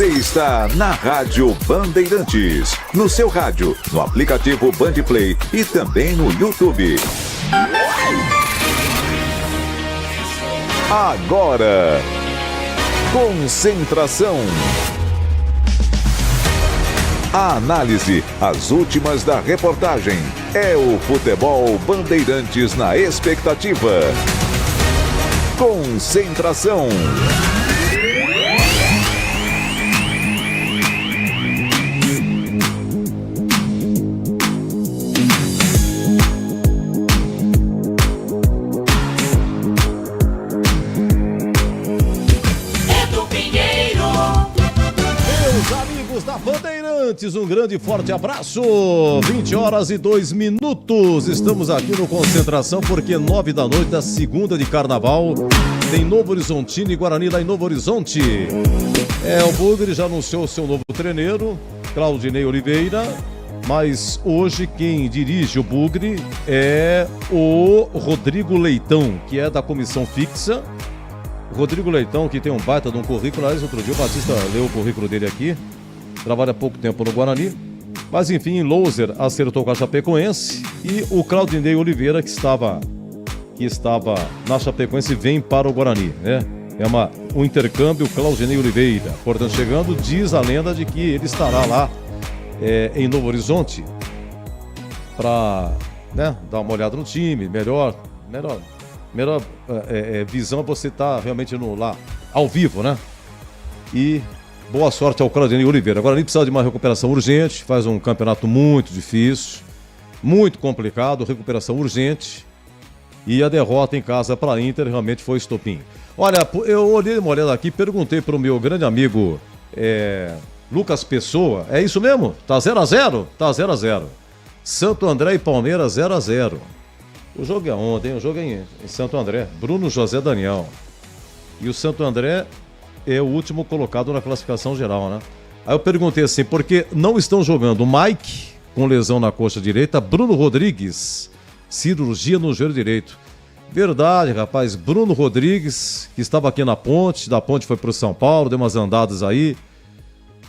Você está na Rádio Bandeirantes, no seu rádio, no aplicativo Bandplay e também no YouTube. Agora, concentração. A análise, as últimas da reportagem. É o Futebol Bandeirantes na expectativa. Concentração. Bandeirantes, um grande e forte abraço. 20h02. Estamos aqui no Concentração porque 9 da noite da segunda de carnaval tem Novo Horizontino e Guarani lá em Novo Horizonte. O Bugre já anunciou o seu novo treneiro, Claudinei Oliveira, mas hoje quem dirige o Bugre é o Rodrigo Leitão, que é da comissão fixa. Rodrigo Leitão, que tem um baita de um currículo. Aliás, outro dia o Batista leu o currículo dele aqui. Trabalha há pouco tempo no Guarani, mas enfim, Louser acertou com a Chapecoense e o Claudinei Oliveira, que estava na Chapecoense, vem para o Guarani, né? Um intercâmbio Claudinei Oliveira. Portanto, chegando, diz a lenda de que ele estará lá em Novo Horizonte para dar uma olhada no time, melhor visão você estar realmente lá ao vivo, né? E boa sorte ao Claudinei Oliveira. Agora ele precisa de uma recuperação urgente, faz um campeonato muito difícil, muito complicado, recuperação urgente. E a derrota em casa para a Inter realmente foi estopim. Olha, eu olhei uma olhada aqui, perguntei para o meu grande amigo Lucas Pessoa, é isso mesmo? Tá 0x0? Tá 0x0. Santo André e Palmeiras 0x0. O jogo é ontem, o jogo é em Santo André. Bruno José Daniel. E o Santo André é o último colocado na classificação geral, né? Aí eu perguntei assim, porque não estão jogando Mike, com lesão na coxa direita, Bruno Rodrigues, cirurgia no joelho direito. Verdade, rapaz, Bruno Rodrigues, que estava aqui na Ponte, da Ponte foi para o São Paulo, deu umas andadas aí,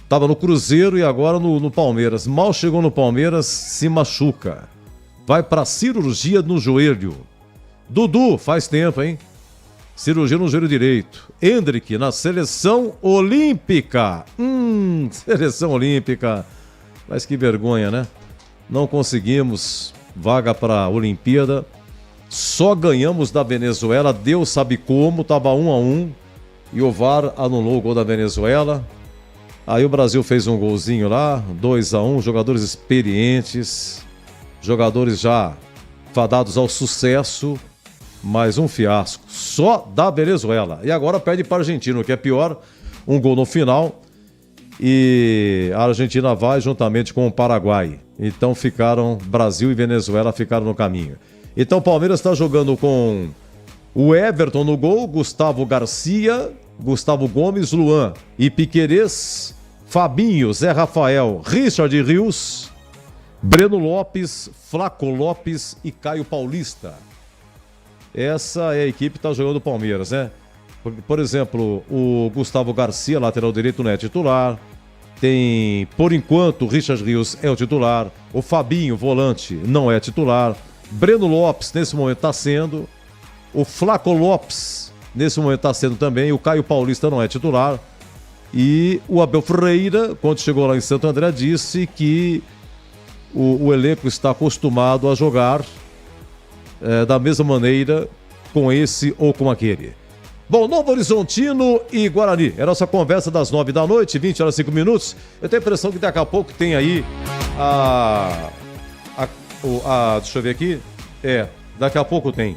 estava no Cruzeiro e agora no Palmeiras. Mal chegou no Palmeiras, se machuca. Vai para cirurgia no joelho. Dudu, faz tempo, hein? Cirurgia no joelho direito. Hendrick na seleção olímpica. Seleção olímpica. Mas que vergonha, né? Não conseguimos vaga para a Olimpíada. Só ganhamos da Venezuela. Deus sabe como. Tava 1-1. E o VAR anulou o gol da Venezuela. Aí o Brasil fez um golzinho lá. 2-1. Jogadores experientes. Jogadores já fadados ao sucesso. Mais um fiasco, só da Venezuela. E agora perde para a Argentina, o que é pior, um gol no final. E a Argentina vai juntamente com o Paraguai. Então Brasil e Venezuela ficaram no caminho. Então o Palmeiras está jogando com o Everton no gol, Gustavo Garcia, Gustavo Gomes, Luan e Piquerez, Fabinho, Zé Rafael, Richard Rios, Breno Lopes, Flaco Lopes e Caio Paulista. Essa é a equipe que está jogando o Palmeiras, né? Por exemplo, o Gustavo Garcia, lateral direito, não é titular. Tem, por enquanto, o Richard Rios é o titular. O Fabinho, volante, não é titular. Breno Lopes, nesse momento, está sendo. O Flaco Lopes, nesse momento, está sendo também. O Caio Paulista não é titular. E o Abel Ferreira, quando chegou lá em Santo André, disse que o elenco está acostumado a jogar da mesma maneira com esse ou com aquele. Bom, Novo Horizontino e Guarani. É a nossa conversa das 9 da noite, 20h05. Eu tenho a impressão que daqui a pouco tem aí deixa eu ver aqui. Daqui a pouco tem.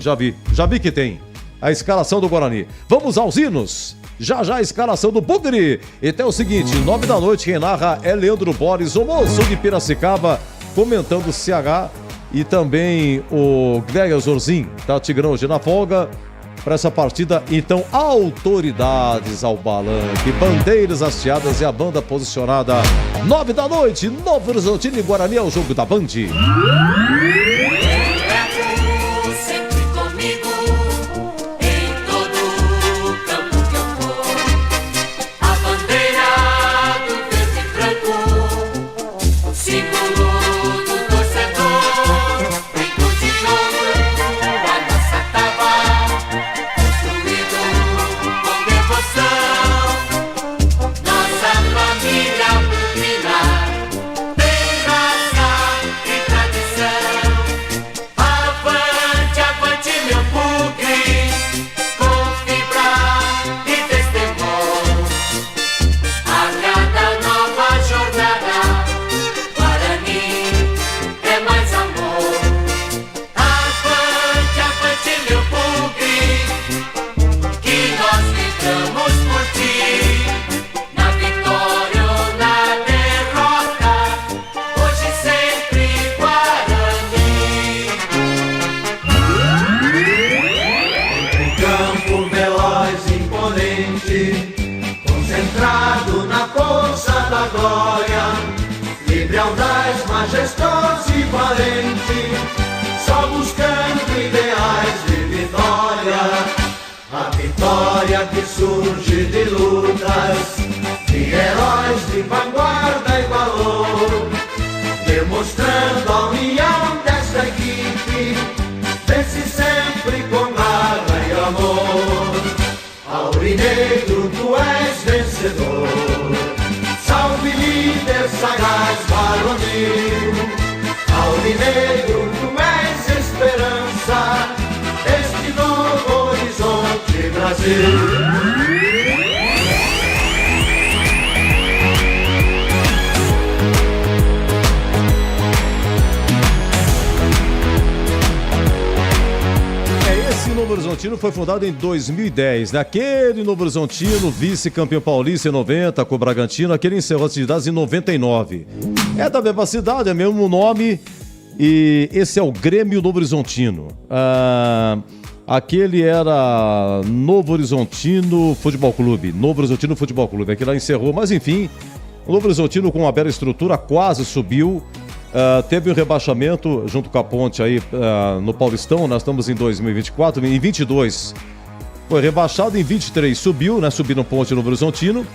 Já vi que tem. A escalação do Guarani. Vamos aos hinos. Já a escalação do Bugre. Então é o seguinte, 9 da noite, quem narra é Leandro Borges, o moço de Piracicaba, comentando o CH. E também o Gleger Zorzin, tá Tigrão hoje na folga para essa partida. Então, autoridades ao balanque, bandeiras hasteadas e a banda posicionada. 9 da noite, Novo Horizontino e Guarani é o jogo da Band. Sempre comigo, em todo campo que eu for. A bandeira de lutas, de heróis de vanguarda e valor, demonstrando a união desta equipe, vence sempre com garra e amor. Aurinegro, tu és vencedor, salve líder sagaz varonil. Aurinegro, tu és esperança, este novo horizonte Brasil. Novo Horizontino foi fundado em 2010. Naquele Novo Horizontino, vice-campeão paulista em 90, com o Bragantino, aquele encerrou atividades em 99. É da mesma cidade, é o mesmo nome, e esse é o Grêmio Novo Horizontino. Aquele era Novo Horizontino Futebol Clube. Novo Horizontino Futebol Clube. Aquele lá encerrou, mas enfim, o Novo Horizontino com uma bela estrutura quase subiu. Teve um rebaixamento junto com a Ponte aí no Paulistão. Nós estamos em 2024, em 22 foi rebaixado, em 23 subiu, né? Subiu no Ponte Novo Horizontino.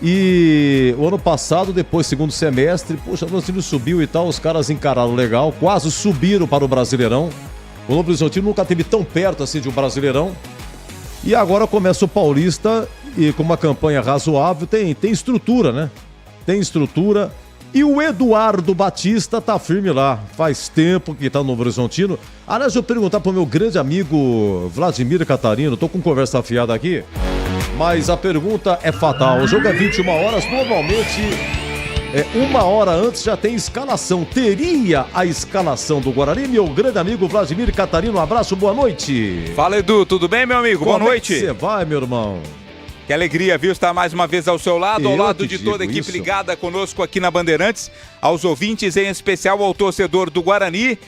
E o ano passado, depois, segundo semestre, poxa, o Novo Horizontino subiu e tal, os caras encararam legal, quase subiram para o Brasileirão. O Novo Horizontino nunca esteve tão perto assim de um Brasileirão. E agora começa o Paulista e com uma campanha razoável, tem estrutura, né? Tem estrutura. E o Eduardo Batista tá firme lá, faz tempo que tá no Novo Horizontino. Aliás, eu perguntar pro meu grande amigo Vladimir Catarino, tô com conversa afiada aqui, mas a pergunta é fatal. O jogo é 21 horas, normalmente 1 hora antes já tem escalação. Teria a escalação do Guarani, meu grande amigo Vladimir Catarino, um abraço, boa noite. Fala, Edu, tudo bem, meu amigo? Boa noite. Como é que você vai, meu irmão? Que alegria, viu, estar mais uma vez ao seu lado, ao lado de toda a equipe ligada conosco aqui na Bandeirantes, aos ouvintes, em especial ao torcedor do Guarani.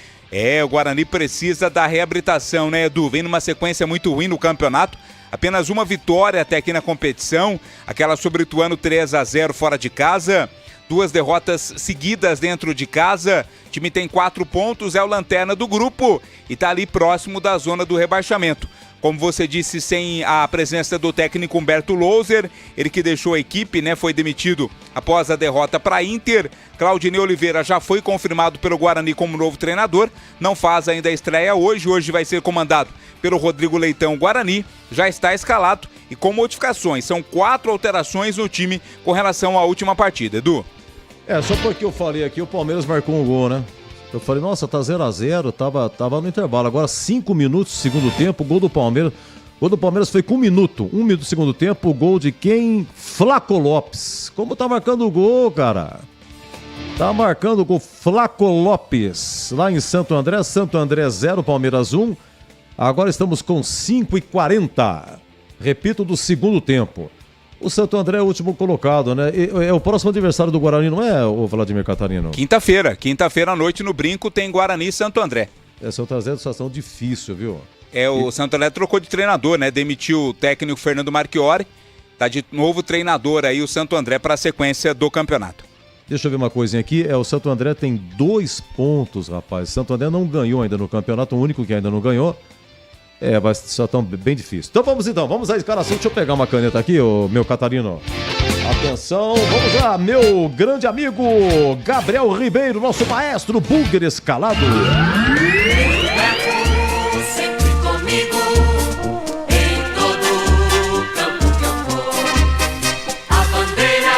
O Guarani precisa da reabilitação, né, Edu? Vem numa sequência muito ruim no campeonato, apenas uma vitória até aqui na competição, aquela sobre o Ituano 3-0 fora de casa, 2 derrotas seguidas dentro de casa, o time tem 4 pontos, é o lanterna do grupo e tá ali próximo da zona do rebaixamento. Como você disse, sem a presença do técnico Humberto Louser, ele que deixou a equipe, né, foi demitido após a derrota para a Inter. Claudinei Oliveira já foi confirmado pelo Guarani como novo treinador, não faz ainda a estreia hoje vai ser comandado pelo Rodrigo Leitão. Guarani já está escalado e com modificações, são 4 alterações no time com relação à última partida, Edu. Só porque eu falei aqui, o Palmeiras marcou um gol, né? Eu falei, nossa, tá 0-0, tava no intervalo. Agora 5 minutos do segundo tempo, gol do Palmeiras. O gol do Palmeiras foi com 1 minuto. 1 minuto do segundo tempo, o gol de quem? Flaco Lopes. Como tá marcando o gol, cara? Tá marcando o gol Flaco Lopes. Lá em Santo André 0, Palmeiras 1. Agora estamos com 5:40. Repito, do segundo tempo. O Santo André é o último colocado, né? É o próximo adversário do Guarani, não é, o Vladimir Catarino? Quinta-feira à noite no Brinco tem Guarani e Santo André. Santo André é uma situação difícil, viu? O Santo André trocou de treinador, né? Demitiu o técnico Fernando Marchiori. Tá de novo treinador aí o Santo André para a sequência do campeonato. Deixa eu ver uma coisinha aqui. O Santo André tem 2 pontos, rapaz. O Santo André não ganhou ainda no campeonato, o único que ainda não ganhou. Vai só tão bem difícil. Então vamos à escalação. Deixa eu pegar uma caneta aqui, meu Catarino. Atenção, vamos lá, meu grande amigo Gabriel Ribeiro, nosso maestro Bugre escalado. Sempre comigo, em todo campo que eu for. A bandeira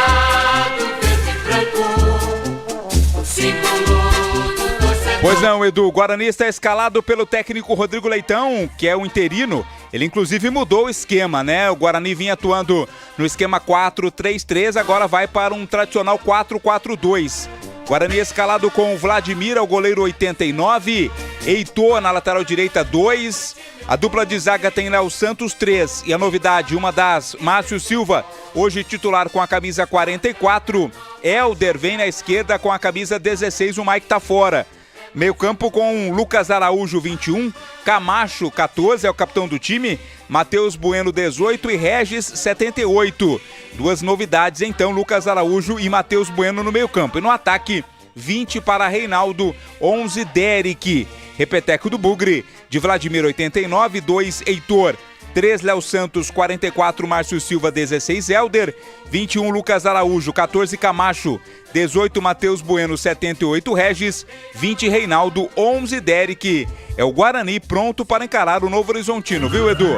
do verde e branco, símbolo do torcedor. Pois não, Edu, o Guarani está escalado pelo técnico Rodrigo Leitão, que é o interino. Ele inclusive mudou o esquema, né? O Guarani vinha atuando no esquema 4-3-3, agora vai para um tradicional 4-4-2. Guarani escalado com Vladimir, ao goleiro 89, Heitor na lateral direita 2, a dupla de zaga tem Léo Santos 3 e a novidade, uma das, Márcio Silva, hoje titular com a camisa 44, Helder vem na esquerda com a camisa 16, o Mike tá fora. Meio campo com Lucas Araújo, 21, Camacho, 14, é o capitão do time, Matheus Bueno, 18 e Regis, 78. 2 novidades então, Lucas Araújo e Matheus Bueno no meio campo. E no ataque, 20 para Reinaldo, 11 Derek. Repeteco do Bugre, de Vladimir, 89, 2 Heitor, 3, Léo Santos, 44, Márcio Silva, 16, Helder, 21, Lucas Araújo, 14, Camacho, 18, Matheus Bueno, 78, Regis, 20, Reinaldo, 11, Derek. É o Guarani pronto para encarar o Novo Horizontino, viu, Edu?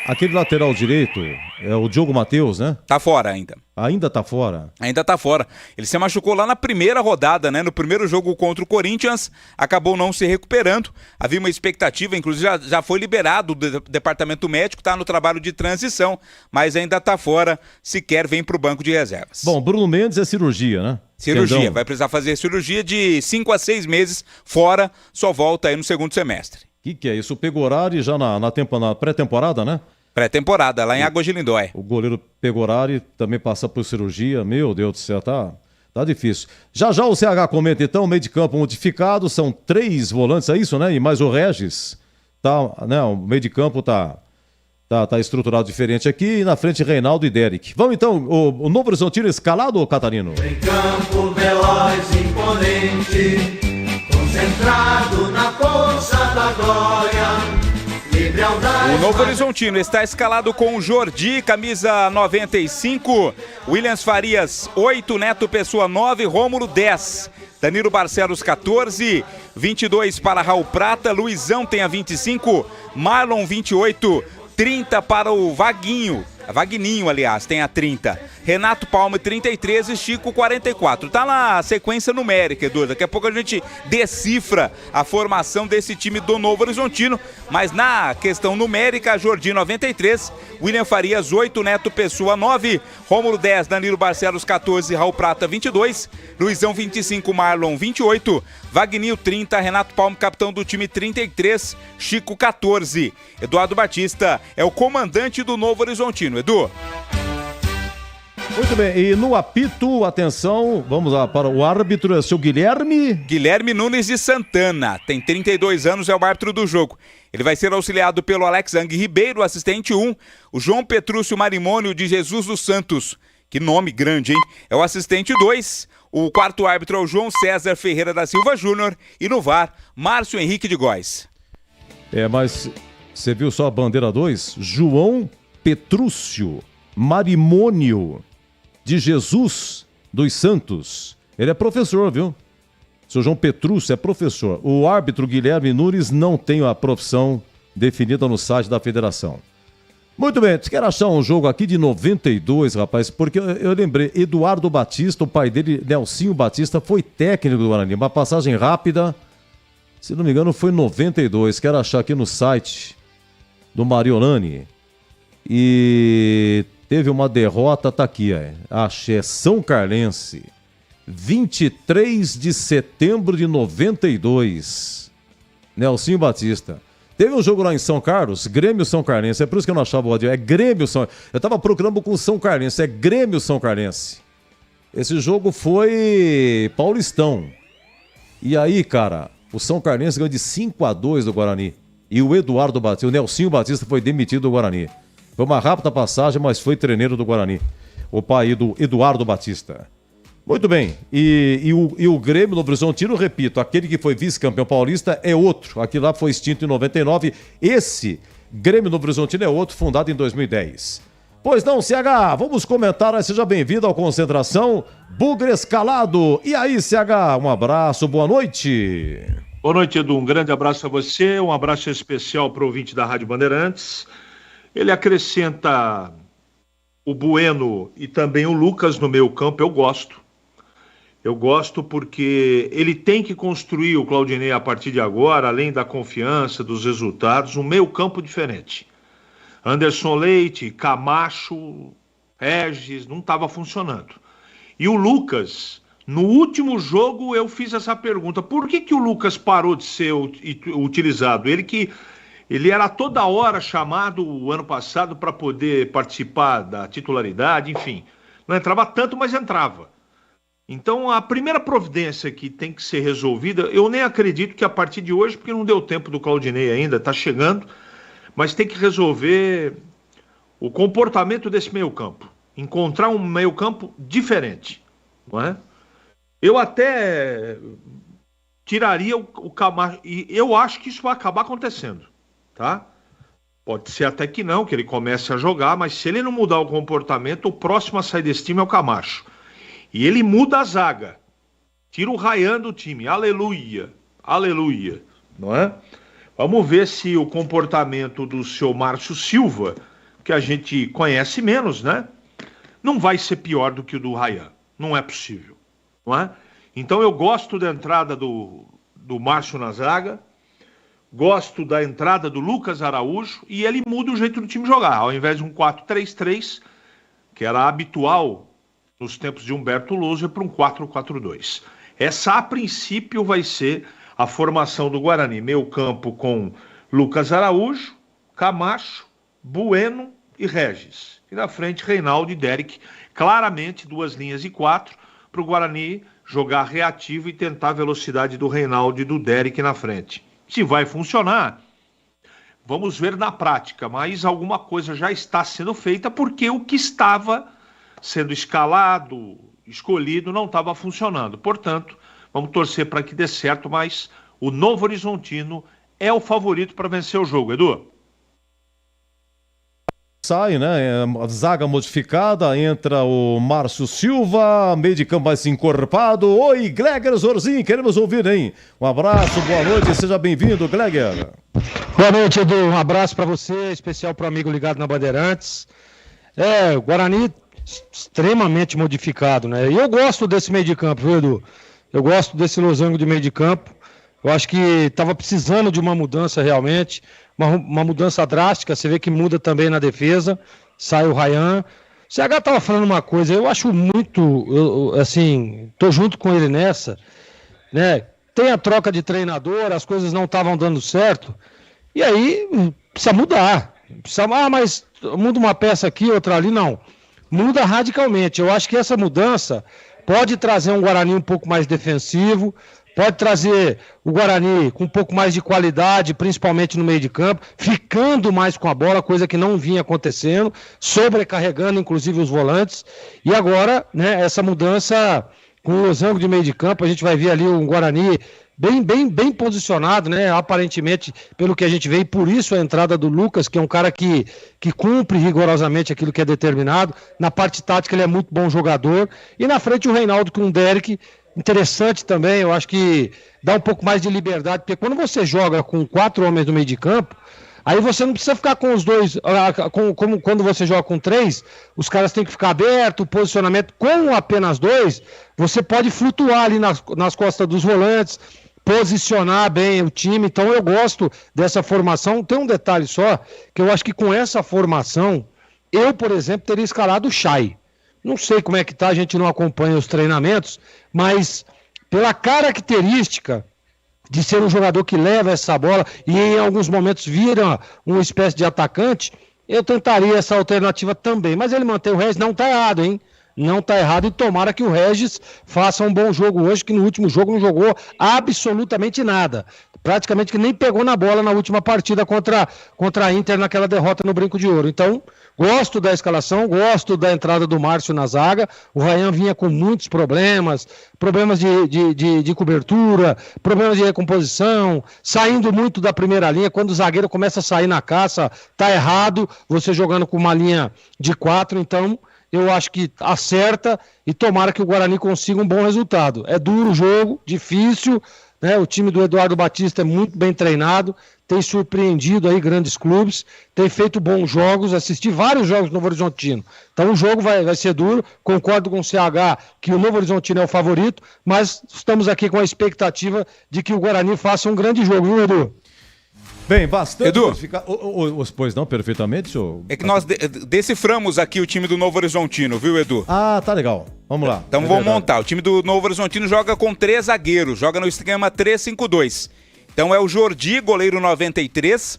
Aquele lateral direito, é o Diogo Matheus, né? Tá fora ainda. Ainda tá fora? Ainda tá fora. Ele se machucou lá na primeira rodada, né? No primeiro jogo contra o Corinthians, acabou não se recuperando. Havia uma expectativa, inclusive já foi liberado do departamento médico, tá no trabalho de transição, mas ainda tá fora, sequer vem pro banco de reservas. Bom, Bruno Mendes é cirurgia, né? Cirurgia, Tendão. vai precisar fazer cirurgia de 5 a 6 meses fora, só volta aí no segundo semestre. Que é isso? O Pegorari já na pré-temporada, né? Pré-temporada, lá em Águas de Lindóia. O goleiro Pegorari também passa por cirurgia. Meu Deus do céu, tá difícil. Já o CH comenta então, meio de campo modificado, são 3 volantes, é isso, né? E mais o Regis, tá, né? O meio de campo tá estruturado diferente aqui, e na frente Reinaldo e Derek. Vamos então, o Novo Horizontino escalado, Catarino? Em campo veloz, imponente, concentrado na força da glória. O Novo Horizontino está escalado com Jordi, camisa 95, Williams Farias 8, Neto Pessoa 9, Rômulo 10, Danilo Barcelos 14, 22 para Raul Prata, Luizão tem a 25, Marlon 28, 30 para o Vagninho, aliás, tem a 30. Renato Palme, 33 e Chico, 44. Tá na sequência numérica, Edu. Daqui a pouco a gente decifra a formação desse time do Novo Horizontino. Mas na questão numérica, Jordi, 93, William Farias, 8, Neto Pessoa, 9, Rômulo, 10, Danilo Barcelos, 14, Raul Prata, 22, Luizão, 25, Marlon, 28, Vagninho, 30, Renato Palme, capitão do time, 33, Chico, 14. Eduardo Batista é o comandante do Novo Horizontino. Edu. Muito bem, e no apito, atenção, vamos lá para o árbitro, é o seu Guilherme. Guilherme Nunes de Santana, tem 32 anos, é o árbitro do jogo. Ele vai ser auxiliado pelo Alex Ang Ribeiro, assistente 1, o João Petrúcio Marimônio de Jesus dos Santos, que nome grande, hein? É o assistente 2, o quarto árbitro é o João César Ferreira da Silva Júnior e no VAR, Márcio Henrique de Góes. Mas você viu só a bandeira 2? João Petrúcio Marimônio de Jesus dos Santos. Ele é professor, viu? O seu João Petrúcio é professor. O árbitro Guilherme Nunes não tem a profissão definida no site da federação. Muito bem, você quer achar um jogo aqui de 92, rapaz? Porque eu lembrei, Eduardo Batista, o pai dele, Nelsinho Batista, foi técnico do Guarani. Uma passagem rápida, se não me engano, foi em 92. Quero achar aqui no site do Mariolani. E teve uma derrota, tá aqui, achei, São Carlense, 23 de setembro de 92, Nelsinho Batista. Teve um jogo lá em São Carlos, Grêmio São Carlense, é por isso que eu não achava o ódio, é Grêmio São... Eu tava procurando com São Carlense, é Grêmio São Carlense. Esse jogo foi Paulistão. E aí, cara, o São Carlense ganhou de 5-2 do Guarani. E o Eduardo Batista, o Nelsinho Batista foi demitido do Guarani. Foi uma rápida passagem, mas foi treineiro do Guarani. O pai do Eduardo Batista. Muito bem. E o Grêmio Novo Horizontino, repito, aquele que foi vice-campeão paulista é outro. Aquele lá foi extinto em 99. Esse Grêmio Novo Horizontino é outro, fundado em 2010. Pois não, CH, vamos comentar. Seja bem-vindo ao Concentração. Bugre Escalado. E aí, CH, um abraço, boa noite. Boa noite, Edu. Um grande abraço a você. Um abraço especial para o ouvinte da Rádio Bandeirantes. Ele acrescenta o Bueno e também o Lucas no meio campo. Eu gosto. Eu gosto porque ele tem que construir, o Claudinei, a partir de agora, além da confiança, dos resultados, um meio campo diferente. Anderson Leite, Camacho, Regis, não estava funcionando. E o Lucas, no último jogo eu fiz essa pergunta. Por que o Lucas parou de ser utilizado? Ele era toda hora chamado o ano passado para poder participar da titularidade, enfim. Não entrava tanto, mas entrava. Então, a primeira providência que tem que ser resolvida, eu nem acredito que a partir de hoje, porque não deu tempo do Claudinei ainda, está chegando, mas tem que resolver o comportamento desse meio-campo. Encontrar um meio-campo diferente, não é? Eu até tiraria o Camacho, e eu acho que isso vai acabar acontecendo. tá? Pode ser até que não, que ele comece a jogar, mas se ele não mudar o comportamento, o próximo a sair desse time é o Camacho. E ele muda a zaga. Tira o Ryan do time. Aleluia. Aleluia. Não é? Vamos ver se o comportamento do seu Márcio Silva, que a gente conhece menos, né? Não vai ser pior do que o do Ryan. Não é possível. Não é? Então eu gosto da entrada do Márcio na zaga. Gosto da entrada do Lucas Araújo e ele muda o jeito do time jogar. Ao invés de um 4-3-3, que era habitual nos tempos de Humberto Lousa, para um 4-4-2. Essa, a princípio, vai ser a formação do Guarani. Meio campo com Lucas Araújo, Camacho, Bueno e Regis. E na frente, Reinaldo e Derek. Claramente, 2 linhas de 4 para o Guarani jogar reativo e tentar a velocidade do Reinaldo e do Derek na frente. Se vai funcionar, vamos ver na prática, mas alguma coisa já está sendo feita porque o que estava sendo escalado, escolhido, não estava funcionando. Portanto, vamos torcer para que dê certo, mas o Novo Horizontino é o favorito para vencer o jogo, Edu. Sai, né? A zaga modificada, entra o Márcio Silva, meio de campo mais encorpado. Oi, Gleger Zorzin, queremos ouvir, hein? Um abraço, boa noite, seja bem-vindo, Gleger. Boa noite, Edu, um abraço para você, especial para o amigo ligado na Bandeirantes. O Guarani extremamente modificado, né? E eu gosto desse meio de campo, viu, Edu? Eu gosto desse losango de meio de campo. Eu acho que estava precisando de uma mudança realmente, uma mudança drástica. Você vê que muda também na defesa, sai o Ryan. O CH estava falando uma coisa, eu acho muito, assim, tô junto com ele nessa, né? Tem a troca de treinador, as coisas não estavam dando certo, e aí precisa mudar. Mas muda uma peça aqui, outra ali, não. Muda radicalmente. Eu acho que essa mudança pode trazer um Guarani um pouco mais defensivo, pode trazer o Guarani com um pouco mais de qualidade, principalmente no meio de campo, ficando mais com a bola, coisa que não vinha acontecendo, sobrecarregando inclusive os volantes. E agora, né, essa mudança com o losango de meio de campo, a gente vai ver ali um Guarani bem posicionado, né? Aparentemente, pelo que a gente vê, e por isso a entrada do Lucas, que é um cara que cumpre rigorosamente aquilo que é determinado. Na parte tática ele é muito bom jogador. E na frente o Reinaldo com o Derek, interessante também, eu acho que dá um pouco mais de liberdade, porque quando você joga com 4 homens no meio de campo, aí você não precisa ficar com os dois, como quando você joga com 3, os caras têm que ficar aberto, o posicionamento com apenas 2, você pode flutuar ali nas costas dos volantes, posicionar bem o time. Então eu gosto dessa formação. Tem um detalhe só, que eu acho que com essa formação, eu, por exemplo, teria escalado o Chay. Não sei como é que tá, a gente não acompanha os treinamentos, mas pela característica de ser um jogador que leva essa bola e em alguns momentos vira uma espécie de atacante, eu tentaria essa alternativa também. Mas ele mantém o Regis, não tá errado, hein? Não tá errado, e tomara que o Regis faça um bom jogo hoje, que no último jogo não jogou absolutamente nada. Praticamente que nem pegou na bola na última partida contra a Inter naquela derrota no Brinco de Ouro. Então, gosto da escalação, gosto da entrada do Márcio na zaga. O Ryan vinha com muitos problemas de cobertura, problemas de recomposição, saindo muito da primeira linha. Quando o zagueiro começa a sair na caça, tá errado, você jogando com uma linha de 4, então eu acho que acerta e tomara que o Guarani consiga um bom resultado. É duro o jogo, difícil, né? O time do Eduardo Batista é muito bem treinado, tem surpreendido aí grandes clubes, tem feito bons jogos, assisti vários jogos do Novo Horizontino. Então o jogo vai ser duro, concordo com o CH que o Novo Horizontino é o favorito, mas estamos aqui com a expectativa de que o Guarani faça um grande jogo, viu, Edu? Bem, bastante. Edu, pois não, perfeitamente, senhor? É que nós deciframos aqui o time do Novo Horizontino, viu, Edu? Ah, tá legal. Vamos lá. Então vamos montar. O time do Novo Horizontino joga com 3 zagueiros, joga no esquema 3-5-2. Então é o Jordi, goleiro 93.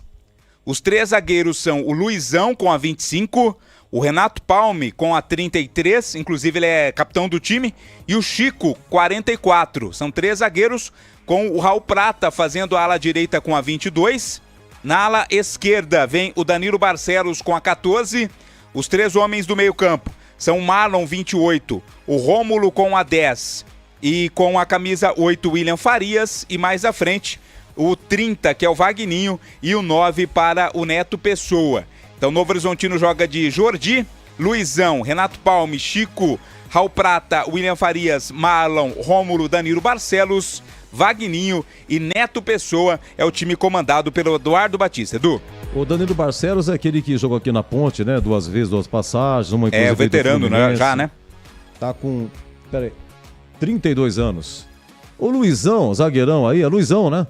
Os 3 zagueiros são o Luizão com a 25, o Renato Palme com a 33, inclusive ele é capitão do time, e o Chico, 44. São 3 zagueiros, com o Raul Prata fazendo a ala direita com a 22. Na ala esquerda vem o Danilo Barcelos com a 14. Os 3 homens do meio campo são o Marlon, 28, o Rômulo com a 10 e com a camisa 8, William Farias. E mais à frente, o 30, que é o Vagninho, e o 9 para o Neto Pessoa. Então, Novo Horizontino joga de Jordi, Luizão, Renato Palme, Chico, Raul Prata, William Farias, Marlon, Rômulo, Danilo Barcelos, Vagninho e Neto Pessoa. É o time comandado pelo Eduardo Batista. Edu. O Danilo Barcelos é aquele que jogou aqui na Ponte, né? 2 vezes, 2 passagens. Uma o veterano, né? Já, né? Tá com, 32 anos. O Luizão, zagueirão aí, é Luizão, né?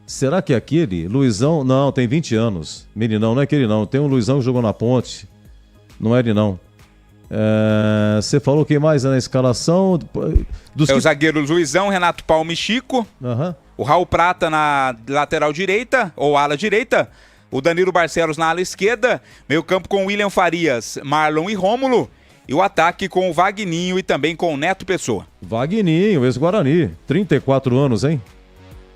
Será que é aquele? Luizão, não, tem 20 anos. Meninão, não é aquele não. Tem um Luizão que jogou na Ponte. Não é ele não. Você falou quem mais na escalação? O zagueiro Luizão, Renato Palme e Chico. O Raul Prata na lateral direita, ou ala direita. O Danilo Barcelos na ala esquerda. Meio campo com William Farias, Marlon e Rômulo. E o ataque com o Vagninho e também com o Neto Pessoa. Vagninho, ex-Guarani. 34 anos, hein?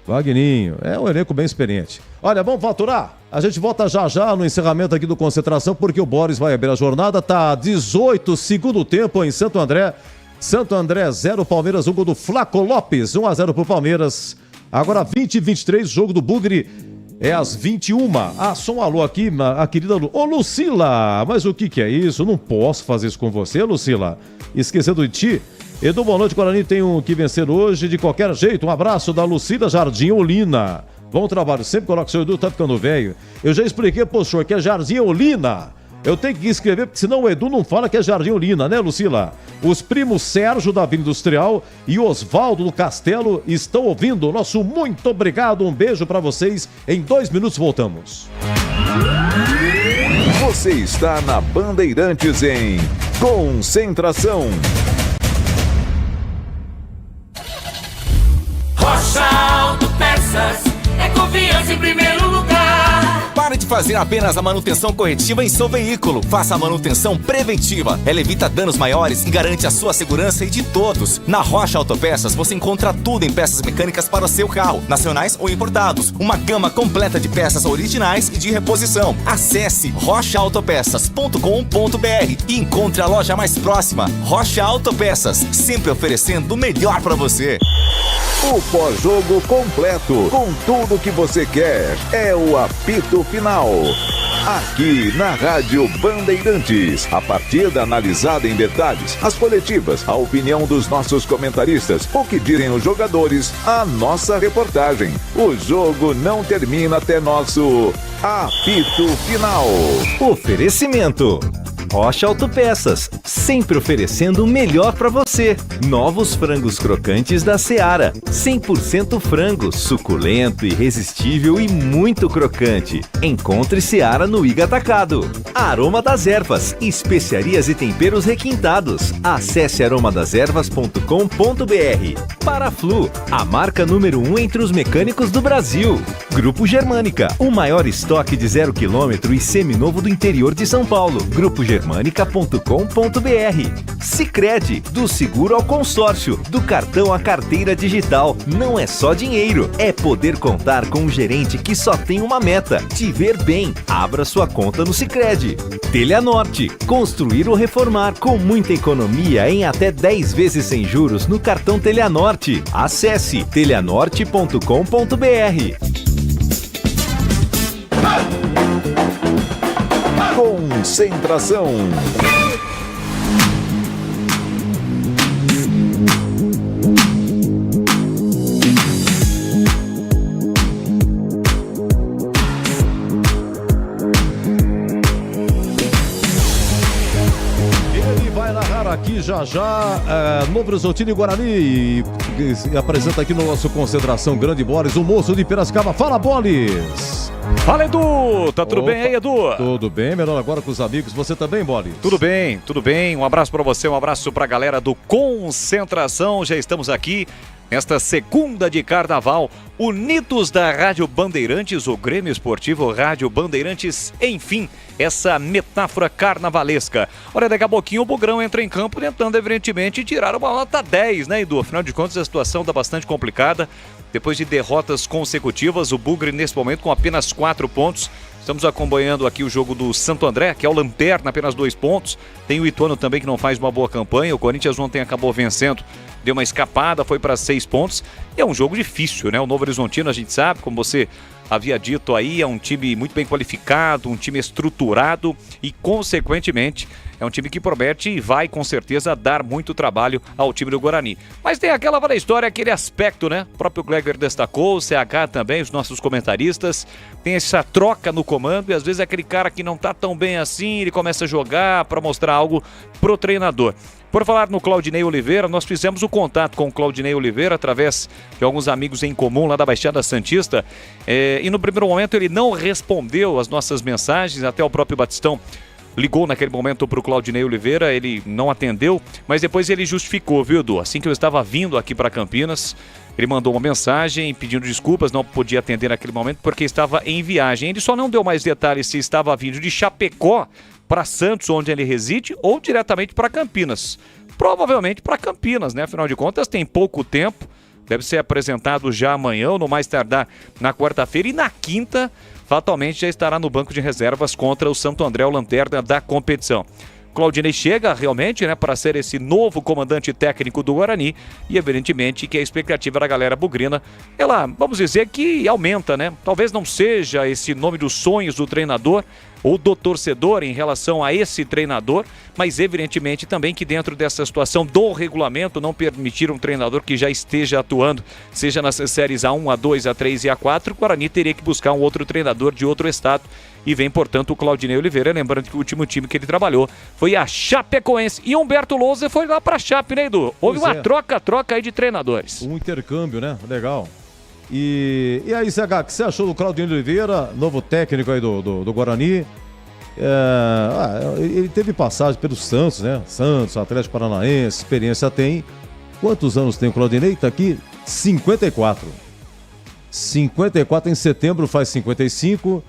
Vagninho. É um elenco bem experiente. Olha, vamos faturar? A gente volta já no encerramento aqui do Concentração, porque o Boris vai abrir a jornada. Tá 18, segundo tempo em Santo André. Santo André 0, Palmeiras 1, gol do Flaco Lopes. 1-0 pro Palmeiras. Agora 20-23, jogo do Bugre. É às 21. Só um alô aqui, a querida Ô, Lucila, mas o que é isso? Não posso fazer isso com você, Lucila. Esquecendo de ti. Edu, boa noite, Guarani tem que vencer hoje de qualquer jeito. Um abraço da Lucila Jardim Olina. Bom trabalho, sempre coloca o seu Edu, tá ficando velho. Eu já expliquei pro senhor que é Jardim Olina. Eu tenho que escrever, porque senão o Edu não fala que é Jardim Olina, né, Lucila? Os primos Sérgio da Vila Industrial e Osvaldo do Castelo estão ouvindo. Nosso muito obrigado, um beijo pra vocês. Em 2 minutos voltamos. Você está na Bandeirantes em Concentração. Rocha Autopeças é confiança em primeiro lugar. Pare de fazer apenas a manutenção corretiva em seu veículo. Faça a manutenção preventiva. Ela evita danos maiores e garante a sua segurança e de todos. Na Rocha Autopeças você encontra tudo em peças mecânicas para o seu carro, nacionais ou importados. Uma gama completa de peças originais e de reposição. Acesse rochaautopeças.com.br e encontre a loja mais próxima. Rocha Autopeças, sempre oferecendo o melhor para você. O pós-jogo completo, com tudo que você quer, é o apito final. Aqui na Rádio Bandeirantes, a partida analisada em detalhes, as coletivas, a opinião dos nossos comentaristas, o que dizem os jogadores, a nossa reportagem. O jogo não termina até nosso apito final. Oferecimento Rocha Autopeças, sempre oferecendo o melhor para você. Novos frangos crocantes da Seara, 100% frango, suculento, irresistível e muito crocante. Encontre Seara no Iga Atacado. Aroma das Ervas, especiarias e temperos requintados. Acesse aromadeservas.com.br. Paraflu, a marca número 1 entre os mecânicos do Brasil. Grupo Germânica, o maior estoque de 0 km e seminovo do interior de São Paulo. Grupo germânica.com.br. Sicredi, do seguro ao consórcio, do cartão à carteira digital. Não é só dinheiro, é poder contar com um gerente que só tem uma meta: te ver bem. Abra sua conta no Sicredi. Telhanorte, construir ou reformar com muita economia em até 10 vezes sem juros no cartão Telhanorte. Acesse telhanorte.com.br. Concentração. Ele vai narrar aqui já Novo Horizontino e Guarani e apresenta aqui no nosso Concentração Grande Boris, o moço de Piracicaba. Fala, Boris! Fala, Edu! Tá tudo bem aí, Edu? Tudo bem, melhor agora com os amigos. Você também, Boris? Tudo bem, tudo bem. Um abraço pra você, um abraço pra galera do Concentração. Já estamos aqui nesta segunda de carnaval, unidos da Rádio Bandeirantes, o Grêmio Esportivo Rádio Bandeirantes, enfim, essa metáfora carnavalesca. Olha, daqui a pouquinho o Bugrão entra em campo tentando, evidentemente, tirar uma nota 10, né, Edu? Afinal de contas, a situação está bastante complicada. Depois de derrotas consecutivas, o Bugre, nesse momento, com apenas 4 pontos, Estamos acompanhando aqui o jogo do Santo André, que é o lanterna, apenas 2 pontos. Tem o Ituano também, que não faz uma boa campanha. O Corinthians ontem acabou vencendo, deu uma escapada, foi para 6 pontos. E é um jogo difícil, né? O Novo Horizontino, a gente sabe, como você havia dito aí, é um time muito bem qualificado, um time estruturado e, consequentemente, é um time que promete e vai, com certeza, dar muito trabalho ao time do Guarani. Mas tem aquela velha história, aquele aspecto, né? O próprio Gleger destacou, o CH também, os nossos comentaristas. Tem essa troca no comando e, às vezes, aquele cara que não tá tão bem assim, ele começa a jogar para mostrar algo pro treinador. Por falar no Claudinei Oliveira, nós fizemos o contato com o Claudinei Oliveira através de alguns amigos em comum lá da Baixada Santista. E no primeiro momento ele não respondeu as nossas mensagens, até o próprio Batistão ligou naquele momento para o Claudinei Oliveira, ele não atendeu, mas depois ele justificou, viu, Edu? Assim que eu estava vindo aqui para Campinas, ele mandou uma mensagem pedindo desculpas, não podia atender naquele momento porque estava em viagem. Ele só não deu mais detalhes se estava vindo de Chapecó para Santos, onde ele reside, ou diretamente para Campinas. Provavelmente para Campinas, né? Afinal de contas, tem pouco tempo. Deve ser apresentado já amanhã, ou no mais tardar na quarta-feira. E na quinta, fatalmente, já estará no banco de reservas contra o Santo André, o lanterna da competição. Claudinei chega realmente, né, para ser esse novo comandante técnico do Guarani e evidentemente que a expectativa da galera bugrina, ela, vamos dizer que aumenta, né? Talvez não seja esse nome dos sonhos do treinador ou do torcedor em relação a esse treinador, mas evidentemente também que dentro dessa situação do regulamento não permitir um treinador que já esteja atuando, seja nas séries A1, A2, A3 e A4, o Guarani teria que buscar um outro treinador de outro estado e vem, portanto, o Claudinei Oliveira, lembrando que o último time que ele trabalhou foi a Chapecoense e Humberto Lousa foi lá pra Chape, né, Edu? Houve uma troca aí de treinadores. Um intercâmbio, né? Legal. E aí, CH, o que você achou do Claudinei Oliveira, novo técnico aí do Guarani? Ele teve passagem pelo Santos, né? Santos, Atlético Paranaense, experiência tem. Quantos anos tem o Claudinei? Tá aqui? 54. 54 em setembro, faz 55.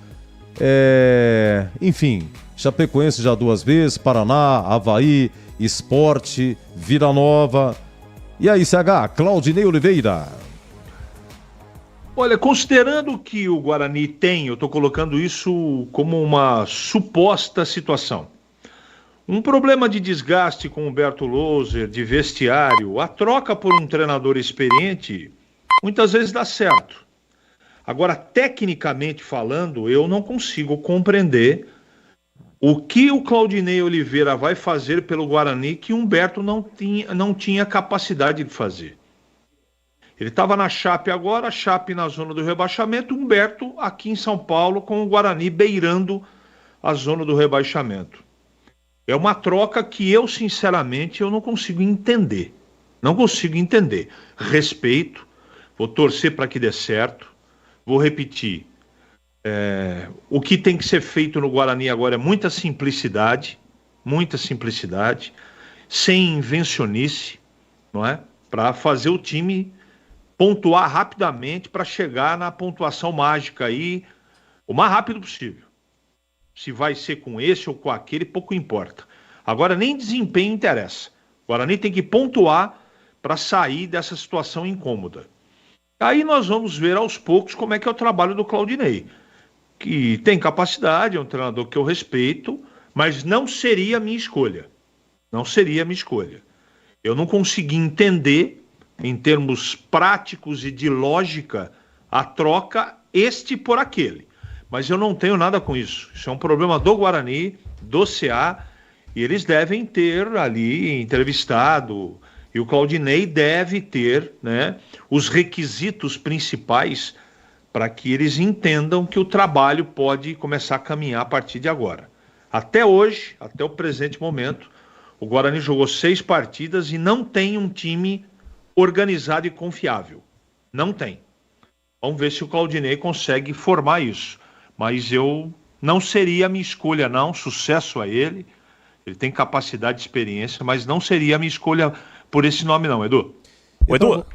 Enfim, Chapecoense já 2 vezes, Paraná, Avaí, Sport, Vila Nova. E aí, CH, Claudinei Oliveira. Olha, considerando que o Guarani tem, eu estou colocando isso como uma suposta situação, um problema de desgaste com o Humberto Louser, de vestiário, a troca por um treinador experiente, muitas vezes dá certo. Agora, tecnicamente falando, eu não consigo compreender o que o Claudinei Oliveira vai fazer pelo Guarani que Humberto não tinha capacidade de fazer. Ele estava na Chape agora, a Chape na zona do rebaixamento, Humberto aqui em São Paulo com o Guarani beirando a zona do rebaixamento. É uma troca que eu, sinceramente, eu não consigo entender. Não consigo entender. Respeito, vou torcer para que dê certo, vou repetir. O que tem que ser feito no Guarani agora é muita simplicidade, sem invencionice, não é? Para fazer o time pontuar rapidamente para chegar na pontuação mágica aí o mais rápido possível. Se vai ser com esse ou com aquele, pouco importa. Agora nem desempenho interessa. O Guarani tem que pontuar para sair dessa situação incômoda. Aí nós vamos ver aos poucos como é que é o trabalho do Claudinei, que tem capacidade, é um treinador que eu respeito, mas não seria a minha escolha. Não seria a minha escolha. Eu não consegui entender, em termos práticos e de lógica, a troca este por aquele. Mas eu não tenho nada com isso. Isso é um problema do Guarani, do CA, e eles devem ter ali entrevistado, e o Claudinei deve ter, né, os requisitos principais para que eles entendam que o trabalho pode começar a caminhar a partir de agora. Até hoje, até o presente momento, o Guarani jogou 6 partidas e não tem um time organizado e confiável. Não tem. Vamos ver se o Claudinei consegue formar isso. Mas eu não seria a minha escolha, não. Sucesso a ele. Ele tem capacidade e experiência, mas não seria a minha escolha por esse nome, não, Edu. Edu.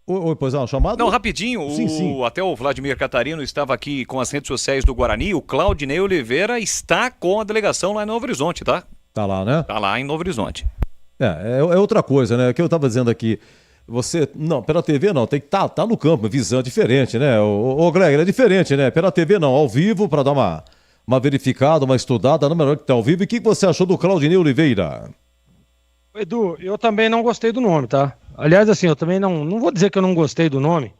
Oi, pois não, chamado? Não, rapidinho, sim. Até o Vladimir Catarino estava aqui com as redes sociais do Guarani. O Claudinei Oliveira está com a delegação lá em Novo Horizonte, tá? Tá lá, né? Tá lá em Novo Horizonte. É outra coisa, né? O que eu estava dizendo aqui. Você, não, pela TV não, tem que tá no campo, visão diferente, né? O Gleger, é diferente, né? Pela TV não, ao vivo, para dar uma verificada, uma estudada, não melhor que tá ao vivo. E o que você achou do Claudinei Oliveira? Edu, eu também não gostei do nome, tá? Aliás, assim, eu também não vou dizer que eu não gostei do nome.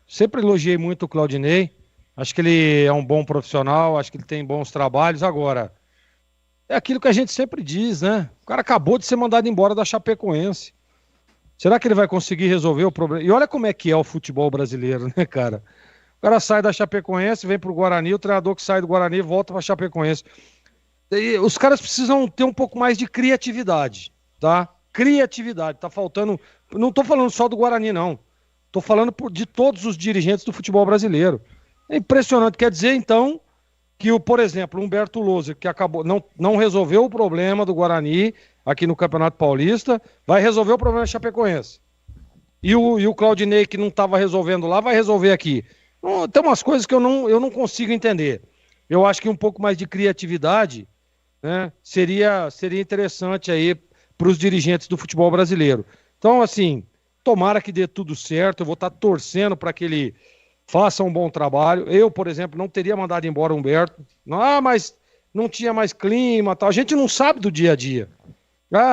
Sempre elogiei muito o Claudinei. Acho que ele é um bom profissional, acho que ele tem bons trabalhos. Agora, é aquilo que a gente sempre diz, né? O cara acabou de ser mandado embora da Chapecoense. Será que ele vai conseguir resolver o problema? E olha como é que é o futebol brasileiro, né, cara? O cara sai da Chapecoense, vem pro Guarani, o treinador que sai do Guarani volta pra Chapecoense. E os caras precisam ter um pouco mais de criatividade, tá? Criatividade, tá faltando... Não tô falando só do Guarani, não. Tô falando de todos os dirigentes do futebol brasileiro. É impressionante. Quer dizer, então, que, por exemplo, o Humberto Louser, que acabou, não resolveu o problema do Guarani aqui no Campeonato Paulista, vai resolver o problema da Chapecoense. E o Claudinei, que não estava resolvendo lá, vai resolver aqui. Tem umas coisas que eu não consigo entender. Eu acho que um pouco mais de criatividade, né, seria interessante aí para os dirigentes do futebol brasileiro. Então, assim, tomara que dê tudo certo. Eu vou estar torcendo para que ele faça um bom trabalho. Eu, por exemplo, não teria mandado embora o Humberto. Mas não tinha mais clima, tal. A gente não sabe do dia a dia.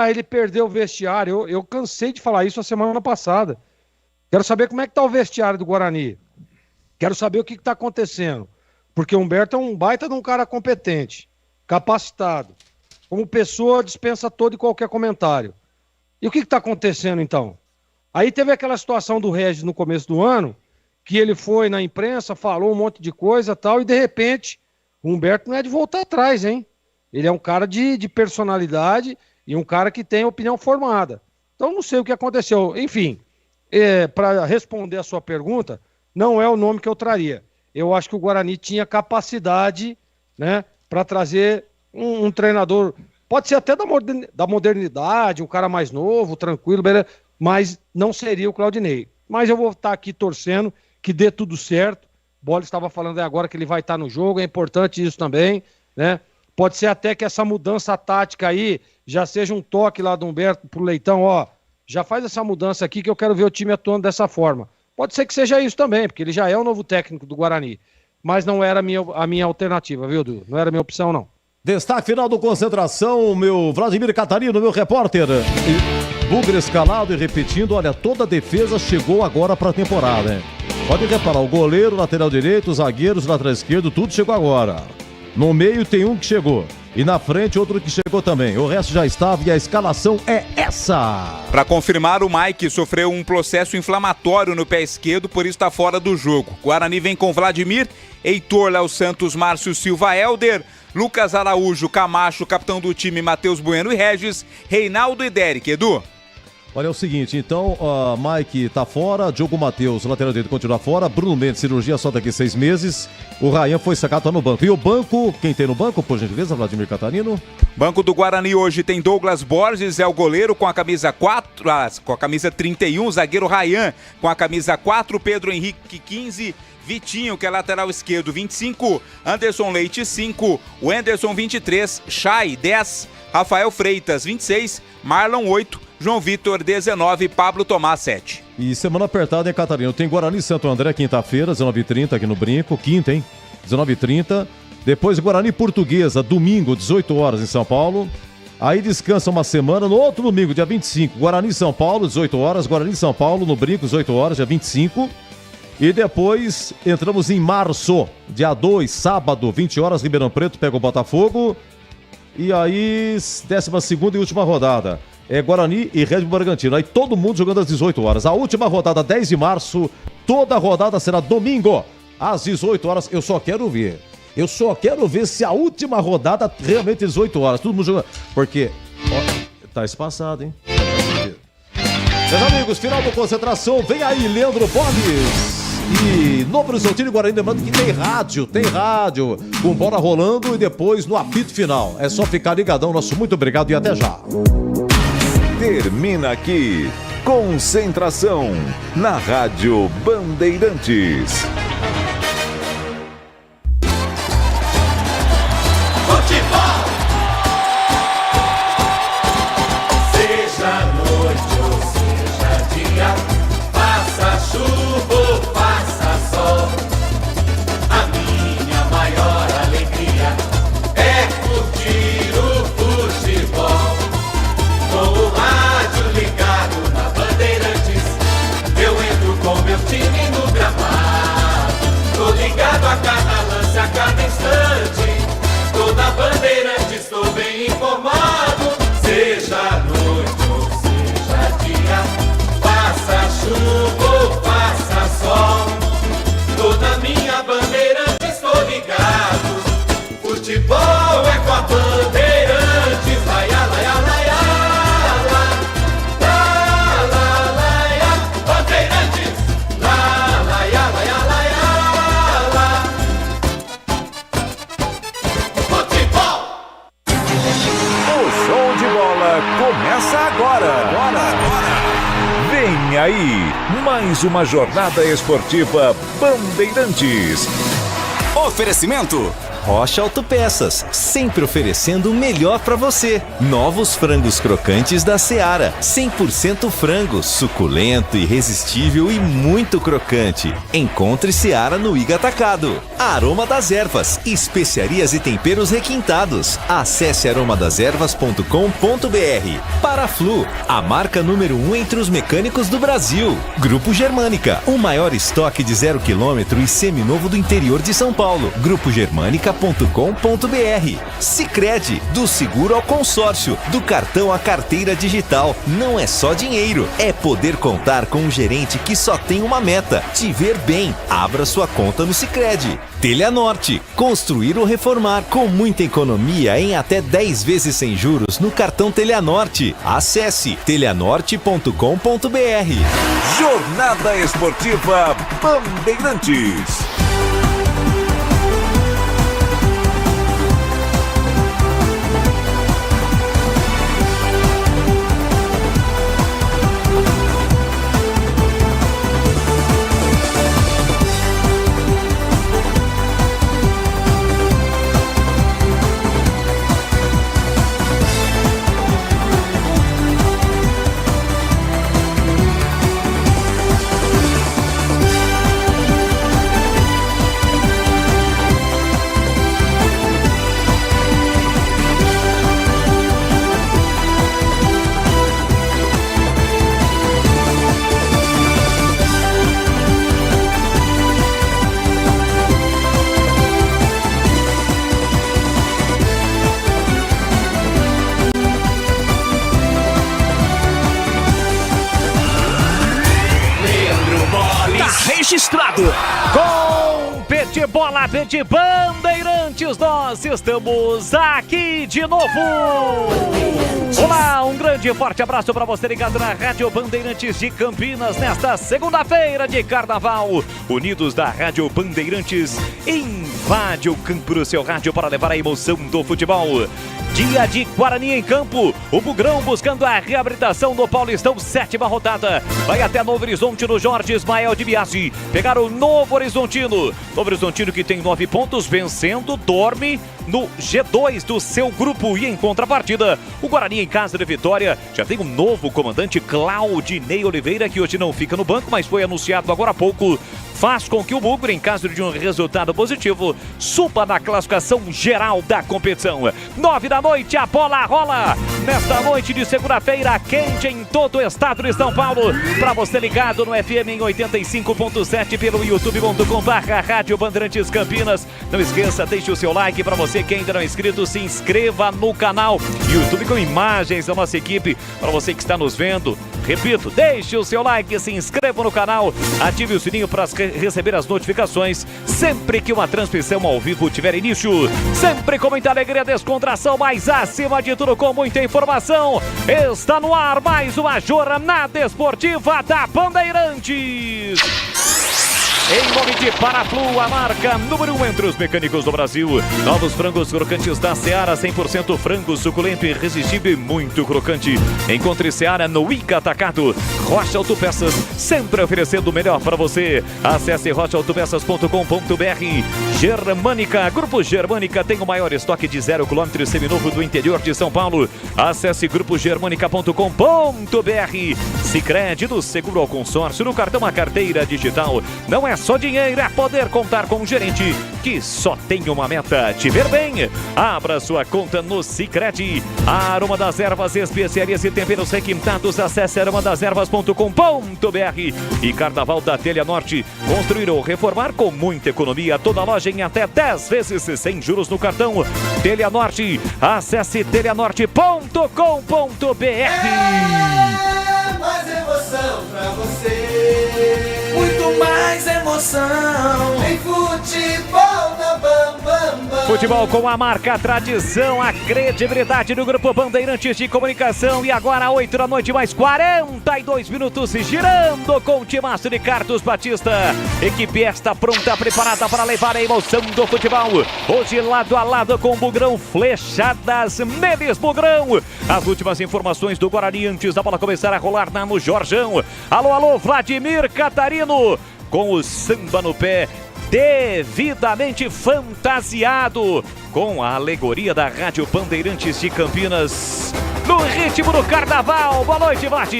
Ele perdeu o vestiário. Eu cansei de falar isso a semana passada. Quero saber como é que está o vestiário do Guarani. Quero saber o que está acontecendo. Porque o Humberto é um baita de um cara competente, capacitado. Como pessoa, dispensa todo e qualquer comentário. E o que está acontecendo, então? Aí teve aquela situação do Regis no começo do ano, que ele foi na imprensa, falou um monte de coisa e tal, e de repente, o Humberto não é de voltar atrás, hein? Ele é um cara de personalidade e um cara que tem opinião formada. Então, não sei o que aconteceu. Enfim, para responder a sua pergunta, não é o nome que eu traria. Eu acho que o Guarani tinha capacidade, né, para trazer um treinador, pode ser até da modernidade, um cara mais novo, tranquilo, beleza, mas não seria o Claudinei. Mas eu vou estar aqui torcendo que dê tudo certo. O Bola estava falando aí agora que ele vai estar no jogo, é importante isso também, né? Pode ser até que essa mudança tática aí já seja um toque lá do Humberto pro Leitão, já faz essa mudança aqui que eu quero ver o time atuando dessa forma. Pode ser que seja isso também, porque ele já é o novo técnico do Guarani. Mas não era a minha alternativa, viu, Du? Não era a minha opção, não. Destaque final do Concentração, meu Vladimir Catarino, meu repórter. Bugre escalado e repetindo, olha, toda a defesa chegou agora para a temporada, hein? Pode reparar, o goleiro, lateral direito, os zagueiros, lateral esquerdo, tudo chegou agora. No meio tem um que chegou. E na frente outro que chegou também. O resto já estava e a escalação é essa. Para confirmar, o Mike sofreu um processo inflamatório no pé esquerdo, por isso está fora do jogo. Guarani vem com Vladimir, Heitor, Léo Santos, Márcio Silva, Helder, Lucas Araújo, Camacho, capitão do time, Matheus Bueno e Regis, Reinaldo e Derek. Edu? Olha, é o seguinte, então, Mike tá fora, Diogo Matheus, lateral direito, continua fora, Bruno Mendes, cirurgia só daqui 6 meses, o Ryan foi sacado, tá no banco. E o banco, quem tem no banco, por gentileza, Vladimir Catarino? Banco do Guarani hoje tem Douglas Borges, é o goleiro com a camisa 4, com a camisa 31, zagueiro Ryan com a camisa 4, Pedro Henrique 15, Vitinho, que é lateral esquerdo, 25, Anderson Leite 5, Wenderson 23, Chay 10, Rafael Freitas 26, Marlon 8, João Vitor 19, Pablo Tomás 7. E semana apertada, hein, Catarina? Tem Guarani e Santo André, quinta-feira, 19h30 aqui no Brinco, quinta, hein? 19h30. Depois Guarani Portuguesa, domingo, 18 horas em São Paulo. Aí descansa uma semana, no outro domingo, dia 25, Guarani São Paulo, 18 horas, Guarani São Paulo, no Brinco, 18 horas, dia 25. E depois entramos em março, dia 2, sábado, 20 horas, Ribeirão Preto pega o Botafogo. E aí, 12ª e última rodada. É Guarani e Red Bull Bragantino. Aí todo mundo jogando às 18 horas. A última rodada, 10 de março. Toda a rodada será domingo, às 18 horas. Eu só quero ver. Se a última rodada realmente é 18 horas. Todo mundo jogando. Porque, tá espaçado, hein? Meus amigos, final da concentração. Vem aí, Leandro Borges. E Novo Horizontino e Guarani, lembrando que tem rádio, com bola rolando e depois no apito final. É só ficar ligadão. Nosso muito obrigado e até já. Termina aqui, Concentração, na Rádio Bandeirantes. Futebol! Seja noite ou seja dia, faça chuva ou faça sol, a minha maior alegria Vem aí, mais uma jornada esportiva Bandeirantes. Oferecimento Rocha Autopeças, sempre oferecendo o melhor para você. Novos frangos crocantes da Seara, 100% frango, suculento, irresistível e muito crocante. Encontre Seara no Iga Atacado. Aroma das Ervas, especiarias e temperos requintados. Acesse aromadeservas.com.br. Paraflu, a marca número 1 entre os mecânicos do Brasil. Grupo Germânica, o maior estoque de 0 km e seminovo do interior de São Paulo. Grupo Germânica.com.br. Sicredi, do seguro ao consórcio, do cartão à carteira digital. Não é só dinheiro, é poder contar com um gerente que só tem uma meta: te ver bem. Abra sua conta no Sicredi. Teleanorte, construir ou reformar com muita economia em até 10 vezes sem juros no cartão Teleanorte. Acesse teleanorte.com.br. Jornada Esportiva Bandeirantes. Registrado com Pet Bola, Pet Bandeirantes, nós estamos aqui de novo. Olá, um grande e forte abraço para você ligado na Rádio Bandeirantes de Campinas nesta segunda-feira de carnaval. Unidos da Rádio Bandeirantes, invade o campo do seu rádio para levar a emoção do futebol. Dia de Guarani em campo, o Bugrão buscando a reabilitação do Paulistão, 7ª rodada. Vai até Novo Horizonte no Jorge Ismael de Biasi, pegar o Novo Horizontino. Novo Horizontino que tem 9 pontos, vencendo, dorme no G2 do seu grupo. E em contrapartida, o Guarani em casa de Vitória já tem um novo comandante, Claudinei Oliveira, que hoje não fica no banco, mas foi anunciado agora há pouco. Faz com que o Bugre, em caso de um resultado positivo, suba na classificação geral da competição. 9 da noite, a bola rola. Nesta noite de segunda-feira, quente em todo o estado de São Paulo. Para você ligado no FM em 85.7 pelo youtube.com/Rádio Bandeirantes Campinas. Não esqueça, deixe o seu like. Para você que ainda não é inscrito, se inscreva no canal YouTube com imagens da nossa equipe. Para você que está nos vendo, repito, deixe o seu like, se inscreva no canal, ative o sininho para receber as notificações sempre que uma transmissão ao vivo tiver início. Sempre com muita alegria, descontração, mas acima de tudo com muita informação. Está no ar mais uma jornada esportiva da Bandeirantes. Em nome de Paraflu, a marca número 1 entre os mecânicos do Brasil. Novos frangos crocantes da Seara, 100% frango, suculento, irresistível e muito crocante. Encontre Seara no Iga Atacado. Rocha Autopeças, sempre oferecendo o melhor para você. Acesse rochaautopeças.com.br. Germânica, Grupo Germânica tem o maior estoque de 0 km seminovo do interior de São Paulo. Acesse grupogermanica.com.br. Sicredi, do seguro ao consórcio, no cartão a carteira digital. Não é só dinheiro, é poder contar com um gerente que só tem uma meta: te ver bem. Abra sua conta no Sicredi. Aroma das Ervas, especiarias e temperos requintados. Acesse aromadeservas.com.br. E Carnaval da Teleanorte, construir ou reformar com muita economia. Toda loja em até 10 vezes sem juros no cartão. Teleanorte, acesse teleanorte.com.br. Mais emoção pra você. Muito mais emoção. Em futebol na Bam Bam Bam. Futebol com a marca, a tradição, a credibilidade do Grupo Bandeirantes de Comunicação. E agora, 8 da noite, mais 42 minutos, girando com o timaço de Carlos Batista. Equipe esta pronta, preparada para levar a emoção do futebol. Hoje, lado a lado com o Bugrão, flechadas neles, Bugrão. As últimas informações do Guarani antes da bola começar a rolar no Jorjão. Alô, alô, Vladimir Catarino, com o samba no pé, devidamente fantasiado, com a alegoria da Rádio Bandeirantes de Campinas, no ritmo do carnaval. Boa noite, Vlad.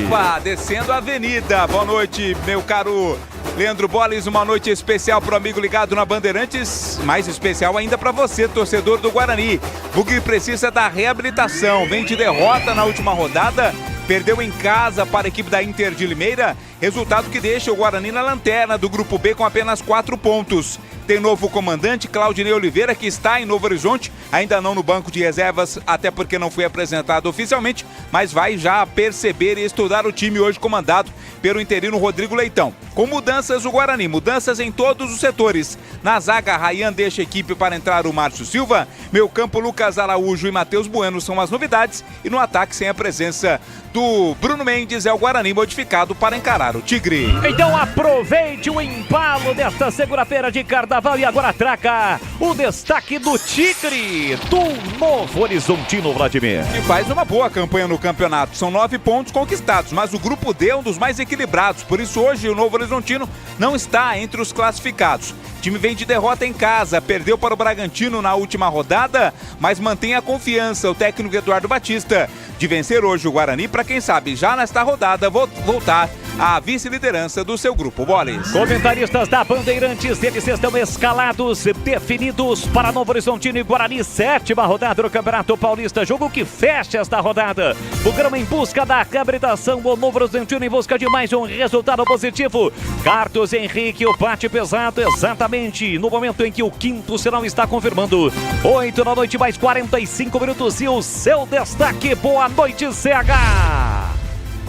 Opa, descendo a avenida. Boa noite, meu caro Leandro Boles. Uma noite especial pro amigo ligado na Bandeirantes, mais especial ainda para você, torcedor do Guarani. Bugre precisa da reabilitação, vem de derrota na última rodada, perdeu em casa para a equipe da Inter de Limeira, resultado que deixa o Guarani na lanterna do Grupo B com apenas 4 pontos. Tem novo comandante, Claudinei Oliveira, que está em Novo Horizonte, ainda não no banco de reservas, até porque não foi apresentado oficialmente, mas vai já perceber e estudar o time hoje comandado pelo interino Rodrigo Leitão. Com mudanças o Guarani, mudanças em todos os setores. Na zaga, Rayan deixa a equipe para entrar o Márcio Silva, meio campo Lucas Araújo e Matheus Bueno são as novidades, e no ataque sem a presença do Bruno Mendes é o Guarani modificado para encarar o Tigre. Então aproveite o embalo desta segunda-feira de carnaval e agora traga o destaque do Tigre, do Novo Horizontino, Vladimir. Que faz uma boa campanha no campeonato, são 9 pontos conquistados, mas o grupo D é um dos mais equilibrados, por isso hoje o Novo Horizontino não está entre os classificados. O time vem de derrota em casa, perdeu para o Bragantino na última rodada, mas mantém a confiança, o técnico Eduardo Batista, de vencer hoje o Guarani para, quem sabe, já nesta rodada voltar à vice-liderança do seu grupo. Boles. Comentaristas da Bandeirantes, eles estão escalados, definidos para Novo Horizontino e Guarani, 7ª rodada do Campeonato Paulista, jogo que fecha esta rodada. O Grama em busca da reabilitação, o Novo Horizontino em busca de mais um resultado positivo. Carlos Henrique, o bate pesado, exatamente no momento em que o quinto sinal está confirmando. 8 da noite, mais 45 minutos e o seu destaque. Boa noite, CH.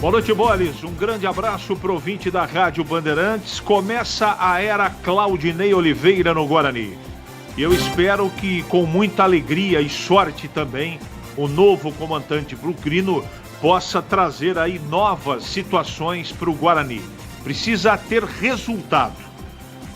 Boa noite, Boles. Um grande abraço pro ouvinte da Rádio Bandeirantes. Começa a era Claudinei Oliveira no Guarani. E eu espero que, com muita alegria e sorte também, o novo comandante bugrino possa trazer aí novas situações para o Guarani. Precisa ter resultado.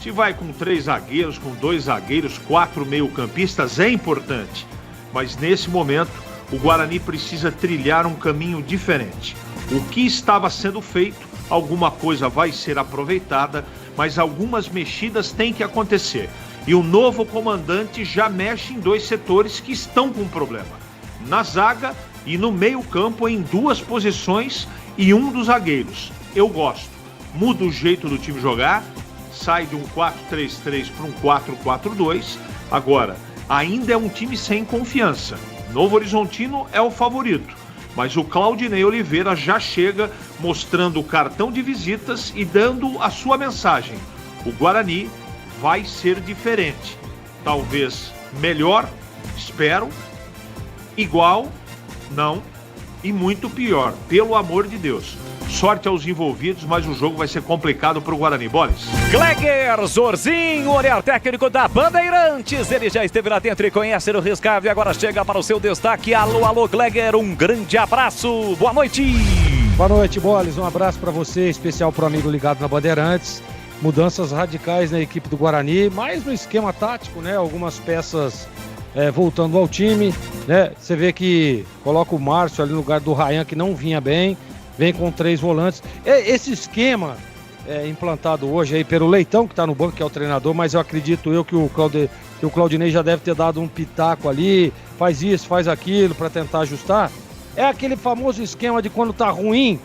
Se vai com 3 zagueiros, com 2 zagueiros, 4 meio-campistas, é importante. Mas nesse momento, o Guarani precisa trilhar um caminho diferente. O que estava sendo feito, alguma coisa vai ser aproveitada, mas algumas mexidas têm que acontecer. E o novo comandante já mexe em 2 setores que estão com problema. Na zaga e no meio-campo em 2 posições e um dos zagueiros. Eu gosto. Muda o jeito do time jogar, sai de um 4-3-3 para um 4-4-2. Agora, ainda é um time sem confiança. Novo Horizontino é o favorito. Mas o Claudinei Oliveira já chega mostrando o cartão de visitas e dando a sua mensagem. O Guarani vai ser diferente. Talvez melhor, espero. Igual, não. E muito pior, pelo amor de Deus. Sorte aos envolvidos, mas o jogo vai ser complicado para o Guarani. Boles. Kleger Zorzinho, olhar técnico da Bandeirantes. Ele já esteve lá dentro e conhece o riscado e agora chega para o seu destaque. Alô, alô, Kleger, um grande abraço. Boa noite. Boa noite, Boles. Um abraço para você, especial para o amigo ligado na Bandeirantes. Mudanças radicais na equipe do Guarani, mais no esquema tático, né? Algumas peças voltando ao time, né? Você vê que coloca o Márcio ali no lugar do Rayan, que não vinha bem. Vem com 3 volantes. Esse esquema implantado hoje aí pelo Leitão, que está no banco, que é o treinador, mas eu acredito que o Claudinei já deve ter dado um pitaco ali, faz isso, faz aquilo, para tentar ajustar. É aquele famoso esquema de quando tá ruim,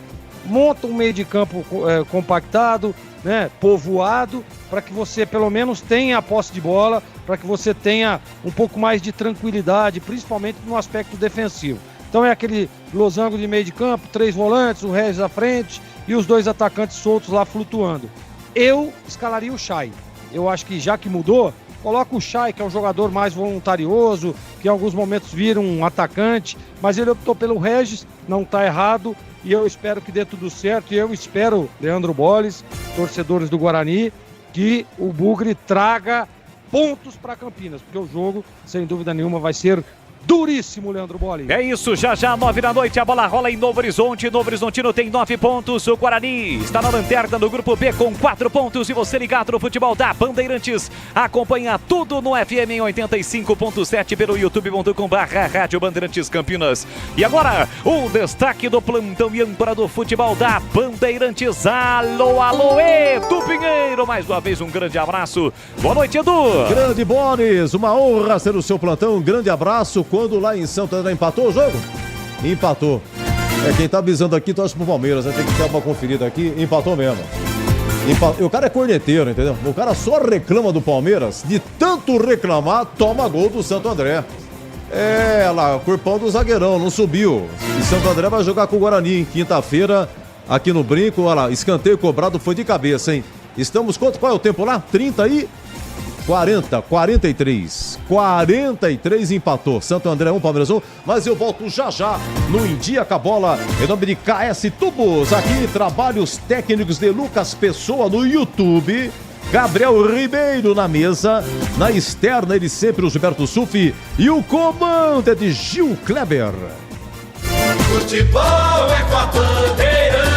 monta um meio de campo compactado, né, povoado, para que você pelo menos tenha a posse de bola, para que você tenha um pouco mais de tranquilidade, principalmente no aspecto defensivo. Então é aquele losango de meio de campo, 3 volantes, o Regis à frente e os 2 atacantes soltos lá flutuando. Eu escalaria o Chay. Eu acho que já que mudou, coloca o Chay, que é um jogador mais voluntarioso, que em alguns momentos vira um atacante, mas ele optou pelo Regis, não está errado, e eu espero que dê tudo certo, e eu espero, Leandro Boles, torcedores do Guarani, que o Bugre traga pontos para Campinas, porque o jogo, sem dúvida nenhuma, vai ser duríssimo, Leandro Bolle. É isso, já 9h, a bola rola em Novo Horizonte. Novo Horizontino tem 9 pontos. O Guarani está na lanterna do grupo B com 4 pontos. E você ligado no futebol da Bandeirantes, acompanha tudo no FM em 85.7 pelo youtube.com/Rádio Bandeirantes Campinas. E agora, o destaque do plantão e âncora do futebol da Bandeirantes. Alô, alô, Edu Pinheiro. Mais uma vez, um grande abraço. Boa noite, Edu. Grande Boris, uma honra ser o seu plantão. Um grande abraço. Quando lá em Santo André empatou o jogo? Empatou. Quem tá avisando aqui torce pro Palmeiras, tem que dar uma conferida aqui. Empatou mesmo. O cara é corneteiro, entendeu? O cara só reclama do Palmeiras, de tanto reclamar, toma gol do Santo André. Lá, corpão do zagueirão, não subiu. E Santo André vai jogar com o Guarani em quinta-feira, aqui no Brinco. Olha lá, escanteio cobrado foi de cabeça, hein? Estamos, qual é o tempo lá? 43 empatou. Santo André 1, Palmeiras 1. Mas eu volto já no India com a bola. Em nome de KS Tubos. Aqui trabalhos técnicos de Lucas Pessoa no YouTube. Gabriel Ribeiro na mesa. Na externa, ele sempre, o Gilberto Sufi. E o comando é de Gil Kleber. Futebol é com a Bandeirantes.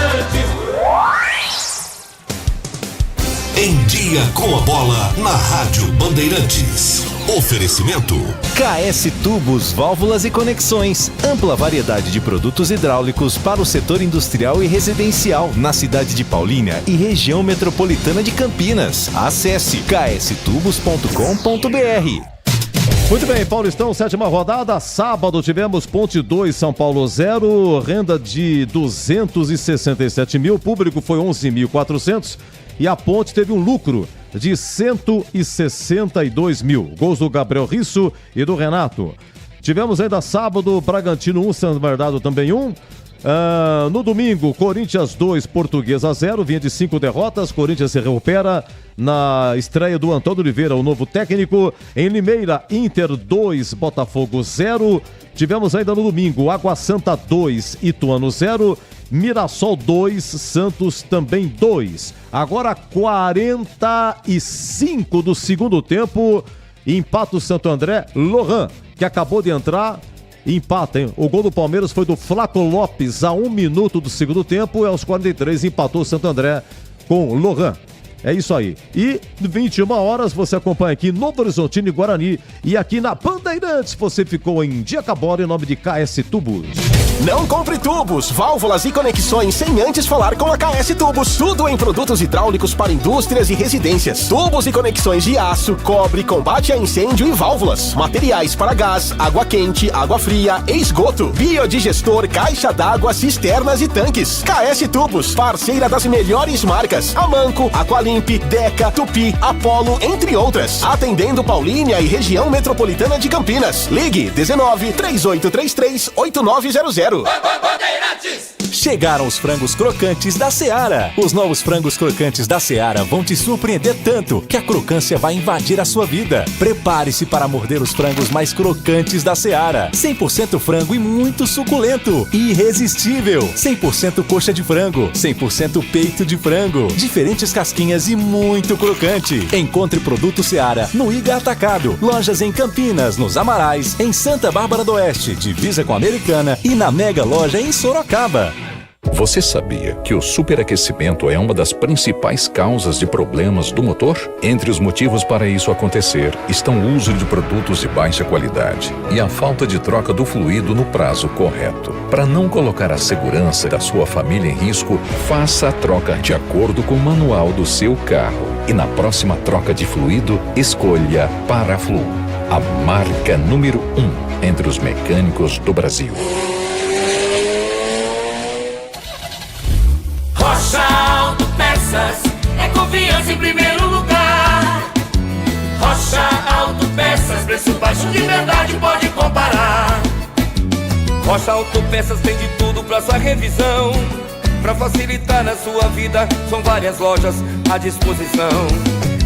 Em dia com a bola na Rádio Bandeirantes. Oferecimento KS Tubos, válvulas e conexões. Ampla variedade de produtos hidráulicos para o setor industrial e residencial na cidade de Paulínia e região metropolitana de Campinas. Acesse kstubos.com.br. Muito bem, Paulistão, 7ª rodada. Sábado tivemos Ponte 2, São Paulo 0. Renda de 267 mil. Público foi 11.400. E a Ponte teve um lucro de 162 mil. Gols do Gabriel Risso e do Renato. Tivemos ainda sábado, Bragantino 1, São Bernardo também 1. No domingo, Corinthians 2, Portuguesa 0. Vinha de 5 derrotas. Corinthians se recupera na estreia do Antônio Oliveira, o novo técnico. Em Limeira, Inter 2, Botafogo 0. Tivemos ainda no domingo, Água Santa 2, Ituano 0. Mirassol 2, Santos também 2. Agora 45 do segundo tempo. Empata o Santo André. Lohan, que acabou de entrar, empata, hein? O gol do Palmeiras foi do Flaco Lopes a 1 minuto do segundo tempo. Aos 43 empatou o Santo André com Lohan. É isso aí. E 21 horas você acompanha aqui Novo Horizontino e Guarani. E aqui na Bandeirantes você ficou em dia com a bola em nome de KS Tubos. Não compre tubos, válvulas e conexões sem antes falar com a KS Tubos. Tudo em produtos hidráulicos para indústrias e residências. Tubos e conexões de aço, cobre, combate a incêndio e válvulas. Materiais para gás, água quente, água fria e esgoto. Biodigestor, caixa d'água, cisternas e tanques. KS Tubos, parceira das melhores marcas. Amanco, Aqualimp, Deca, Tupi, Apollo, entre outras. Atendendo Paulínia e região metropolitana de Campinas. Ligue 19 3833 8900. Chegaram os frangos crocantes da Seara. Os novos frangos crocantes da Seara vão te surpreender tanto que a crocância vai invadir a sua vida. Prepare-se para morder os frangos mais crocantes da Seara. 100% frango e muito suculento. Irresistível. 100% coxa de frango. 100% peito de frango. Diferentes casquinhas e muito crocante. Encontre produto Seara no Iga Atacado. Lojas em Campinas, nos Amarais, em Santa Bárbara do Oeste, divisa com a Americana e na Mega Loja em Sorocaba. Você sabia que o superaquecimento é uma das principais causas de problemas do motor? Entre os motivos para isso acontecer estão o uso de produtos de baixa qualidade e a falta de troca do fluido no prazo correto. Para não colocar a segurança da sua família em risco, faça a troca de acordo com o manual do seu carro. E na próxima troca de fluido, escolha Paraflu, a marca número 1 entre os mecânicos do Brasil. Rocha Autopeças é confiança em primeiro lugar. Rocha Autopeças, preço baixo de verdade, pode comparar. Rocha Autopeças tem de tudo pra sua revisão. Pra facilitar na sua vida, são várias lojas à disposição.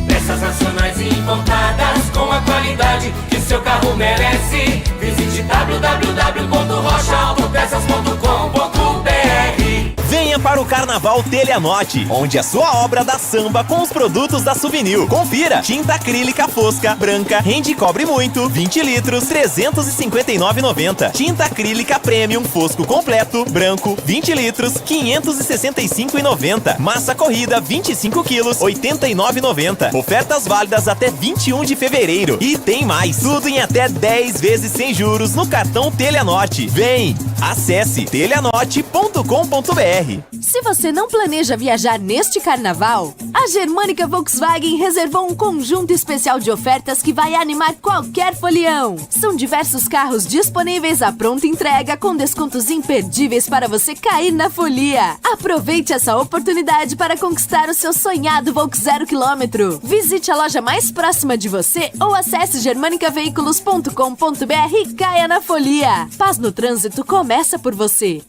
Peças nacionais e importadas com a qualidade que seu carro merece. Visite www.rochaautopeças.com.br. Venha para o Carnaval Teleanote, onde a sua obra dá samba com os produtos da Souvenir. Confira: tinta acrílica fosca, branca, rende e cobre muito, 20 litros, R$ 359,90. Tinta acrílica Premium fosco completo, branco, 20 litros, R$ 565,90. Massa corrida, 25 quilos, R$ 89,90. Ofertas válidas até 21 de fevereiro. E tem mais, tudo em até 10 vezes sem juros no cartão Teleanote. Vem! Acesse teleanote.com.br. Se você não planeja viajar neste carnaval, a Germânica Volkswagen reservou um conjunto especial de ofertas que vai animar qualquer folião. São diversos carros disponíveis à pronta entrega com descontos imperdíveis para você cair na folia. Aproveite essa oportunidade para conquistar o seu sonhado Volks 0 km. Visite a loja mais próxima de você ou acesse germanicaveículos.com.br e caia na folia. Paz no trânsito começa por você.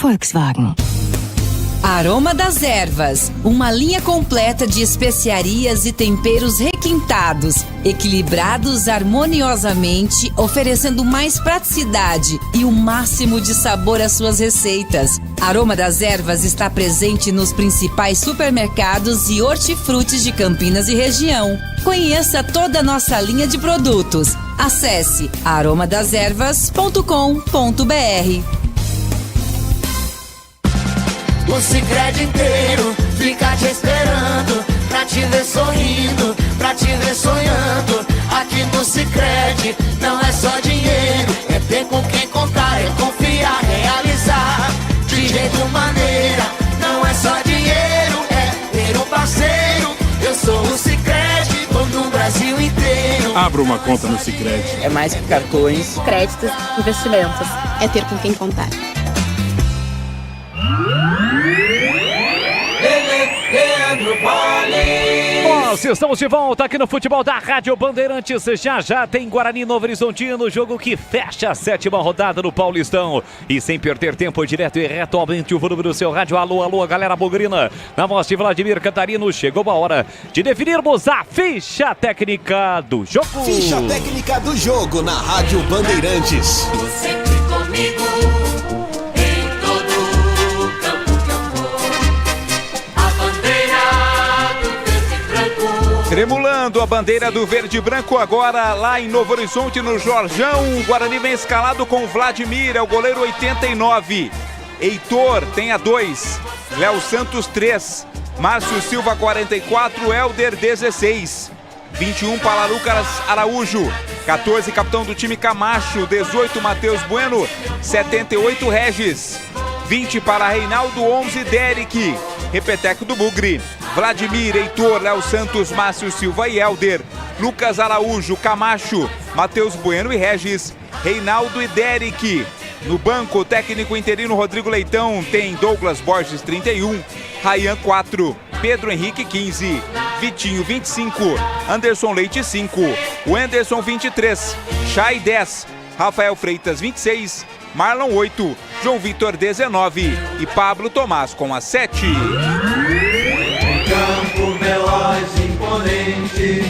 Volkswagen. Aroma das Ervas, uma linha completa de especiarias e temperos requintados, equilibrados harmoniosamente, oferecendo mais praticidade e o máximo de sabor às suas receitas. Aroma das Ervas está presente nos principais supermercados e hortifrutis de Campinas e região. Conheça toda a nossa linha de produtos. Acesse aromadeservas.com.br. O Sicredi inteiro fica te esperando, pra te ver sorrindo, pra te ver sonhando. Aqui no Sicredi não é só dinheiro, é ter com quem contar, é confiar, realizar. De jeito maneira, não é só dinheiro, é ter um parceiro. Eu sou o Sicredi, tô no Brasil inteiro. Abra uma conta no Sicredi. É mais que cartões, créditos, investimentos. É ter com quem contar. Nós estamos de volta aqui no futebol da Rádio Bandeirantes. Já tem Guarani Novo Horizontino, jogo que fecha a 7ª rodada no Paulistão. E sem perder tempo, direto e reto, aumente o volume do seu rádio. Alô, alô, galera bugrina. Na voz de Vladimir Cantarino, chegou a hora de definirmos a ficha técnica do jogo. Ficha técnica do jogo na Rádio Bandeirantes. Sempre comigo. Tremulando a bandeira do verde e branco agora lá em Novo Horizonte, no Jorjão. O Guarani vem escalado com Vladimir, é o goleiro 89. Heitor tem a 2. Léo Santos 3. Márcio Silva 44. Helder 16. 21 para Lucas Araújo. 14 capitão do time Camacho. 18 Matheus Bueno. 78 Regis. 20 para Reinaldo. 11 Derek. Repeteco do Bugre. Vladimir, Heitor, Léo Santos, Márcio Silva e Helder. Lucas Araújo, Camacho, Matheus Bueno e Regis. Reinaldo e Derek. No banco, o técnico interino Rodrigo Leitão tem Douglas Borges 31, Rayan 4, Pedro Henrique 15, Vitinho 25, Anderson Leite 5, Wenderson 23, Chay 10, Rafael Freitas 26, Marlon 8, João Vitor 19 e Pablo Tomás com a 7. Campo veloz, imponente,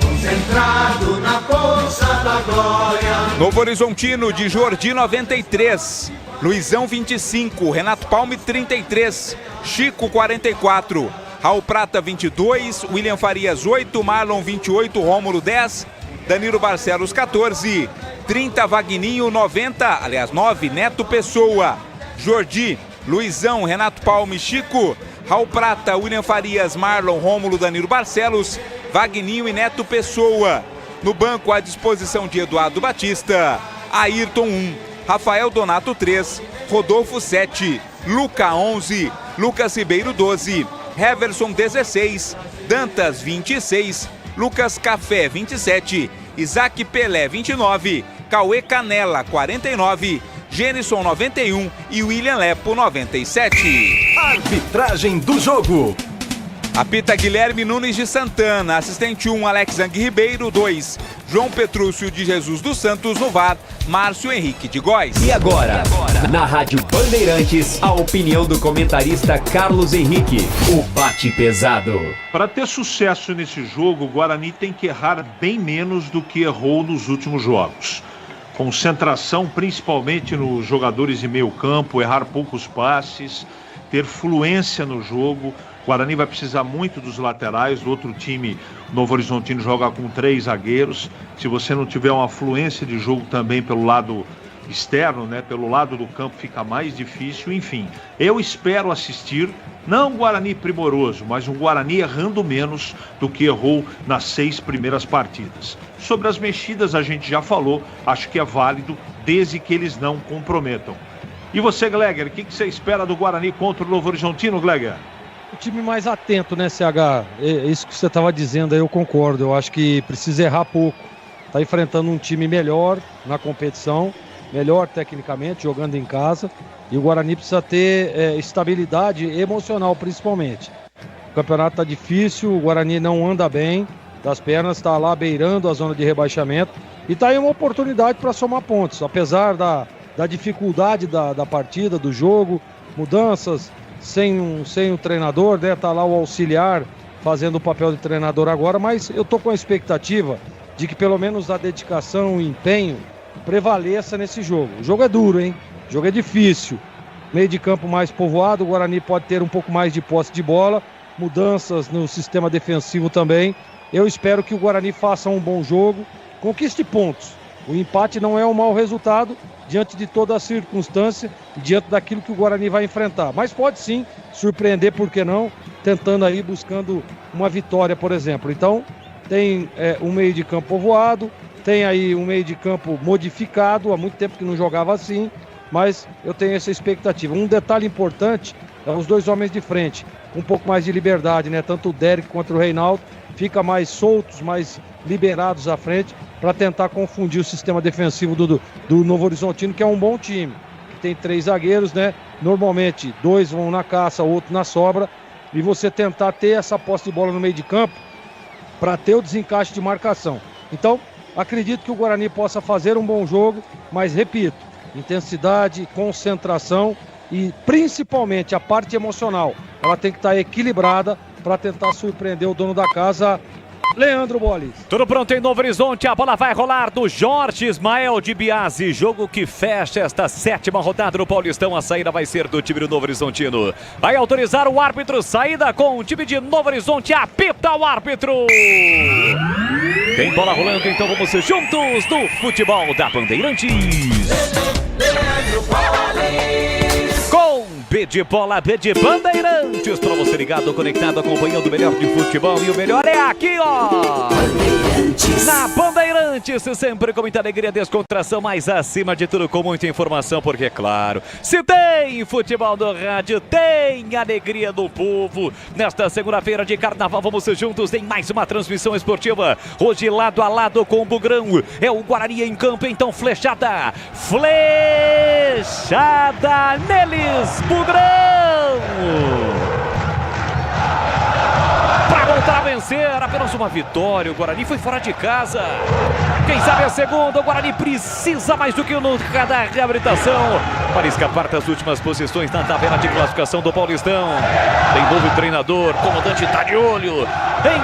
concentrado na força da glória. Novo Horizontino de Jordi 93, Luizão 25, Renato Palme 33, Chico 44, Raul Prata 22, William Farias 8, Marlon 28, Rômulo 10, Danilo Barcelos 14, 30 Vagninho 9, Neto Pessoa, Jordi, Luizão, Renato Palme, Chico, Raul Prata, William Farias, Marlon, Rômulo, Danilo Barcelos, Vagninho e Neto Pessoa. No banco, à disposição de Eduardo Batista, Ayrton 1, Rafael Donato 3, Rodolfo 7, Luca 11, Lucas Ribeiro 12, Heverson 16, Dantas 26, Lucas Café 27, Isaac Pelé 29, Cauê Canela 49, Gênison 91 e William Lepo 97. Arbitragem do jogo. Apita Guilherme Nunes de Santana, assistente 1 Alex Ang Ribeiro, 2 João Petrúcio de Jesus dos Santos, no VAR Márcio Henrique de Góes. E agora, na Rádio Bandeirantes, a opinião do comentarista Carlos Henrique, o bate pesado. Para ter sucesso nesse jogo, o Guarani tem que errar bem menos do que errou nos últimos jogos. Concentração principalmente nos jogadores de meio campo, errar poucos passes, ter fluência no jogo. O Guarani vai precisar muito dos laterais, do outro time, Novo Horizontino, joga com 3 zagueiros. Se você não tiver uma fluência de jogo também pelo lado externo, né, pelo lado do campo, fica mais difícil. Enfim, eu espero assistir, não um Guarani primoroso, mas um Guarani errando menos do que errou nas 6 primeiras partidas. Sobre as mexidas a gente já falou, acho que é válido, desde que eles não comprometam. E você, Gleger, o que você espera do Guarani contra o Novo Horizontino, Gleger? O time mais atento, né, CH? Isso que você estava dizendo aí, eu concordo. Eu acho que precisa errar pouco. Está enfrentando um time melhor na competição, melhor tecnicamente, jogando em casa. E o Guarani precisa ter estabilidade emocional, principalmente. O campeonato está difícil, o Guarani não anda bem das pernas, está lá beirando a zona de rebaixamento. E está aí uma oportunidade para somar pontos. Apesar da dificuldade da partida, do jogo, mudanças, sem o treinador, né? Tá lá o auxiliar fazendo o papel de treinador agora, mas eu tô com a expectativa de que pelo menos a dedicação e empenho prevaleça nesse jogo. O jogo é duro, hein? O jogo é difícil. Meio de campo mais povoado, o Guarani pode ter um pouco mais de posse de bola, mudanças no sistema defensivo também. Eu espero que o Guarani faça um bom jogo, conquiste pontos. O empate não é um mau resultado diante de toda a circunstância e diante daquilo que o Guarani vai enfrentar. Mas pode sim surpreender, por que não, tentando aí, buscando uma vitória, por exemplo. Então, tem um meio de campo povoado, tem aí um meio de campo modificado, há muito tempo que não jogava assim, mas eu tenho essa expectativa. Um detalhe importante é os 2 homens de frente, com um pouco mais de liberdade, né? Tanto o Derek quanto o Reinaldo fica mais soltos, mais liberados à frente, para tentar confundir o sistema defensivo do Novo Horizontino, que é um bom time, que tem 3 zagueiros, né? Normalmente 2 vão na caça, outro na sobra, e você tentar ter essa posse de bola no meio de campo para ter o desencaixe de marcação. Então, acredito que o Guarani possa fazer um bom jogo, mas repito, intensidade, concentração e principalmente a parte emocional. Ela tem que estar equilibrada para tentar surpreender o dono da casa, Leandro Bolis. Tudo pronto em Novo Horizonte, a bola vai rolar do Jorge Ismael de Biasi, jogo que fecha esta 7ª rodada do Paulistão. A saída vai ser do time do Novo Horizontino. Vai autorizar o árbitro, saída com o time de Novo Horizonte, apita o árbitro. Tem bola rolando, então vamos juntos no futebol da Bandeirantes. Com B de bola, B de Bandeirantes, pra você ligado, conectado, acompanhando o melhor de futebol. E o melhor é aqui, ó, na Bandeirantes, sempre com muita alegria, descontração, mas acima de tudo com muita informação, porque claro, se tem futebol no rádio, tem alegria do povo. Nesta segunda-feira de carnaval, vamos juntos em mais uma transmissão esportiva, hoje lado a lado com o Bugrão, é o Guarani em campo, então flechada neles, Bugrão! Para voltar a vencer, apenas uma vitória, o Guarani foi fora de casa. Quem sabe a segunda, o Guarani precisa mais do que nunca da reabilitação para escapar das últimas posições na tabela de classificação do Paulistão. Tem novo treinador, comandante tá de olho,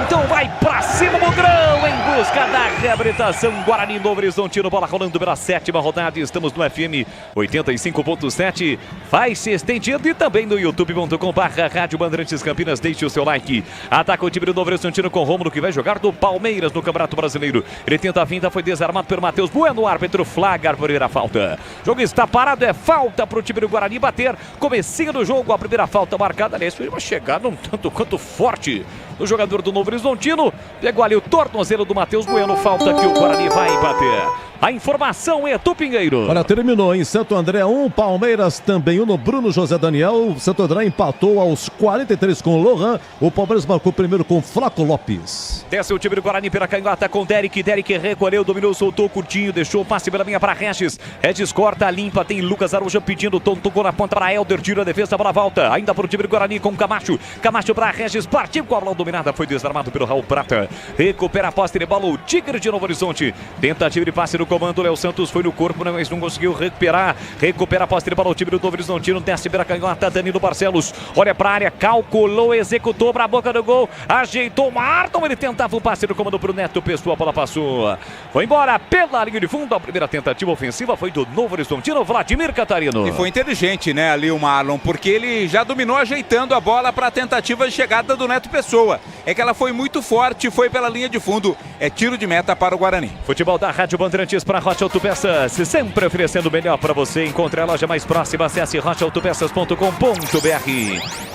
então vai pra cima o Bugrão em busca da reabilitação. Guarani Novo Horizontino, bola rolando pela 7ª rodada, estamos no FM 85.7, vai se estendido e também no youtube.com/Rádio Bandeirantes Campinas. Deixe o seu like. Ataca o time do Novo Horizontino com Rômulo, que vai jogar do Palmeiras no Campeonato Brasileiro. Ele tenta a finta, foi desarmado pelo Matheus Bueno, o árbitro flagra por ir a falta. O jogo está parado, é falta para o time do Guarani bater. Comecinho do jogo, a primeira falta marcada, aliás, foi uma chegada um tanto quanto forte do jogador do Novo Horizontino. Pegou ali o tornozelo do Matheus Bueno, falta que o Guarani vai bater. A informação é do Pinheiro. Olha, terminou em Santo André 1, Palmeiras também 1 no Bruno José Daniel. Santo André empatou aos 43 com o Lohan. O Palmeiras marcou primeiro com Flaco Lopes. Desce o time do Guarani pela canhota com Derek. Derek recolheu, dominou, soltou curtinho, deixou o passe pela linha para Regis. Regis corta, limpa, tem Lucas Araújo pedindo, tocou na ponta para Helder, tira a defesa, a bola volta. Ainda para o time do Guarani com Camacho. Camacho para Regis, partiu com a bola dominada, foi desarmado pelo Raul Prata. Recupera a posse de bola o Tigre de Novo Horizonte. Tentativa de passe no comando, Léo Santos foi no corpo, mas não conseguiu recuperar. Recupera a posse para o time do Novo Horizontino. Desce pela canhota, Danilo Barcelos. Olha para a área, calculou, executou para a boca do gol. Ajeitou o Marton, ele tentava o passe no comando para o Neto Pessoa, a bola passou. Foi embora pela linha de fundo. A primeira tentativa ofensiva foi do Novo Horizontino, Vladimir Catarino. E foi inteligente, né, ali o Marlon, porque ele já dominou ajeitando a bola para a tentativa de chegada do Neto Pessoa. É que ela foi muito forte, foi pela linha de fundo. É tiro de meta para o Guarani. Futebol da Rádio Bandeirantes para Rocha Autopeças, sempre oferecendo o melhor para você. Encontre a loja mais próxima, acesse rochaautopeças.com.br.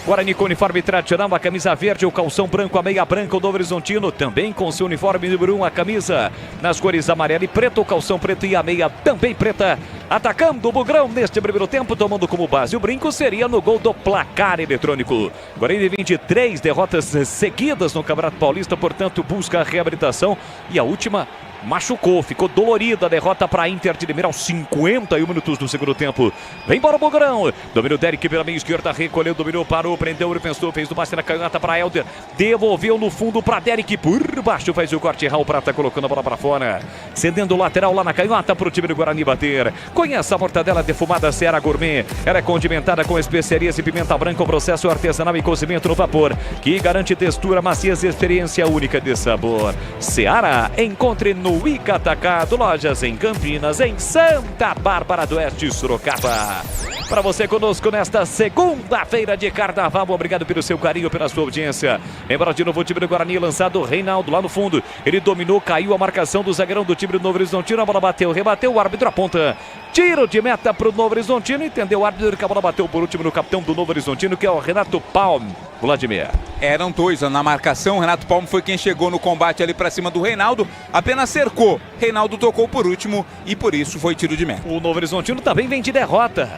Guarani com uniforme tradicional, a camisa verde, o calção branco, a meia branca, o Novo Horizontino também com seu uniforme número 1, a camisa nas cores amarela e preto, o calção preto e a meia também preta. Atacando o Bugrão neste primeiro tempo, tomando como base o brinco, seria no gol do placar eletrônico. Guarani 23 derrotas seguidas no Campeonato Paulista, portanto busca a reabilitação e a última machucou, ficou dolorida a derrota para a Inter de Limeira aos 51 minutos do segundo tempo. Vem embora o Bugrão, dominou o Derek pela meia esquerda, recolheu, dominou, parou, prendeu, ele pensou, fez do passe na canhota para Helder, devolveu no fundo para Derek, por baixo faz o corte, Raul Prata colocando a bola para fora, cedendo o lateral lá na canhota para o time do Guarani bater. Conheça a mortadela defumada Seara Gourmet, ela é condimentada com especiarias e pimenta branca, um processo artesanal e cozimento no vapor, que garante textura, maciez e experiência única de sabor. Seara, encontre no Ica Atacado, lojas em Campinas, em Santa Bárbara do Oeste, Sorocaba. Para você conosco nesta segunda-feira de Carnaval, obrigado pelo seu carinho, pela sua audiência. Embora de novo o time do Guarani, lançado o Reinaldo lá no fundo, ele dominou, caiu a marcação do zagueirão do time do Novo Horizontino, a bola bateu, rebateu, o árbitro aponta. Tiro de meta para o Novo Horizontino, entendeu o árbitro que a bola bateu por último no capitão do Novo Horizontino, que é o Renato Palme. Vladimir. Eram dois na marcação, Renato Palme foi quem chegou no combate ali para cima do Reinaldo, apenas cercou, Reinaldo tocou por último e por isso foi tiro de meta. O Novo Horizontino também vem de derrota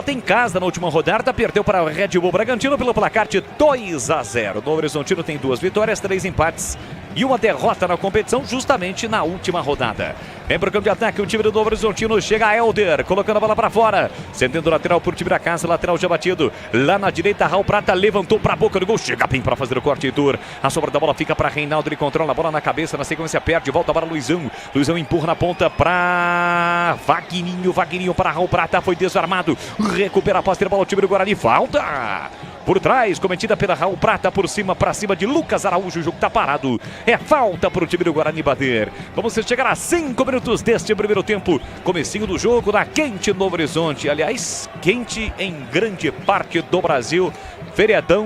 em casa na última rodada, perdeu para o Red Bull Bragantino pelo placar de 2-0. O Novo Horizontino tem 2 vitórias, 3 empates e uma derrota na competição justamente na última rodada. Vem para o campo de ataque, o time do Novo Horizontino, chega a Helder, colocando a bola para fora, sentendo o lateral por time da casa, lateral já batido, lá na direita, Raul Prata levantou para a boca do gol, chega bem para fazer o corte, Heitor, a sobra da bola fica para Reinaldo, ele controla a bola na cabeça, na sequência perde, volta para Luizão, Luizão empurra na ponta para Vagninho para Raul Prata, foi desarmado, recupera a posse de bola, o time do Guarani, falta! Por trás, cometida pela Raul Prata, por cima, para cima de Lucas Araújo, o jogo tá parado. É falta para o time do Guarani bater. Vamos chegar a 5 minutos deste primeiro tempo. Comecinho do jogo na quente Novo Horizonte. Aliás, quente em grande parte do Brasil. Feriado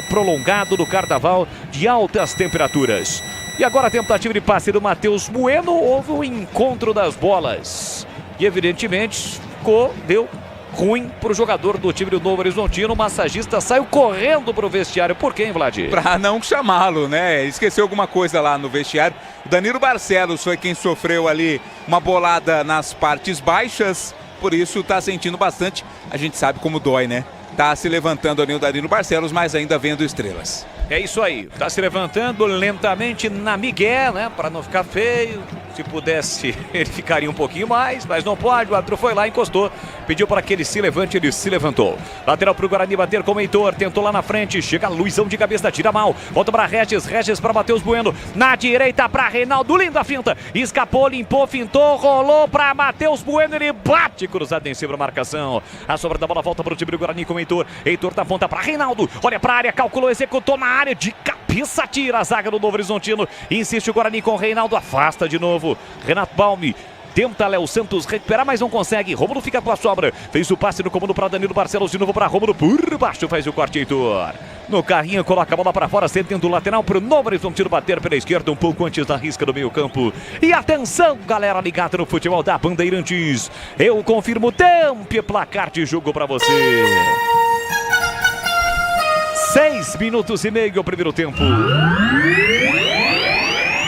prolongado do Carnaval de altas temperaturas. E agora a tentativa de passe do Matheus Bueno. Houve o encontro das bolas. E evidentemente deu ruim para o jogador do time do Novo Horizontino. O massagista saiu correndo para o vestiário. Por quem, Vlad? Para não chamá-lo, né? Esqueceu alguma coisa lá no vestiário. O Danilo Barcelos foi quem sofreu ali uma bolada nas partes baixas. Por isso está sentindo bastante. A gente sabe como dói, né? Tá se levantando ali o Danilo Barcelos, mas ainda vendo estrelas. É isso aí. Tá se levantando lentamente na migué, né? Para não ficar feio. Se pudesse, ele ficaria um pouquinho mais, mas não pode. O árbitro foi lá, encostou, pediu para que ele se levante, ele se levantou. Lateral para o Guarani bater com o Heitor, tentou lá na frente, chega Luizão de cabeça, tira mal, volta para Regis para Matheus Bueno, na direita para Reinaldo, linda finta, escapou, limpou, fintou, rolou para Matheus Bueno, ele bate cruzado em cima da marcação. A sobra da bola volta para o time do Guarani com o Heitor da ponta para Reinaldo, olha para a área, calculou, executou na área, de cabeça tira a zaga do Novo Horizontino, insiste o Guarani com o Reinaldo, afasta de novo. Renato Palme tenta Léo Santos recuperar, mas não consegue. Rômulo fica com a sobra. Fez o passe no comando para Danilo Barcelos, de novo para Rômulo. Por baixo faz o corte, Heitor. No carrinho, coloca a bola para fora, sentendo o lateral para o Novo Horizontino bater pela esquerda, um pouco antes da risca do meio campo. E atenção, galera ligada no futebol da Bandeirantes. Eu confirmo tempo e placar de jogo para você. 6 minutos e meio o primeiro tempo.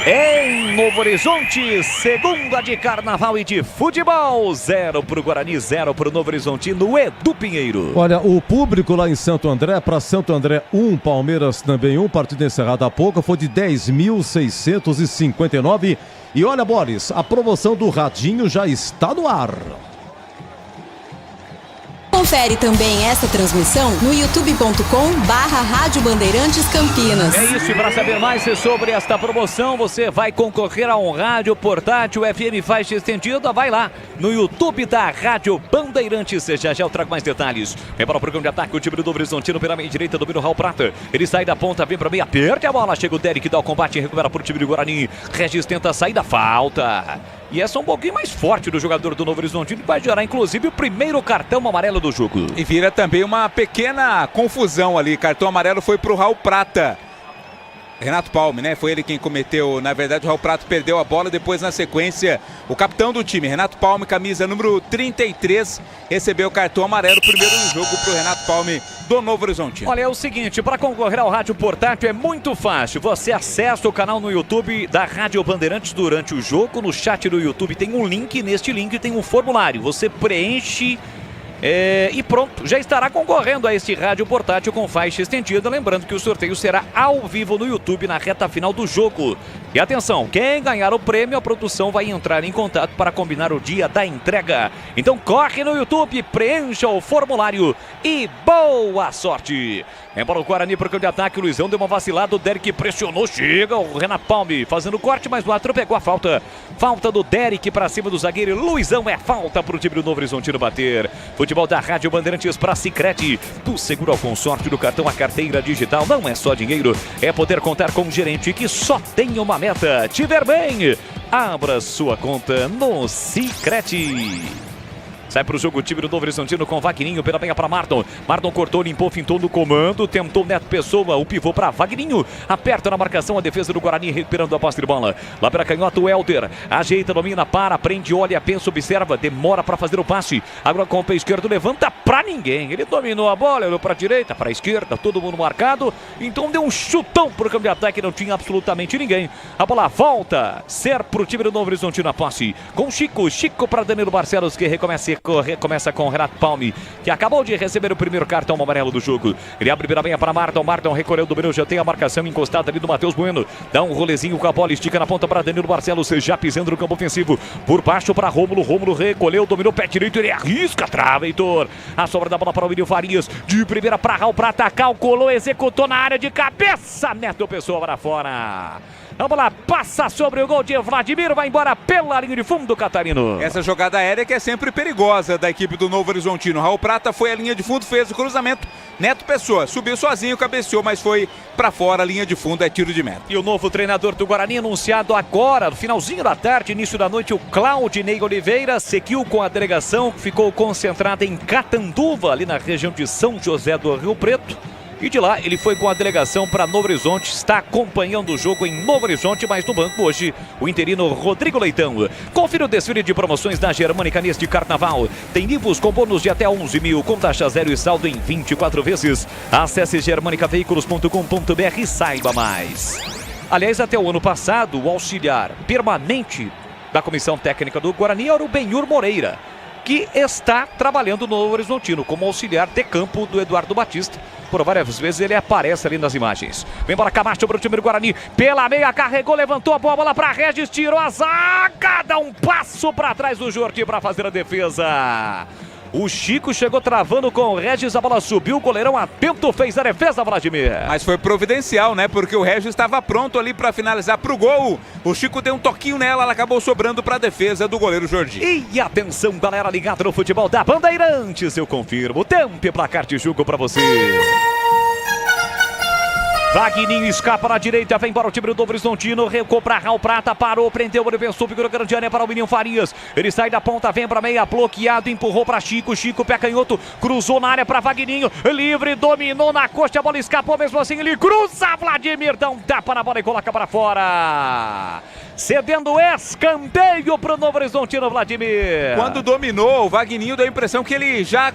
Em Novo Horizonte, segunda de Carnaval e de futebol, 0 para o Guarani, 0 para o Novo Horizontino, Edu Pinheiro. Olha, o público lá em Santo André, para Santo André 1, Palmeiras também 1, partida encerrada há pouco, foi de 10.659. E olha, Boris, a promoção do Radinho já está no ar. Confere também essa transmissão no youtube.com/Rádio Bandeirantes Campinas. É isso, e para saber mais sobre esta promoção, você vai concorrer a um rádio portátil FM faixa estendida. Vai lá no YouTube da Rádio Bandeirantes. Já eu trago mais detalhes. Vem para o programa de ataque, o time do Novo Horizontino pela meia direita, domina o Raul Prata. Ele sai da ponta, vem para meia, perde a bola. Chega o Derek, dá o combate, recupera para o time do Guarani. Regis tenta sair da falta. E essa é um pouquinho mais forte do jogador do Novo Horizontino, que vai gerar inclusive o primeiro cartão amarelo do jogo. E vira também uma pequena confusão ali. Cartão amarelo foi pro Raul Prata. Renato Palme, né? Foi ele quem cometeu. Na verdade, o Raul Prata perdeu a bola. Depois, na sequência, o capitão do time, Renato Palme, camisa número 33, recebeu o cartão amarelo. Primeiro no jogo pro Renato Palme do Novo Horizontino. Olha, é o seguinte, para concorrer ao rádio portátil é muito fácil. Você acessa o canal no YouTube da Rádio Bandeirantes durante o jogo. No chat do YouTube tem um link. Neste link tem um formulário. Você preenche... e pronto, já estará concorrendo a este rádio portátil com faixa estendida. Lembrando que o sorteio será ao vivo no YouTube na reta final do jogo. E atenção, quem ganhar o prêmio, a produção vai entrar em contato para combinar o dia da entrega. Então corre no YouTube, preencha o formulário e boa sorte! É para o Guarani para o campo de ataque, o Luizão deu uma vacilada, o Derek pressionou, chega o Renato Palme fazendo corte, mas o árbitro pegou a falta. Falta do Derek para cima do zagueiro, Luizão, é falta para o time do Novo Horizontino bater. Futebol da Rádio Bandeirantes para Sicredi, do seguro ao consórcio, do cartão à carteira digital, não é só dinheiro, é poder contar com um gerente que só tem uma meta. Tiver bem, abra sua conta no Sicredi. Sai para o jogo o time do Novo Horizontino com Vagninho pela meia para Marton. Marton cortou, limpou, fintou no comando. Tentou Neto Pessoa, o pivô para Vagninho. Aperta na marcação a defesa do Guarani, recuperando a posse de bola. Lá para canhota o Helder. Ajeita, domina, para, prende, olha, pensa, observa. Demora para fazer o passe. Agora com o pé esquerdo, levanta para ninguém. Ele dominou a bola, olhou para a direita, para a esquerda, todo mundo marcado. Então deu um chutão para o campo de ataque, não tinha absolutamente ninguém. A bola volta. Ser para o time do Novo Horizontino a posse. Com Chico, Chico para Danilo Barcelos, que começa com o Renato Palme, que acabou de receber o primeiro cartão amarelo do jogo. Ele abre pela meia para Marton. Marton recolheu do Breu, já tem a marcação encostada ali do Matheus Bueno. Dá um rolezinho com a bola, estica na ponta para Danilo Barcelos, já pisando no campo ofensivo. Por baixo para Rômulo. Rômulo recolheu, dominou o pé direito, ele arrisca, trava, Heitor. A sobra da bola para o William Farias. De primeira para Raul Prata, calculou, executou na área de cabeça. Neto Pessoa para fora. A bola passa sobre o gol de Vladimir, vai embora pela linha de fundo, Catarino. Essa jogada aérea que é sempre perigosa da equipe do Novo Horizontino. Raul Prata foi à linha de fundo, fez o cruzamento. Neto Pessoa subiu sozinho, cabeceou, mas foi para fora, a linha de fundo é tiro de meta. E o novo treinador do Guarani anunciado agora, no finalzinho da tarde, início da noite, o Claudinei Oliveira seguiu com a delegação, ficou concentrada em Catanduva, ali na região de São José do Rio Preto. E de lá ele foi com a delegação para Novo Horizonte, está acompanhando o jogo em Novo Horizonte, mas no banco hoje o interino Rodrigo Leitão. Confira o desfile de promoções da Germânica neste carnaval. Tem livros com bônus de até 11 mil, com taxa zero e saldo em 24 vezes. Acesse germanicaveículos.com.br e saiba mais. Aliás, até o ano passado, o auxiliar permanente da comissão técnica do Guarani era o Benhur Moreira, que está trabalhando no Novo Horizontino como auxiliar de campo do Eduardo Batista. Por várias vezes ele aparece ali nas imagens. Vem para Camacho para o time do Guarani. Pela meia, carregou, levantou a bola para Regis, tirou a zaga, dá um passo para trás do Jordi para fazer a defesa. O Chico chegou travando com o Regis, a bola subiu, o goleirão atento fez a defesa, Vladimir. Mas foi providencial, né? Porque o Regis estava pronto ali para finalizar pro gol. O Chico deu um toquinho nela, ela acabou sobrando para a defesa do goleiro Jordi. E atenção, galera ligada no futebol da Bandeirantes, eu confirmo. Tempo e placar de jogo para você. Vagninho escapa na direita, vem para o time do Novo Horizontino, recuou para Raul Prata, parou, prendeu, ele venceu, figura grande área para o William Farias. Ele sai da ponta, vem para meia, bloqueado, empurrou para Chico, Chico, pé canhoto, cruzou na área para Vagninho, livre, dominou na coxa, a bola escapou, mesmo assim ele cruza, Vladimir dá um tapa na bola e coloca para fora. Cedendo escanteio para o Novo Horizontino, Vladimir. Quando dominou, o Vagninho deu a impressão que ele já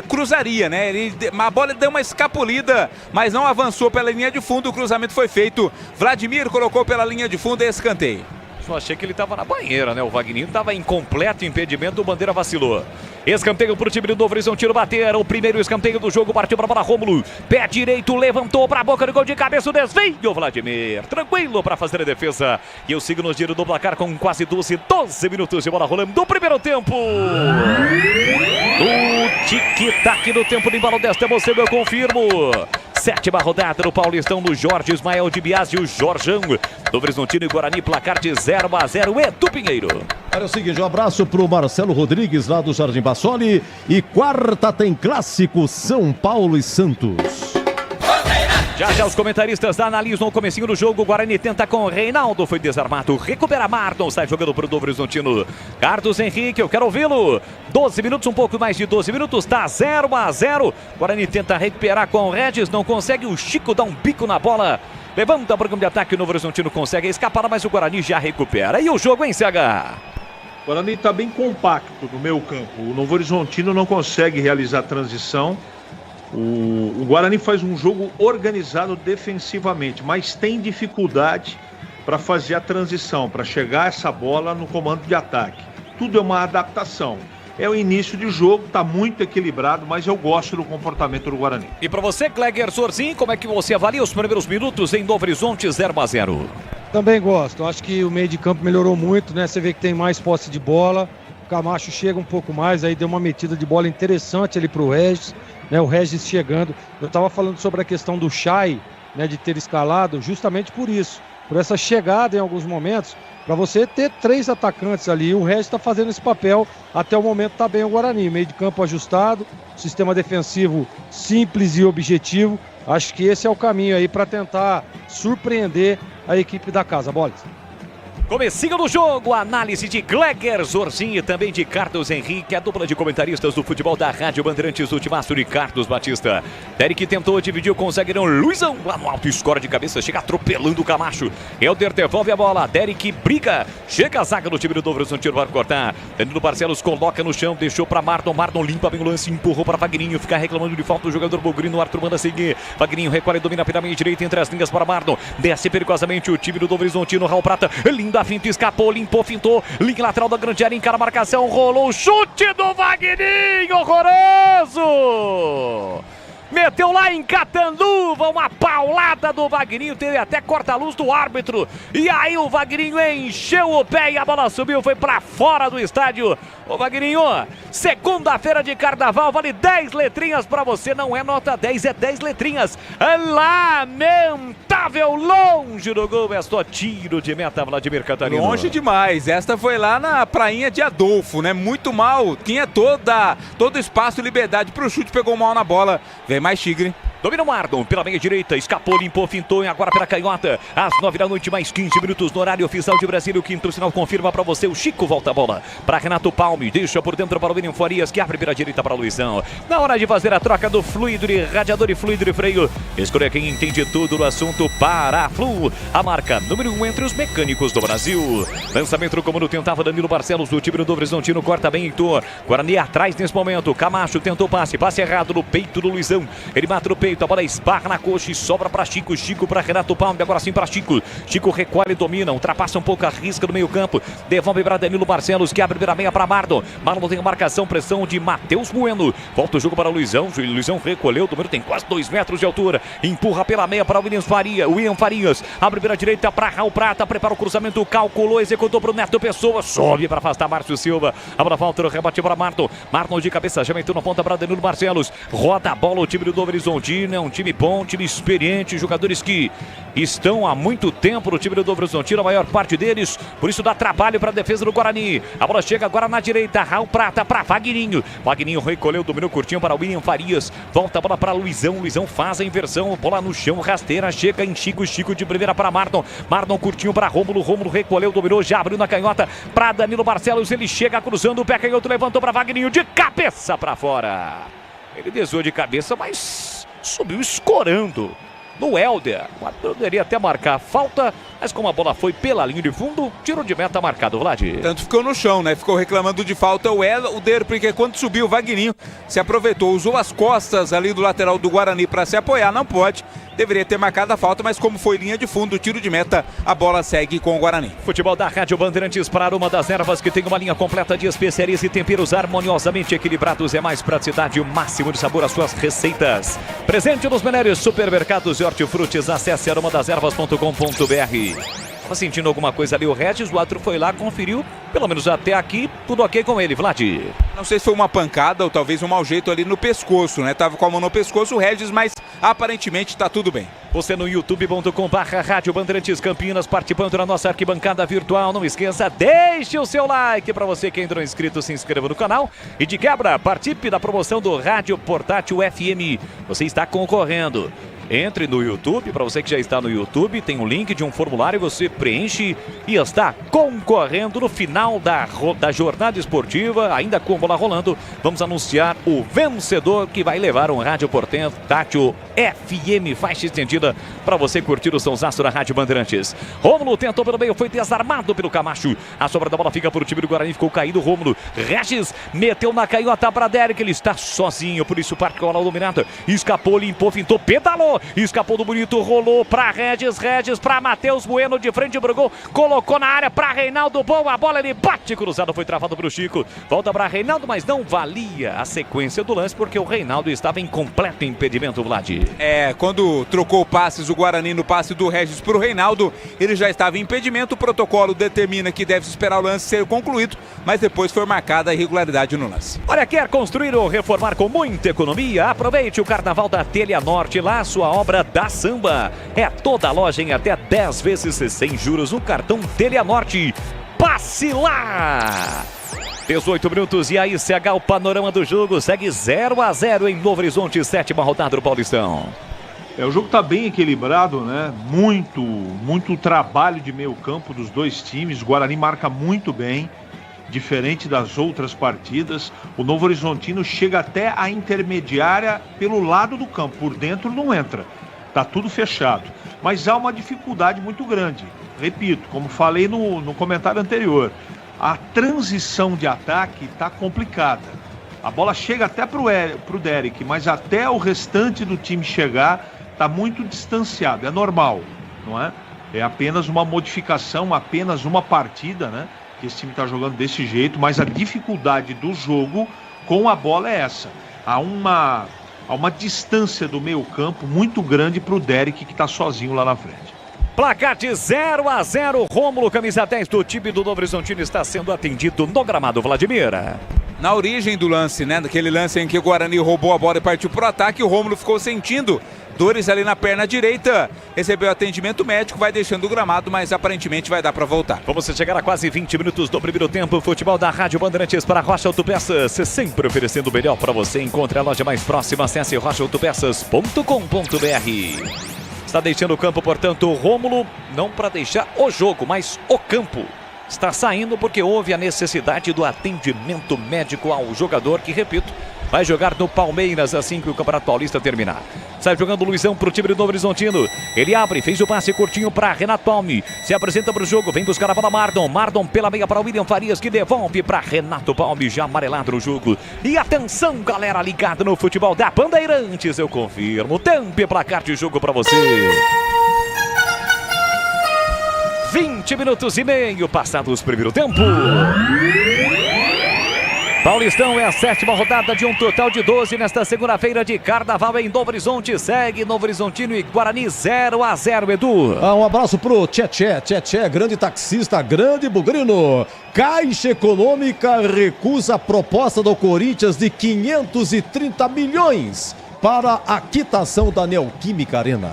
cruzaria, né? A bola deu uma escapulida, mas não avançou pela linha de fundo, o cruzamento foi feito. Vladimir colocou pela linha de fundo e escanteio. Só achei que ele estava na banheira, né? O Vagninho estava em completo impedimento, o Bandeira vacilou. Escanteio para o time do Novo Horizontino bater. O primeiro escanteio do jogo, partiu para a bola Rômulo. Pé direito, levantou para a boca do gol de cabeça, o desvio, Vladimir. Tranquilo para fazer a defesa. E eu sigo no giro do placar com quase 12 minutos de bola rolando do primeiro tempo. O Tic-tac no tempo de embalo desta emoção, eu confirmo. 7ª rodada do Paulistão no Jorge Ismael de Biasi, o Jorjão. Novo Horizontino e Guarani, placar de 0-0. Edu Pinheiro. Olha, é o seguinte, um abraço pro Marcelo Rodrigues, lá do Jardim Bassoli. E quarta tem clássico, São Paulo e Santos. Já os comentaristas analisam o comecinho do jogo. O Guarani tenta com o Reinaldo, foi desarmado. Recupera Marton, sai jogando pro Novo Horizontino. Carlos Henrique, eu quero ouvi-lo. 12 minutos, um pouco mais de 12 minutos, tá 0-0. Guarani tenta recuperar com o Regis, não consegue. O Chico dá um bico na bola. Levanta para o campo de ataque, o Novo Horizontino consegue escapar, mas o Guarani já recupera. E o jogo, hein, CH? O Guarani está bem compacto no meio campo. O Novo Horizontino não consegue realizar a transição. O Guarani faz um jogo organizado defensivamente, mas tem dificuldade para fazer a transição, para chegar essa bola no comando de ataque. Tudo é uma adaptação. É o início de jogo, está muito equilibrado, mas eu gosto do comportamento do Guarani. E para você, Cleger Sorzin, como é que você avalia os primeiros minutos em Novo Horizonte 0-0? Também gosto. Acho que o meio de campo melhorou muito, né? Você vê que tem mais posse de bola. O Camacho chega um pouco mais, aí deu uma metida de bola interessante ali pro Regis, né? O Regis chegando. Eu estava falando sobre a questão do Chay, né? De ter escalado justamente por isso. Por essa chegada em alguns momentos, para você ter 3 atacantes ali. O Regis está fazendo esse papel. Até o momento está bem o Guarani. Meio de campo ajustado, sistema defensivo simples e objetivo. Acho que esse é o caminho aí para tentar surpreender a equipe da casa. Bolas. Comecinho do jogo, análise de Cleger Zorzin e também de Carlos Henrique, a dupla de comentaristas do futebol da Rádio Bandeirantes, o timaço de Carlos Batista. Derek tentou, dividiu com o zagueirão Luizão, lá no alto, escora de cabeça, chega atropelando o Camacho. Helder devolve a bola, Derek briga, chega a zaga do time do Novo Horizontino para cortar. Danilo Barcelos coloca no chão, deixou para Marton, Marton limpa bem o lance, empurrou para Vagninho, fica reclamando de falta do jogador Bogrino, Arthur manda seguir. Vagninho recolhe, domina pela meia direita, entre as linhas para Marton, desce perigosamente o time do Novo Horizontino, Raul Prata, linda finta, escapou, limpou, fintou, linha lateral da grande área, encara a marcação, rolou o chute do Vagninho, horroroso! Meteu lá em Catanduva, uma paulada do Vagninho, teve até corta-luz do árbitro. E aí o Vagninho encheu o pé e a bola subiu, foi pra fora do estádio. Ô Vagninho, segunda-feira de carnaval, vale 10 letrinhas pra você, não é nota 10, é 10 letrinhas. Lamentável, longe do gol, é só tiro de meta, Vladimir Catarino. Longe demais, esta foi lá na prainha de Adolfo, né? Muito mal, tinha todo espaço e liberdade pro chute, pegou mal na bola. Vem mais Tigre. Domina o Marton pela meia direita, escapou, limpou, fintou e agora pela canhota. Às 9 da noite, mais 15 minutos no horário oficial de Brasília. O quinto sinal confirma para você. O Chico volta a bola para Renato Palme. Deixa por dentro para o William Farias, que abre pela direita para o Luizão. Na hora de fazer a troca do fluido de radiador e fluido de freio, escolha quem entende tudo no assunto. Paraflu, a marca número 1 entre os mecânicos do Brasil. Lançamento como no tentava Danilo Barcelos, do time do Novo Horizontino, corta bem Heitor. Guarani atrás nesse momento. Camacho tentou passe errado no peito do Luizão. Ele mata no peito, a bola esbarra na coxa e sobra para Chico. Chico para Renato Palme, agora sim para Chico. Chico recolhe, domina, ultrapassa um pouco a risca do meio campo. Devolve para Danilo Barcelos, que abre pela meia para Marton. Marton tem a marcação, pressão de Matheus Bueno. Volta o jogo para Luizão. Luizão recolheu, o número tem quase 2 metros de altura. Empurra pela meia para William Farias. Abre pela direita para Raul Prata. Prepara o cruzamento, calculou, executou para o Neto Pessoa. Sobe para afastar Márcio Silva. A bola volta, rebate para Marton. Marton de cabeça, já meteu na ponta para Danilo Barcelos. Roda a bola o time do Novo Horizontino. É um time bom, time experiente, jogadores que estão há muito tempo no time do Novo Horizontino, a maior parte deles, por isso dá trabalho para a defesa do Guarani. A bola chega agora na direita, Raul Prata para Vagninho. Vagninho recolheu, dominou curtinho para William Farias. Volta a bola para Luizão. Luizão faz a inversão, bola no chão, rasteira, chega em Chico. Chico de primeira para Marton. Marton curtinho para Rômulo. Rômulo recolheu, dominou, já abriu na canhota para Danilo Barcelos. Ele chega cruzando o pé canhoto, levantou para Vagninho de cabeça para fora. Ele desviou de cabeça, mas subiu escorando no Helder. Poderia até marcar a falta, mas como a bola foi pela linha de fundo, tiro de meta marcado, Vlad. Tanto ficou no chão, né? Ficou reclamando de falta o Helder, porque quando subiu o Vagninho se aproveitou, usou as costas ali do lateral do Guarani para se apoiar, não pode. Deveria ter marcado a falta, mas como foi linha de fundo, tiro de meta, a bola segue com o Guarani. Futebol da Rádio Bandeirantes para Aroma das Ervas, que tem uma linha completa de especiarias e temperos harmoniosamente equilibrados. É mais praticidade e o máximo de sabor às suas receitas. Presente nos melhores supermercados e hortifrutis. Acesse aromadeservas.com.br. Tava sentindo alguma coisa ali o Regis, o árbitro foi lá, conferiu, pelo menos até aqui, tudo ok com ele, Vlad. Não sei se foi uma pancada ou talvez um mau jeito ali no pescoço, né? Tava com a mão no pescoço o Regis, mas aparentemente tá tudo bem. Você no youtube.com/Rádio Bandeirantes Campinas, participando da nossa arquibancada virtual. Não esqueça, deixe o seu like. Para você que entrou inscrito, se inscreva no canal. E de quebra, participe da promoção do Rádio Portátil FM. Você está concorrendo. Entre no YouTube, para você que já está no YouTube, tem um link de um formulário, você preenche e está concorrendo no final da jornada esportiva, ainda com a bola rolando. Vamos anunciar o vencedor que vai levar um Rádio Portátil FM, faixa estendida, para você curtir o sonsaço da Rádio Bandeirantes. Rômulo tentou pelo meio, foi desarmado pelo Camacho. A sobra da bola fica para o time do Guarani, ficou caído Rômulo. Regis meteu na canhota para Derek, ele está sozinho, por isso parte com a bola dominada. Escapou, limpou, fintou, pedalou. Escapou do bonito, rolou para Regis para Matheus Bueno, de frente pro gol, colocou na área para Reinaldo, boa bola, ele bate cruzado, foi travado pro Chico, volta para Reinaldo, mas não valia a sequência do lance, porque o Reinaldo estava em completo impedimento, Vlad. Quando trocou passes o Guarani no passe do Regis pro Reinaldo, ele já estava em impedimento, o protocolo determina que deve esperar o lance ser concluído, mas depois foi marcada a irregularidade no lance. Olha, quer construir ou reformar com muita economia? Aproveite o Carnaval da Telha Norte, lá sua obra da Samba. É toda a loja em até 10 vezes sem juros no cartão Telha Norte. Passe lá! 18 minutos e aí CH, o panorama do jogo segue 0-0 em Novo Horizonte, 7ª rodada do Paulistão. O jogo está bem equilibrado, né? Muito trabalho de meio campo dos dois times. O Guarani marca muito bem, diferente das outras partidas. O Novo Horizontino chega até a intermediária pelo lado do campo, por dentro não entra. Tá tudo fechado. Mas há uma dificuldade muito grande. Repito, como falei no comentário anterior, a transição de ataque está complicada. A bola chega até pro Derek, mas até o restante do time chegar está muito distanciado. É normal, não é? É apenas uma modificação, apenas uma partida, né? Que esse time está jogando desse jeito, mas a dificuldade do jogo com a bola é essa. Há uma distância do meio campo muito grande para o Derek, que está sozinho lá na frente. Placar de 0-0, Rômulo, camisa 10 do time do Novo Horizontino, está sendo atendido no gramado, Vladimir. Na origem do lance, né? Daquele lance em que o Guarani roubou a bola e partiu pro ataque, o Rômulo ficou sentindo dores ali na perna direita, recebeu atendimento médico, vai deixando o gramado, mas aparentemente vai dar para voltar. Vamos chegar a quase 20 minutos do primeiro tempo. Futebol da Rádio Bandeirantes para Rocha Autopeças, sempre oferecendo o melhor para você. Encontre a loja mais próxima, acesse rochaautopeças.com.br. Está deixando o campo, portanto, o Rômulo, não para deixar o jogo, mas o campo. Está saindo porque houve a necessidade do atendimento médico ao jogador, que, repito, vai jogar no Palmeiras assim que o Campeonato Paulista terminar. Sai jogando o Luizão para o time do Novo Horizontino. Ele abre, fez o passe curtinho para Renato Palme. Se apresenta para o jogo, vem buscar a bola Mardon. Mardon pela meia para William Farias, que devolve para Renato Palme, já amarelado no jogo. E atenção, galera ligada no futebol da Bandeirantes, eu confirmo. Tempo e placar de jogo para você. 20 minutos e meio passados o primeiro tempo. Paulistão é a 7ª rodada de um total de 12 nesta segunda-feira de Carnaval em Novo Horizonte. Segue Novo Horizontino e Guarani 0-0, Edu. Um abraço pro Tchê, grande taxista, grande bugrino. Caixa Econômica recusa a proposta do Corinthians de 530 milhões para a quitação da Neoquímica Arena.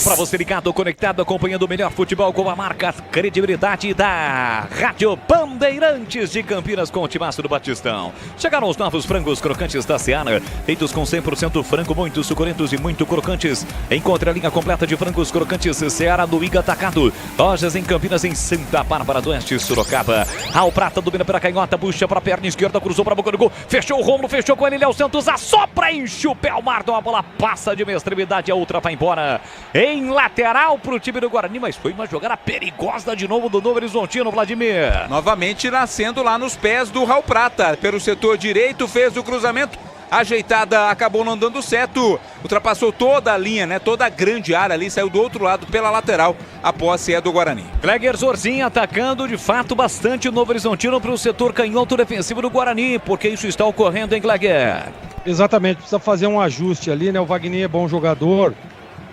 Para você ligado, conectado, acompanhando o melhor futebol com a marca credibilidade da Rádio Bandeirantes de Campinas com o timaço do Batistão. Chegaram os novos frangos crocantes da Seara, feitos com 100% frango, muito suculentos e muito crocantes. Encontre a linha completa de frangos crocantes Seara no Iga Atacado. Lojas em Campinas, em Santa Bárbara do Oeste, Sorocaba. Ao Prata, domina para a canhota, puxa para a perna esquerda, cruzou para a boca do gol. Fechou o Rômulo, fechou com ele, Léo Santos, assopra, enche o pé, o Mardon, a bola passa de uma extremidade, a outra vai embora. Em lateral para o time do Guarani, mas foi uma jogada perigosa de novo do Novo Horizontino, Vladimir. Novamente nascendo lá nos pés do Raul Prata. Pelo setor direito, fez o cruzamento. Ajeitada, acabou não dando certo. Ultrapassou toda a linha, né? Toda a grande área ali, saiu do outro lado pela lateral. A posse é do Guarani. Gleger Zorzinho atacando de fato bastante o Novo Horizontino para o setor canhoto defensivo do Guarani, porque isso está ocorrendo em Gleger. Exatamente, precisa fazer um ajuste ali, né? O Wagner é bom jogador,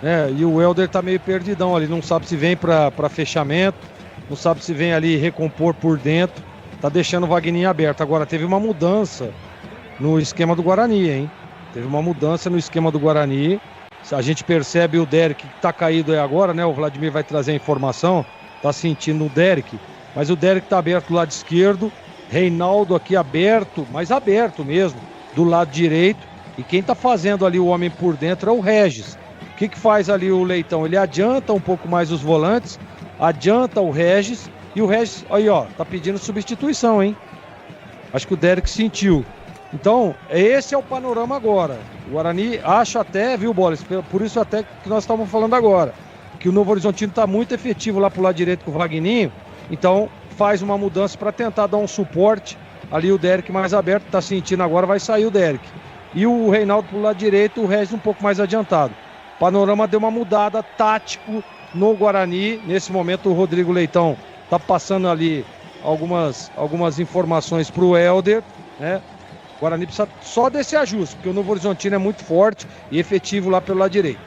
né? E o Helder tá meio perdidão ali, não sabe se vem para fechamento, não sabe se vem ali recompor por dentro, tá deixando o Wagninho aberto. Agora teve uma mudança no esquema do Guarani, hein? Teve uma mudança no esquema do Guarani. A gente percebe o Derek que tá caído aí agora, né? O Vladimir vai trazer a informação, tá sentindo o Derek, mas o Derek tá aberto do lado esquerdo, Reinaldo aqui aberto, mas aberto mesmo, do lado direito, e quem tá fazendo ali o homem por dentro é o Regis. O que faz ali o Leitão? Ele adianta um pouco mais os volantes, adianta o Regis, e o Regis, aí ó, tá pedindo substituição, hein? Acho que o Derek sentiu. Então, esse é o panorama agora. O Guarani acha até, viu, Bolas? Por isso até que nós estamos falando agora, que o Novo Horizontino está muito efetivo lá pro lado direito com o Wagninho, então faz uma mudança para tentar dar um suporte. Ali o Derek mais aberto, tá sentindo agora, vai sair o Derek. E o Reinaldo pro lado direito, o Regis um pouco mais adiantado. O panorama deu uma mudada tático no Guarani. Nesse momento o Rodrigo Leitão tá passando ali algumas informações pro Helder, né? O Guarani precisa só desse ajuste, porque o Novo Horizontino é muito forte e efetivo lá pelo lado direito.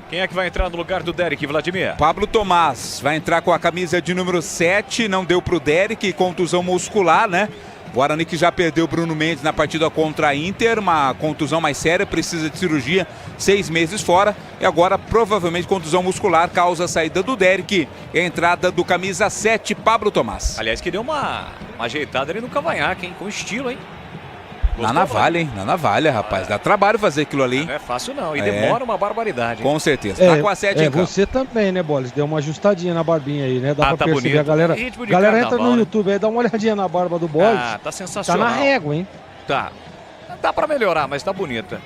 Quem é que vai entrar no lugar do Derek, Vladimir? Pablo Tomás vai entrar com a camisa de número 7, não deu pro Derek, contusão muscular, né? Guarani que já perdeu o Bruno Mendes na partida contra a Inter, uma contusão mais séria, precisa de cirurgia, 6 meses fora. E agora, provavelmente, contusão muscular causa a saída do Derek e a entrada do camisa 7, Pablo Tomás. Aliás, queria uma ajeitada ali no cavanhaque, hein? Com estilo, hein? Na navalha, hein? Na navalha, rapaz. Dá trabalho fazer aquilo ali, hein? Não é fácil não, e demora uma barbaridade. Com certeza. Tá com a 7 em campo. Você também, né, Bolis? Deu uma ajustadinha na barbinha aí, né? Dá pra tá perceber. bonito. A galera Carnaval, entra no né? YouTube aí, dá uma olhadinha na barba do Bolis. Tá sensacional. Tá na régua, hein? Tá. Dá pra melhorar, mas tá bonita.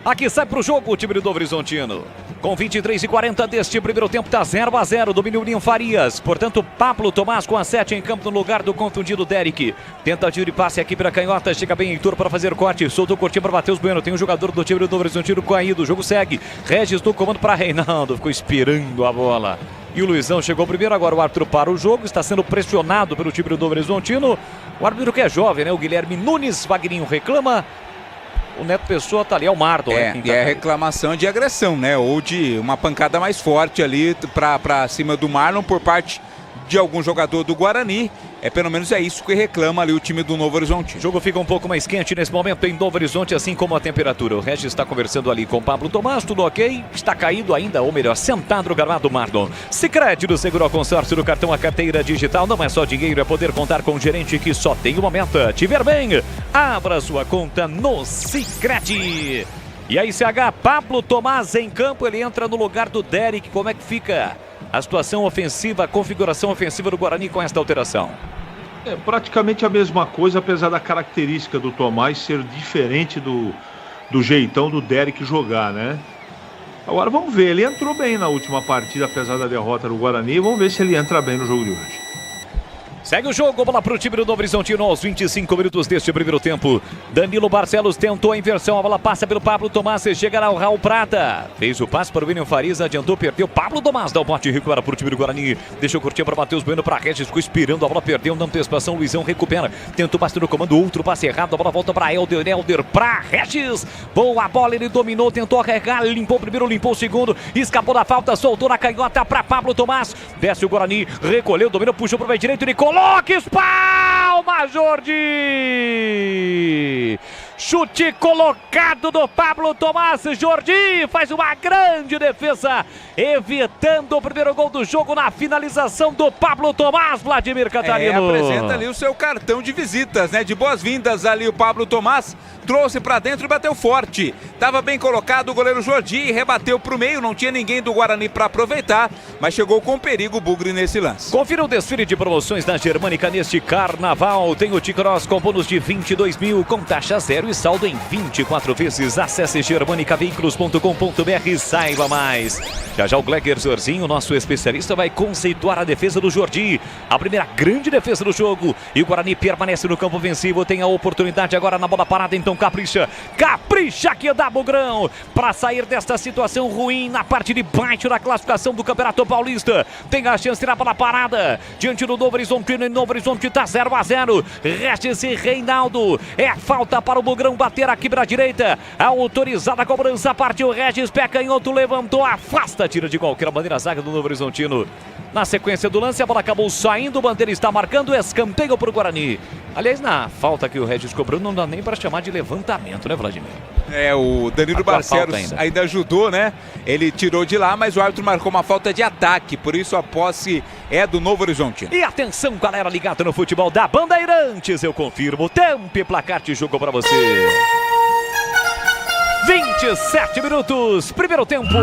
Aqui sai pro jogo o time do Novo Horizontino. Com 23:40 deste primeiro tempo, tá 0-0, domínio Ninho Farias. Portanto, Pablo Tomás com a 7 em campo no lugar do contundido Derek. Tenta tiro e passe aqui pra canhota, chega bem Heitor para fazer corte. Soltou o cortinho para Matheus Bueno. Tem um jogador do time do Novo Horizontino caído. O jogo segue. Regis no comando para Reinaldo. Ficou esperando a bola. E o Luizão chegou primeiro, agora o árbitro para o jogo. Está sendo pressionado pelo time do Novo Horizontino. O árbitro que é jovem, né? O Guilherme Nunes. Wagninho reclama. O Neto Pessoa tá ali, é o Mardo. E é reclamação de agressão, né? Ou de uma pancada mais forte ali pra cima do Marlon por parte de algum jogador do Guarani. Pelo menos é isso que reclama ali o time do Novo Horizonte. O jogo fica um pouco mais quente nesse momento em Novo Horizonte, assim como a temperatura. O Regis está conversando ali com o Pablo Tomás, tudo ok? Está caído ainda, ou melhor, sentado no gramado Mardon. Sicredi do Seguro ao Consórcio do Cartão, a carteira digital não é só dinheiro, é poder contar com um gerente que só tem uma meta. Tiver bem, abra sua conta no Sicredi. E aí, CH, Pablo Tomás em campo, ele entra no lugar do Derek. Como é que fica a situação ofensiva, a configuração ofensiva do Guarani com esta alteração? É praticamente a mesma coisa, apesar da característica do Tomás ser diferente do jeitão do Derek jogar, né? Agora vamos ver, ele entrou bem na última partida, apesar da derrota do Guarani. Vamos ver se ele entra bem no jogo de hoje. Segue o jogo, bola para o time do Novo Horizontino aos 25 minutos deste primeiro tempo. Danilo Barcelos tentou a inversão, a bola passa pelo Pablo Tomás, chega lá o Raul Prata. Fez o passe para o William Farias, adiantou, perdeu. Pablo Tomás dá o bote, recupera para o time do Guarani. Deixou curtir para Matheus Bueno, para Regis, ficou esperando, a bola perdeu na antecipação. Luizão recupera, tentou passe no comando, outro passe errado, a bola volta para Helder para Regis. Boa bola, ele dominou, tentou carregar, limpou o primeiro, limpou o segundo, escapou da falta, soltou na canhota para Pablo Tomás. Desce o Guarani, recolheu, dominou, puxou para o meio direito, ele coloca espalma, Jordi! Chute colocado do Pablo Tomás. Jordi faz uma grande defesa, evitando o primeiro gol do jogo na finalização do Pablo Tomás, Vladimir Catarino. Apresenta ali o seu cartão de visitas, né? De boas-vindas ali o Pablo Tomás. Trouxe pra dentro e bateu forte. Tava bem colocado o goleiro Jordi, rebateu pro meio, não tinha ninguém do Guarani pra aproveitar, mas chegou com perigo o Bugre nesse lance. Confira o desfile de promoções da Germânica neste carnaval. Tem o T-Cross com bônus de 22 mil, com taxa zero e saldo em 24 vezes. Acesse germanicaveículos.com.br e saiba mais. Já o Gleger Zorzinho, nosso especialista, vai conceituar a defesa do Jordi. A primeira grande defesa do jogo. E o Guarani permanece no campo ofensivo. Tem a oportunidade agora na bola parada, então capricha que dá Bugrão para sair desta situação ruim na parte de baixo da classificação do Campeonato Paulista. Tem a chance na bola parada diante do Novo Horizontino, e Novo Horizonte está 0-0. Regis e Reinaldo, é falta para o Bugrão. Tigrão bater aqui para a direita. Autorizada a cobrança, partiu Regis, pé canhoto, levantou, afasta, tira de qualquer maneira a zaga do Novo Horizontino. Na sequência do lance, a bola acabou saindo, o Bandeira está marcando, escanteio para o Guarani. Aliás, na falta que o Regis cobrou, não dá nem para chamar de levantamento, né, Vladimir? O Danilo Barcelos ainda ajudou, né? Ele tirou de lá, mas o árbitro marcou uma falta de ataque, por isso a posse é do Novo Horizontino. E atenção, galera ligada no futebol da Bandeirantes, eu confirmo, tempo e placar de jogo para você. 27 minutos, primeiro tempo.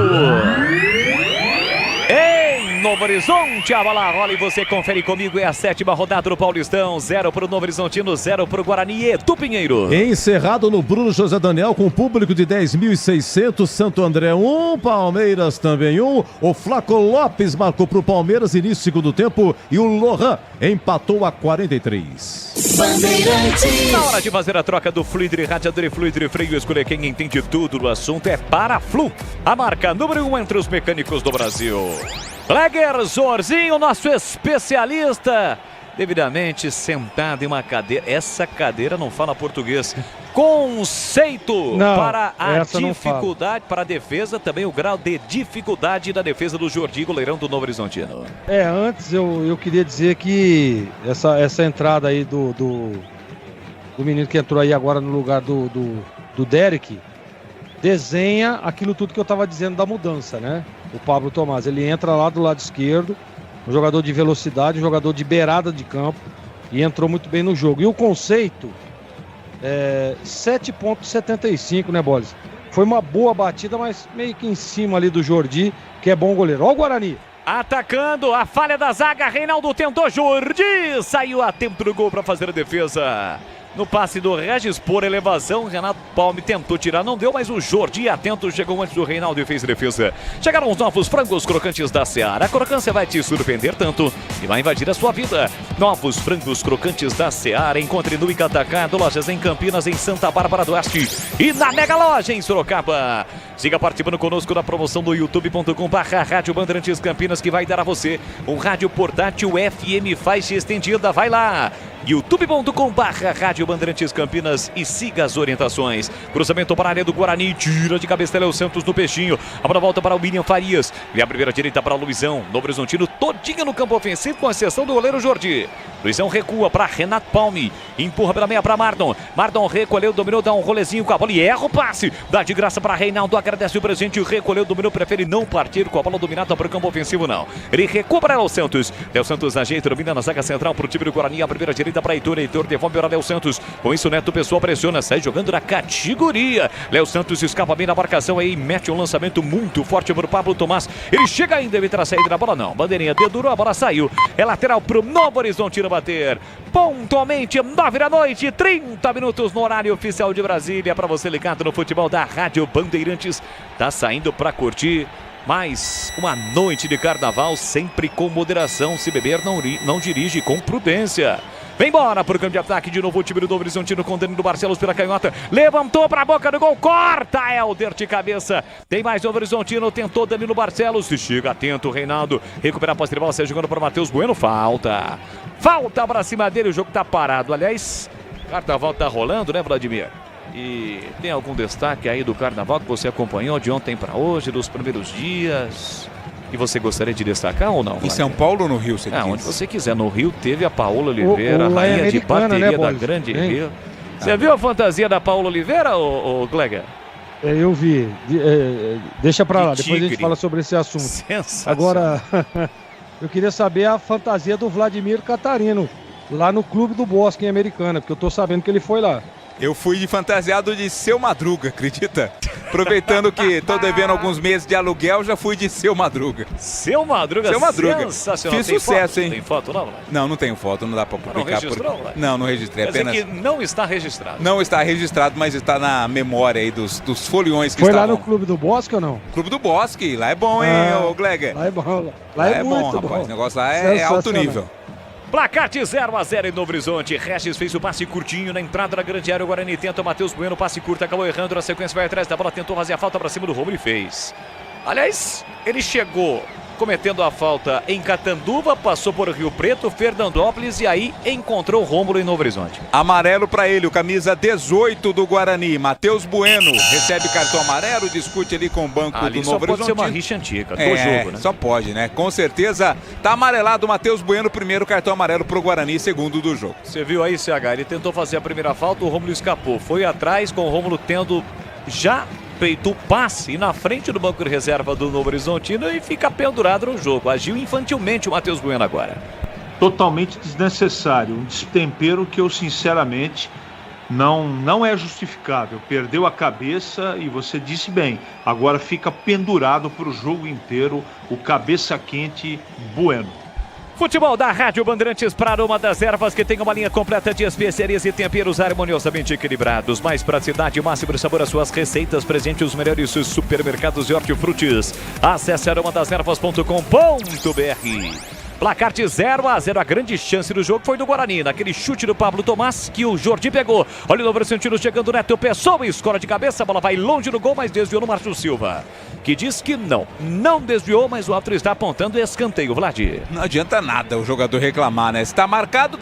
Em Novo Horizonte, a bola rola e você confere comigo, é a 7ª rodada do Paulistão, 0 para o Novo Horizontino, 0 para o Guarani e do Pinheiro. Encerrado no Bruno José Daniel com público de 10.600, Santo André 1, Palmeiras também 1, o Flaco Lopes marcou para o Palmeiras, início do segundo tempo, e o Lohan empatou a 43. Bandeirantes. Na hora de fazer a troca do Fluidre, radiador e Fluidre freio, escolher quem entende tudo do assunto é Paraflu, a marca número 1 entre os mecânicos do Brasil. Gleger Zorzinho, nosso especialista, devidamente sentado em uma cadeira. Essa cadeira não fala português. Conceito não, para a dificuldade, para a defesa, também o grau de dificuldade da defesa do Jordi, goleirão do Novo Horizontino. Antes eu queria dizer que essa entrada aí do menino que entrou aí agora no lugar do Derek, desenha aquilo tudo que eu estava dizendo da mudança, né? O Pablo Tomás, ele entra lá do lado esquerdo, um jogador de velocidade, um jogador de beirada de campo, e entrou muito bem no jogo. E o Conceito, 7,75, né, Bolis? Foi uma boa batida, mas meio que em cima ali do Jordi, que é bom goleiro. Ó o Guarani! Atacando, a falha da zaga, Reinaldo tentou, Jordi saiu a tempo do gol para fazer a defesa. No passe do Regis por elevação, Renato Palme tentou tirar, não deu, mas o Jordi atento chegou antes do Reinaldo e fez defesa. Chegaram os novos frangos crocantes da Seara. A crocância vai te surpreender tanto e vai invadir a sua vida. Novos frangos crocantes da Seara. Encontre no Atacado, lojas em Campinas, em Santa Bárbara do Oeste e na Mega Loja em Sorocaba. Siga participando conosco da promoção do youtube.com/Rádio Bandeirantes Campinas, que vai dar a você um rádio portátil FM faixa estendida. Vai lá, youtube.com/Rádio Bandeirantes Campinas e siga as orientações. Cruzamento para a área do Guarani, tira de cabeça Léo Santos no peixinho. A bola volta para o William Farias. E a primeira direita para o Luizão. Novo Horizontino todinha no campo ofensivo, com exceção do goleiro Jordi. Luizão recua para Renato Palme. Empurra pela meia para Mardon. Mardon recolheu, dominou, dá um rolezinho com a bola e erra o passe. Dá de graça para Reinaldo, agradece o presente, recolheu, dominou, prefere não partir com a bola dominada para o campo ofensivo, não. Ele recua para Léo Santos. Léo Santos ajeita, domina na zaga central para o time do Guarani. A primeira direita para Heitor. Heitor devolve para Léo Santos. Com isso, Neto Pessoa pressiona, sai jogando na categoria. Léo Santos escapa bem na marcação aí, mete um lançamento muito forte para o Pablo Tomás. Ele chega ainda, evita a saída da bola, não. Bandeirinha dedurou, a bola saiu. É lateral para o Novo Horizontino bater. Pontualmente, 9 da noite, 30 minutos no horário oficial de Brasília. Para você ligado no futebol da Rádio Bandeirantes. Tá saindo para curtir mais uma noite de carnaval, sempre com moderação. Se beber, não dirige, com prudência. Vem embora para o campo de ataque de novo o time do Novo Horizontino com Danilo Barcelos pela canhota. Levantou para a boca do gol. Corta Helder de cabeça. Tem mais Novo Horizontino. Tentou Danilo Barcelos. Chega atento Reinaldo. Recupera a posse de bola. Sai jogando para Matheus Bueno. Falta. Falta para cima dele. O jogo está parado. Aliás, o carnaval está rolando, né, Vladimir? E tem algum destaque aí do carnaval que você acompanhou de ontem para hoje, dos primeiros dias? E você gostaria de destacar ou não? Em São Paulo ou no Rio? Onde você quiser. No Rio teve a Paola Oliveira, rainha de bateria, né, da Grande Rio. Você viu a fantasia da Paola Oliveira, ô Gleger? Eu vi. Deixa pra lá, depois a gente fala sobre esse assunto. Agora, eu queria saber a fantasia do Vladimir Catarino, lá no Clube do Bosque em Americana, porque eu tô sabendo que ele foi lá. Eu fui de fantasiado de Seu Madruga, acredita? Aproveitando que tô devendo alguns meses de aluguel, já fui de Seu Madruga. Seu Madruga? Seu Madruga. Sensacional. Fiz sucesso, foto? hein? Tem foto não? Não, não tenho foto, não dá pra publicar. Não registrou? Não registrei. Quer apenas... dizer que não está registrado. Não está registrado, mas está na memória aí dos foliões que foi estavam. Lá no Clube do Bosque ou não? Clube do Bosque, lá é bom, hein, ô Gleger? Lá é bom. Lá é muito bom. Rapaz, o negócio lá é alto nível. Placar de 0-0 em Novo Horizonte. Regis fez o passe curtinho na entrada da grande área. O Guarani tenta, o Matheus Bueno, passe curto, acabou errando. Na sequência vai atrás da bola, tentou fazer a falta para cima do Romulo e fez. Aliás, ele chegou cometendo a falta em Catanduva, passou por Rio Preto, Fernandópolis e aí encontrou Rômulo em Novo Horizonte. Amarelo para ele, o camisa 18 do Guarani, Matheus Bueno, recebe cartão amarelo, discute ali com o banco Ali do Novo Horizonte. Pode ser uma rixa antiga, do jogo, né? Só pode, né? Com certeza tá amarelado o Matheus Bueno, primeiro cartão amarelo pro Guarani, segundo do jogo. Você viu aí, CH, ele tentou fazer a primeira falta, o Rômulo escapou, foi atrás com o Rômulo tendo já feito o passe na frente do banco de reserva do Novo Horizontino e fica pendurado no jogo. Agiu infantilmente o Matheus Bueno agora. Totalmente desnecessário, um destempero que eu sinceramente não é justificável. Perdeu a cabeça e você disse bem, agora fica pendurado para o jogo inteiro o cabeça quente Bueno. Futebol da Rádio Bandeirantes para Aroma das Ervas, que tem uma linha completa de especiarias e temperos harmoniosamente equilibrados. Mais praticidade e máximo sabor às suas receitas. Presente os melhores supermercados de hortifrutis. Acesse aromadasnervas.com.br. Placar de 0-0, a grande chance do jogo foi do Guarani, naquele chute do Pablo Tomás que o Jordi pegou. Olha o Novo Horizontino chegando, Neto Pessoa, escola de cabeça, a bola vai longe no gol, mas desviou no Márcio Silva, que diz que não desviou, mas o árbitro está apontando escanteio, Vlad. Não adianta nada o jogador reclamar, né? Se tá marcado,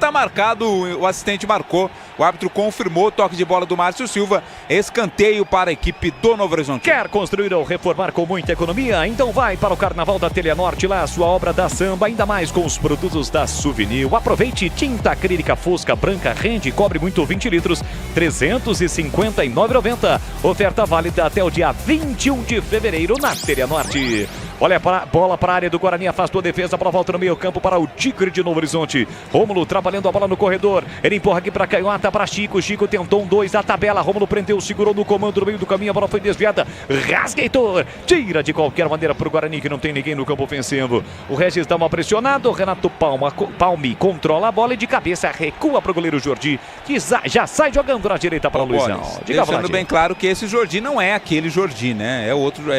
o assistente marcou, o árbitro confirmou o toque de bola do Márcio Silva, escanteio para a equipe do Novo Horizonte. Quer construir ou reformar com muita economia? Então vai para o Carnaval da Telha Norte, lá a sua obra da samba, ainda mais com os produtos da Souvenir. Aproveite tinta acrílica fosca branca, rende e cobre muito 20 litros, R$ 359,90. Oferta válida até o dia 21 de fevereiro na Telha Norte. Olha a bola para a área do Guarani, afastou a defesa, para a volta no meio campo para o Tigre de Novo Horizonte. Rômulo trabalhando a bola no corredor, ele empurra aqui para Canhota, para Chico tentou um 2 da tabela, Rômulo prendeu, segurou no comando no meio do caminho, a bola foi desviada, rasga Heitor, tira de qualquer maneira para o Guarani, que não tem ninguém no campo ofensivo. O Regis dá uma pressionada, o Renato Palmi controla a bola e de cabeça recua para o goleiro Jordi, que já sai jogando na direita para o Luizão. Deixando bem claro que esse Jordi não é aquele Jordi, né? É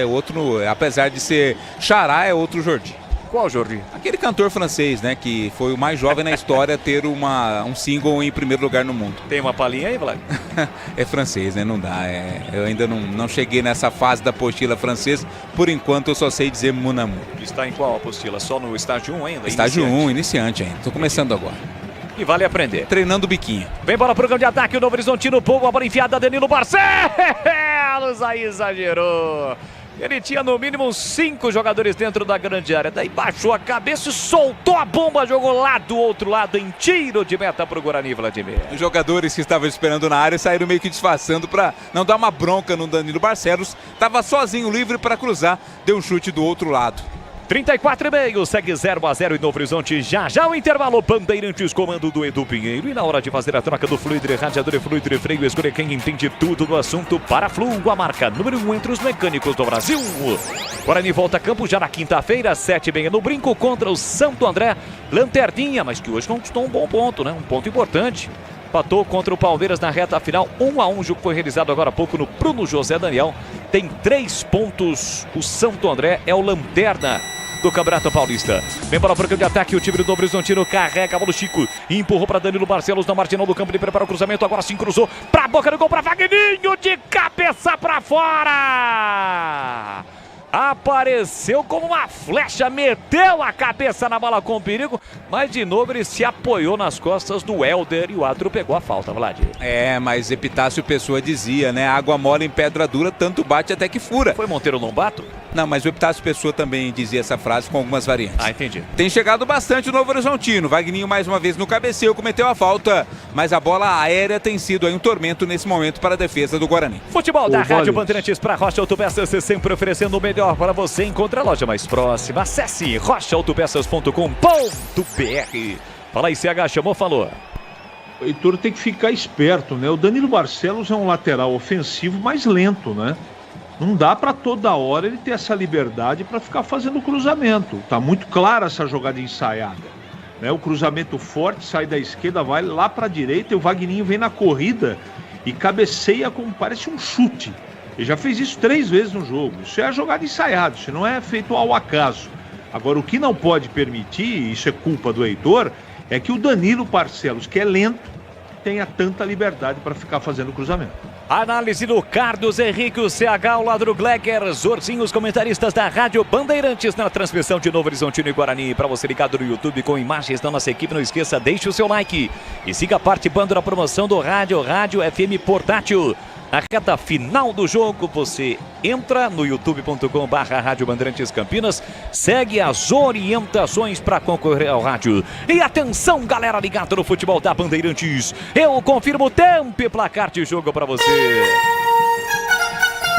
outro, apesar de ser Xará, é outro Jordi. Qual Jordi? Aquele cantor francês, né? Que foi o mais jovem na história a ter um single em primeiro lugar no mundo. Tem uma palhinha aí, Vlad? É francês, né? Não dá. Eu ainda não cheguei nessa fase da apostila francesa. Por enquanto eu só sei dizer Mon Amour. Está em qual apostila? Só no estágio 1 ainda? Estágio 1, iniciante ainda. Tô começando agora. E vale aprender. Treinando o biquinho. Vem bola pro campo de ataque, o Novo Horizontino, boa bola enfiada, Danilo Barcelos, aí exagerou. Ele tinha no mínimo 5 jogadores dentro da grande área. Daí baixou a cabeça e soltou a bomba. Jogou lá do outro lado em tiro de meta para o Guarani, Vladimir. Os jogadores que estavam esperando na área saíram meio que disfarçando para não dar uma bronca no Danilo Barcelos. Estava sozinho, livre para cruzar. Deu um chute do outro lado. 34,5, segue 0-0 em Novo Horizonte. Já o intervalo, Bandeirantes, comando do Edu Pinheiro. E na hora de fazer a troca do Fluidre, radiador e Fluidre freio, escolha quem entende tudo do assunto. Parafluo, a marca número 1 entre os mecânicos do Brasil. Guarani volta a campo já na quinta-feira, 7h30 no Brinco, contra o Santo André. Lanterninha, mas que hoje conquistou um bom ponto, né? Um ponto importante. Empatou contra o Palmeiras na reta final, 1-1. O jogo foi realizado agora há pouco no Bruno José Daniel. Tem 3 pontos. O Santo André é o lanterna do Campeonato Paulista. Vem para o campo de ataque, o time do Novo Horizontino carrega a bola, Chico empurrou para Danilo Barcelos na marginal do campo, ele prepara o cruzamento, agora sim cruzou para a boca do gol, para Vagninho, de cabeça para fora. Apareceu como uma flecha, meteu a cabeça na bola com perigo, mas de novo ele se apoiou nas costas do Helder e o árbitro pegou a falta, Vlad. Mas Epitácio Pessoa dizia, né? Água mole em pedra dura, tanto bate até que fura. Foi Monteiro Lombato? Não, mas o Epitácio Pessoa também dizia essa frase com algumas variantes. Entendi. Tem chegado bastante o Novo Horizontino. Vagninho mais uma vez no cabeceio, cometeu a falta, mas a bola aérea tem sido aí um tormento nesse momento para a defesa do Guarani. Futebol da Rádio Bandeirantes para Rocha Autopeças, sempre oferecendo o melhor para você. Encontre a loja mais próxima. Acesse rochaautopeças.com.br. Fala aí, CH, chamou, falou. O Heitor tem que ficar esperto, né? O Danilo Barcelos é um lateral ofensivo mais lento, né? Não dá para toda hora ele ter essa liberdade para ficar fazendo cruzamento. Tá muito clara essa jogada ensaiada, né? O cruzamento forte sai da esquerda, vai lá para a direita e o Vagninho vem na corrida e cabeceia como parece um chute. Ele já fez isso 3 vezes no jogo. Isso é a jogada ensaiada, isso não é feito ao acaso. Agora, o que não pode permitir, isso é culpa do Heitor, é que o Danilo Barcelos, que é lento, tenha tanta liberdade para ficar fazendo cruzamento. Análise do Carlos Henrique, o CH ao lado do Glecker, Zorzinho, os comentaristas da Rádio Bandeirantes na transmissão de Novo Horizontino e Guarani. Para você ligado no YouTube com imagens da nossa equipe, não esqueça, deixe o seu like e siga participando da promoção do Rádio FM Portátil. Na reta final do jogo, você entra no youtube.com/Rádio Bandeirantes Campinas, segue as orientações para concorrer ao rádio. E atenção, galera ligada no futebol da Bandeirantes, eu confirmo o tempo e placar de jogo para você.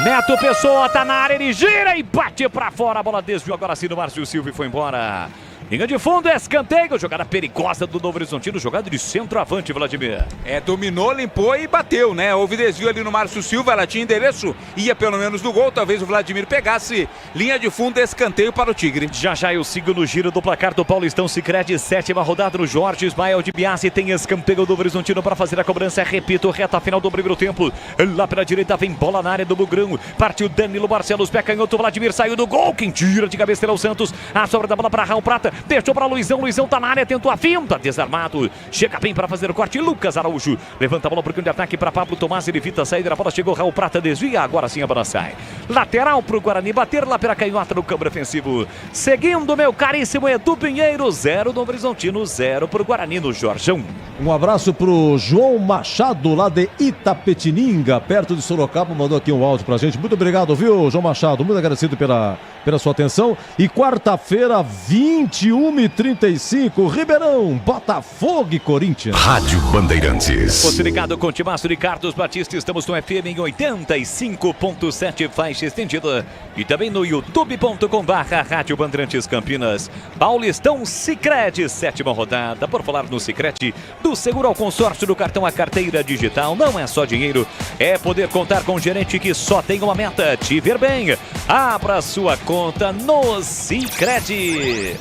Neto Pessoa tá na área, ele gira e bate para fora, a bola desviou agora sim do Márcio Silva e foi embora. Linha de fundo, escanteio, jogada perigosa do Novo Horizontino, jogada de centroavante, Vladimir. Dominou, limpou e bateu, né? Houve desvio ali no Márcio Silva, ela tinha endereço, ia pelo menos no gol, talvez o Vladimir pegasse. Linha de fundo, escanteio para o Tigre. Já eu sigo no giro do placar do Paulistão Sicredi, 7ª rodada no Jorge Ismael de Biasi, tem escanteio do Novo Horizontino para fazer a cobrança, repito, reta final do primeiro tempo. Lá pela direita vem bola na área do Bugrão, partiu Danilo Barcelos, pé canhoto, Vladimir saiu do gol, quem tira de cabeça é o Santos, a sobra da bola para Raul Prata, deixou para Luizão tá na área, tentou a finta, desarmado, chega bem para fazer o corte, Lucas Araújo, levanta a bola para o campo de ataque para Pablo Tomás, ele evita a saída da bola, chegou Raul Prata, desvia, agora sim a bola sai. Lateral para o Guarani, bater lá pela canhota no campo defensivo, seguindo meu caríssimo Edu Pinheiro, 0 do Horizontino, 0 para o Guarani no Jorjão. Um abraço pro João Machado, lá de Itapetininga, perto de Sorocaba, mandou aqui um áudio pra gente. Muito obrigado, viu, João Machado? Muito agradecido pela sua atenção. E quarta-feira, 21h35, Ribeirão, Botafogo e Corinthians. Rádio Bandeirantes. Você ligado com o Timaço de Carlos Batista, estamos no FM em 85.7, faixa estendida. E também no youtube.com/Rádio Bandeirantes Campinas. Paulistão Sicredi, 7ª rodada. Por falar no Sicredi, do seguro ao consórcio, do cartão à carteira digital, não é só dinheiro, é poder contar com um gerente que só tem uma meta, te ver bem. Abra sua conta no Sicredi.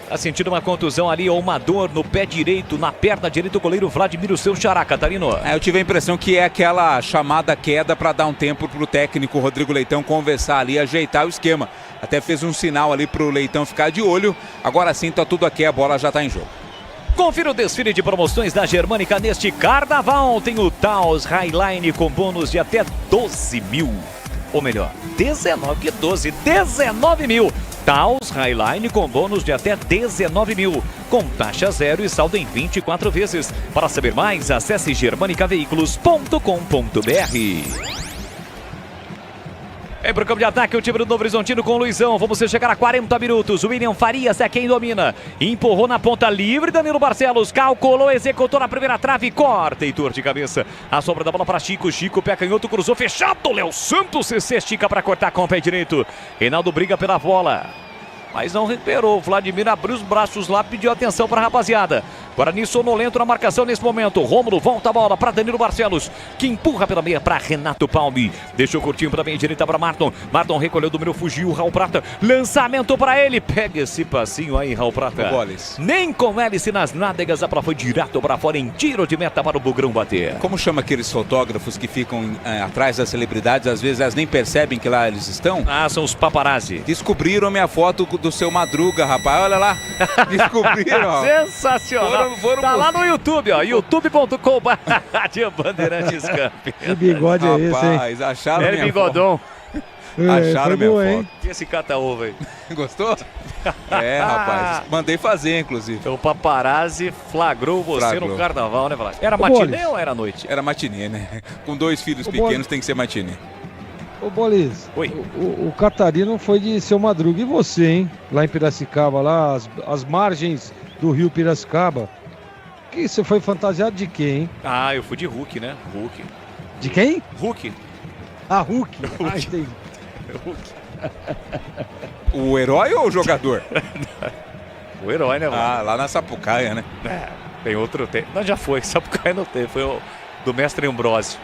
Tá sentindo uma contusão ali ou uma dor no pé direito, na perna direita, o goleiro Vladimir, o seu xará, Catarino. Eu tive a impressão que é aquela chamada queda para dar um tempo pro técnico Rodrigo Leitão conversar ali, ajeitar o esquema. Até fez um sinal ali pro Leitão ficar de olho. Agora sim tá tudo aqui, a bola já tá em jogo. Confira o desfile de promoções da Germânica neste carnaval. Tem o Taos Highline com bônus de até 12 mil. Ou melhor, 19 mil. Taos Highline com bônus de até 19 mil. Com taxa zero e saldo em 24 vezes. Para saber mais, acesse germanicaveículos.com.br. Vem pro campo de ataque o time do Novo Horizontino com o Luizão. Vamos chegar a 40 minutos. O William Farias é quem domina. Empurrou na ponta livre. Danilo Barcelos calculou, executou na primeira trave. Corta, Heitor de cabeça. A sobra da bola para Chico. Chico, pé canhoto, cruzou fechado. Léo Santos se estica para cortar com o pé direito. Reinaldo briga pela bola, mas não recuperou. Vladimir abriu os braços lá, pediu atenção para a rapaziada. Guarani sonolento na marcação nesse momento. Rômulo volta a bola para Danilo Barcelos, que empurra pela meia para Renato Palme. Deixou curtinho para a meia direita para Marton. Marton recolheu, dominou, fugiu. Raul Prata, lançamento para ele. Pega esse passinho aí, Raul Prata. Nem com hélice nas nádegas, a bola foi direto para fora em tiro de meta para o Bugrão bater. Como chama aqueles fotógrafos que ficam atrás das celebridades? Às vezes elas nem percebem que lá eles estão. São os paparazzi. Descobriram minha foto do seu Madruga, rapaz. Olha lá. Descobriram. Sensacional. Tá lá no YouTube, ó. youtube.com/Rádio Bandeirantes Campinas. Que bigode é esse, hein? Rapaz, acharam minha bigodão. Acharam minha foto. E esse cata-ovo aí? Gostou? Rapaz. Mandei fazer, inclusive. O paparazzi flagrou você no carnaval, né, Vlad? Era matinê ou era noite? Era matinê, né? Com 2 filhos pequenos tem que ser matinê. Ô, Bolis, oi. O Catarino foi de Seu Madruga. E você, hein? Lá em Piracicaba, lá, as margens do rio Piracicaba. Que você foi fantasiado de quem, hein? Eu fui de Hulk, né? Hulk. De quem? Hulk. Hulk. Entendi. Hulk. O herói ou o jogador? O herói, né, mano? Lá na Sapucaia, né? Tem outro. Não, já foi. Sapucaia não tem. Foi o do mestre Ambrósio.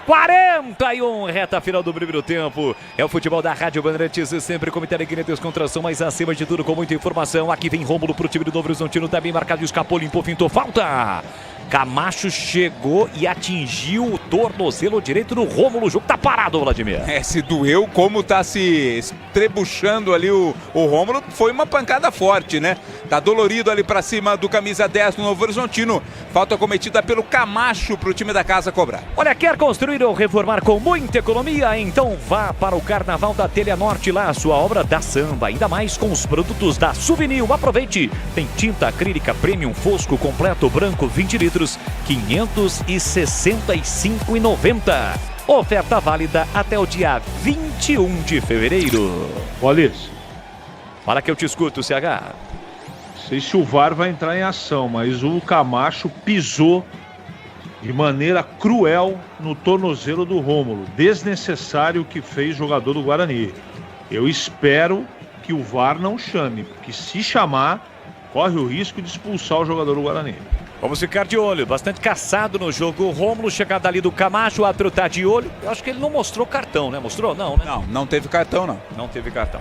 41, reta final do primeiro tempo. É o futebol da Rádio Bandeirantes, sempre com muita alegria e descontração, mas acima de tudo com muita informação. Aqui vem Rômulo pro time do Novo Horizontino, tá bem marcado, escapou, limpou, fintou, falta. Camacho chegou e atingiu o tornozelo direito do Rômulo. O jogo tá parado, Vladimir. Se doeu, como tá se estrebuchando ali o Rômulo, foi uma pancada forte, né? Tá dolorido ali pra cima do camisa 10 do Novo Horizontino. Falta cometida pelo Camacho pro time da casa cobrar. Olha, quer construir ou reformar com muita economia? Então vá para o Carnaval da Telha Norte, lá a sua obra da samba. Ainda mais com os produtos da Souvenir. Aproveite! Tem tinta acrílica Premium Fosco completo branco 20 litros. R$ 565,90. Oferta válida até o dia 21 de fevereiro. Wallace. Fala que eu te escuto, CH. Não sei se o VAR vai entrar em ação, mas o Camacho pisou de maneira cruel no tornozelo do Rômulo. Desnecessário o que fez o jogador do Guarani. Eu espero que o VAR não chame, porque se chamar, corre o risco de expulsar o jogador do Guarani. Vamos ficar de olho, bastante caçado no jogo. O Rômulo, chegada ali do Camacho, o árbitro tá de olho. Eu acho que ele não mostrou cartão, né? Mostrou? Não, né? Não teve cartão, não. Não teve cartão.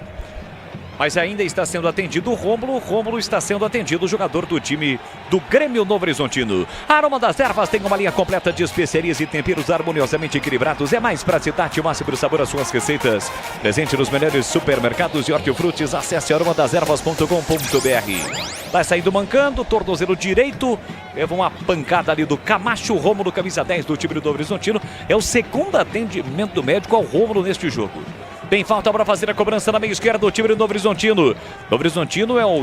Mas ainda está sendo atendido o Rômulo está sendo atendido o jogador do time do Grêmio Novo Horizontino. A Aroma das Ervas tem uma linha completa de especiarias e temperos harmoniosamente equilibrados. É mais praticidade e máximo sabor às suas receitas. Presente nos melhores supermercados e hortifrutis. Acesse aromadeservas.com.br. Vai saindo mancando, tornozelo direito. Leva uma pancada ali do Camacho. Rômulo, camisa 10 do time do Novo Horizontino. É o segundo atendimento médico ao Rômulo neste jogo. Tem falta para fazer a cobrança na meia esquerda do time do Novo Horizontino. Novo Horizontino é o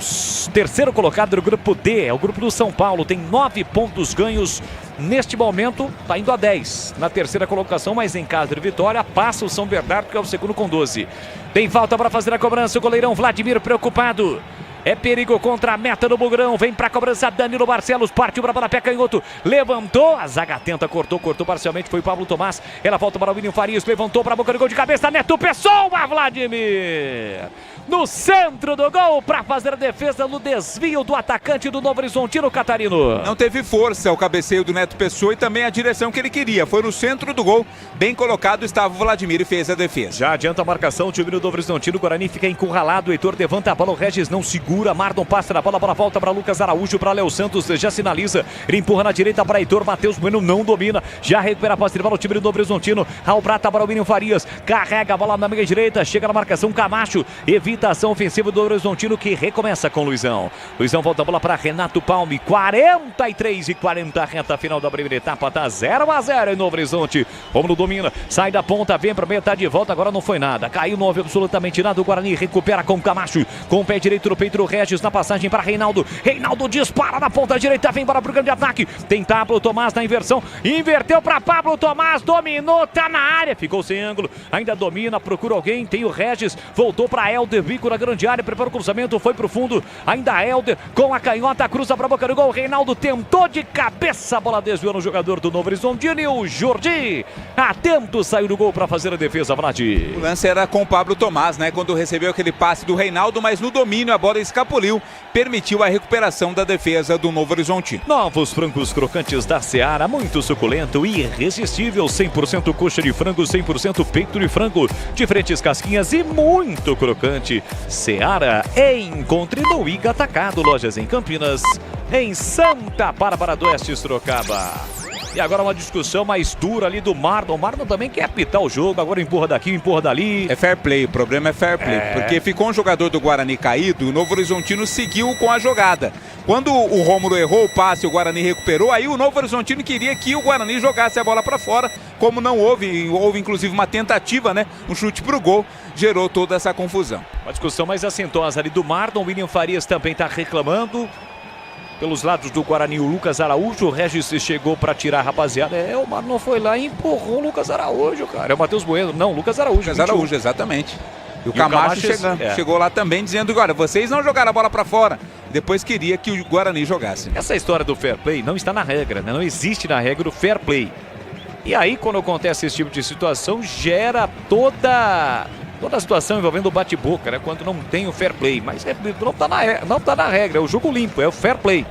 terceiro colocado do grupo D, é o grupo do São Paulo. Tem 9 pontos ganhos. Neste momento, está indo a 10 na terceira colocação, mas em caso de vitória, passa o São Bernardo, que é o segundo com 12. Tem falta para fazer a cobrança, o goleirão Vladimir preocupado. É perigo contra a meta do Bugrão. Vem pra cobrança Danilo Barcelos. Partiu para a pé canhoto. Levantou. A zaga tenta. Cortou parcialmente. Foi o Pablo Tomás. Ela volta para o William Farias. Levantou para a boca do gol de cabeça. Neto Pessoa. Vladimir. No centro do gol para fazer a defesa no desvio do atacante do Novo Horizontino, Catarino. Não teve força o cabeceio do Neto Pessoa e também a direção que ele queria. Foi no centro do gol. Bem colocado estava o Vladimir e fez a defesa. Já adianta a marcação. O time do Novo Horizontino. O Guarani fica encurralado. O Heitor levanta a bola. O Regis não segura. Mardon passa na bola. A bola volta para Lucas Araújo. Para Léo Santos. Já sinaliza. Ele empurra na direita para Heitor. Matheus Bueno não domina. Já recupera a posse de bola. O time do Novo Horizontino. Raul Prata para o William Farias. Carrega a bola na meia direita. Chega na marcação. Camacho. Evita a ação ofensiva do Horizontino, que recomeça com Luizão. Luizão volta a bola para Renato Palme. 43-40, reta final da primeira etapa. Tá 0-0 em Novo Horizonte. Rômulo domina, sai da ponta, vem para metade de volta. Agora não foi nada. Caiu, não houve absolutamente nada. O Guarani recupera com Camacho. Com o pé direito no peito do Regis. Na passagem para Reinaldo. Reinaldo dispara na ponta direita. Vem para o grande ataque. Tem Pablo Tomás na inversão. Inverteu para Pablo Tomás. Dominou, tá na área. Ficou sem ângulo. Ainda domina, procura alguém. Tem o Regis. Voltou para Helder. Bico na grande área. Prepara o cruzamento. Foi pro fundo. Ainda Helder com a canhota. Cruza para a boca do gol. Reinaldo tentou de cabeça. A bola desviou no jogador do Novo Horizontino. E o Jordi, atento, saiu do gol para fazer a defesa, Vlad. O lance era com o Pablo Tomás, né? Quando recebeu aquele passe do Reinaldo, mas no domínio a bola escapuliu. Permitiu a recuperação da defesa do Novo Horizontino. Novos frangos crocantes da Seara. Muito suculento e irresistível. 100% coxa de frango, 100% peito de frango. Diferentes casquinhas e muito crocante. Seara, encontre no Iga Atacado. Lojas em Campinas, em Santa Bárbara do Oeste, Sorocaba. E agora uma discussão mais dura ali do Mardon. O Mardon também quer apitar o jogo. Agora empurra daqui, empurra dali. É fair play, o problema é fair play. Porque ficou um jogador do Guarani caído e o Novo Horizontino seguiu com a jogada. Quando o Rômulo errou o passe, o Guarani recuperou. Aí o Novo Horizontino queria que o Guarani jogasse a bola para fora. Como não houve inclusive uma tentativa, né? Um chute pro gol. Gerou toda essa confusão. Uma discussão mais acentuosa ali do Mardon. O William Farias também está reclamando. Pelos lados do Guarani, o Lucas Araújo. O Regis chegou para tirar a rapaziada. O Mardon foi lá e empurrou o Lucas Araújo, cara. É o Matheus Bueno. Não, Lucas Araújo. Lucas Araújo, exatamente. E o Camacho chegou lá também dizendo: olha, vocês não jogaram a bola para fora. Depois queria que o Guarani jogasse. Essa história do fair play não está na regra, né? Não existe na regra o fair play. E aí, quando acontece esse tipo de situação, gera toda a situação envolvendo o bate-boca, né? Quando não tem o fair play. Mas não tá na regra, é o jogo limpo, é o fair play.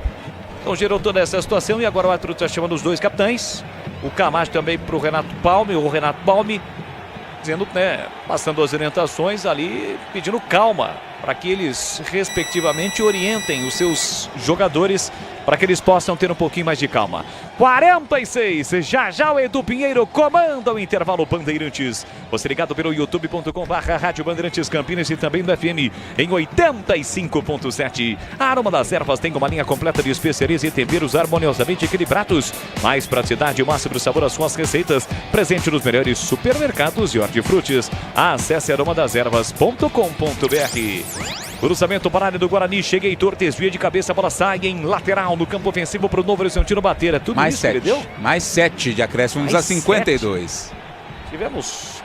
Então gerou toda essa situação e agora o árbitro está chamando os dois capitães. O Camacho também para o Renato Palme, dizendo, né, passando as orientações ali, pedindo calma para que eles, respectivamente, orientem os seus jogadores para que eles possam ter um pouquinho mais de calma. 46, já o Edu Pinheiro comanda o intervalo Bandeirantes. Você ligado pelo youtube.com/Rádio Bandeirantes Campinas e também no FM em 85.7. A Aroma das Ervas tem uma linha completa de especiarias e temperos harmoniosamente equilibrados. Mais praticidade e máximo sabor às suas receitas. Presente nos melhores supermercados e hortifrutis. Acesse aromadeservas.com.br. Cruzamento para a área do Guarani, chega Heitor, desvia de cabeça, a bola sai em lateral no campo ofensivo para o Novo Horizontino bater. É tudo mais isso 7. que ele deu? Mais 7 de acréscimos a 52. 7. Tivemos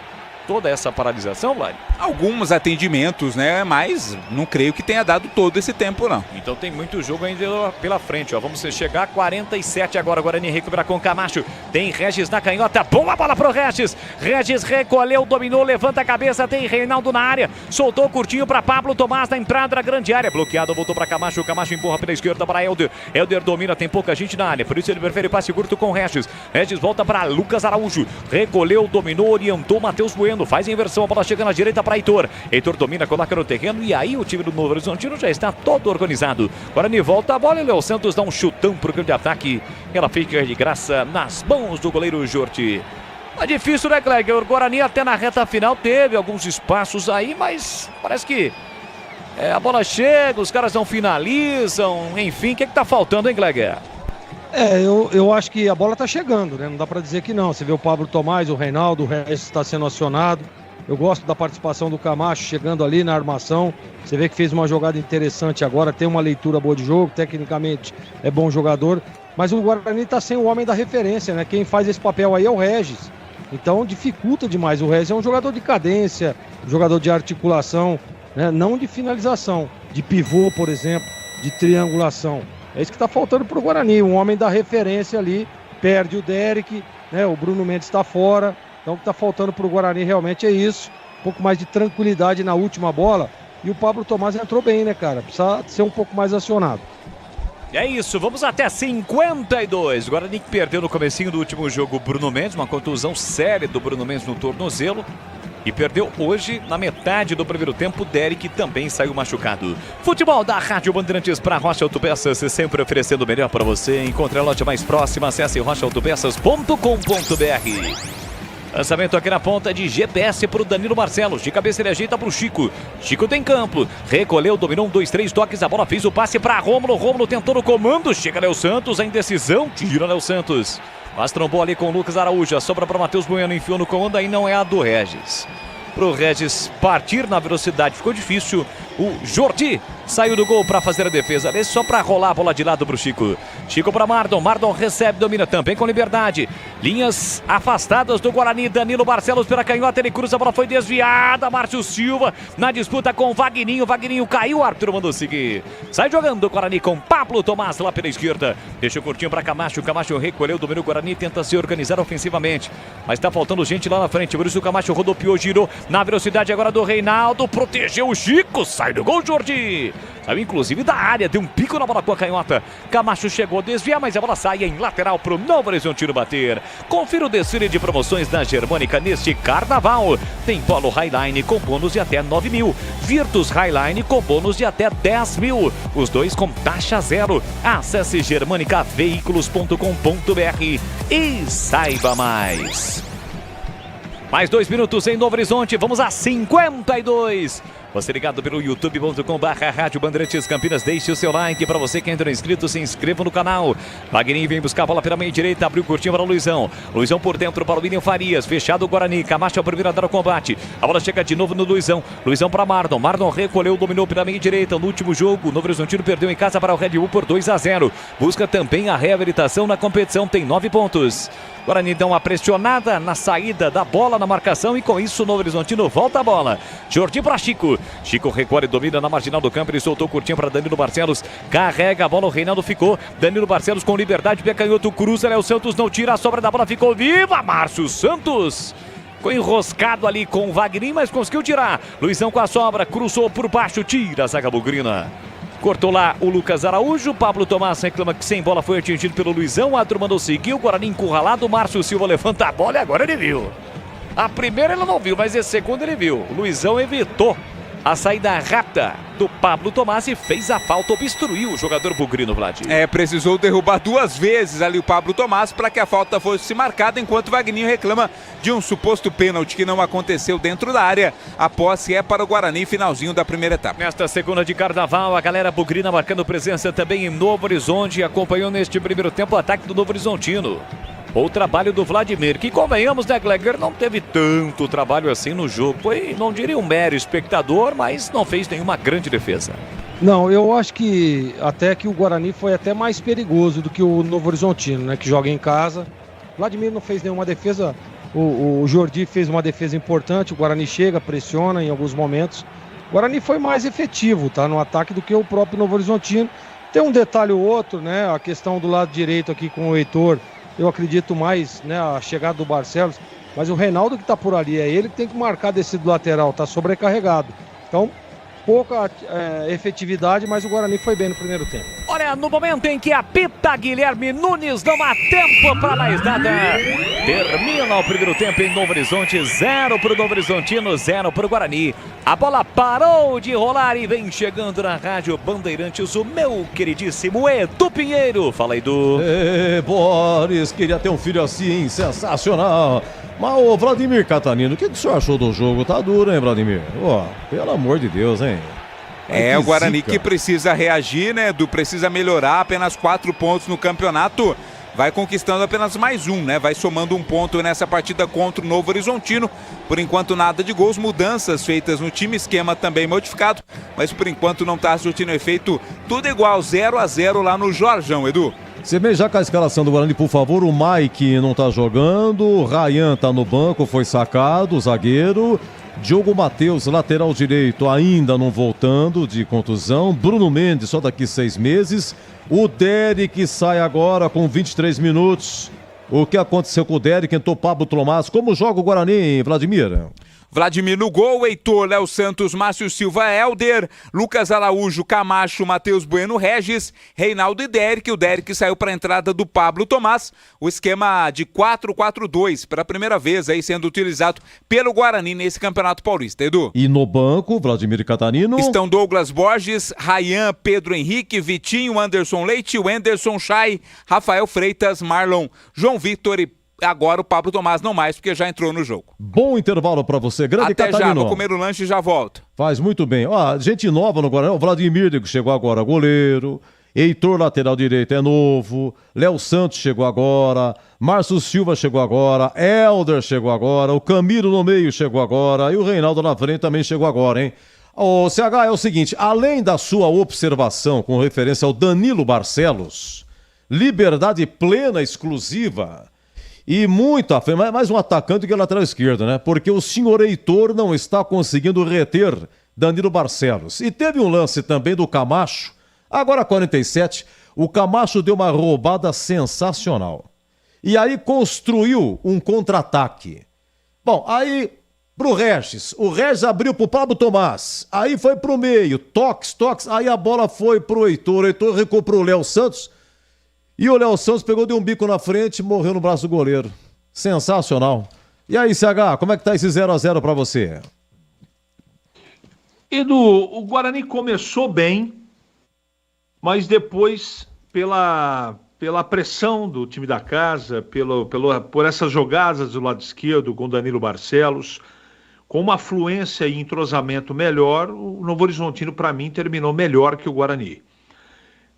toda essa paralisação, Vlad? Alguns atendimentos, né? Mas não creio que tenha dado todo esse tempo, não. Então tem muito jogo ainda pela frente, ó. Vamos chegar a 47 agora. Guarani recupera com Camacho. Tem Regis na canhota. Boa bola pro Regis. Regis recolheu, dominou, levanta a cabeça. Tem Reinaldo na área. Soltou curtinho para Pablo Tomás na entrada da grande área. Bloqueado, voltou para Camacho. Camacho empurra pela esquerda para Helder. Helder domina, tem pouca gente na área. Por isso ele prefere passe curto com Regis. Regis volta para Lucas Araújo. Recolheu, dominou, orientou Matheus Bueno. Faz a inversão, a bola chega na direita para Heitor. Heitor domina, coloca no terreno e aí o time do Novo Horizontino já está todo organizado. Guarani volta a bola e Léo Santos dá um chutão pro grande ataque. Ela fica de graça nas mãos do goleiro Jordi. É difícil, né, Clegg? O Guarani até na reta final teve alguns espaços aí, mas parece que a bola chega, os caras não finalizam, enfim, o que tá faltando, hein, Clegg? Eu acho que a bola tá chegando, né? Não dá para dizer que não. Você vê o Pablo Tomás, o Reinaldo, o Regis está sendo acionado. Eu gosto da participação do Camacho chegando ali na armação. Você vê que fez uma jogada interessante agora, tem uma leitura boa de jogo, tecnicamente é bom jogador. Mas o Guarani tá sem o homem da referência, né? Quem faz esse papel aí é o Regis. Então dificulta demais. O Regis é um jogador de cadência, jogador de articulação, né? Não de finalização, de pivô, por exemplo, de triangulação. É isso que está faltando para o Guarani, um homem da referência ali, perde o Derek, né? O Bruno Mendes está fora, então o que está faltando para o Guarani realmente é isso, um pouco mais de tranquilidade na última bola, e o Pablo Tomás entrou bem, né, cara? Precisa ser um pouco mais acionado. É isso, vamos até 52. O Guarani que perdeu no comecinho do último jogo o Bruno Mendes, uma contusão séria do Bruno Mendes no tornozelo. E perdeu hoje, na metade do primeiro tempo, o Derek também saiu machucado. Futebol da Rádio Bandeirantes para Rocha Autopeças, sempre oferecendo o melhor para você. Encontre a loja mais próxima, acesse rochaautopeças.com.br. Lançamento aqui na ponta de GPS para o Danilo Barcelos. De cabeça ele ajeita para o Chico. Chico tem campo. Recolheu, dominou 1, 2, 3 toques. A bola fez o passe para Rômulo. Rômulo tentou no comando. Chega Léo Santos, a indecisão. Tira Léo Santos. Mas trombou ali com o Lucas Araújo. A sobra para Matheus Bueno. Enfiou no comando. Aí não é a do Regis. Pro Regis partir na velocidade ficou difícil. O Jordi saiu do gol para fazer a defesa ali, só para rolar a bola de lado pro Chico. Chico para Mardon. Mardon recebe, domina também com liberdade. Linhas afastadas do Guarani. Danilo Barcelos pela canhota, ele cruza, a bola foi desviada. Márcio Silva na disputa com o Vagninho. Vagninho caiu, o árbitro mandou seguir. Sai jogando o Guarani com Pablo Tomás lá pela esquerda. Deixa o curtinho para Camacho. Camacho recolheu, dominou o Guarani, tenta se organizar ofensivamente. Mas tá faltando gente lá na frente. Por isso o Camacho rodopiou, girou na velocidade agora do Reinaldo. Protegeu o Chico. Sai do gol, Jordi. Saiu inclusive da área, deu um pico na bola com a canhota. Camacho chegou a desviar, mas a bola sai em lateral pro Novo Horizontino bater. Confira o desfile de promoções da Germânica neste carnaval. Tem Polo Highline com bônus de até 9 mil. Virtus Highline com bônus de até 10 mil. Os dois com taxa zero. Acesse germanicaveículos.com.br e saiba mais. Mais 2 minutos em Novo Horizonte, vamos a 52. Você ligado pelo youtube.com/Rádio Bandeirantes Campinas, deixe o seu like. Para você que ainda não é inscrito, se inscreva no canal. Wagner vem buscar a bola pela meia direita, abriu curtinho para o Luizão. Luizão por dentro para o William Farias, fechado o Guarani. Camacho é o primeiro a dar o combate. A bola chega de novo no Luizão. Luizão para Mardon. Mardon recolheu, dominou pela meia direita. No último jogo, o Novo Horizontino perdeu em casa para o Red Bull por 2-0. Busca também a reabilitação na competição, tem 9 pontos. Guarani dá uma pressionada na saída da bola, na marcação, e com isso o Novo Horizontino volta a bola. Jordi para Chico. Chico recolhe, domina na marginal do campo, ele soltou curtinho para Danilo Barcelos. Carrega a bola, o Reinaldo ficou. Danilo Barcelos com liberdade, pé canhoto, cruza, Léo Santos não tira, a sobra da bola ficou viva. Márcio Santos ficou enroscado ali com o Wagner, mas conseguiu tirar. Luizão com a sobra, cruzou por baixo, tira a zaga bugrina. Cortou lá o Lucas Araújo. Pablo Tomás reclama que sem bola foi atingido pelo Luizão. A turma não seguiu. Guarani encurralado. Márcio Silva levanta a bola e agora ele viu. A primeira ele não viu, mas a segunda ele viu. O Luizão evitou A saída rápida do Pablo Tomassi fez a falta, obstruiu o jogador bugrino, Vlad. Precisou derrubar 2 vezes ali o Pablo Tomassi para que a falta fosse marcada, enquanto o Vagninho reclama de um suposto pênalti que não aconteceu dentro da área. A posse é para o Guarani, finalzinho da primeira etapa. Nesta segunda de carnaval, a galera bugrina marcando presença também em Novo Horizonte, acompanhou neste primeiro tempo o ataque do Novo Horizontino. O trabalho do Vladimir, que convenhamos, né, Gleger, não teve tanto trabalho assim no jogo. Foi, não diria um mero espectador, mas não fez nenhuma grande defesa. Não, eu acho que até que o Guarani foi até mais perigoso do que o Novo Horizontino, né, que joga em casa. O Vladimir não fez nenhuma defesa, o Jordi fez uma defesa importante, o Guarani chega, pressiona em alguns momentos. O Guarani foi mais efetivo, tá, no ataque do que o próprio Novo Horizontino. Tem um detalhe ou outro, né, a questão do lado direito aqui com o Heitor. Eu acredito mais, né, a chegada do Barcelos, mas o Reinaldo que está por ali, é ele que tem que marcar desse do lateral, está sobrecarregado. Então, pouca efetividade, mas o Guarani foi bem no primeiro tempo. Olha, no momento em que apita Guilherme Nunes, não há tempo para mais nada. Termina o primeiro tempo em Novo Horizonte, 0 para o Novo Horizontino, 0 para o Guarani. A bola parou de rolar e vem chegando na Rádio Bandeirantes o meu queridíssimo Edu Pinheiro. Fala, Edu. Boris, queria ter um filho assim, sensacional. Mas, ô Vladimir Catanino, o que o senhor achou do jogo? Tá duro, hein, Vladimir? Pelo amor de Deus, hein? O Guarani que precisa reagir, né, Edu? Precisa melhorar, apenas 4 pontos no campeonato. Vai conquistando apenas mais um, né? Vai somando 1 ponto nessa partida contra o Novo Horizontino. Por enquanto nada de gols, mudanças feitas no time, esquema também modificado. Mas por enquanto não tá surtindo efeito, tudo igual, 0-0 lá no Jorjão, Edu. Você vê já com a escalação do Guarani, por favor, o Mike não tá jogando, o Ryan tá no banco, foi sacado, o zagueiro. Diogo Matheus, lateral direito, ainda não voltando de contusão. Bruno Mendes, só daqui 6 meses. O Derek sai agora com 23 minutos. O que aconteceu com o Derek? Entrou Pablo Tomassi. Como joga o Guarani, Vladimir? Vladimir no gol, Heitor, Léo Santos, Márcio Silva, Helder, Lucas Araújo, Camacho, Matheus Bueno, Regis, Reinaldo e Derek. O Derek saiu para a entrada do Pablo Tomassi. O esquema de 4-4-2, pela primeira vez aí sendo utilizado pelo Guarani nesse Campeonato Paulista, Edu. E no banco, Vladimir Catanino. Estão Douglas Borges, Rayan, Pedro Henrique, Vitinho, Anderson Leite, Wenderson Chay, Rafael Freitas, Marlon, João Vitor e agora o Pablo Tomassi não mais, porque já entrou no jogo. Bom intervalo pra você, grande Até Catarino. já, vou comer o lanche e já volto. Faz muito bem. Gente nova no Guarani, o Vladimir que chegou agora, goleiro. Heitor, lateral direito, é novo. Léo Santos chegou agora. Márcio Silva chegou agora. Helder chegou agora. O Camilo no meio chegou agora. E o Reinaldo na frente também chegou agora, hein? O CH é o seguinte, além da sua observação com referência ao Danilo Barcelos, liberdade plena, exclusiva, e muito à frente, mais um atacante que é lateral esquerdo, né? Porque o senhor Heitor não está conseguindo reter Danilo Barcelos. E teve um lance também do Camacho, agora 47, o Camacho deu uma roubada sensacional. E aí construiu um contra-ataque. Bom, aí pro Regis, o Regis abriu pro Pablo Tomassi, aí foi pro meio, toques, aí a bola foi pro Heitor, o Heitor recuou pro Léo Santos, e o Léo Santos pegou, deu um bico na frente e morreu no braço do goleiro. Sensacional. E aí, CH, como é que tá esse 0-0 pra você? Edu, o Guarani começou bem, mas depois, pela pressão do time da casa, por essas jogadas do lado esquerdo com Danilo Barcelos, com uma fluência e entrosamento melhor, o Novo Horizontino, para mim, terminou melhor que o Guarani.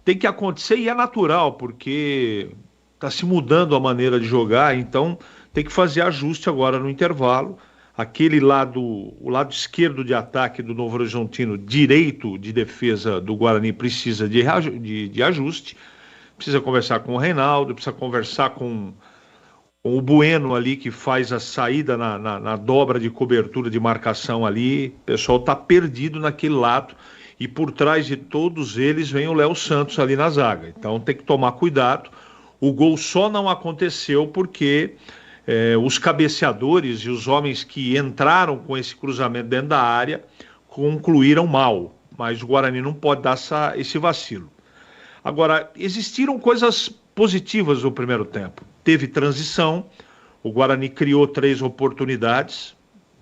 Tem que acontecer e é natural, porque está se mudando a maneira de jogar, então tem que fazer ajuste agora no intervalo. O lado esquerdo de ataque do Novo Horizontino, direito de defesa do Guarani, precisa de ajuste. Precisa conversar com o Reinaldo, precisa conversar com o Bueno ali, que faz a saída na dobra de cobertura de marcação ali. O pessoal está perdido naquele lado. E por trás de todos eles vem o Léo Santos ali na zaga. Então tem que tomar cuidado. O gol só não aconteceu porque os cabeceadores e os homens que entraram com esse cruzamento dentro da área concluíram mal. Mas o Guarani não pode dar esse vacilo. Agora, existiram coisas positivas no primeiro tempo. Teve transição, o Guarani criou 3 oportunidades,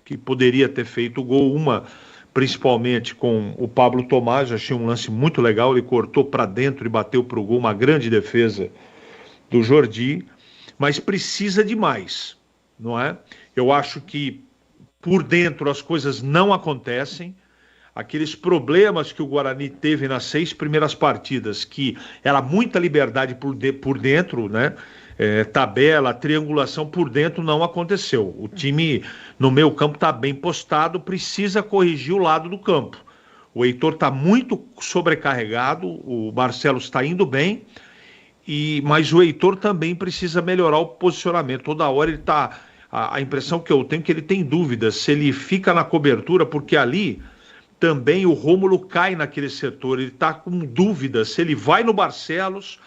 que poderia ter feito o gol, uma principalmente com o Pablo Tomás. Achei um lance muito legal, ele cortou para dentro e bateu para o gol, uma grande defesa do Jordi, mas precisa de mais, não é? Eu acho que por dentro as coisas não acontecem. Aqueles problemas que o Guarani teve nas 6 primeiras partidas, que era muita liberdade por dentro, né? Tabela, triangulação por dentro, não aconteceu. O time no meio campo está bem postado, precisa corrigir o lado do campo. O Heitor está muito sobrecarregado, o Barcelo está indo bem, mas o Heitor também precisa melhorar o posicionamento. Toda hora ele está... A impressão que eu tenho é que ele tem dúvidas se ele fica na cobertura, porque ali também o Rômulo cai naquele setor. Ele está com dúvidas se ele vai no Barcelos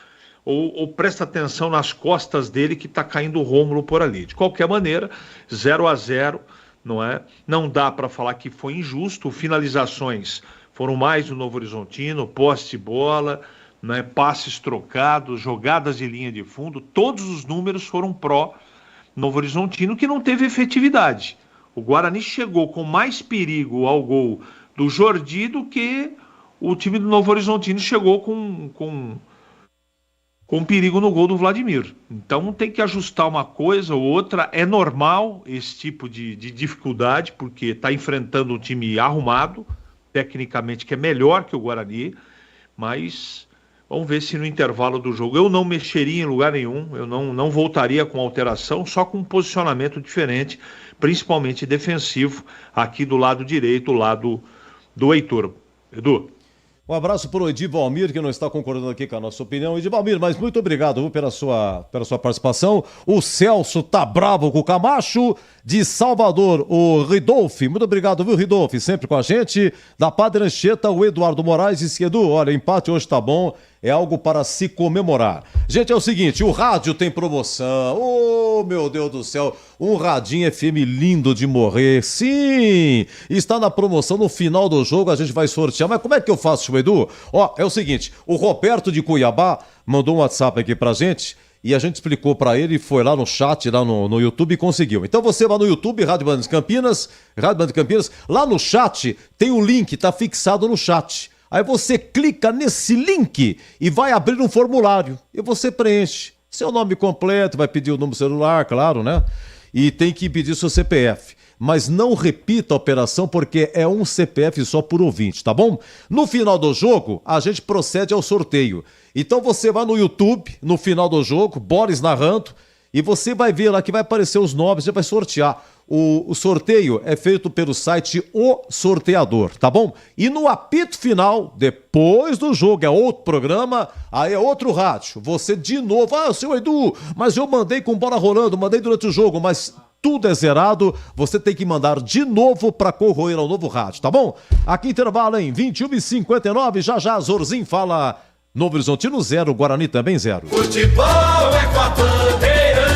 ou presta atenção nas costas dele, que está caindo o Rômulo por ali. De qualquer maneira, 0-0, não é? Não dá para falar que foi injusto. Finalizações foram mais do Novo Horizontino, posse de bola, né? Passes trocados, jogadas de linha de fundo, todos os números foram pró Novo Horizontino, que não teve efetividade. O Guarani chegou com mais perigo ao gol do Jordi do que o time do Novo Horizontino chegou com perigo no gol do Vladimir. Então tem que ajustar uma coisa ou outra. É normal esse tipo de dificuldade, porque está enfrentando um time arrumado, tecnicamente, que é melhor que o Guarani, mas vamos ver se no intervalo do jogo eu não mexeria em lugar nenhum, eu não voltaria com alteração, só com um posicionamento diferente, principalmente defensivo, aqui do lado direito, o lado do Heitor. Edu. Um abraço para o Edivalmir, que não está concordando aqui com a nossa opinião. Edivalmir, mas muito obrigado pela sua participação. O Celso tá bravo com o Camacho. De Salvador, o Ridolfi. Muito obrigado, viu, Ridolfi? Sempre com a gente. Da Padre Anchieta, o Eduardo Moraes. Disse que, Edu, olha, empate hoje tá bom. É algo para se comemorar. Gente, é o seguinte, o rádio tem promoção. Oh, meu Deus do céu. Um radinho FM lindo de morrer. Sim! Está na promoção. No final do jogo a gente vai sortear. Mas como é que eu faço, Edu? Ó, é o seguinte, o Roberto de Cuiabá mandou um WhatsApp aqui pra gente e a gente explicou pra ele, foi lá no chat, lá no YouTube e conseguiu. Então você vai no YouTube, Rádio Band de Campinas, lá no chat tem o link, tá fixado no chat. Aí você clica nesse link e vai abrir um formulário. E você preenche seu nome completo, vai pedir o número do celular, claro, né? E tem que pedir seu CPF. Mas não repita a operação, porque é um CPF só por ouvinte, tá bom? No final do jogo, a gente procede ao sorteio. Então você vai no YouTube, no final do jogo, Boris narrando, e você vai ver lá que vai aparecer os nomes, você vai sortear. O sorteio é feito pelo site O Sorteador, tá bom? E no apito final, depois do jogo, é outro programa, aí é outro rádio. Você de novo, seu Edu, mas eu mandei com bola rolando, mandei durante o jogo, mas tudo é zerado, você tem que mandar de novo para concorrer ao novo rádio, tá bom? Aqui intervalo em 21h59, já Zorzinho fala. Novo Horizontino 0, Guarani também 0. Futebol é com a Bandeirantes.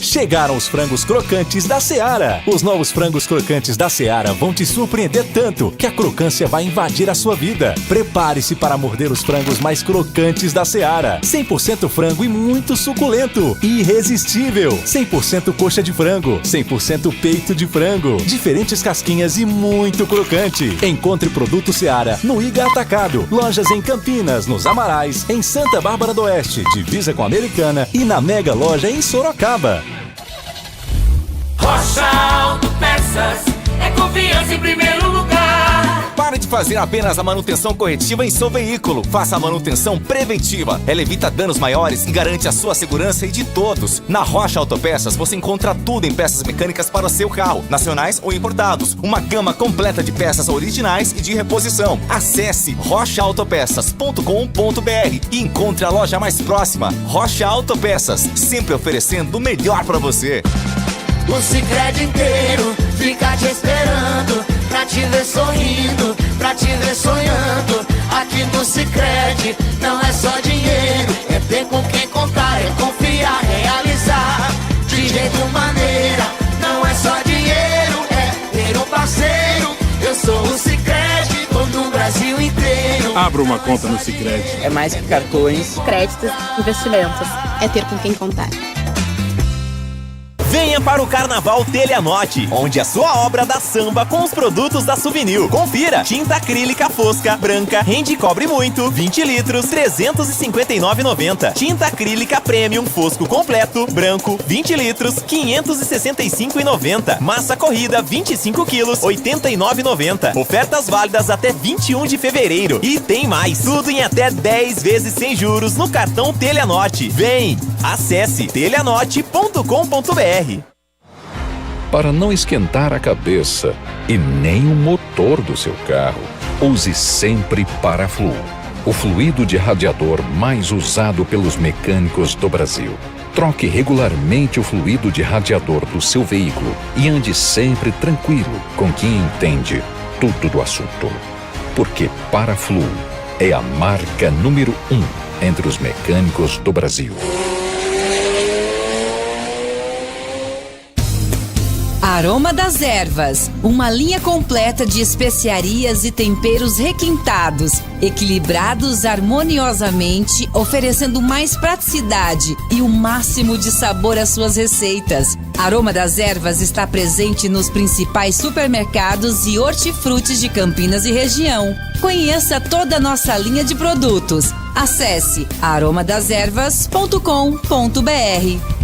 Chegaram os frangos crocantes da Seara. Os novos frangos crocantes da Seara vão te surpreender tanto que a crocância vai invadir a sua vida. Prepare-se para morder os frangos mais crocantes da Seara. 100% frango e muito suculento. Irresistível. 100% coxa de frango. 100% peito de frango. Diferentes casquinhas e muito crocante. Encontre produto Seara no Iga Atacado. Lojas em Campinas, nos Amarais, em Santa Bárbara do Oeste, divisa com a Americana e na Mega Loja em Sorocaba. Rocha Autopeças é confiança em primeiro lugar. Pare de fazer apenas a manutenção corretiva em seu veículo. Faça a manutenção preventiva. Ela evita danos maiores e garante a sua segurança e de todos. Na Rocha Autopeças você encontra tudo em peças mecânicas para o seu carro, nacionais ou importados. Uma gama completa de peças originais e de reposição. Acesse rochaautopeças.com.br e encontre a loja mais próxima. Rocha Autopeças, sempre oferecendo o melhor para você. O Sicredi inteiro fica te esperando, pra te ver sorrindo, pra te ver sonhando. Aqui no Sicredi não é só dinheiro, é ter com quem contar, é confiar, realizar. De jeito maneira, não é só dinheiro, é ter um parceiro. Eu sou o Sicredi, todo o Brasil inteiro. Abra uma conta no Sicredi. É mais que cartões, créditos, investimentos. É ter com quem contar. Venha para o Carnaval Telhanote, onde a sua obra dá samba com os produtos da Souvenir. Confira: tinta acrílica fosca, branca, rende e cobre muito, 20 litros, R$ 359,90. Tinta acrílica Premium fosco completo, branco, 20 litros, R$ 565,90. Massa corrida, 25 quilos, R$ 89,90. Ofertas válidas até 21 de fevereiro. E tem mais, tudo em até 10 vezes sem juros no cartão Telhanote. Vem! Acesse telhanote.com.br. Para não esquentar a cabeça e nem o motor do seu carro, use sempre Paraflu, o fluido de radiador mais usado pelos mecânicos do Brasil. Troque regularmente o fluido de radiador do seu veículo e ande sempre tranquilo com quem entende tudo do assunto. Porque Paraflu é a marca número 1 entre os mecânicos do Brasil. Aroma das Ervas, uma linha completa de especiarias e temperos requintados, equilibrados harmoniosamente, oferecendo mais praticidade e o máximo de sabor às suas receitas. Aroma das Ervas está presente nos principais supermercados e hortifrutis de Campinas e região. Conheça toda a nossa linha de produtos. Acesse aromadeservas.com.br.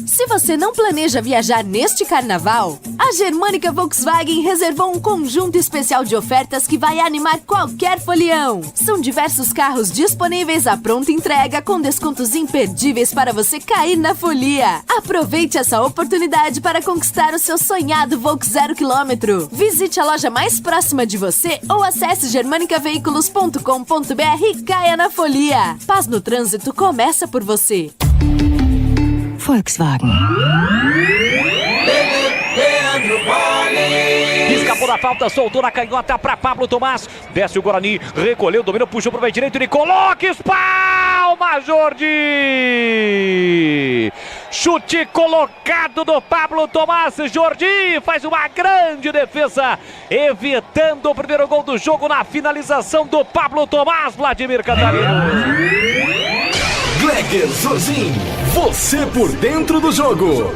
Se você não planeja viajar neste carnaval, a Germânica Volkswagen reservou um conjunto especial de ofertas que vai animar qualquer folião. São diversos carros disponíveis à pronta entrega com descontos imperdíveis para você cair na folia. Aproveite essa oportunidade para conquistar o seu sonhado Volks 0 km. Visite a loja mais próxima de você ou acesse germanicaveículos.com.br e caia na folia. Paz no trânsito começa por você. Volkswagen. Escapou da falta, soltou na canhota para Pablo Tomás. Desce o Guarani, recolheu, dominou, puxou pro meio direito, ele coloca, espalma, Jordi! Chute colocado do Pablo Tomás. Jordi faz uma grande defesa, evitando o primeiro gol do jogo na finalização do Pablo Tomás. Vladimir Catarino. Gleger Zorzin, você por dentro do jogo.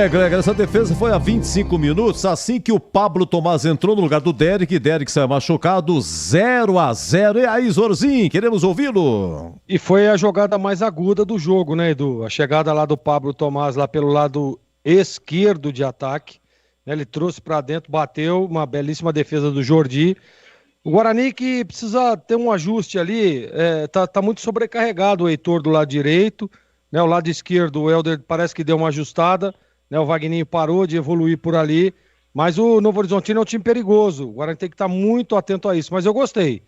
Gleger, essa defesa foi há 25 minutos, assim que o Pablo Tomás entrou no lugar do Derek saiu machucado, 0-0. E aí, Zorzin, queremos ouvi-lo. E foi a jogada mais aguda do jogo, né, Edu? A chegada lá do Pablo Tomás, lá pelo lado esquerdo de ataque, né? Ele trouxe para dentro, bateu, uma belíssima defesa do Jordi. O Guarani que precisa ter um ajuste ali, tá muito sobrecarregado o Heitor do lado direito, né? O lado esquerdo, o Helder parece que deu uma ajustada, né? O Wagninho parou de evoluir por ali, mas o Novo Horizontino é um time perigoso, o Guarani tem que estar muito atento a isso, mas eu gostei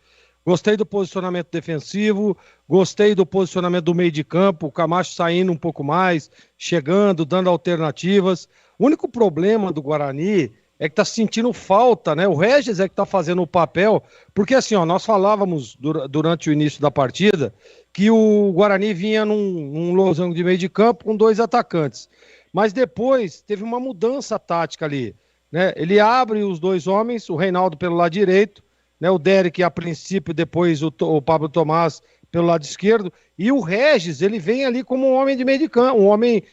do posicionamento defensivo, gostei do posicionamento do meio de campo, o Camacho saindo um pouco mais, chegando, dando alternativas. O único problema do Guarani é que tá sentindo falta, né? O Regis é que tá fazendo o papel, porque assim, ó, nós falávamos durante o início da partida que o Guarani vinha num losango de meio de campo com 2 atacantes, mas depois teve uma mudança tática ali, né? Ele abre os 2 homens, o Reinaldo pelo lado direito, né? O Derek a princípio, depois o Pablo Tomás pelo lado esquerdo, e o Regis, ele vem ali como um homem de meio de campo, um homem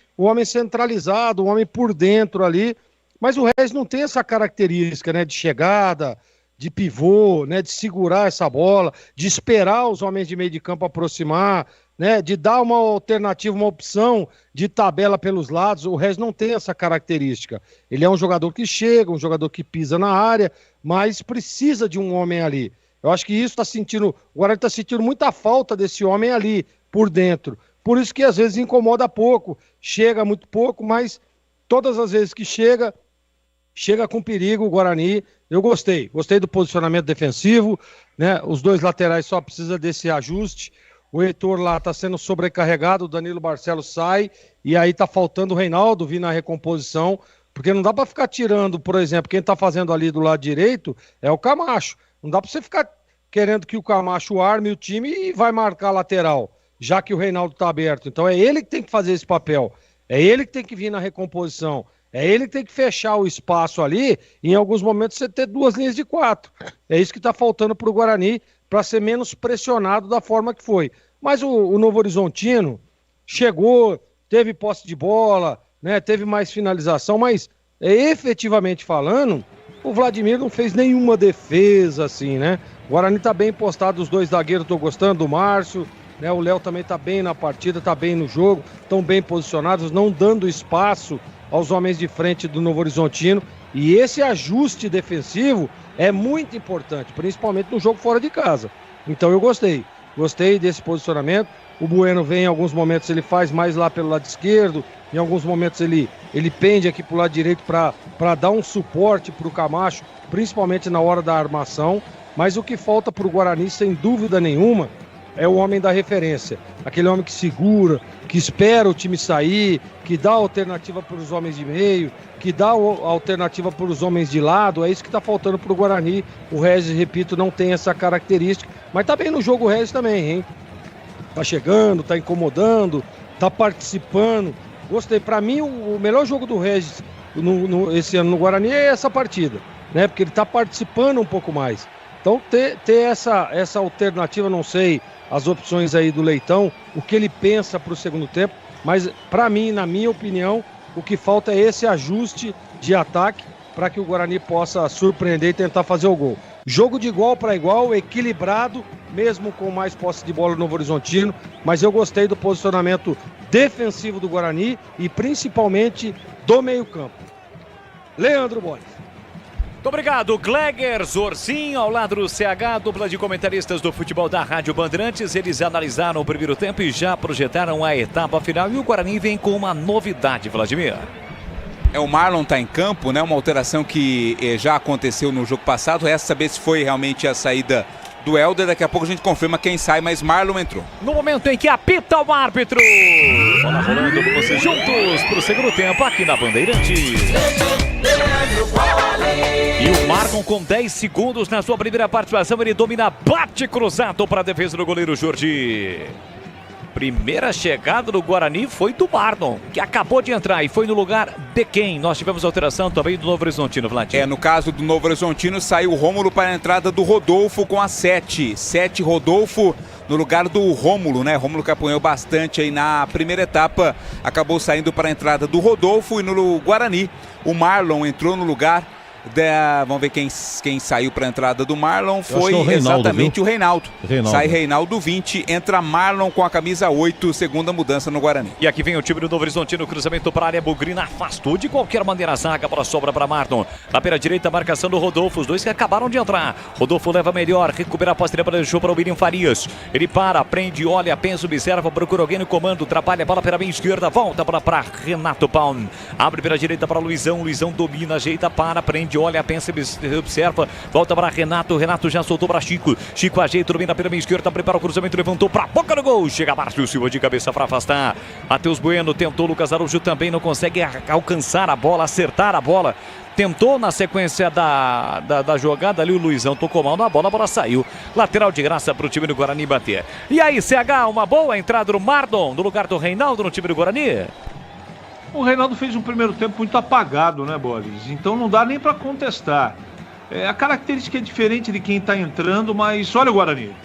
centralizado, um homem por dentro ali. Mas o Regis não tem essa característica, né, de chegada, de pivô, né, de segurar essa bola, de esperar os homens de meio de campo aproximar, né, de dar uma alternativa, uma opção de tabela pelos lados. O Regis não tem essa característica. Ele é um jogador que chega, um jogador que pisa na área, mas precisa de um homem ali. Eu acho que isso o Guarani está sentindo muita falta desse homem ali, por dentro. Por isso que às vezes incomoda pouco, chega muito pouco, mas todas as vezes que chega com perigo o Guarani. Eu gostei do posicionamento defensivo, né? Os 2 laterais só precisa desse ajuste. O Heitor lá tá sendo sobrecarregado, o Danilo Barcelos sai, e aí tá faltando o Reinaldo vir na recomposição, porque não dá para ficar tirando, por exemplo, quem tá fazendo ali do lado direito é o Camacho. Não dá para você ficar querendo que o Camacho arme o time e vai marcar a lateral, já que o Reinaldo tá aberto. Então é ele que tem que fazer esse papel, é ele que tem que vir na recomposição. É ele que tem que fechar o espaço ali, e em alguns momentos você ter 2 linhas de 4. É isso que está faltando para o Guarani, para ser menos pressionado da forma que foi. Mas o Novo Horizontino chegou, teve posse de bola, né? Teve mais finalização, mas efetivamente falando, o Vladimir não fez nenhuma defesa, assim, né? O Guarani tá bem postado, os dois zagueiros, tô gostando do Márcio, né? O Léo também tá bem na partida, tá bem no jogo, estão bem posicionados, não dando espaço aos homens de frente do Novo Horizontino. E esse ajuste defensivo é muito importante, principalmente no jogo fora de casa. Então eu gostei desse posicionamento. O Bueno vem em alguns momentos, ele faz mais lá pelo lado esquerdo, em alguns momentos ele pende aqui pro lado direito para dar um suporte pro Camacho, principalmente na hora da armação. Mas o que falta pro Guarani, sem dúvida nenhuma, é o homem da referência. Aquele homem que segura, que espera o time sair, que dá alternativa para os homens de meio, que dá alternativa para os homens de lado. É isso que está faltando para o Guarani. O Regis, repito, não tem essa característica. Mas tá bem no jogo o Regis também, hein? Tá chegando, tá incomodando, tá participando. Gostei. Para mim, o melhor jogo do Regis esse ano no Guarani é essa partida, né? Porque ele tá participando um pouco mais. Então, ter essa alternativa, não sei, as opções aí do Leitão, o que ele pensa para o segundo tempo, mas para mim, na minha opinião, o que falta é esse ajuste de ataque para que o Guarani possa surpreender e tentar fazer o gol. Jogo de igual para igual, equilibrado, mesmo com mais posse de bola no Novo Horizontino, mas eu gostei do posicionamento defensivo do Guarani e principalmente do meio-campo. Leandro Bones. Muito obrigado, Gleger Zorzinho, ao lado do CH, dupla de comentaristas do futebol da Rádio Bandeirantes. Eles analisaram o primeiro tempo e já projetaram a etapa final. E o Guarani vem com uma novidade, Vladimir. O Marlon tá em campo, né? Uma alteração que já aconteceu no jogo passado. Resta saber se foi realmente a saída do Helder. Daqui a pouco a gente confirma quem sai, mas Marlon entrou. No momento em que apita o árbitro. Bola rolando com vocês juntos pro segundo tempo aqui na Bandeirantes. E o Marlon com 10 segundos na sua primeira participação. Ele domina, bate cruzado para a defesa do goleiro Jordi. Primeira chegada do Guarani foi do Marlon, que acabou de entrar e foi no lugar de quem? Nós tivemos alteração também do Novo Horizontino, Vladimir. No caso do Novo Horizontino, saiu o Rômulo para a entrada do Rodolfo com a 7. 7 Rodolfo no lugar do Rômulo, né? Rômulo que apanhou bastante aí na primeira etapa, acabou saindo para a entrada do Rodolfo. E no Guarani, o Marlon entrou no lugar vamos ver quem saiu para a entrada do Marlon. Foi Reinaldo, exatamente, viu? O Reinaldo. Sai Reinaldo 20, entra Marlon com a camisa 8, segunda mudança no Guarani. E aqui vem o time do Novo Horizontino, cruzamento para a área, Bugrina afastou de qualquer maneira a zaga, para sobra para Marlon. Na pela direita, marcação do Rodolfo, os dois que acabaram de entrar. Rodolfo leva melhor, recupera a posse, deixou para o William Farias. Ele para, prende, olha, pensa, observa, procura alguém no comando, atrapalha a bola pela meia esquerda, volta para Renato Paun. Abre pela direita para Luizão, Luizão domina, ajeita, para, prende, olha, pensa, observa, volta para Renato, Renato já soltou para Chico, Chico ajeita, domina pela meia esquerda, prepara o cruzamento, levantou para a boca do gol, chega Márcio Silva de cabeça para afastar, Matheus Bueno tentou, Lucas Araújo também não consegue alcançar a bola, acertar a bola, tentou na sequência da jogada ali, o Luizão tocou mal na bola, a bola saiu, lateral de graça para o time do Guarani bater. E aí, CH, uma boa entrada do Marlon no lugar do Reinaldo no time do Guarani? O Reinaldo fez um primeiro tempo muito apagado, né, Boris? Então não dá nem para contestar. A característica é diferente de quem está entrando, mas olha o Guarani.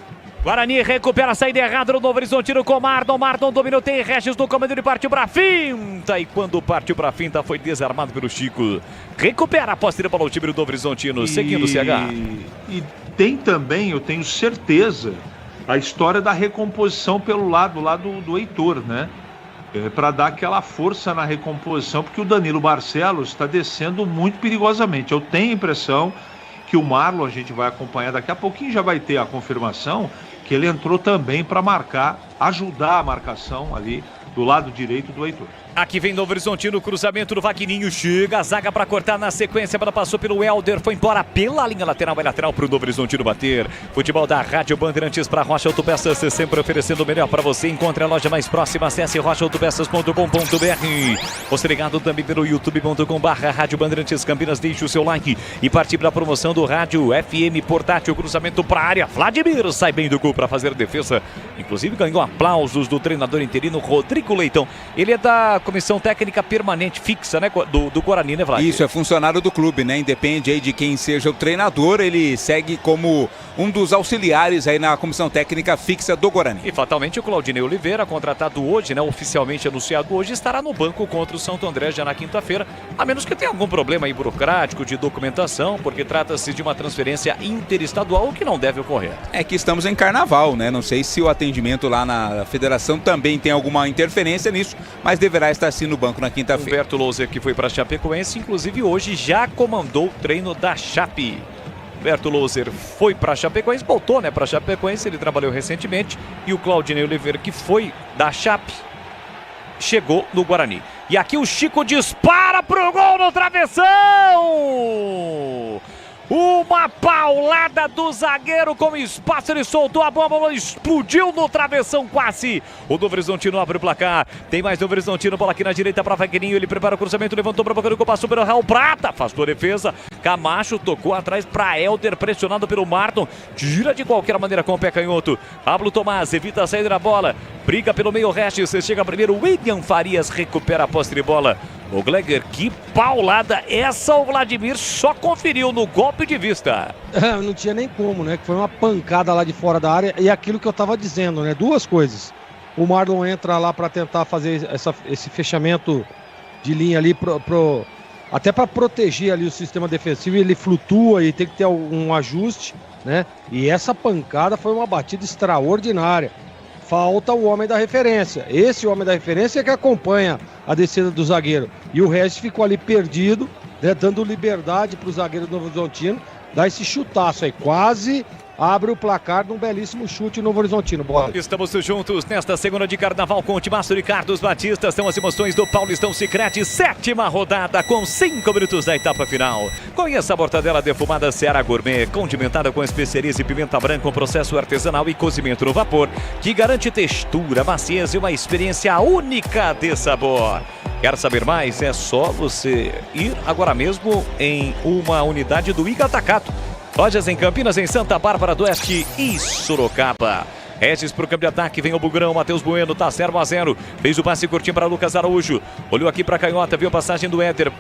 Guarani recupera a saída errada no Novo Horizontino com Marlon. Marlon dominou, tem Regis no comando, ele partiu para a finta. E quando partiu para a finta foi desarmado pelo Chico. Recupera a posse para o time do Novo Horizontino, seguindo o CH. E tem também, eu tenho certeza, a história da recomposição pelo lado do Heitor, né? Para dar aquela força na recomposição, porque o Danilo Barcelos está descendo muito perigosamente. Eu tenho a impressão que o Marlon, a gente vai acompanhar daqui a pouquinho, já vai ter a confirmação, que ele entrou também para marcar, ajudar a marcação ali do lado direito do Heitor. Aqui vem Novo Horizontino, cruzamento do Vagninho, chega a zaga para cortar na sequência, ela passou pelo Helder, foi embora pela linha lateral, vai lateral para o Novo Horizontino bater. Futebol da Rádio Bandeirantes para Rocha Autopeças, sempre oferecendo o melhor para você. Encontre a loja mais próxima, acesse rochaautopeças.com.br. Você ligado também pelo youtube.com/Rádio Bandeirantes Campinas, deixe o seu like e participe da promoção do Rádio FM Portátil, cruzamento para a área. Vladimir sai bem do gol para fazer defesa, inclusive ganhou aplausos do treinador interino Rodrigo Rodrigo Leitão. Ele é da comissão técnica permanente fixa, né? Do Guarani, né, Vlad? Isso, é funcionário do clube, né? Independe aí de quem seja o treinador, ele segue como um dos auxiliares aí na comissão técnica fixa do Guarani. E fatalmente o Claudinei Oliveira, contratado hoje, né? Oficialmente anunciado hoje, estará no banco contra o Santo André já na quinta-feira, a menos que tenha algum problema aí burocrático de documentação, porque trata-se de uma transferência interestadual, o que não deve ocorrer. É que estamos em carnaval, né? Não sei se o atendimento lá na federação também tem alguma interferência nisso, mas deverá estar sim no banco na quinta-feira. Humberto Louser, que foi para a Chapecoense, inclusive hoje já comandou o treino da Chape. Humberto Louser foi para a Chapecoense, voltou, né, para a Chapecoense, ele trabalhou recentemente, e o Claudinei Oliveira, que foi da Chape, chegou no Guarani. E aqui o Chico dispara pro gol no travessão! Uma paulada do zagueiro com espaço, ele soltou a bola, explodiu no travessão quase. O Novo Horizontino abre o placar. Tem mais Novo Horizontino, bola aqui na direita para Wagninho, ele prepara o cruzamento, levantou para o boca do gol, passou pelo Raul Prata, afastou a defesa. Camacho tocou atrás para Helder, pressionado pelo Marton, tira de qualquer maneira com o pé canhoto. Pablo Tomás evita a saída da bola, briga pelo meio Restes, chega primeiro, William Farias recupera a posse de bola. O Gleger, que paulada, essa o Vladimir só conferiu no golpe de vista. Não tinha nem como, né? Que foi uma pancada lá de fora da área e aquilo que eu tava dizendo, né? Duas coisas. O Marlon entra lá para tentar fazer esse fechamento de linha ali até para proteger ali o sistema defensivo, ele flutua e tem que ter um ajuste, né? E essa pancada foi uma batida extraordinária. Falta o homem da referência. Esse homem da referência é que acompanha a descida do zagueiro. E o Regis ficou ali perdido, né, dando liberdade para o zagueiro do Novo Horizontino dar esse chutaço aí. Quase abre o placar num belíssimo chute Novo Horizontino. Bola. Estamos juntos nesta segunda de carnaval com o Timaço de Carlos Batista. São as emoções do Paulistão Sicredi, 7ª rodada com 5 minutos da etapa final. Conheça a mortadela defumada Seara Gourmet, condimentada com especiarias e pimenta branca, com processo artesanal e cozimento no vapor, que garante textura, maciez e uma experiência única de sabor. Quer saber mais? É só você ir agora mesmo em uma unidade do Iga Atacado. Lojas em Campinas, em Santa Bárbara do Oeste e Sorocaba. Regis pro campo de ataque, vem o Bugrão, Matheus Bueno, tá 0-0. Fez o passe curtinho para Lucas Araújo. Olhou aqui para Canhota, viu a passagem do Helder,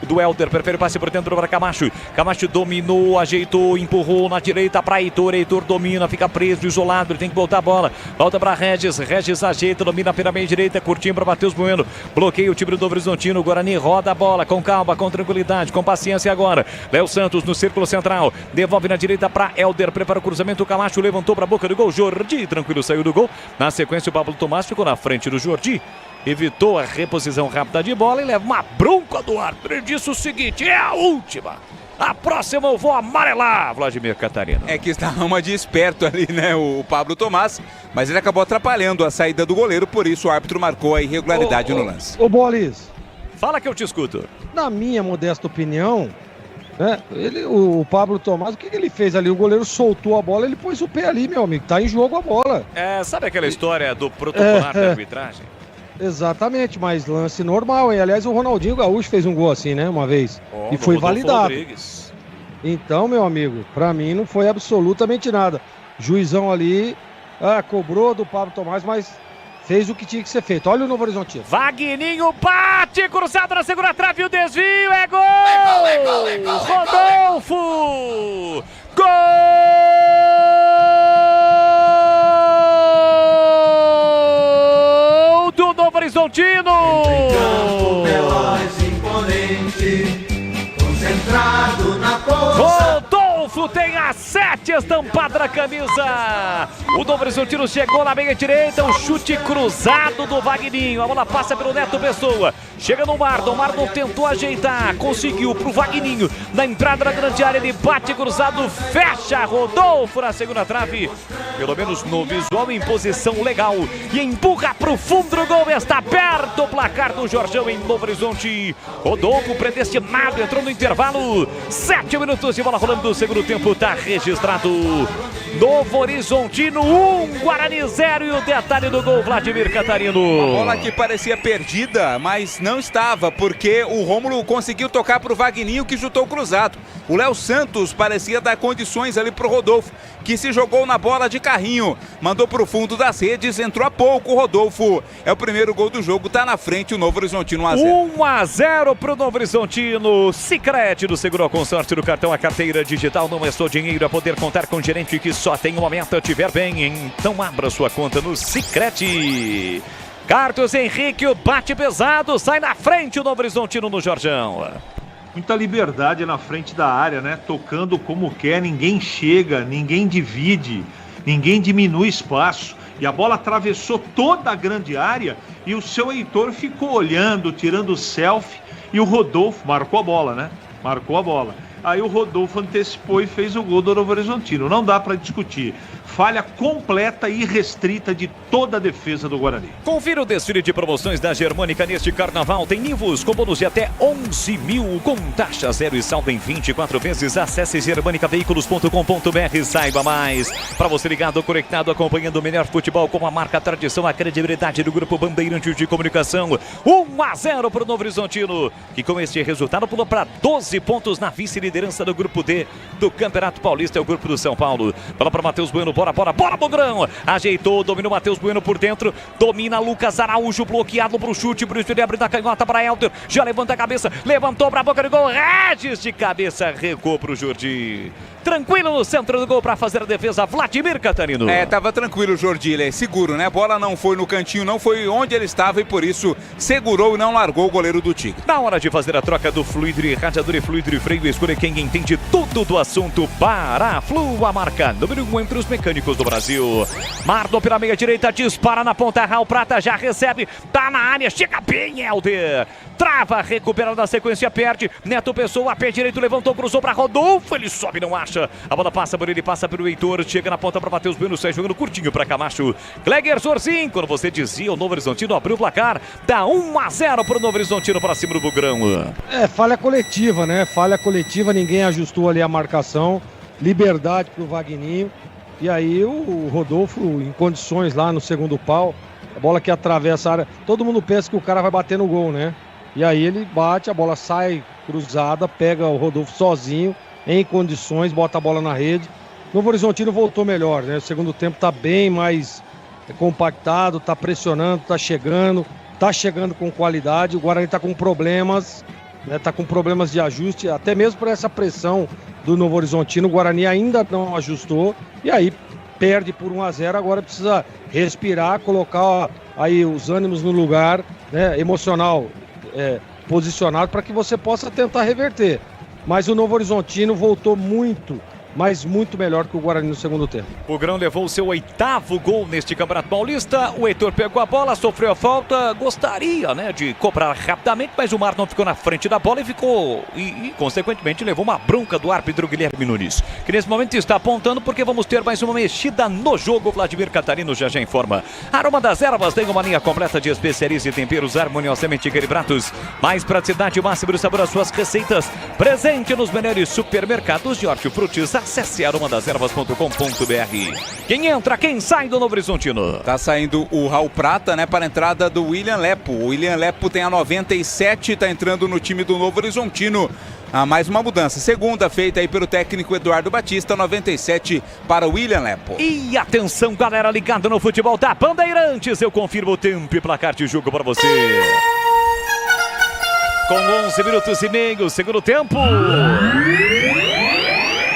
prefere o passe por dentro para Camacho. Camacho dominou, ajeitou, empurrou na direita para Heitor. Heitor domina, fica preso, isolado, ele tem que voltar a bola. Volta para Regis, Regis ajeita, domina pela meia direita, curtinho para Matheus Bueno. Bloqueia o time do Novo Horizontino, o Guarani roda a bola com calma, com tranquilidade, com paciência agora. Léo Santos no círculo central, devolve na direita para Helder, prepara o cruzamento, Camacho levantou para a boca do gol, Jordi, tranquilo, saiu do gol. Na sequência, o Pablo Tomás ficou na frente do Jordi, evitou a reposição rápida de bola e leva uma bronca do árbitro. Ele disse o seguinte: é a última, a próxima eu vou amarelar, Vladimir Catarino. É que estava uma de esperto ali, né, o Pablo Tomás, mas ele acabou atrapalhando a saída do goleiro, por isso o árbitro marcou a irregularidade no lance. Ô Bolis, fala que eu te escuto. Na minha modesta opinião, né, o Pablo Tomás, o que ele fez ali? O goleiro soltou a bola, ele pôs o pé ali, meu amigo, tá em jogo a bola. Sabe aquela história do protocolar da arbitragem? Exatamente, mas lance normal, hein? Aliás, o Ronaldinho Gaúcho fez um gol assim, né, uma vez, e foi validado. Rodrigues. Então, meu amigo, pra mim não foi absolutamente nada. Juizão ali, cobrou do Pablo Tomás, mas fez o que tinha que ser feito. Olha o Novo Horizontino. Wagninho bate, cruzado na segunda trave, o desvio, é gol! É gol, é gol, é gol, Rodolfo! Gol! Do Novo Horizontino! Campo veloz, imponente, concentrado na força. Rodolfo tem a 7 estampada na camisa. O Novo Horizontino chegou na meia direita, o chute cruzado do Wagninho. A bola passa pelo Neto Pessoa. Chega no Marlon, o Marlon tentou ajeitar, conseguiu pro Wagninho. Na entrada da grande área, ele bate cruzado, fecha Rodolfo na segunda trave. Pelo menos no visual, em posição legal. E empurra pro fundo do gol. Está aberto o placar do Jorjão em Novo Horizonte. Rodolfo predestinado, entrou no intervalo. 7 minutos de bola rolando do segundo tempo, tá registrado. Novo Horizontino 1, Guarani 0 e o detalhe do gol, Vladimir Catarino. Uma bola que parecia perdida, mas não estava, porque o Rômulo conseguiu tocar para o Vagninho, que chutou cruzado. O Léo Santos parecia dar condições ali para o Rodolfo, que se jogou na bola de carrinho, mandou para o fundo das redes, entrou há pouco o Rodolfo. É o primeiro gol do jogo, tá na frente o Novo Horizontino 1-0. 1-0 pro Novo Horizontino. Sicredi do Seguro Consórcio do Cartão, a carteira digital não é só dinheiro, é poder contar com gerente que só tem uma meta, tiver bem. Então abra sua conta no Sicredi. Carlos Henrique, o bate pesado, sai na frente o Novo Horizontino no Jorjão. Muita liberdade na frente da área, né? Tocando como quer, ninguém chega, ninguém divide, ninguém diminui espaço. E a bola atravessou toda a grande área e o seu Heitor ficou olhando, tirando selfie. E o Rodolfo marcou a bola, né? Marcou a bola. Aí o Rodolfo antecipou e fez o gol do Novo Horizontino. Não dá para discutir. Falha completa e restrita de toda a defesa do Guarani. Confira o desfile de promoções da Germânica neste carnaval. Tem Nivus com bônus de até 11 mil, com taxa zero e saldo em 24 vezes. Acesse germanicaveículos.com.br, saiba mais. Para você ligado, conectado, acompanhando o melhor futebol com a marca, a tradição, a credibilidade do Grupo Bandeirantes de Comunicação. 1-0 para o Novo Horizontino, que com este resultado pulou para 12 pontos na vice-liderança do Grupo D do Campeonato Paulista. É o Grupo do São Paulo. Fala para Matheus Bueno. Bora, Bogrão. Ajeitou, dominou Matheus Bueno por dentro. Domina Lucas Araújo, bloqueado pro chute. Por isso ele abre da canhota para Helder. Já levanta a cabeça, levantou pra boca do gol. Regis de cabeça, recuou pro Jordi. Tranquilo no centro do gol para fazer a defesa, Vladimir Catarino. Tava tranquilo o Jordi, ele é seguro, né? A bola não foi no cantinho, não foi onde ele estava e por isso segurou e não largou o goleiro do Tigre. Na hora de fazer a troca do Fluidre, radiador e Fluidre freio, escolha quem entende tudo do assunto. Para Flu, a marca número 1 entre os mecânicos do Brasil. Marlon pela meia direita, dispara na ponta, Raul Prata já recebe, tá na área, chega bem, Helder. Trava, recupera na sequência, perde. Neto Pessoa, pé direito, levantou, cruzou para Rodolfo, ele sobe, não acha. A bola passa por ele, passa pelo Heitor, chega na ponta para Matheus Bueno, sai jogando curtinho para Camacho. Kleger Zorzin, quando você dizia, o Novo Horizontino abriu o placar, dá 1-0 para o Novo Horizontino para cima do Bugrão. Falha coletiva, né? Falha coletiva, ninguém ajustou ali a marcação, liberdade pro Vagninho. E aí o Rodolfo em condições lá no segundo pau, a bola que atravessa a área, todo mundo pensa que o cara vai bater no gol, né? E aí ele bate, a bola sai cruzada, pega o Rodolfo sozinho, em condições, bota a bola na rede. O Novo Horizontino voltou melhor, né? O segundo tempo tá bem mais compactado, tá pressionando, tá chegando com qualidade. O Guarani tá com problemas, né? Tá com problemas de ajuste, até mesmo por essa pressão do Novo Horizontino. O Guarani ainda não ajustou e aí perde por 1-0. Agora precisa respirar, colocar aí os ânimos no lugar, né? Emocional posicionado para que você possa tentar reverter. Mas o Novo Horizontino voltou muito, mas muito melhor que o Guarani no segundo tempo. O Grão levou o seu 8º gol neste Campeonato Paulista. O Heitor pegou a bola, sofreu a falta, gostaria, né, de cobrar rapidamente, mas o Marlon ficou na frente da bola e ficou, e consequentemente levou uma bronca do árbitro Guilherme Nunes, que nesse momento está apontando porque vamos ter mais uma mexida no jogo. Vladimir Catarino já informa. Aroma das Ervas tem uma linha completa de especiarias e temperos harmoniosamente equilibrados. Mais praticidade, máximo de sabor às suas receitas. Presente nos melhores supermercados de hortifrutis. Acesse aromadeservas.com.br. Quem entra, quem sai do Novo Horizontino? Tá saindo o Raul Prata, né, para a entrada do William Lepo. O William Lepo tem a 97, tá entrando no time do Novo Horizontino. Mais uma mudança. Segunda feita aí pelo técnico Eduardo Batista, 97 para o William Lepo. E atenção, galera ligada no futebol da Bandeirantes. Eu confirmo o tempo e placar de jogo para você. Com 11 minutos e meio, segundo tempo.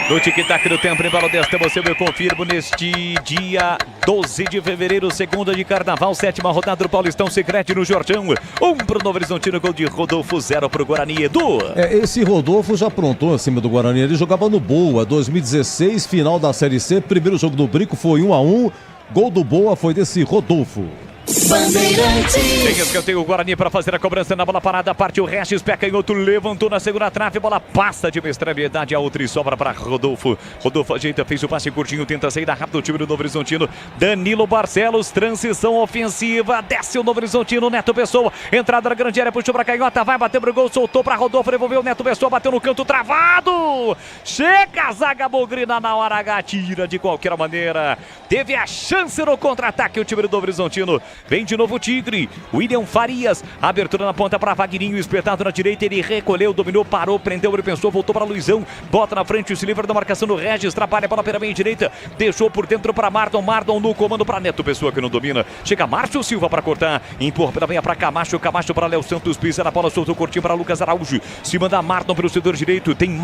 No tic-tac do tempo, em Belo Desta, você eu confirmo neste dia 12 de fevereiro, segunda de carnaval, 7ª rodada do Paulistão Sicredi no Jordão. 1 pro Novo Horizontino, gol de Rodolfo, 0 pro Guarani. Edu. Esse Rodolfo já aprontou acima do Guarani, ele jogava no Boa, 2016, final da Série C, primeiro jogo do Brinco foi 1-1, gol do Boa foi desse Rodolfo. Tem escanteio o Guarani para fazer a cobrança na bola parada. Partiu o Regis, pé canhoto, levantou na segunda trave. Bola passa de uma extremidade a outra e sobra para Rodolfo. Rodolfo ajeita, fez o passe curtinho, tenta sair rápido o time do Novo Horizontino. Danilo Barcelos, transição ofensiva. Desce o Novo Horizontino, Neto Pessoa. Entrada na grande área, puxou para canhota, vai bater pro gol, soltou para Rodolfo, devolveu o Neto Pessoa, bateu no canto, travado. Chega a zaga Bogrina na hora H, tira de qualquer maneira. Teve a chance no contra-ataque o time do Novo Horizontino. Vem de novo o Tigre, William Farias, abertura na ponta para Vagninho, espetado na direita, ele recolheu, dominou, parou, prendeu, ele pensou, voltou para Luizão, bota na frente, se livra da marcação do Regis, trabalha a bola pela meia direita, deixou por dentro para Marlon no comando para Neto Pessoa que não domina, chega Márcio Silva para cortar, empurra pela meia para Camacho para Léo Santos, pisa na bola, soltou curtinho para Lucas Araújo, se manda Marlon pelo setor direito, tem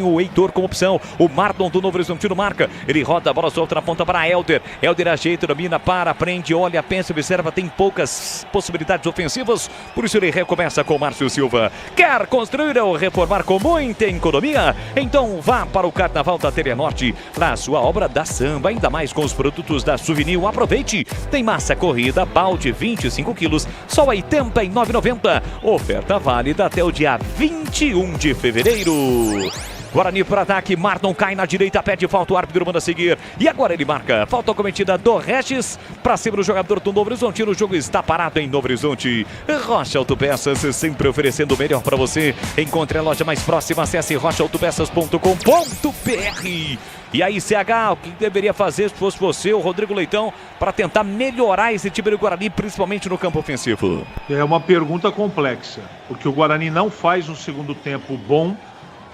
o Heitor como opção, o Marlon do Novo Horizontino marca, ele roda, a bola solta na ponta para Helder ajeita, domina, para, prende, olha, pensa, observa, tem poucas possibilidades ofensivas, por isso ele recomeça com Márcio Silva. Quer construir ou reformar com muita economia? Então vá para o Carnaval da Telenorte, para a sua obra da samba, ainda mais com os produtos da Souvenir. Aproveite, tem massa corrida, balde 25 quilos, só R$ 89,90. Oferta válida até o dia 21 de fevereiro. Guarani para ataque, Marlon cai na direita, pede falta, o árbitro manda seguir. E agora ele marca, falta cometida do Regis, para cima do jogador do Novo Horizontino. O jogo está parado em Novo Horizonte. Rocha Autopeças, sempre oferecendo o melhor para você. Encontre a loja mais próxima, acesse rochaautopeças.com.br. E aí, CH, o que deveria fazer se fosse você, o Rodrigo Leitão, para tentar melhorar esse time do Guarani, principalmente no campo ofensivo? É uma pergunta complexa, porque o Guarani não faz um segundo tempo bom.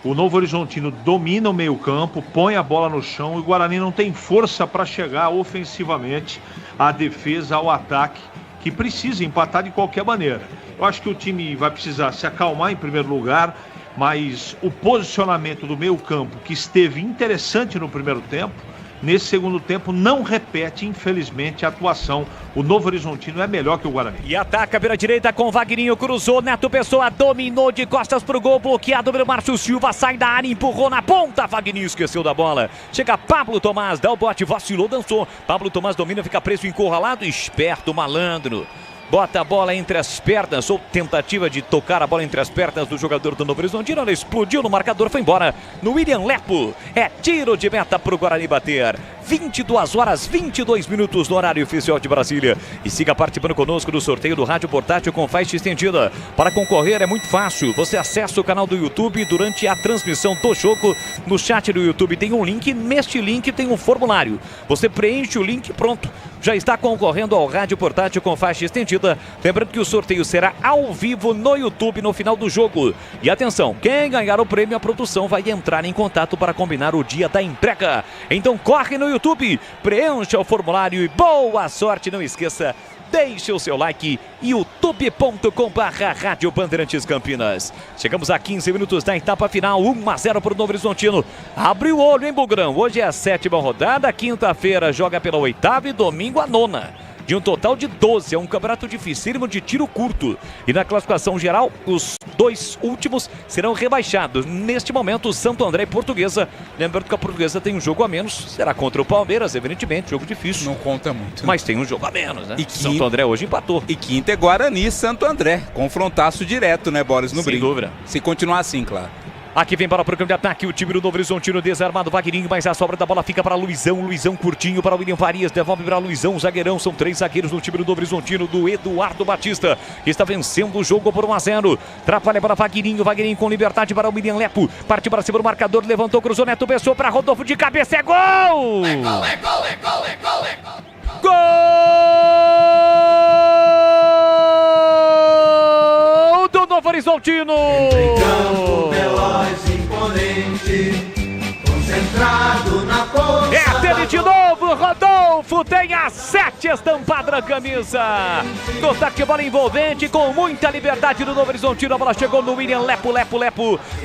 O Novo Horizontino domina o meio-campo, põe a bola no chão e o Guarani não tem força para chegar ofensivamente à defesa, ao ataque, que precisa empatar de qualquer maneira. Eu acho que o time vai precisar se acalmar em primeiro lugar, mas o posicionamento do meio-campo, que esteve interessante no primeiro tempo, nesse segundo tempo não repete, infelizmente, a atuação. O Novo Horizontino é melhor que o Guarani. E ataca pela direita com Vagninho, cruzou, Neto Pessoa dominou de costas pro gol, bloqueado pelo Márcio Silva, sai da área, empurrou na ponta, Vagninho esqueceu da bola. Chega Pablo Tomás, dá o bote, vacilou, dançou. Pablo Tomás domina, fica preso, encurralado, esperto, malandro. Bota a bola entre as pernas, ou tentativa de tocar a bola entre as pernas do jogador do Novo Horizontino. Ela explodiu no marcador, foi embora. No William Lepo, é tiro de meta para o Guarani bater. 22 horas, 22 minutos no horário oficial de Brasília. E siga participando conosco do sorteio do rádio portátil com faixa estendida. Para concorrer é muito fácil. Você acessa o canal do YouTube durante a transmissão do jogo. No chat do YouTube tem um link. Neste link tem um formulário. Você preenche o link e pronto. Já está concorrendo ao rádio portátil com faixa estendida. Lembrando que o sorteio será ao vivo no YouTube no final do jogo. E atenção, quem ganhar o prêmio, a produção vai entrar em contato para combinar o dia da entrega. Então corre no YouTube, preencha o formulário e boa sorte. Não esqueça, deixe o seu like, youtube.com/Rádio Bandeirantes Campinas. Chegamos a 15 minutos da etapa final, 1-0 para o Novo Horizontino. Abre o olho, hein, Bugrão? Hoje é a 7ª rodada, quinta-feira joga pela 8ª e domingo a 9ª. De um total de 12, é um campeonato dificílimo de tiro curto. E na classificação geral, os 2 últimos serão rebaixados. Neste momento, o Santo André e Portuguesa. Lembrando que a Portuguesa tem um jogo a menos, será contra o Palmeiras, evidentemente, jogo difícil. Não conta muito. Mas tem um jogo a menos, né? E Santo André hoje empatou. E quinta é Guarani e Santo André. Confrontaço direto, né, Boris? No Sem dúvida. Se continuar assim, claro. Aqui vem para o programa de ataque o time do Novo Horizontino, desarmado, Vagninho, mas a sobra da bola fica para Luizão, Luizão curtinho para William Farias, devolve para Luizão, zagueirão, são 3 zagueiros no time do Novo Horizontino, do Eduardo Batista, que está vencendo o jogo por 1-0, atrapalha para Vagninho, Vagninho com liberdade para o William Lepo, parte para cima do marcador, levantou, cruzou, Neto Pessoa para Rodolfo de cabeça, é gol! É gol, é gol, é gol, é gol, é gol! Gol do Novo Horizontino! Veloz, imponente, concentrado na força. É dele de novo, Rodolfo tem a 7 estampada na camisa. No toque, bola envolvente, com muita liberdade do Novo Horizontino. A bola chegou no William Lepo.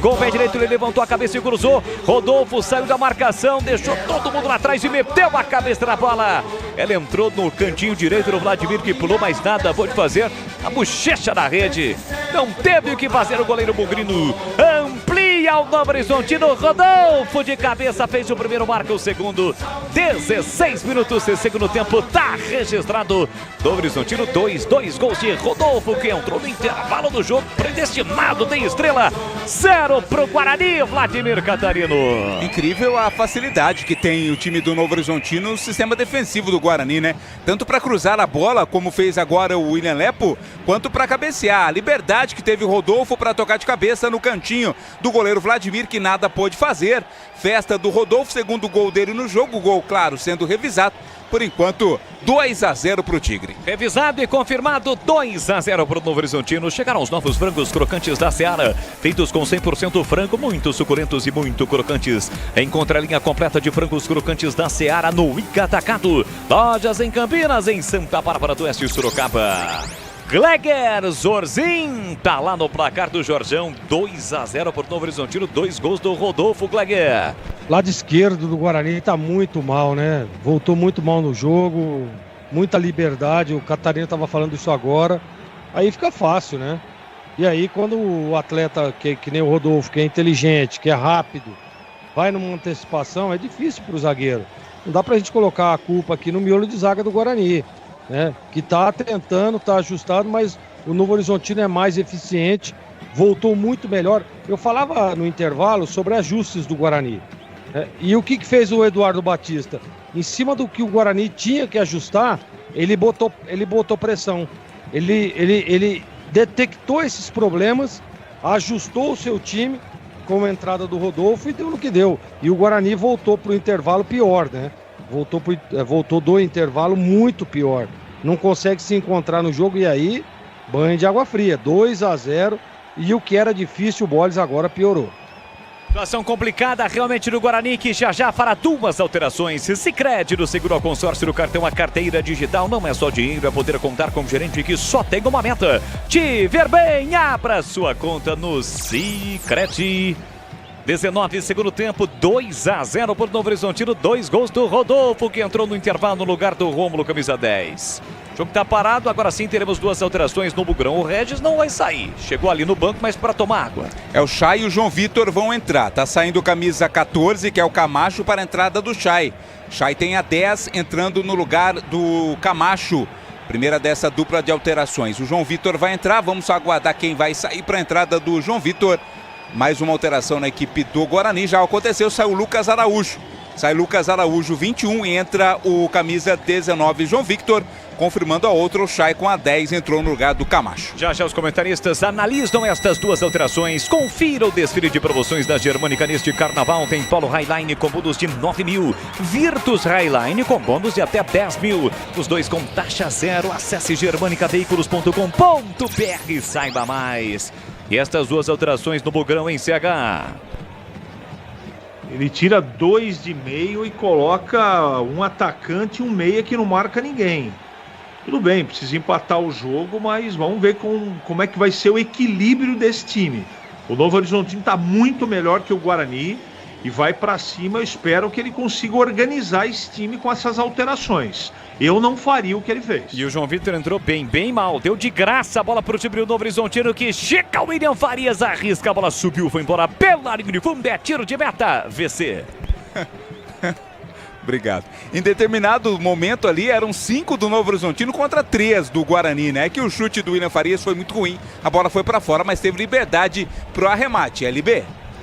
Com o pé direito ele levantou a cabeça e cruzou. Rodolfo saiu da marcação, deixou todo mundo lá atrás e meteu a cabeça na bola. Ela entrou no cantinho direito do Vladimir, que pulou, mais nada pôde fazer. A bochecha da rede. Não teve o que fazer o goleiro Bugrino. Amplia especial Novo Horizontino. Rodolfo de cabeça fez o primeiro, marca o segundo. 16 minutos de segundo tempo, tá registrado. Novo Horizontino 2 gols de Rodolfo, que entrou no intervalo do jogo, predestinado, tem estrela. 0 pro Guarani, Vladimir Catarino. Incrível a facilidade que tem o time do Novo Horizontino no sistema defensivo do Guarani, né? Tanto para cruzar a bola, como fez agora o William Lepo, quanto para cabecear. A liberdade que teve o Rodolfo para tocar de cabeça no cantinho do goleiro Vladimir, que nada pôde fazer. Festa do Rodolfo, segundo gol dele no jogo, gol, claro, sendo revisado. Por enquanto, 2-0 pro Tigre. Revisado e confirmado, 2-0 pro Novo Horizontino. Chegaram os novos frangos crocantes da Seara, feitos com 100% frango, muito suculentos e muito crocantes. Encontre a linha completa de frangos crocantes da Seara no Ica Atacado. Lojas em Campinas, em Santa Bárbara do Oeste e Sorocaba. Gleger Zorzin tá lá no placar do Jorjão, 2-0 por Novo Horizontino, 2 gols do Rodolfo Gleger. Lado esquerdo do Guarani tá muito mal, né? Voltou muito mal no jogo, muita liberdade, o Catarina tava falando isso agora, aí fica fácil, né? E aí quando o atleta, que nem o Rodolfo, que é inteligente, que é rápido, vai numa antecipação, é difícil pro zagueiro. Não dá pra gente colocar a culpa aqui no miolo de zaga do Guarani, né? Que tá tentando, tá ajustado, mas o Novo Horizontino é mais eficiente, voltou muito melhor. Eu falava no intervalo sobre ajustes do Guarani, né? E o que fez o Eduardo Batista? Em cima do que o Guarani tinha que ajustar, ele botou pressão. Ele detectou esses problemas, ajustou o seu time com a entrada do Rodolfo e deu no que deu. E o Guarani voltou para o intervalo pior, né? Voltou do intervalo muito pior. Não consegue se encontrar no jogo e aí, banho de água fria. 2-0 e o que era difícil, o Boles agora piorou. Situação complicada realmente no Guarani, que já fará 2 alterações. Sicredi, do seguro ao consórcio do cartão, a carteira digital não é só dinheiro, é poder contar com um gerente que só tem uma meta: te ver bem. Abra sua conta no Sicredi. 19 segundo tempo, 2-0 por Novo Horizontino, 2 gols do Rodolfo, que entrou no intervalo no lugar do Rômulo, camisa 10. O jogo tá parado, agora sim teremos 2 alterações no Bugrão. O Regis não vai sair, chegou ali no banco, mas para tomar água. É o Chay e o João Vitor vão entrar. Tá saindo camisa 14, que é o Camacho, para a entrada do Chay. Chay tem a 10, entrando no lugar do Camacho. Primeira dessa dupla de alterações. O João Vitor vai entrar, vamos aguardar quem vai sair para a entrada do João Vitor. Mais uma alteração na equipe do Guarani, já aconteceu, saiu o Lucas Araújo. Sai Lucas Araújo, 21, e entra o camisa 19, João Victor, confirmando a outra, o Chay com a 10 entrou no lugar do Camacho. Já os comentaristas analisam estas 2 alterações. Confira o desfile de promoções da Germânica neste carnaval. Tem Polo Highline com bônus de 9 mil, Virtus Highline com bônus de até 10 mil. Os 2 com taxa zero. Acesse germanicaveículos.com.br, saiba mais. E estas 2 alterações no Bugrão em CH. Ele tira 2 de meio e coloca um atacante e um meia que não marca ninguém. Tudo bem, precisa empatar o jogo, mas vamos ver como é que vai ser o equilíbrio desse time. O Novo Horizontino está muito melhor que o Guarani e vai para cima. Eu espero que ele consiga organizar esse time com essas alterações. Eu não faria o que ele fez. E o João Vitor entrou bem mal. Deu de graça a bola para o time do Novo Horizontino, que chega o William Farias, arrisca, a bola subiu, foi embora pela linha de fundo, é tiro de meta, VC. Obrigado. Em determinado momento ali, eram 5 do Novo Horizontino contra 3 do Guarani, né? Que o chute do William Farias foi muito ruim. A bola foi para fora, mas teve liberdade pro arremate. LB.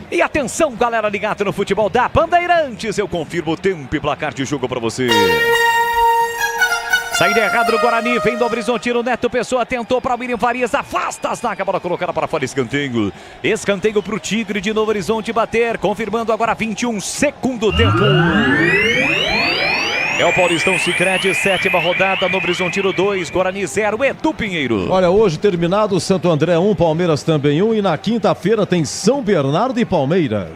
E atenção, galera ligada no futebol da Bandeirantes. Eu confirmo o tempo e placar de jogo para você. Saída errada do Guarani, vem do Horizontino, Neto Pessoa tentou para o William Farias, afasta a zaga, bola colocada para fora, escanteio. Escanteio para o Tigre de Novo Horizonte bater, confirmando agora 21, segundo tempo. É o Paulistão Sicredi, 7ª rodada, Novo Horizontino 2, Guarani 0, Edu Pinheiro. Olha, hoje terminado, Santo André 1, Palmeiras também 1, e na quinta-feira tem São Bernardo e Palmeiras.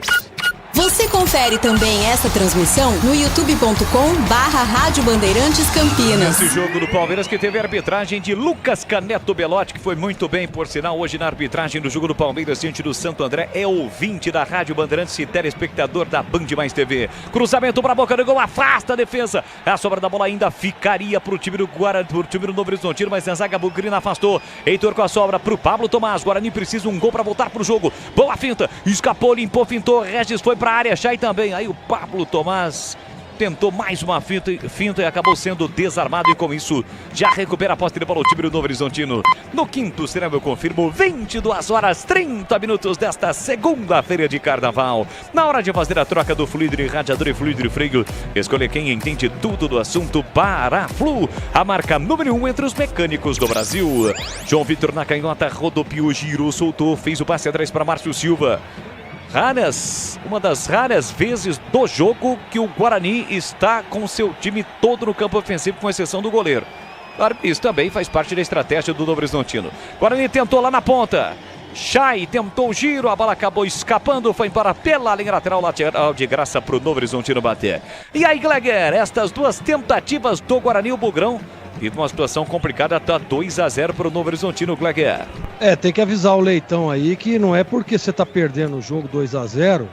Você confere também essa transmissão no youtube.com/Rádio Bandeirantes Campinas. Esse jogo do Palmeiras que teve a arbitragem de Lucas Caneto Belotti, que foi muito bem, por sinal, hoje na arbitragem do jogo do Palmeiras diante do Santo André, é ouvinte da Rádio Bandeirantes e telespectador da Band Mais TV. Cruzamento para a boca do gol, afasta a defesa. A sobra da bola ainda ficaria para o time do Guarani, para o time do Novo Horizontino, mas a zaga bugrina afastou. Heitor com a sobra para o Pablo Tomás. Guarani precisa um gol para voltar para o jogo. Boa finta, escapou, limpou, fintou. Regis foi para a área, Chay também. Aí o Pablo Tomás tentou mais uma finta e acabou sendo desarmado, e com isso já recupera a posse para o time do Novo Horizontino. No quinto será, eu confirmo, 22 horas 30 minutos desta segunda-feira de carnaval. Na hora de fazer a troca do fluido de radiador e fluido de freio, escolha quem entende tudo do assunto. Paraflu, a marca número 1 entre os mecânicos do Brasil. João Vitor na canhota, rodopiou, girou, soltou, fez o passe atrás para Márcio Silva. Uma das raras vezes do jogo que o Guarani está com seu time todo no campo ofensivo, com exceção do goleiro. Claro, isso também faz parte da estratégia do Novo Horizontino. Guarani tentou lá na ponta. Chay tentou o giro, a bola acabou escapando, foi embora pela linha lateral de graça para o Novo Horizontino bater. E aí, Gleger, estas duas tentativas do Guarani, o Bugrão vive uma situação complicada, tá 2-0 para o Novo Horizontino, Gleger. Tem que avisar o Leitão aí que não é porque você tá perdendo o jogo 2-0,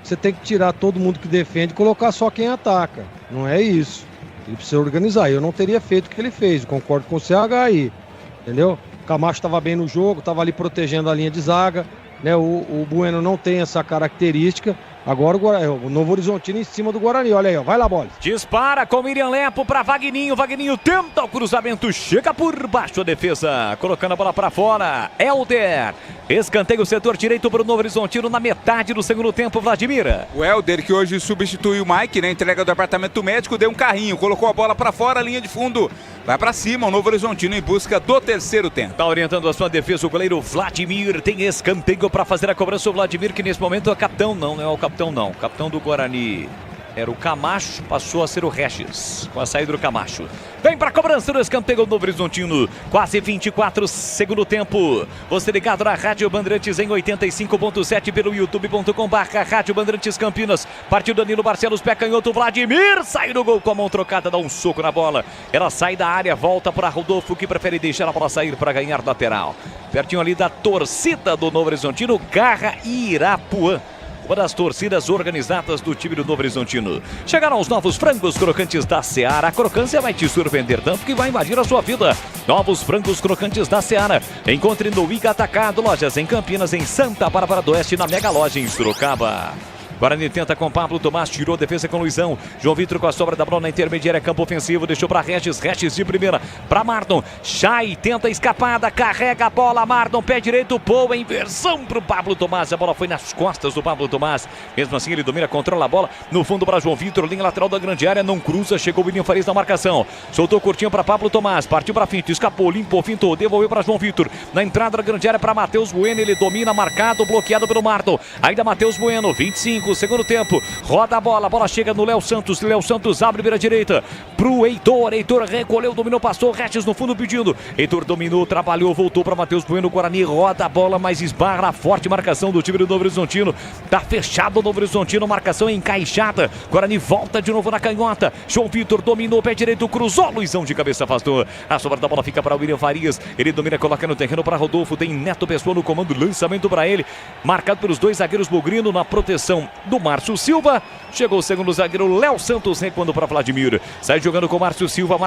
você tem que tirar todo mundo que defende e colocar só quem ataca. Não é isso. Ele precisa organizar. Eu não teria feito o que ele fez, concordo com o CH aí, entendeu? O Camacho estava bem no jogo, estava ali protegendo a linha de zaga, né? O Bueno não tem essa característica. Agora o Novo Horizontino em cima do Guarani. Olha aí, ó. Vai lá, bola. Dispara com Miriam Lepo para Vagninho. Vagninho tenta o cruzamento. Chega por baixo a defesa. Colocando a bola para fora. Helder. Escanteio o setor direito para o Novo Horizontino na metade do segundo tempo, Vladimir. O Helder, que hoje substitui o Mike, né? Entrega do departamento médico, deu um carrinho. Colocou a bola para fora, linha de fundo. Vai para cima o Novo Horizontino em busca do terceiro tempo. Tá orientando a sua defesa o goleiro Vladimir. Tem escanteio para fazer a cobrança. O Vladimir, que nesse momento é capitão. Não é o capitão, não. O capitão do Guarani era o Camacho, passou a ser o Regis, com a saída do Camacho. Vem para a cobrança do escanteio do Novo Horizontino. Quase 24 segundo tempo. Você ligado na Rádio Bandeirantes em 85.7 pelo youtube.com/Rádio Bandeirantes Campinas. Partiu Danilo Barcelos, pé canhoto, Vladimir sai do gol com a mão trocada, dá um soco na bola. Ela sai da área, volta para Rodolfo, que prefere deixar a bola sair para ganhar lateral. Pertinho ali da torcida do Novo Horizontino, Garra e Irapuã. Uma das torcidas organizadas do time do Novo Horizontino. Chegaram os novos frangos crocantes da Seara. A crocância vai te surpreender tanto que vai invadir a sua vida. Novos frangos crocantes da Seara. Encontre no Iga Atacado, lojas em Campinas, em Santa Bárbara do Oeste, na Mega Loja em Sorocaba. Guarani tenta com Pablo Tomás, tirou a defesa com Luizão. João Vitor com a sobra da bola na intermediária, campo ofensivo, deixou para Regis de primeira, para Marton. Chay tenta a escapada, carrega a bola, Marton, pé direito, boa inversão para o Pablo Tomás. A bola foi nas costas do Pablo Tomás. Mesmo assim ele domina, controla a bola. No fundo para João Vitor, linha lateral da grande área, não cruza, chegou o William Farias na marcação. Soltou curtinho para Pablo Tomás, partiu para finta, escapou, limpou, fintou, devolveu para João Vitor. Na entrada da grande área para Matheus Bueno, ele domina, marcado, bloqueado pelo Marton. Ainda Matheus Bueno, 25. Segundo tempo, roda a bola chega no Léo Santos abre vira direita pro Heitor recolheu, dominou, passou, Regis no fundo pedindo, Heitor dominou, trabalhou, voltou para Matheus Bueno, Guarani roda a bola, mas esbarra a forte marcação do time do Novo Horizontino, tá fechado o Novo Horizontino, marcação encaixada, Guarani volta de novo na canhota, João Vitor dominou, pé direito, cruzou, Luizão de cabeça afastou, a sobra da bola fica para o William Farias, ele domina, coloca no terreno para Rodolfo, tem Neto Pessoa no comando, lançamento para ele, marcado pelos dois zagueiros, Bugrino na proteção do Márcio Silva. Chegou o segundo zagueiro Léo Santos, recuando para Vladimir. Sai jogando com Márcio Silva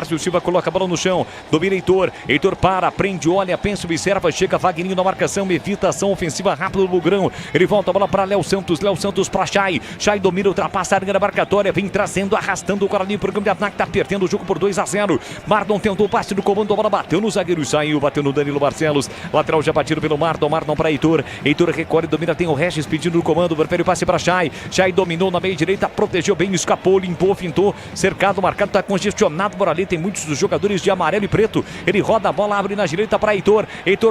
coloca a bola no chão. Domina Heitor para, prende, olha, pensa, observa. Chega Vagninho na marcação, evita ação ofensiva rápido do Bugrão. Ele volta a bola para Léo Santos para Chay. Chay domina, ultrapassa a linha da marcatória. Vem trazendo, arrastando o Guarani para o campo de ataque. Tá perdendo o jogo por 2-0. Marton tentou o passe do comando, a bola bateu no zagueiro e saiu. Bateu no Danilo Barcelos. Lateral já batido pelo Marton para Heitor. Heitor recolhe, domina, tem o Regis pedindo o comando. Prefere o passe para Chay. Chay dominou na meia direita, protegeu bem, escapou, limpou, fintou, cercado, marcado, está congestionado por ali, tem muitos dos jogadores de amarelo e preto, ele roda a bola, abre na direita para Heitor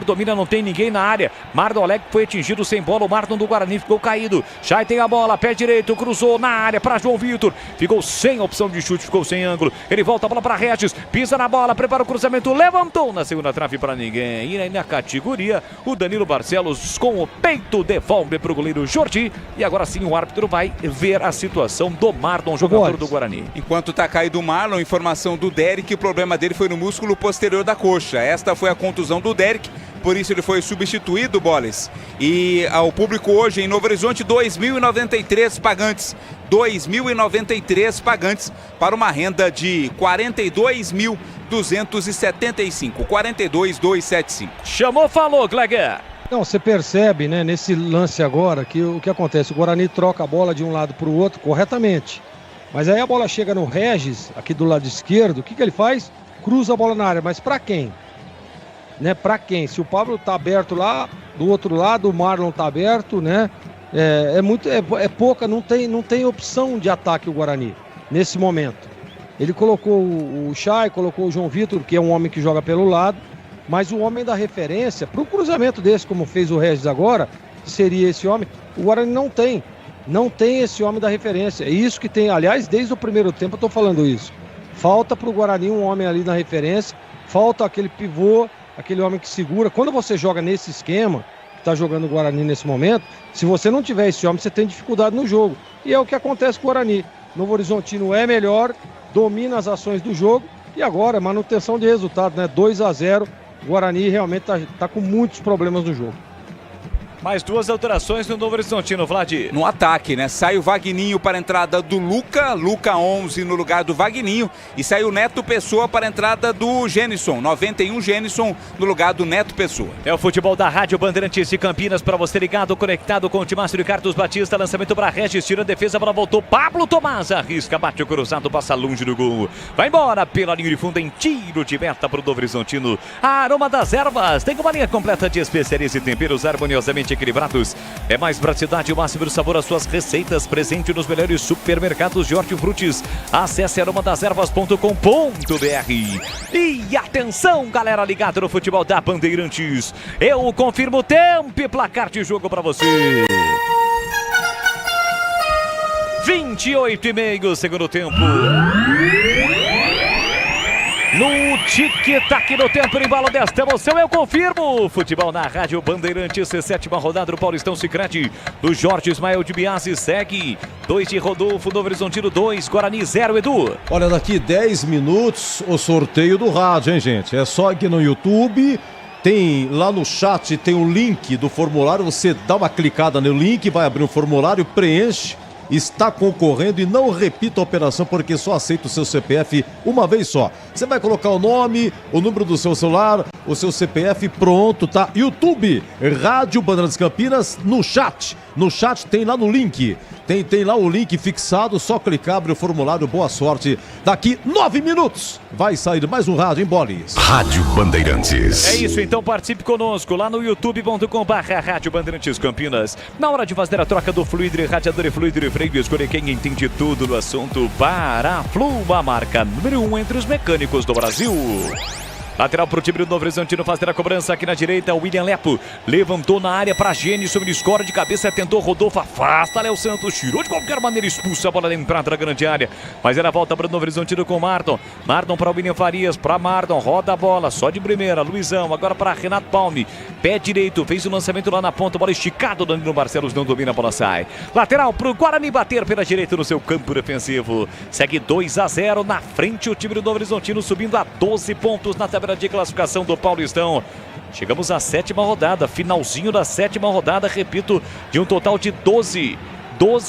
domina, não tem ninguém na área, Marlon Alegre foi atingido sem bola, o Marton do Guarani ficou caído, Chay tem a bola, pé direito, cruzou na área para João Vitor, ficou sem opção de chute, ficou sem ângulo, ele volta a bola para Regis, pisa na bola, prepara o cruzamento, levantou na segunda trave para ninguém, e aí na categoria, o Danilo Barcelos com o peito devolve para o goleiro Jordi, e agora sim o árbitro vai ver a situação do Marlon, jogador do Guarani. Enquanto tá caído o Marlon, informação do Derek, o problema dele foi no músculo posterior da coxa. Esta foi a contusão do Derek, por isso ele foi substituído, Boles. E ao público hoje em Novo Horizonte, 2.093 pagantes. 2.093 pagantes para uma renda de 42.275. 42.275. Chamou, falou, Gleger. Não, você percebe, né, nesse lance agora, que o que acontece? O Guarani troca a bola de um lado para o outro corretamente. Mas aí a bola chega no Regis, aqui do lado esquerdo, o que ele faz? Cruza a bola na área, mas para quem? Né, para quem? Se o Pablo tá aberto lá, do outro lado o Marlon tá aberto, né? É pouca, não tem opção de ataque o Guarani nesse momento. Ele colocou o Chay, colocou o João Vitor, que é um homem que joga pelo lado, mas o homem da referência, para um cruzamento desse, como fez o Regis agora, que seria esse homem, o Guarani não tem esse homem da referência. É isso que tem, aliás, desde o primeiro tempo eu estou falando isso. Falta para o Guarani um homem ali na referência, falta aquele pivô, aquele homem que segura. Quando você joga nesse esquema, está jogando o Guarani nesse momento, se você não tiver esse homem, você tem dificuldade no jogo. E é o que acontece com o Guarani. Novo Horizontino é melhor, domina as ações do jogo e agora manutenção de resultado, né? 2-0, o Guarani realmente está com muitos problemas no jogo. Mais duas alterações no Novo Horizontino, Vlad. No ataque, né? Sai o Vagninho para a entrada do Luca 11 no lugar do Vagninho. E sai o Neto Pessoa para a entrada do Genison, 91 Genison no lugar do Neto Pessoa. É o futebol da Rádio Bandeirantes de Campinas para você ligado, conectado com o Timácio de Carlos Batista. Lançamento para Regis, tira a defesa, a bola voltou. Pablo Tomás arrisca, bate o cruzado, passa longe do gol. Vai embora pela linha de fundo em tiro de meta para o Novo Horizontino. A Aroma das Ervas tem uma linha completa de especiarias e temperos harmoniosamente equilibrados. É mais praticidade, o máximo do sabor às suas receitas. Presente nos melhores supermercados de hortifrutis. Acesse aromadeservas.com.br. E atenção, galera ligada no futebol da Bandeirantes. Eu confirmo o tempo e placar de jogo para você. 28,5 segundo tempo. No tic-tac no tempo, no embalo desta emoção, eu confirmo. Futebol na Rádio Bandeirantes, sétima rodada do Paulistão Sicredi. Do Jorge Ismael de Biasi segue. 2 de Rodolfo, Novo Horizontino 2, Guarani 0, Edu. Olha, daqui 10 minutos o sorteio do rádio, hein, gente? É só aqui no YouTube. Tem lá no chat, tem o link do formulário. Você dá uma clicada no link, vai abrir um formulário, preenche. Está concorrendo e não repita a operação porque só aceita o seu CPF uma vez só. Você vai colocar o nome, o número do seu celular, o seu CPF, pronto, tá? YouTube, Rádio Bandeirantes Campinas, no chat. No chat tem lá no link. Tem lá o link fixado, só clicar, abre o formulário, boa sorte. Daqui 9 minutos vai sair mais um rádio em Bolis. Rádio Bandeirantes. É isso, então participe conosco lá no youtube.com/Rádio Bandeirantes Campinas. Na hora de fazer a troca do fluido, radiador e fluido e freio, escolher quem entende tudo no assunto. Paraflu, a marca número 1 entre os mecânicos do Brasil. Lateral para o time do Novo Horizontino fazer a cobrança aqui na direita. O William Lepo levantou na área para Gênison. Ele escora de cabeça, tentou Rodolfo, afasta Léo Santos, tirou de qualquer maneira, expulsa a bola da entrada da grande área. Mas era volta para o Novo Horizontino com o Marton. Marton para o William Farias, para Marton, roda a bola, só de primeira. Luizão, agora para Renato Palme, pé direito, fez o lançamento lá na ponta, bola esticada. O Danilo Barcelos não domina, a bola sai. Lateral para o Guarani bater pela direita no seu campo defensivo. Segue 2-0 na frente o time do Novo Horizontino, subindo a 12 pontos na tabela de classificação do Paulistão. Chegamos à 7ª rodada, finalzinho da 7ª rodada, repito, de um total de 12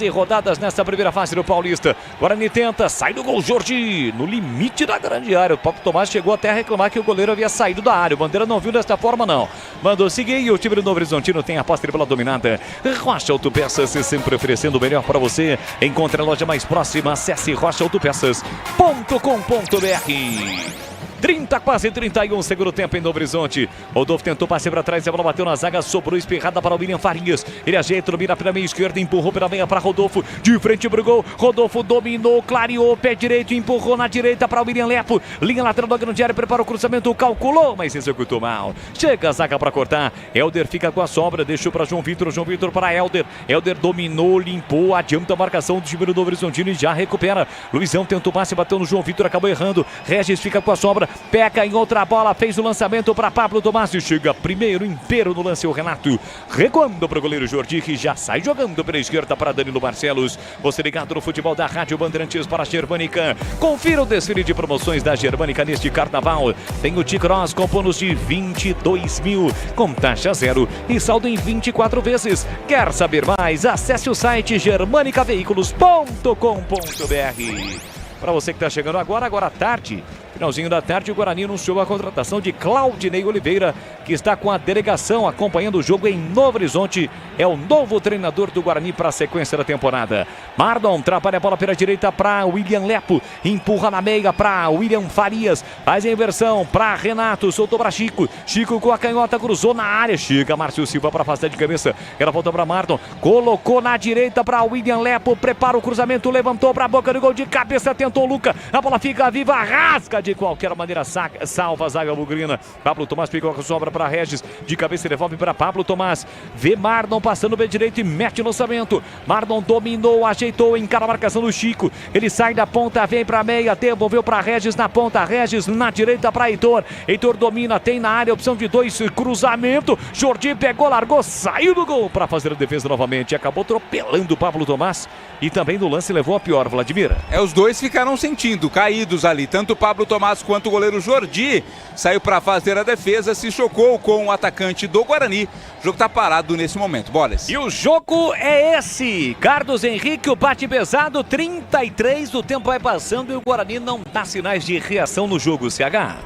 rodadas nessa primeira fase do Paulista. Guarani tenta, sai do gol, Jordi, no limite da grande área. O Pablo Tomás chegou até a reclamar que o goleiro havia saído da área. O Bandeira não viu desta forma, não. Mandou seguir e o time do Novo Horizontino tem a posse de bola dominada. Rocha Autopeças, sempre oferecendo o melhor para você. Encontre a loja mais próxima, acesse rochaautopeças.com.br. 30, quase 31, segundo tempo em Novo Horizonte. Rodolfo tentou passe para trás, a bola bateu na zaga, sobrou espirrada para o William Farias. Ele ajeita, domina pela meia esquerda, empurrou pela meia para Rodolfo, de frente pro gol. Rodolfo dominou, clareou, pé direito, empurrou na direita para o William Lepo. Linha lateral da grande área, prepara o cruzamento, calculou, mas executou mal. Chega a zaga para cortar. Helder fica com a sobra, deixou para João Vitor para Helder. Helder dominou, limpou, adianta a marcação do time do Novo Horizontino e já recupera. Luizão tentou passe, bateu no João Vitor, acabou errando. Regis fica com a sobra. Peca em outra bola, fez o lançamento para Pablo Tomás e chega primeiro inteiro no lance o Renato. Recuando para o goleiro Jordi, que já sai jogando pela esquerda para Danilo Barcelos. Você ligado no futebol da Rádio Bandeirantes para a Germânica. Confira o desfile de promoções da Germânica neste carnaval. Tem o T-Cross com bônus de 22 mil, com taxa zero e saldo em 24 vezes. Quer saber mais? Acesse o site germanicaveículos.com.br. Para você que está chegando agora à tarde, finalzinho da tarde, o Guarani anunciou a contratação de Claudinei Oliveira, que está com a delegação acompanhando o jogo em Novo Horizonte. É o novo treinador do Guarani para a sequência da temporada. Mardon trabalha a bola pela direita para William Lepo, empurra na meia para William Farias, faz a inversão para Renato, soltou para Chico. Chico com a canhota, cruzou na área, chega Márcio Silva para afastar de cabeça. Ela volta para Mardon, colocou na direita para William Lepo, prepara o cruzamento, levantou para a boca do gol de cabeça, tentou Luca, a bola fica viva, rasga de qualquer maneira, salva a zaga bugrina. Pablo Tomás pegou a sobra para Regis, de cabeça devolve para Pablo Tomás, vê Mardon passando bem direito e mete o lançamento. Mardon dominou, ajeitou, encara a marcação do Chico, ele sai da ponta, vem para a meia, devolveu para Regis na ponta, Regis na direita para Heitor. Heitor domina, tem na área, opção de 2, cruzamento, Jordi pegou, largou, saiu do gol para fazer a defesa novamente, acabou atropelando o Pablo Tomás e também no lance levou a pior, Vladimir. Os dois ficaram sentindo, caídos ali, tanto o Pablo Tomás quanto o goleiro Jordi saiu para fazer a defesa, se chocou com o atacante do Guarani. O jogo está parado nesse momento, Bolas. E o jogo é esse, Carlos Henrique, o bate pesado, 33, o tempo vai passando e o Guarani não dá sinais de reação no jogo, CH.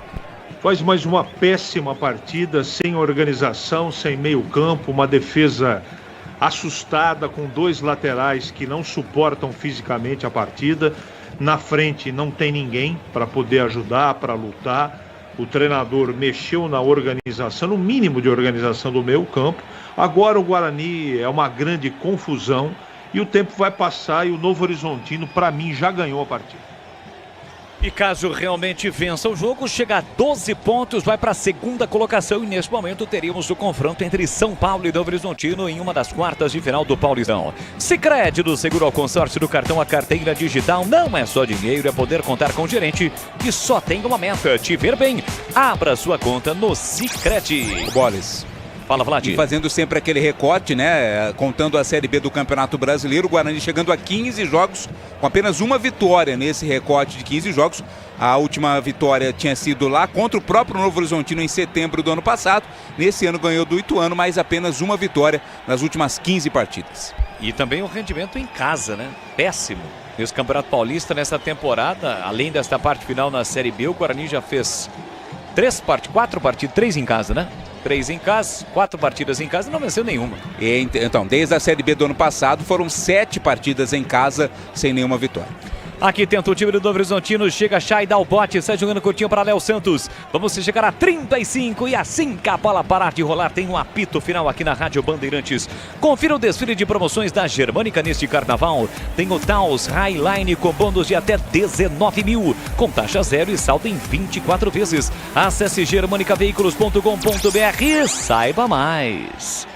Faz mais uma péssima partida, sem organização, sem meio campo, uma defesa assustada, com 2 laterais que não suportam fisicamente a partida. Na frente não tem ninguém para poder ajudar, para lutar. O treinador mexeu na organização, no mínimo de organização do meio campo. Agora o Guarani é uma grande confusão e o tempo vai passar e o Novo Horizontino, para mim, já ganhou a partida. E caso realmente vença o jogo, chega a 12 pontos, vai para a segunda colocação e neste momento teríamos o confronto entre São Paulo e Novo Horizontino em uma das quartas de final do Paulistão. Sicredi, do seguro ao consórcio do cartão, a carteira digital não é só dinheiro, é poder contar com o gerente que só tem uma meta, te ver bem. Abra sua conta no Sicredi. Bolas. Fala, Vlad. E fazendo sempre aquele recorte, né? Contando a Série B do Campeonato Brasileiro, o Guarani chegando a 15 jogos, com apenas uma vitória nesse recorte de 15 jogos. A última vitória tinha sido lá contra o próprio Novo Horizontino em setembro do ano passado. Nesse ano ganhou do Ituano, mas apenas uma vitória nas últimas 15 partidas. E também o rendimento em casa, né? Péssimo. Nesse Campeonato Paulista, nessa temporada, além desta parte final na Série B, o Guarani já fez 4 partidas, 3 em casa, né? 3 em casa, 4 partidas em casa e não venceu nenhuma. Então, desde a Série B do ano passado, foram 7 partidas em casa sem nenhuma vitória. Aqui tenta o time do Novo Horizontino, chega Chay, dá o bote, sai jogando curtinho para Léo Santos. Vamos chegar a 35 e assim que a bola parar de rolar tem um apito final aqui na Rádio Bandeirantes. Confira o desfile de promoções da Germânica neste carnaval. Tem o Taos Highline com bônus de até 19 mil, com taxa zero e saldo em 24 vezes. Acesse germanicaveículos.com.br e saiba mais.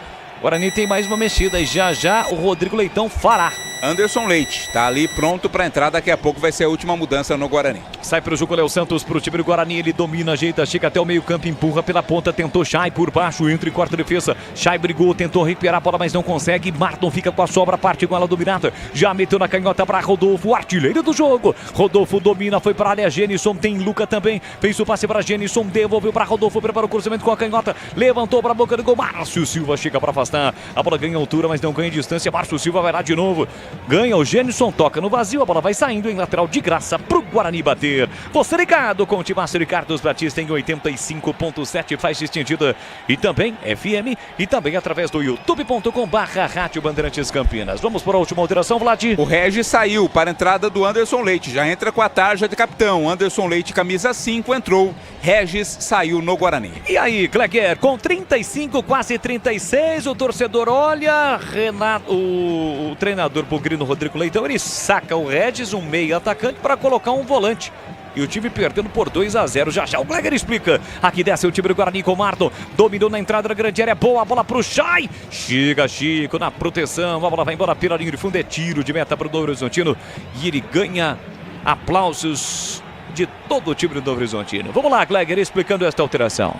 Guarani tem mais uma mexida e já o Rodrigo Leitão fará. Anderson Leite está ali pronto para entrar, daqui a pouco vai ser a última mudança no Guarani. Sai para o jogo Léo Santos para o time do Guarani, ele domina, ajeita, chega até o meio campo, empurra pela ponta, tentou Chay por baixo, entra em quarta defesa, Chay brigou, tentou recuperar a bola, mas não consegue, Marton fica com a sobra, parte com ela dominada, já meteu na canhota para Rodolfo, o artilheiro do jogo, Rodolfo domina, foi para a área, Genison, tem Luca também, fez o passe para Genison, devolveu para Rodolfo, preparou o cruzamento com a canhota, levantou para a boca do gol, Márcio Silva chega para afastar, a bola ganha altura, mas não ganha distância, Márcio Silva vai lá de novo, ganha o Genison, toca no vazio, a bola vai saindo em lateral de graça pro Guarani bater. Você ligado com o Timácio e Carlos Batista em 85.7, faixa estendida e também FM e também através do youtube.com/Rádio Bandeirantes Campinas. Vamos para a última alteração, Vlad. O Regis saiu para a entrada do Anderson Leite, já entra com a tarja de capitão. Anderson Leite, camisa 5, entrou. Regis saiu no Guarani. E aí, Kleger, com 35, quase 36, o torcedor olha, Renato, o treinador bugrino Rodrigo Leitão, ele saca o Regis, um meio atacante, para colocar um volante. E o time perdendo por 2-0. Já o Kleger explica. Aqui desce o time do Guarani com o Marton. Dominou na entrada da grande área. Boa bola pro Chay. Chega Chico na proteção. A bola vai embora pela linha de fundo. É tiro de meta pro Novo Horizontino. E ele ganha aplausos de todo o time do Novo Horizontino. Vamos lá, Gleger, explicando esta alteração.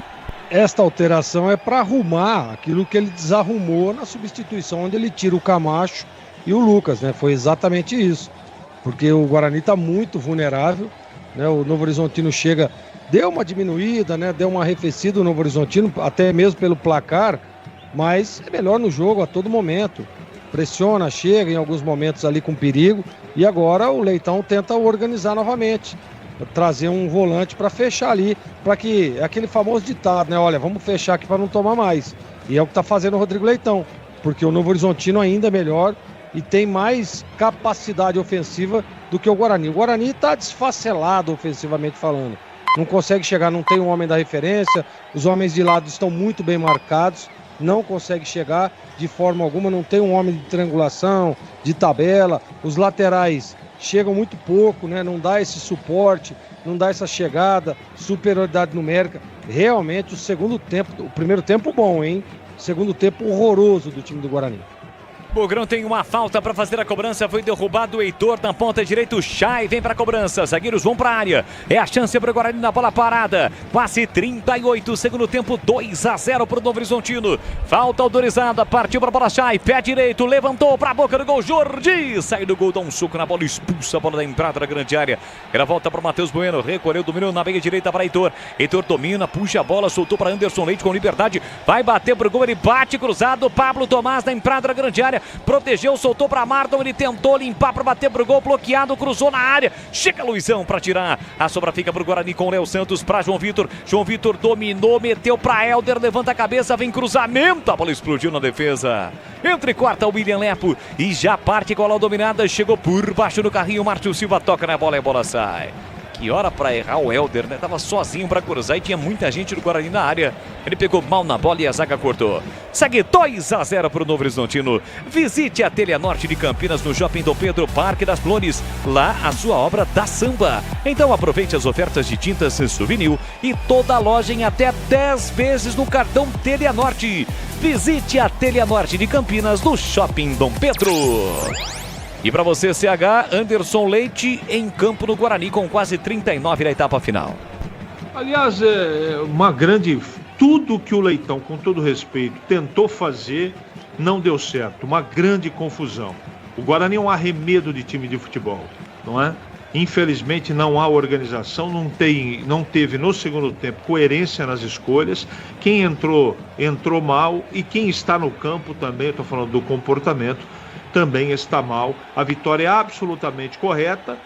Esta alteração é para arrumar aquilo que ele desarrumou na substituição, onde ele tira o Camacho e o Lucas, né? Foi exatamente isso. Porque o Guarani está muito vulnerável, né? O Novo Horizontino chega, deu uma diminuída, né? Deu uma arrefecida o Novo Horizontino, até mesmo pelo placar, mas é melhor no jogo a todo momento. Pressiona, chega em alguns momentos ali com perigo, e agora o Leitão tenta organizar novamente, trazer um volante para fechar ali, para que, é aquele famoso ditado, né? Olha, vamos fechar aqui para não tomar mais. E é o que está fazendo o Rodrigo Leitão, porque o Novo Horizontino ainda é melhor e tem mais capacidade ofensiva do que o Guarani. O Guarani está desfacelado ofensivamente falando. Não consegue chegar, não tem um homem da referência, os homens de lado estão muito bem marcados, não consegue chegar de forma alguma, não tem um homem de triangulação, de tabela, os laterais chegam muito pouco, né? Não dá esse suporte, não dá essa chegada, superioridade numérica. Realmente o primeiro tempo bom, hein? Segundo tempo horroroso do time do Guarani. Bugrão tem uma falta para fazer a cobrança, foi derrubado o Heitor na ponta direita, o Chay vem para a cobrança, zagueiros vão para a área, é a chance para o Guarani na bola parada, quase 38, segundo tempo, 2-0 para o Novo Horizontino, falta autorizada, partiu para a bola Chay, pé direito, levantou para a boca do gol, Jordi, sai do gol, dá um soco na bola, expulsa a bola da entrada da grande área, ela volta para o Matheus Bueno, recolheu, dominou na meia direita para Heitor, Heitor domina, puxa a bola, soltou para Anderson Leite com liberdade, vai bater para o gol, ele bate cruzado, Pablo Tomás na entrada da grande área, protegeu, soltou para Marlon, ele tentou limpar para bater pro gol, bloqueado, cruzou na área, chega Luizão para tirar, a sobra fica pro Guarani com o Léo Santos para João Vitor dominou, meteu para Helder, levanta a cabeça, vem cruzamento, a bola explodiu na defesa, entra e corta o William Lepo e já parte com a bola dominada, chegou por baixo no carrinho, Márcio Silva toca na bola e a bola sai. Que hora para errar o Helder, né? Tava sozinho para cruzar e tinha muita gente do Guarani na área. Ele pegou mal na bola e a zaga cortou. Segue 2-0 para o Novo Horizontino. Visite a Telha Norte de Campinas no Shopping Dom Pedro, Parque das Flores. Lá a sua obra dá samba. Então aproveite as ofertas de tintas Souvenir e toda a loja em até 10 vezes no cartão Telha Norte. Visite a Telha Norte de Campinas no Shopping Dom Pedro. E para você, CH, Anderson Leite em campo no Guarani com quase 39 na etapa final. Aliás, tudo que o Leitão, com todo respeito, tentou fazer, não deu certo. Uma grande confusão. O Guarani é um arremedo de time de futebol, não é? Infelizmente não há organização, não teve no segundo tempo coerência nas escolhas. Quem entrou mal, e quem está no campo também, estou falando do comportamento, também está mal. A vitória é absolutamente correta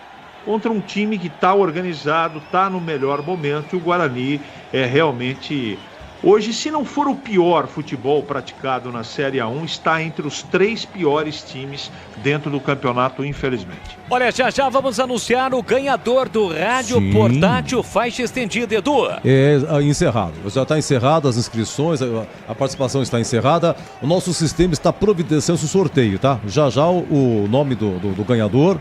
contra um time que está organizado, está no melhor momento, e o Guarani é realmente, hoje, se não for o pior futebol praticado na Série A1, está entre os 3 piores times dentro do campeonato, infelizmente. Olha, já vamos anunciar o ganhador do rádio portátil faixa estendida, Edu. É encerrado, já está encerrado as inscrições, a participação está encerrada, o nosso sistema está providenciando o sorteio, tá? Já o nome do ganhador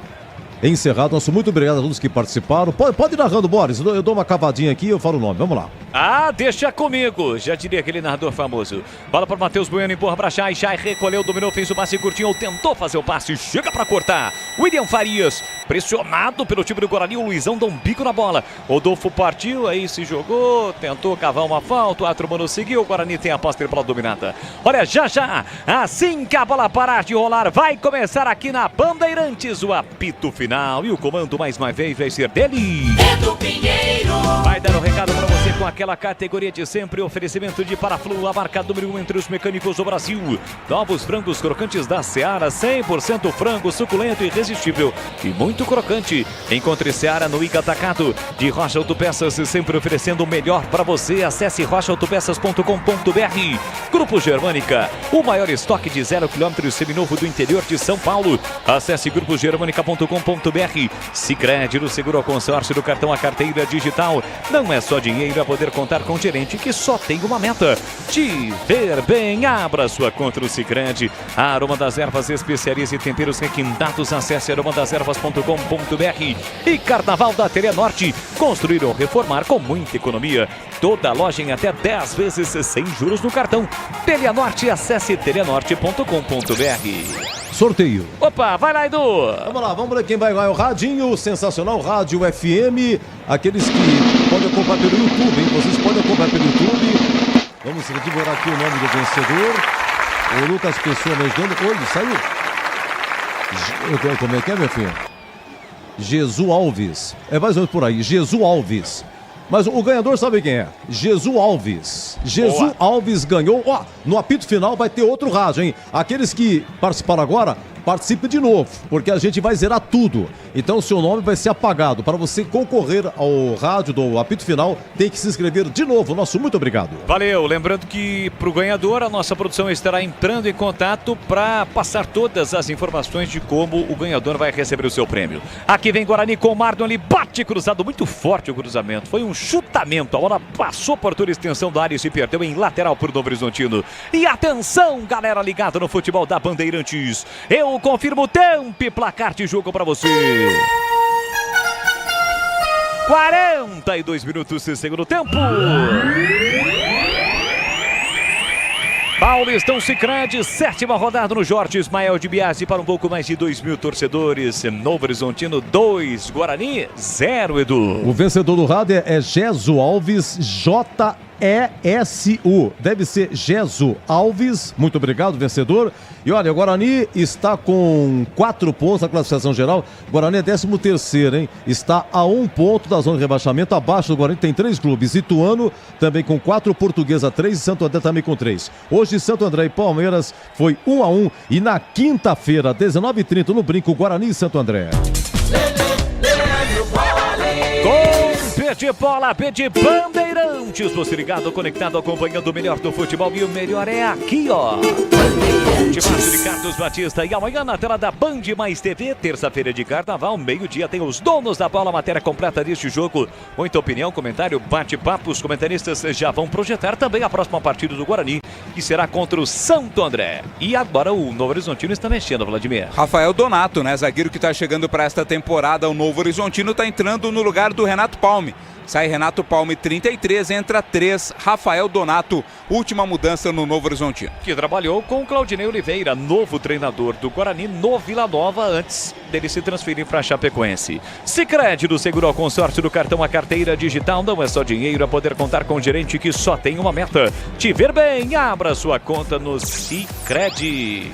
é encerrado. Nosso muito obrigado a todos que participaram. Pode ir narrando, Boris, eu dou uma cavadinha aqui e eu falo o nome, vamos lá. Deixa comigo, já diria aquele narrador famoso. Bola para o Matheus Bueno, empurra para Chay, recolheu, dominou, fez o passe curtinho, ou tentou fazer o passe, chega para cortar. William Farias, pressionado pelo time do Guarani, o Luizão dá um bico na bola. Rodolfo partiu, aí se jogou, tentou cavar uma falta, o outro mano seguiu, o Guarani tem a posse para a dominada. Olha, já, assim que a bola parar de rolar, vai começar aqui na Bandeirantes o apito final. E o comando mais uma vez vai ser dele, Edu Pinheiro. Vai dar um recado para você com aquela categoria de sempre, oferecimento de Paraflu, a marca número 1 entre os mecânicos do Brasil. Novos frangos crocantes da Seara, 100% frango suculento e irresistível e muito crocante. Encontre Seara no Ica Atacado. De Rocha Autopeças, sempre oferecendo o melhor para você. Acesse rochaautopeças.com.br. Grupo Germânica, o maior estoque de 0 km seminovo do interior de São Paulo. Acesse grupogermanica.com.br. Sicredi, no seguro ao consórcio do cartão a carteira digital. Não é só dinheiro, é poder contar com o gerente que só tem uma meta: te ver bem. Abra sua conta no Sicredi. A Aroma das Ervas, especiarias e temperos requintados. Acesse aromadeservas.com.br. E Carnaval da Telha Norte, construir ou reformar com muita economia. Toda loja em até 10 vezes sem juros no cartão. Telha Norte, acesse telhanorte.com.br. sorteio. Opa, vai lá, Edu. Vamos lá, vamos ver quem vai ganhar o radinho sensacional, Rádio FM. Aqueles que podem acompanhar pelo YouTube, hein? Vocês podem acompanhar pelo YouTube. Vamos divulgar aqui o nome do vencedor. O Lucas Pessoa me ajudando. Oi, saiu. Como é que é, meu filho? Jesus Alves. É mais ou menos por aí. Jesus Alves. Mas o ganhador sabe quem é? Jesus Alves. Jesus Alves ganhou. Ó, no apito final vai ter outro rádio, hein? Aqueles que participaram agora, participe de novo, porque a gente vai zerar tudo. Então o seu nome vai ser apagado. Para você concorrer ao rádio do apito final, tem que se inscrever de novo. Nosso muito obrigado. Valeu. Lembrando que para o ganhador, a nossa produção estará entrando em contato para passar todas as informações de como o ganhador vai receber o seu prêmio. Aqui vem Guarani com o Mardon, ele bate cruzado, muito forte o cruzamento. Foi um chutamento, a bola passou por toda a extensão da área e se perdeu em lateral por Novo Horizontino. E atenção, galera ligada no futebol da Bandeirantes. Eu confirmo o tempo e placar de jogo para você. 42 minutos de segundo tempo. Paulistão Sicredi, 7ª rodada no Jorge Ismael de Biasi para um pouco mais de 2.000 torcedores. Novo Horizontino 2, Guarani 0, Edu. O vencedor do rádio é Gesu Alves, J-E-S-U. Deve ser Gesu Alves. Muito obrigado, vencedor. E olha, o Guarani está com 4 pontos na classificação geral. O Guarani é 13º, hein? Está a 1 ponto da zona de rebaixamento. Abaixo do Guarani tem 3 clubes. Ituano também com 4, Portuguesa 3 e Santo André também com 3. Hoje Santo André e Palmeiras foi 1-1. E na quinta-feira, 19h30, no Brinco, Guarani e Santo André. Pede bola, pede Bandeirantes. Você ligado, conectado, acompanhando o melhor do futebol. E o melhor é aqui, ó. Timaço de Carlos Batista. E amanhã na tela da Band Mais TV, terça-feira de carnaval, meio-dia, tem os donos da bola, matéria completa deste jogo. Muita opinião, comentário, bate-papo. Os comentaristas já vão projetar também a próxima partida do Guarani, que será contra o Santo André. E agora o Novo Horizontino está mexendo, Vladimir. Rafael Donato, né? Zagueiro que está chegando para esta temporada. O Novo Horizontino está entrando no lugar do Renato Palme. Sai Renato Palme, 33, entra 3, Rafael Donato, última mudança no Novo Horizontino. Que trabalhou com o Claudinei Oliveira, novo treinador do Guarani no Vila Nova, antes dele se transferir para Chapecoense. Sicredi do Seguro ao Consórcio do Cartão, a carteira digital não é só dinheiro, é poder contar com um gerente que só tem uma meta: te ver bem. Abra sua conta no Sicredi.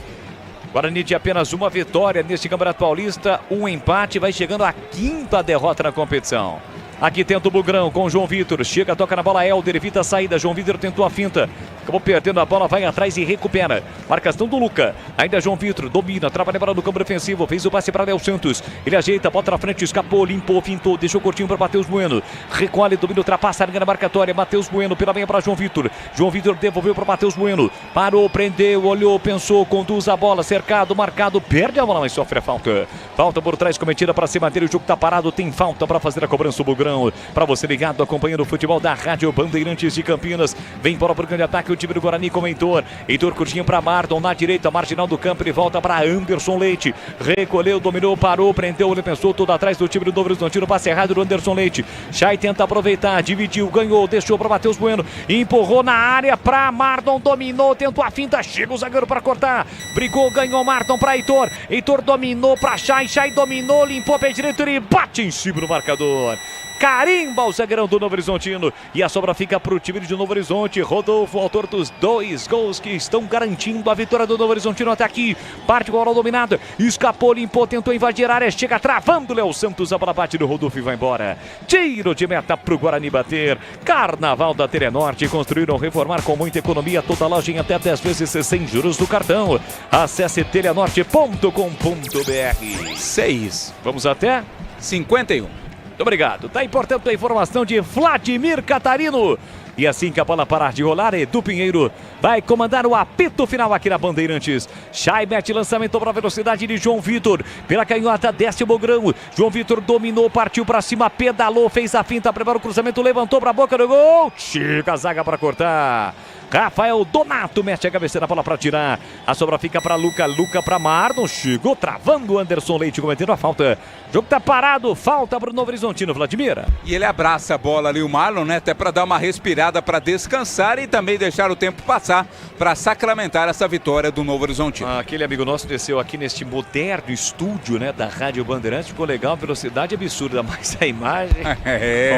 Guarani de apenas uma vitória neste Campeonato Paulista, um empate, vai chegando à 5ª derrota na competição. Aqui tenta o Bugrão com o João Vitor. Chega, toca na bola, Helder, evita a saída. João Vitor tentou a finta. Acabou perdendo a bola, vai atrás e recupera. Marcação do Luca. Ainda João Vitor, domina, trabalha a bola no campo defensivo. Fez o passe para Léo Santos. Ele ajeita, bota na frente, escapou, limpou, fintou. Deixou curtinho para Matheus Bueno. Recolhe, domina, ultrapassa a linha na marcatória. Matheus Bueno pela meia para João Vitor. João Vitor devolveu para Matheus Bueno. Parou, prendeu, olhou, pensou, conduz a bola. Cercado, marcado, perde a bola, mas sofre a falta. Falta por trás cometida para cima dele. O jogo está parado, tem falta para fazer a cobrança o Bugrão. Para você ligado, acompanhando o futebol da Rádio Bandeirantes de Campinas. Vem bola para o grande ataque, o time do Guarani com Heitor. Heitor curtinho para Mardon, na direita, marginal do campo. Ele volta para Anderson Leite. Recolheu, dominou, parou, prendeu, ele pensou, todo atrás do time do Novo Horizontino. Passe errado do Anderson Leite. Chay tenta aproveitar, dividiu, ganhou, deixou para Matheus Bueno. Empurrou na área para Mardon, dominou, tentou a finta. Chega o zagueiro para cortar. Brigou, ganhou Mardon para Heitor. Heitor dominou para Chay, Chay dominou, limpou pé direito e bate em cima do marcador. Carimba o zagueirão do Novo Horizontino. E a sobra fica para o time de Novo Horizonte. Rodolfo, autor dos 2 gols que estão garantindo a vitória do Novo Horizontino até aqui. Parte com a bola dominada. Escapou, limpou, tentou invadir a área. Chega travando Léo Santos. A bola bate no Rodolfo e vai embora. Tiro de meta para o Guarani bater. Carnaval da Telenorte. Construíram, reformar com muita economia. Toda loja em até 10 vezes sem juros do cartão. Acesse telenorte.com.br. 6. Vamos até 51. Muito obrigado. Tá aí, portanto, a informação de Vladimir Catarino. E assim que a bola parar de rolar, Edu Pinheiro vai comandar o apito final aqui na Bandeirantes. Chay mete lançamento para a velocidade de João Vitor. Pela canhota, desce o Bugrão. João Vitor dominou, partiu para cima, pedalou, fez a finta, preparou o cruzamento, levantou para a boca do gol. Chega a zaga para cortar. Rafael Donato mete a cabeceira, a bola para tirar. A sobra fica para Luca para Marlon. Chegou travando o Anderson Leite, cometendo a falta. O jogo tá parado, falta para o Novo Horizontino, Vladimir. E ele abraça a bola ali, o Marlon, né? Até para dar uma respirada, para descansar e também deixar o tempo passar para sacramentar essa vitória do Novo Horizontino. Aquele amigo nosso desceu aqui neste moderno estúdio, né, da Rádio Bandeirantes. Ficou legal, velocidade absurda, mas a imagem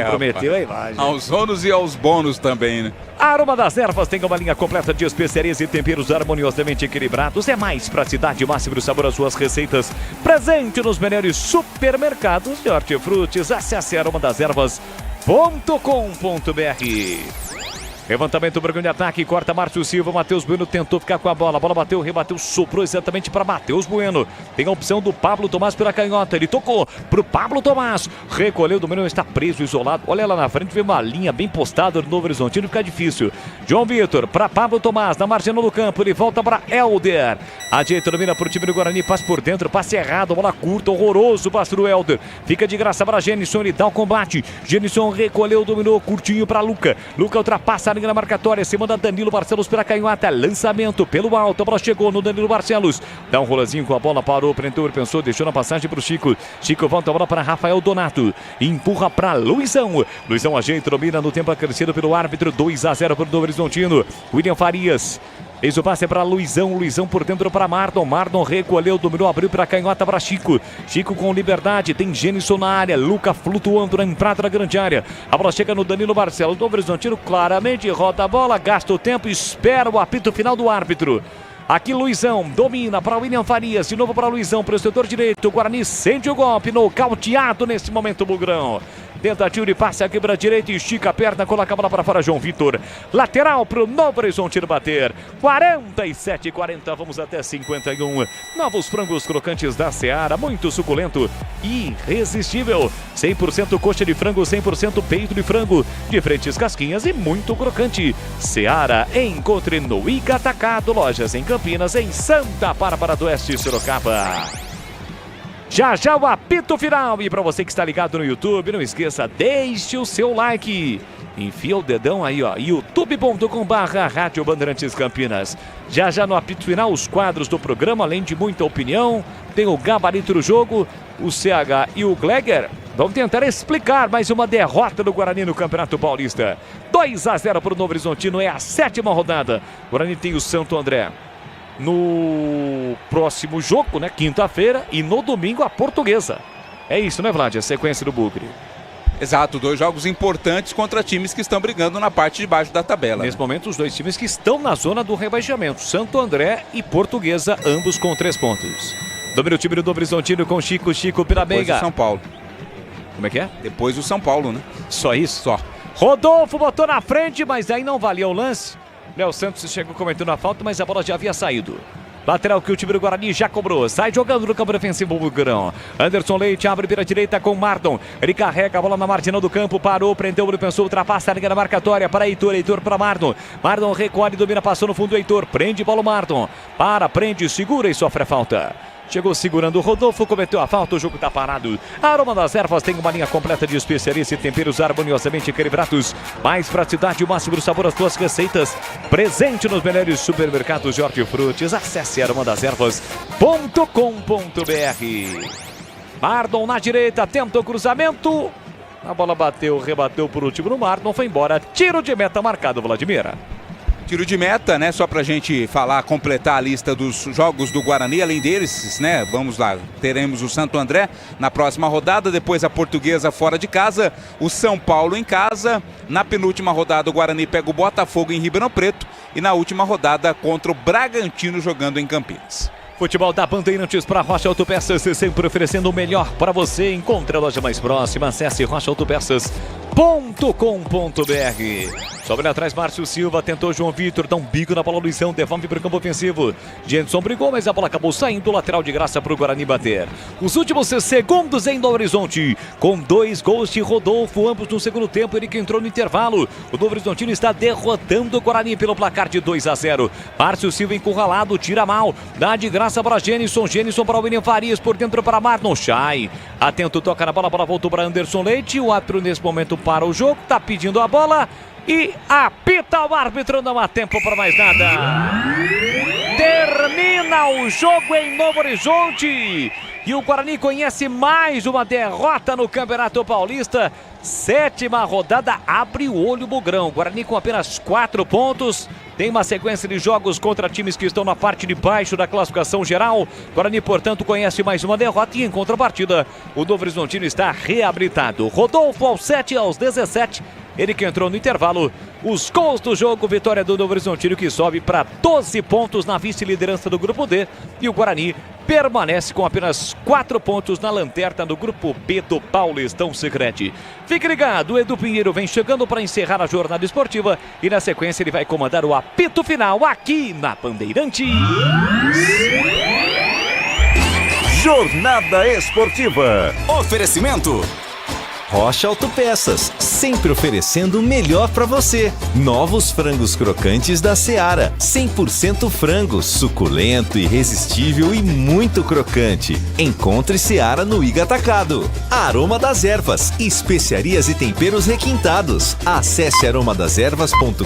comprometeu, rapaz. A imagem. Aos ônus e aos bônus também, né? A Aroma das Ervas tem uma linha completa de especiarias e temperos harmoniosamente equilibrados. É mais praticidade, máximo sabor às suas receitas. Presente nos melhores supermercados de hortifrutis. Acesse aromadas-ervas.com.br. Levantamento, Bragão de ataque, corta Márcio Silva, Matheus Bueno tentou ficar com a bola bateu, rebateu, soprou exatamente para Matheus Bueno. Tem a opção do Pablo Tomás pela canhota, ele tocou pro Pablo Tomás, recolheu, o domínio está preso, isolado, olha lá na frente, vê uma linha bem postada do Novo Horizontino, fica difícil. João Vitor para Pablo Tomás, na marginal do campo, ele volta para Helder, ajeita, domina pro time do Guarani, passa por dentro, passe errado, bola curta, horroroso, passe do Helder, fica de graça para Genison, ele dá o combate, Genison recolheu, dominou, curtinho para Luca ultrapassa a linha na marcatória, se manda Danilo Barcelos pela canhota, lançamento pelo alto, a bola chegou no Danilo Barcelos, dá um rolazinho com a bola, parou, prendeu, pensou, deixou na passagem pro Chico volta a bola para Rafael Donato, empurra para Luizão ajeita, domina no tempo acrescido pelo árbitro, 2-0 para o Novo Horizontino. William Farias fez o passe para Luizão por dentro para Marlon recolheu, dominou, abriu para a canhota para Chico com liberdade, tem Genison na área, Luca flutuando na entrada da grande área, a bola chega no Danilo Barcelos, Novo Horizontino claramente roda a bola, gasta o tempo, espera o apito final do árbitro. Aqui Luizão domina para William Farias, de novo para Luizão, para o setor direito, o Guarani sente o golpe, nocauteado nesse momento, Bugrão. Tentativa de passe aqui para a direita, estica a perna, coloca a bola para fora, João Vitor. Lateral para o Novo Horizontino bater. 47-40, vamos até 51. Novos frangos crocantes da Seara, muito suculento e irresistível. 100% coxa de frango, 100% peito de frango, diferentes casquinhas e muito crocante. Seara, encontre no Ica Atacado, lojas em Campinas, em Santa Bárbara do Oeste, Sorocaba. Já o apito final, e para você que está ligado no YouTube, não esqueça, deixe o seu like, enfia o dedão aí, ó, youtube.com/Rádio Bandeirantes Campinas. Já no apito final, os quadros do programa, além de muita opinião, tem o gabarito do jogo, o CH e o Gleger vão tentar explicar mais uma derrota do Guarani no Campeonato Paulista. 2-0 para o Novo Horizontino, é a 7ª rodada. O Guarani tem o Santo André no próximo jogo, né, quinta-feira, e no domingo a Portuguesa. É isso, né, Vlad? A sequência do Bugre. Exato, 2 jogos importantes contra times que estão brigando na parte de baixo da tabela. Nesse momento, os 2 times que estão na zona do rebaixamento, Santo André e Portuguesa, ambos com 3 pontos. Domina o time do Novo Horizontino com Chico pela meiga. Depois o São Paulo. Como é que é? Depois o São Paulo, né? Só isso? Só. Rodolfo botou na frente, mas aí não valia o lance. Léo Santos chegou cometendo a falta, mas a bola já havia saído. Lateral que o time do Guarani já cobrou. Sai jogando no campo defensivo, Bugrão. Anderson Leite abre pela direita com Marlon. Ele carrega a bola na marginal do campo. Parou, prendeu, ele pensou, ultrapassa a linha da marcatória para Heitor para Marlon. Marlon recolhe, domina, passou no fundo, Heitor. Prende bola o Marlon. Prende, segura e sofre a falta. Chegou segurando o Rodolfo, cometeu a falta, o jogo está parado. A Aroma das Ervas tem uma linha completa de especiarias e temperos harmoniosamente equilibrados. Mais praticidade, o máximo do sabor às suas receitas. Presente nos melhores supermercados de hortifrutis. Acesse aromadas-ervas.com.br. Marlon na direita, tenta o cruzamento. A bola rebateu por último no Marlon, foi embora. Tiro de meta marcado, Vladimir. Tiro de meta, né? Só pra gente completar a lista dos jogos do Guarani. Além deles, né? Vamos lá, teremos o Santo André na próxima rodada, depois a Portuguesa fora de casa, o São Paulo em casa. Na penúltima rodada, o Guarani pega o Botafogo em Ribeirão Preto e na última rodada contra o Bragantino jogando em Campinas. Futebol da Bandeirantes para Rocha Autopeças, sempre oferecendo o melhor para você. Encontre a loja mais próxima, acesse rochaautopeças.com.br. Sobe ali atrás, Márcio Silva, tentou João Vitor, dá um bico na bola, Luizão, devolve para o campo ofensivo. Jenson brigou, mas a bola acabou saindo, lateral de graça para o Guarani bater. Os últimos segundos em Novo Horizonte, com 2 gols de Rodolfo, ambos no segundo tempo, ele que entrou no intervalo. O Novo Horizontino está derrotando o Guarani pelo placar de 2-0. Márcio Silva encurralado, tira mal, dá de graça para Genison para William Farias, por dentro para Marlon Chay. Atento, toca na bola, a bola voltou para Anderson Leite, o árbitro nesse momento para o jogo, tá pedindo a bola. E apita o árbitro, não há tempo para mais nada. Termina o jogo em Novo Horizonte. E o Guarani conhece mais uma derrota no Campeonato Paulista. 7ª rodada, abre o olho, Bugrão. Guarani com apenas 4 pontos. Tem uma sequência de jogos contra times que estão na parte de baixo da classificação geral. Guarani, portanto, conhece mais uma derrota e em contrapartida, o Novo Horizontino está reabilitado. Rodolfo aos 7 e aos 17. Ele que entrou no intervalo. Os gols do jogo, vitória do Novo Horizontino que sobe para 12 pontos na vice-liderança do Grupo D. E o Guarani permanece com apenas 4 pontos na lanterna do Grupo B do Paulistão Sicredi. Fique ligado, o Edu Pinheiro vem chegando para encerrar a jornada esportiva e na sequência ele vai comandar o apito final aqui na Bandeirantes. Jornada Esportiva. Oferecimento Rocha Autopeças, sempre oferecendo o melhor para você. Novos frangos crocantes da Seara, 100% frango, suculento, irresistível e muito crocante. Encontre Seara no Iga Atacado. Aroma das Ervas, especiarias e temperos requintados. Acesse aromadeservas.com.br.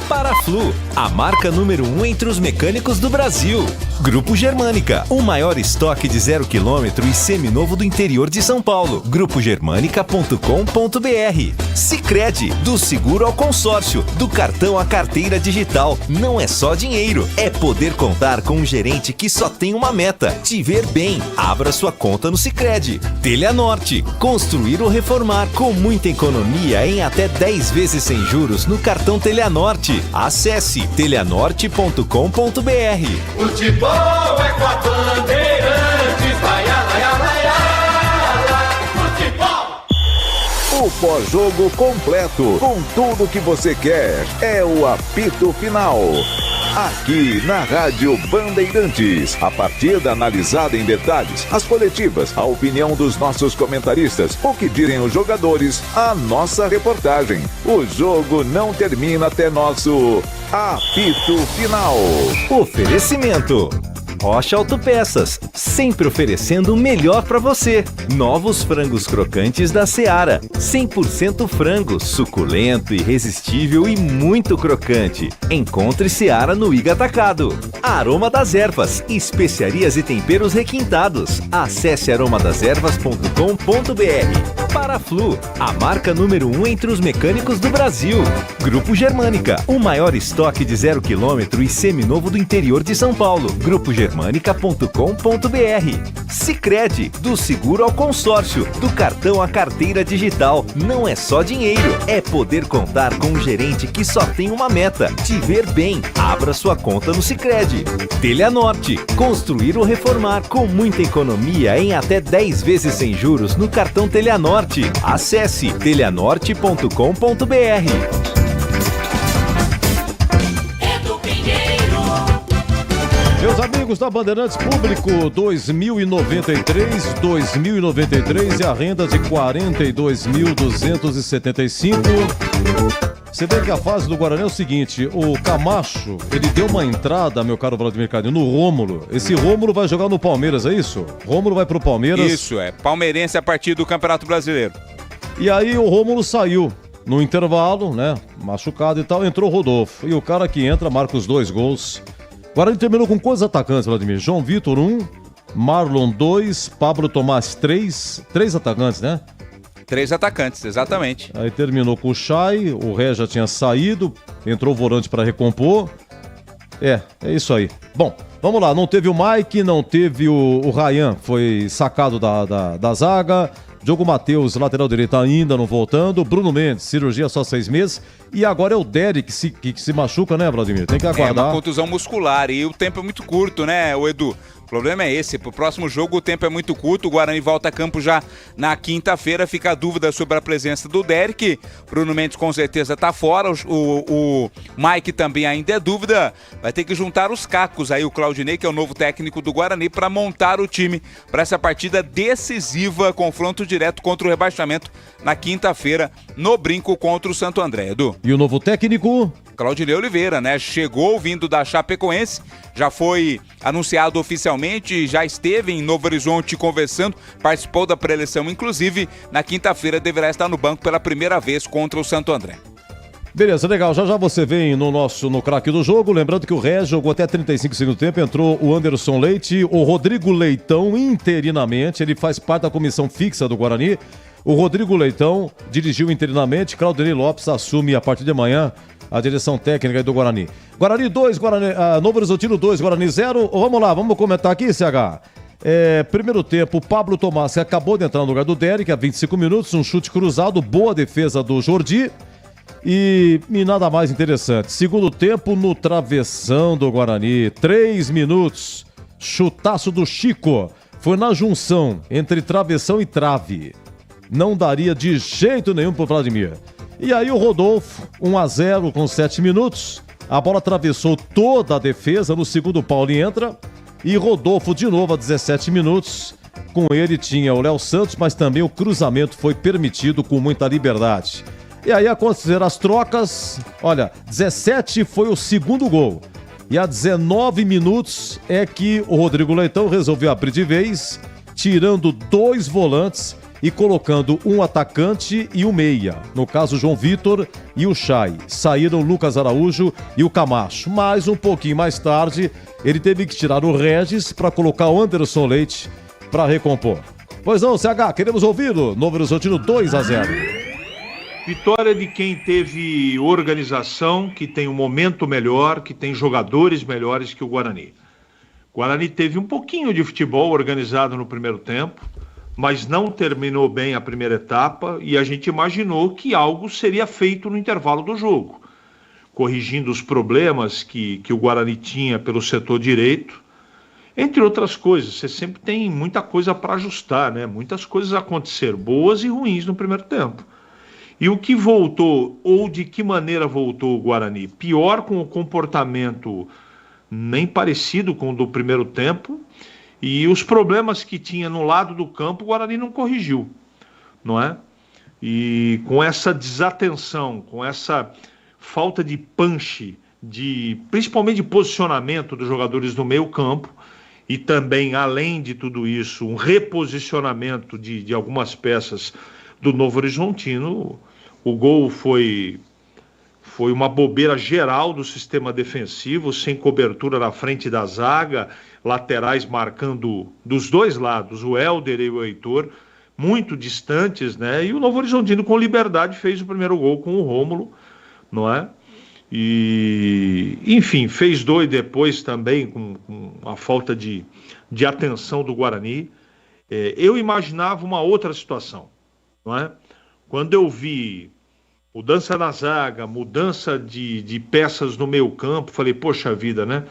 Paraflu, a marca número 1 entre os mecânicos do Brasil. Grupo Germânica, o maior estoque de 0 km e seminovo do interior de São Paulo. Grupogermanica.com.br. Sicredi, do seguro ao consórcio, do cartão à carteira digital. Não é só dinheiro, é poder contar com um gerente que só tem uma meta: te ver bem. Abra sua conta no Sicredi. Telhanorte, construir ou reformar com muita economia em até 10 vezes sem juros no cartão Telhanorte. Acesse telhanorte.com.br. Futebol é com a Bandeirantes, vai, vai, vai, futebol. O pós-jogo completo, com tudo que você quer, é o apito final. Aqui na Rádio Bandeirantes, a partida analisada em detalhes, as coletivas, a opinião dos nossos comentaristas, o que direm os jogadores, a nossa reportagem. O jogo não termina até nosso apito final. Oferecimento Rocha Autopeças, sempre oferecendo o melhor para você. Novos frangos crocantes da Seara, 100% frango, suculento, irresistível e muito crocante. Encontre Seara no Iga Atacado. Aroma das Ervas, especiarias e temperos requintados. Acesse aromadeservas.com.br. Paraflu, a marca número 1 entre os mecânicos do Brasil. Grupo Germânica, o maior estoque de 0 km e seminovo do interior de São Paulo. Grupo Germânica.com.br. Sicredi, do seguro ao consórcio, do cartão à carteira digital. Não é só dinheiro, é poder contar com um gerente que só tem uma meta: te ver bem. Abra sua conta no Sicredi. Telhanorte, construir ou reformar com muita economia em até 10 vezes sem juros no cartão Telhanorte. Acesse telhanorte.com.br. Meus amigos da Bandeirantes, público 2093 e a renda de 42.275. Você vê que a fase do Guarani é o seguinte: o Camacho, ele deu uma entrada, meu caro Vladimir Cadinho, no Rômulo. Esse Rômulo vai jogar no Palmeiras, é isso? Rômulo vai pro Palmeiras. Isso, é. Palmeirense a partir do Campeonato Brasileiro. E aí o Rômulo saiu no intervalo, né? Machucado e tal, entrou o Rodolfo. E o cara que entra marca os 2 gols. O Guarani terminou com quantos atacantes, Vladimir? João Vitor 1, Marlon 2, Pablo Tomás 3. 3 atacantes, né? 3 atacantes, exatamente. Aí terminou com o Chay, o Ré já tinha saído, entrou o Volante para recompor. É isso aí. Bom, vamos lá, não teve o Mike, não teve o Ryan, foi sacado da zaga. Diogo Matheus, lateral direito, ainda não voltando. Bruno Mendes, cirurgia só 6 meses. E agora é o Derek que se machuca, né, Vladimir? Tem que aguardar. É uma contusão muscular e o tempo é muito curto, né, o Edu? O problema é esse, pro próximo jogo o tempo é muito curto, o Guarani volta a campo já na quinta-feira, fica a dúvida sobre a presença do Derek, Bruno Mendes com certeza tá fora, o Mike também ainda é dúvida, vai ter que juntar os cacos aí, o Claudinei, que é o novo técnico do Guarani, para montar o time para essa partida decisiva, confronto direto contra o rebaixamento na quinta-feira, no Brinco contra o Santo André, Edu. E o novo técnico? Claudinei Oliveira, né? Chegou vindo da Chapecoense, já foi anunciado oficialmente, já esteve em Novo Horizonte conversando, participou da pré-eleição, inclusive na quinta-feira deverá estar no banco pela primeira vez contra o Santo André. Beleza, legal. Já você vem no craque do jogo. Lembrando que o Ré jogou até 35 segundos do tempo. Entrou o Anderson Leite, o Rodrigo Leitão interinamente. Ele faz parte da comissão fixa do Guarani. O Rodrigo Leitão dirigiu interinamente. Claudinei Lopes assume a partir de amanhã a direção técnica do Guarani. Guarani 2, Novo Horizontino 2, Guarani 0. Vamos lá, vamos comentar aqui, CH. Primeiro tempo, o Pablo Tomás acabou de entrar no lugar do Derek há 25 minutos. Um chute cruzado, boa defesa do Jordi. E nada mais interessante. Segundo tempo no travessão do Guarani. 3 minutos. Chutaço do Chico. Foi na junção entre travessão e trave. Não daria de jeito nenhum pro Vladimir. E aí o Rodolfo, 1-0 com 7 minutos. A bola atravessou toda a defesa. No segundo pau ele entra. E Rodolfo de novo a 17 minutos. Com ele tinha o Léo Santos, mas também o cruzamento foi permitido com muita liberdade. E aí aconteceram as trocas. Olha, 17 foi o segundo gol. E a 19 minutos é que o Rodrigo Leitão resolveu abrir de vez, tirando 2 volantes e colocando um atacante e um meia. No caso, o João Vitor e o Chay. Saíram o Lucas Araújo e o Camacho. Mas um pouquinho mais tarde, ele teve que tirar o Regis para colocar o Anderson Leite para recompor. Pois não, CH, queremos ouvi-lo. Novo Horizontino 2-0. Vitória de quem teve organização, que tem um momento melhor, que tem jogadores melhores que o Guarani. O Guarani teve um pouquinho de futebol organizado no primeiro tempo, mas não terminou bem a primeira etapa e a gente imaginou que algo seria feito no intervalo do jogo, corrigindo os problemas que o Guarani tinha pelo setor direito, entre outras coisas. Você sempre tem muita coisa para ajustar, né? Muitas coisas aconteceram, boas e ruins no primeiro tempo. E o que voltou, ou de que maneira voltou o Guarani? Pior, com o comportamento nem parecido com o do primeiro tempo, e os problemas que tinha no lado do campo, o Guarani não corrigiu, não é? E com essa desatenção, com essa falta de punch, principalmente de posicionamento dos jogadores do meio campo, e também, além de tudo isso, um reposicionamento de algumas peças do Novo Horizontino, o gol foi uma bobeira geral do sistema defensivo, sem cobertura na frente da zaga, laterais marcando dos dois lados, o Helder e o Heitor, muito distantes, né? E o Novo Horizontino, com liberdade, fez o primeiro gol com o Rômulo, não é? E, enfim, fez 2 depois também, com a falta de atenção do Guarani. Eu imaginava uma outra situação, não é? Quando eu vi mudança na zaga, mudança de peças no meio campo, falei, poxa vida, né?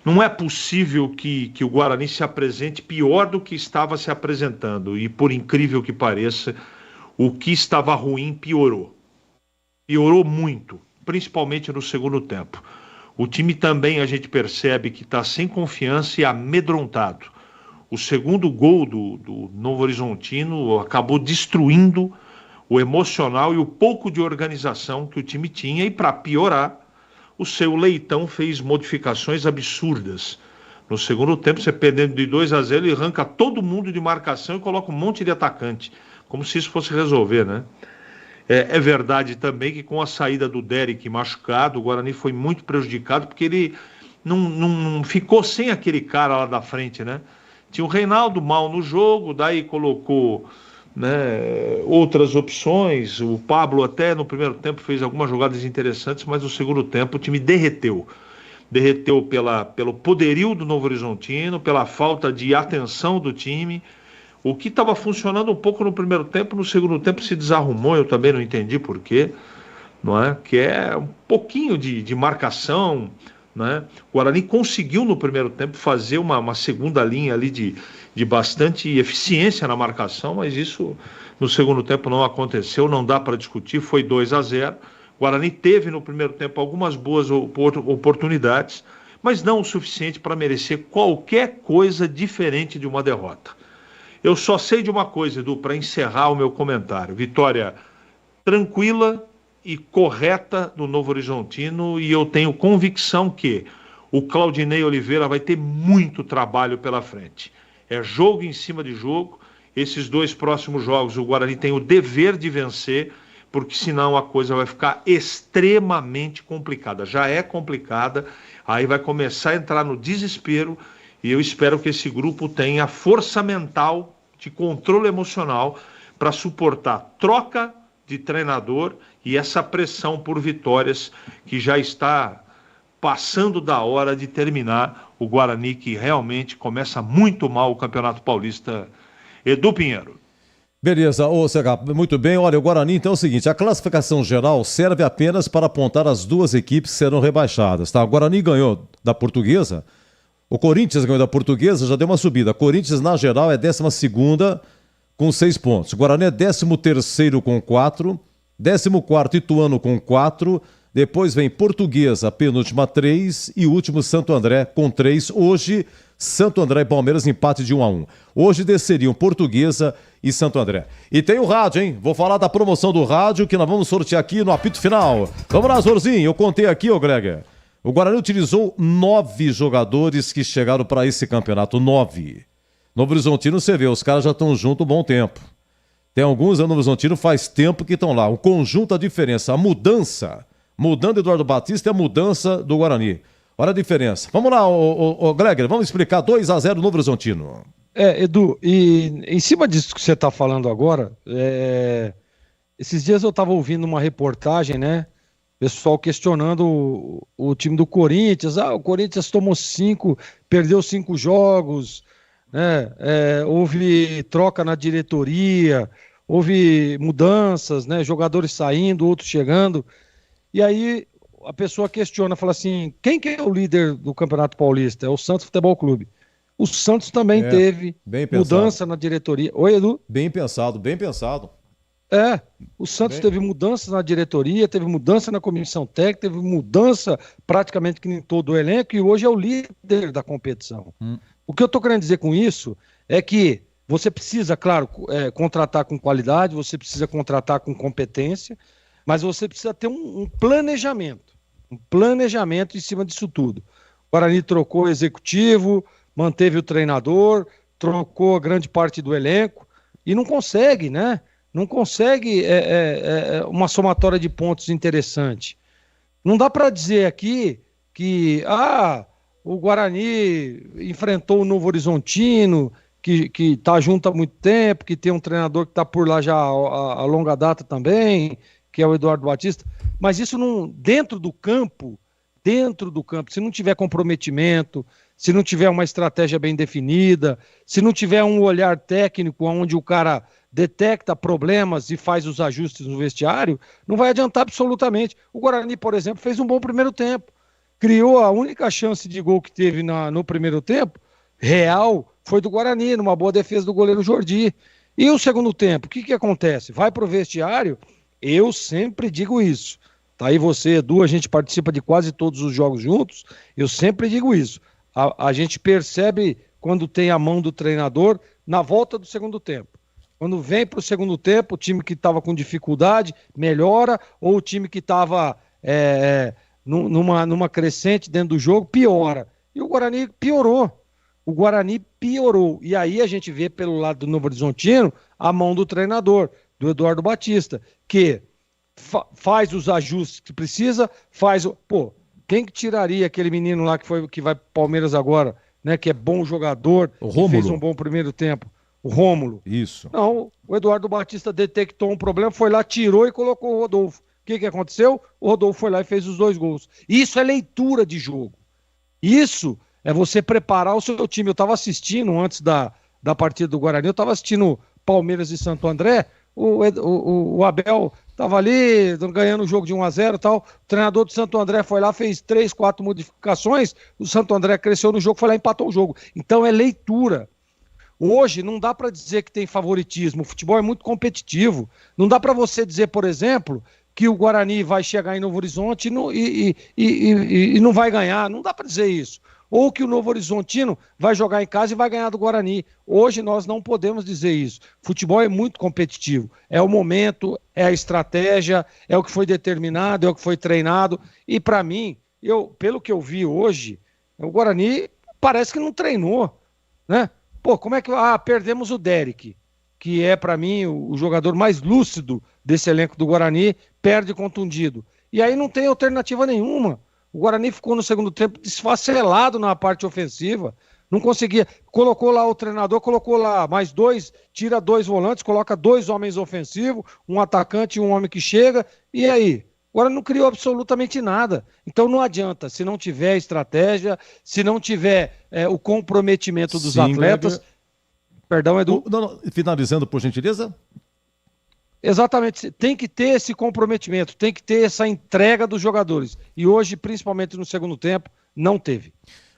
Não é possível que o Guarani se apresente pior do que estava se apresentando. E por incrível que pareça, o que estava ruim piorou. Piorou muito, principalmente no segundo tempo. O time também, a gente percebe que está sem confiança e amedrontado. O segundo gol do Novo Horizontino acabou destruindo o emocional e o pouco de organização que o time tinha, e para piorar, o seu Leitão fez modificações absurdas. No segundo tempo, você perdendo de 2-0, ele arranca todo mundo de marcação e coloca um monte de atacante, como se isso fosse resolver, né? É verdade também que com a saída do Derek machucado, o Guarani foi muito prejudicado, porque ele não ficou sem aquele cara lá da frente, né? Tinha o Reinaldo mal no jogo, daí colocou, né, outras opções. O Pablo até no primeiro tempo fez algumas jogadas interessantes, mas no segundo tempo o time derreteu pelo poderio do Novo Horizontino, pela falta de atenção do time. O que estava funcionando um pouco no primeiro tempo, no segundo tempo se desarrumou, eu também não entendi por quê, não é? Que é um pouquinho de marcação, né? O Guarani conseguiu no primeiro tempo fazer uma segunda linha ali de bastante eficiência na marcação, mas isso no segundo tempo não aconteceu, não dá para discutir, foi 2-0. O Guarani teve no primeiro tempo algumas boas oportunidades, mas não o suficiente para merecer qualquer coisa diferente de uma derrota. Eu só sei de uma coisa, Edu, para encerrar o meu comentário: vitória tranquila e correta do Novo Horizontino, e eu tenho convicção que o Claudinei Oliveira vai ter muito trabalho pela frente. É jogo em cima de jogo. Esses 2 próximos jogos o Guarani tem o dever de vencer, porque senão a coisa vai ficar extremamente complicada. Já é complicada, aí vai começar a entrar no desespero, e eu espero que esse grupo tenha força mental, de controle emocional, para suportar troca de treinador e essa pressão por vitórias que já está passando da hora de terminar o Guarani, que realmente começa muito mal o Campeonato Paulista. Edu Pinheiro. Beleza, ô CH, muito bem. Olha, o Guarani, então é o seguinte, a classificação geral serve apenas para apontar as duas equipes que serão rebaixadas, tá? O Guarani ganhou da Portuguesa, o Corinthians ganhou da Portuguesa, já deu uma subida. Corinthians, na geral, é 12ª com 6 pontos. O Guarani é 13º com 4, 14º Ituano com 4, depois vem Portuguesa, penúltima 3 e último Santo André com 3. Hoje, Santo André e Palmeiras empate de 1-1. Hoje desceriam Portuguesa e Santo André. E tem o rádio, hein? Vou falar da promoção do rádio que nós vamos sortear aqui no apito final. Vamos lá, Zorzinho, eu contei aqui, ô Greger. O Guarani utilizou 9 jogadores que chegaram para esse campeonato. 9. Novo Horizontino, você vê, os caras já estão juntos um bom tempo. Tem alguns, no Novo Horizontino faz tempo que estão lá. O conjunto, a diferença, a mudança. Mudando Eduardo Batista é a mudança do Guarani. Olha a diferença. Vamos lá, ô Greger, vamos explicar 2-0 Novo Horizontino. Edu, e em cima disso que você está falando agora, esses dias eu estava ouvindo uma reportagem, né? Pessoal questionando o time do Corinthians. O Corinthians tomou 5, perdeu 5 jogos, né? Houve troca na diretoria, houve mudanças, né? Jogadores saindo, outros chegando. E aí a pessoa questiona, fala assim, quem que é o líder do Campeonato Paulista? É o Santos Futebol Clube. O Santos também teve mudança na diretoria. Oi, Edu? Bem pensado, bem pensado. O Santos teve mudança na diretoria, teve mudança na comissão técnica, teve mudança praticamente em todo o elenco e hoje é o líder da competição. O que eu estou querendo dizer com isso é que você precisa, claro, contratar com qualidade, você precisa contratar com competência, mas você precisa ter um planejamento em cima disso tudo. O Guarani trocou o executivo, manteve o treinador, trocou grande parte do elenco e não consegue, né? Não consegue uma somatória de pontos interessante. Não dá para dizer aqui que o Guarani enfrentou o Novo Horizontino, que está junto há muito tempo, que tem um treinador que está por lá já há longa data também, que é o Eduardo Batista, mas isso não, dentro do campo, se não tiver comprometimento, se não tiver uma estratégia bem definida, se não tiver um olhar técnico onde o cara detecta problemas e faz os ajustes no vestiário, não vai adiantar absolutamente. O Guarani, por exemplo, fez um bom primeiro tempo, criou a única chance de gol que teve no primeiro tempo, real, foi do Guarani, numa boa defesa do goleiro Jordi. E o segundo tempo, o que acontece? Vai pro vestiário, eu sempre digo isso. Tá aí você, Edu, a gente participa de quase todos os jogos juntos, eu sempre digo isso. A gente percebe quando tem a mão do treinador na volta do segundo tempo. Quando vem para o segundo tempo, o time que estava com dificuldade melhora, ou o time que estava numa crescente dentro do jogo piora. E o Guarani piorou. E aí a gente vê pelo lado do Novo Horizontino a mão do treinador, do Eduardo Batista, que faz os ajustes que precisa, quem que tiraria aquele menino lá que vai pro Palmeiras agora, né, que é bom jogador, que fez um bom primeiro tempo? O Rômulo. Isso. Não, o Eduardo Batista detectou um problema, foi lá, tirou e colocou o Rodolfo. O que aconteceu? O Rodolfo foi lá e fez os 2 gols. Isso é leitura de jogo. Isso é você preparar o seu time. Eu estava assistindo, antes da partida do Guarani, eu estava assistindo Palmeiras e Santo André, o Abel estava ali, ganhando o jogo de 1-0 e tal, o treinador do Santo André foi lá, fez 3, 4 modificações, o Santo André cresceu no jogo, foi lá e empatou o jogo. Então é leitura. Hoje não dá para dizer que tem favoritismo, o futebol é muito competitivo. Não dá para você dizer, por exemplo, que o Guarani vai chegar em Novo Horizonte e não vai ganhar. Não dá para dizer isso. Ou que o Novo Horizontino vai jogar em casa e vai ganhar do Guarani. Hoje nós não podemos dizer isso. Futebol é muito competitivo. É o momento, é a estratégia, é o que foi determinado, é o que foi treinado. E para mim, pelo que eu vi hoje, o Guarani parece que não treinou, né? Como é que... perdemos o Derek. que é para mim o jogador mais lúcido desse elenco do Guarani, perde contundido. E aí não tem alternativa nenhuma. O Guarani ficou no segundo tempo desfacelado na parte ofensiva, não conseguia. Colocou lá o treinador, colocou lá mais 2, tira 2 volantes, coloca 2 homens ofensivos, um atacante e um homem que chega, e aí? Agora não criou absolutamente nada. Então não adianta, se não tiver estratégia, se não tiver o comprometimento dos atletas... Gregor. Perdão, Edu. Finalizando, por gentileza. Exatamente, tem que ter esse comprometimento, tem que ter essa entrega dos jogadores. E hoje, principalmente no segundo tempo, não teve.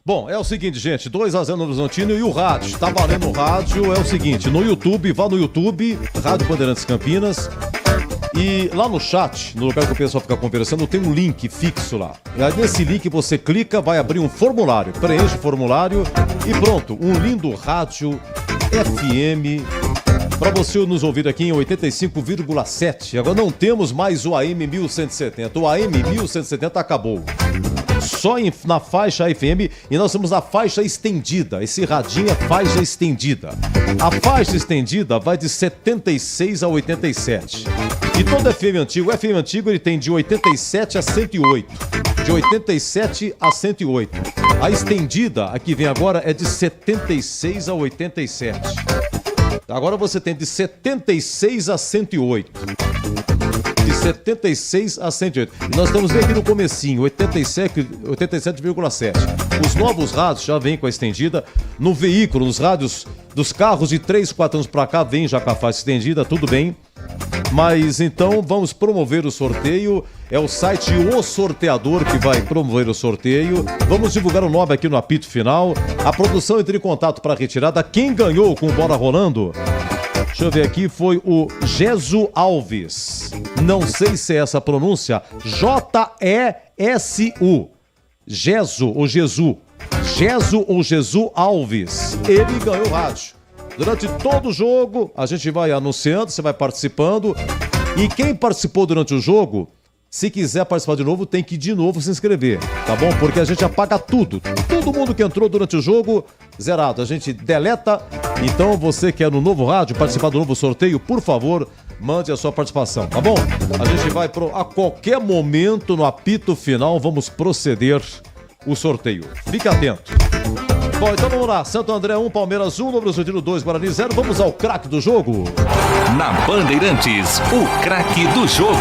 Bom, é o seguinte, gente, 2-0 no Horizontino e o rádio, tá valendo o rádio, é o seguinte, no YouTube, vá no YouTube, Rádio Bandeirantes Campinas, e lá no chat, no lugar que o pessoal fica conversando, tem um link fixo lá. E aí nesse link você clica, vai abrir um formulário, preenche o formulário e pronto, um lindo rádio FM para você nos ouvir aqui em 85,7. Agora não temos mais o AM 1170. O AM 1170 acabou. Só na faixa FM e nós temos a faixa estendida. Esse radinho é faixa estendida. A faixa estendida vai de 76 a 87. E todo FM antigo, ele tem de 87 a 108. De 87 a 108. A estendida, a que vem agora, é de 76 a 87. Agora você tem de 76 a 108. De 76 a 108. E nós estamos bem aqui no comecinho, 87,7. Os novos rádios já vêm com a estendida. No veículo, nos rádios dos carros de 3, 4 anos para cá, vem já com a faixa estendida, tudo bem. Mas então vamos promover o sorteio. É o site O Sorteador que vai promover o sorteio. Vamos divulgar o nome aqui no apito final. A produção entra em contato para retirada. Quem ganhou com bola rolando? Deixa eu ver aqui, foi o Jesu Alves. Não sei se é essa a pronúncia. J-E-S-U. Jesu ou Jesus. Jesu ou Jesus Alves. Ele ganhou o rádio. Durante todo o jogo, a gente vai anunciando, você vai participando. E quem participou durante o jogo, se quiser participar de novo, tem que de novo se inscrever, tá bom? Porque a gente apaga tudo. Todo mundo que entrou durante o jogo, zerado. A gente deleta. Então, você que é no novo rádio, participar do novo sorteio, por favor, mande a sua participação, tá bom? A gente vai a qualquer momento, no apito final, vamos proceder o sorteio. Fique atento. Bom, então vamos lá. Santo André 1, Palmeiras 1, Novo Horizontino 2, Guarani 0. Vamos ao craque do jogo. Na Bandeirantes, o craque do jogo.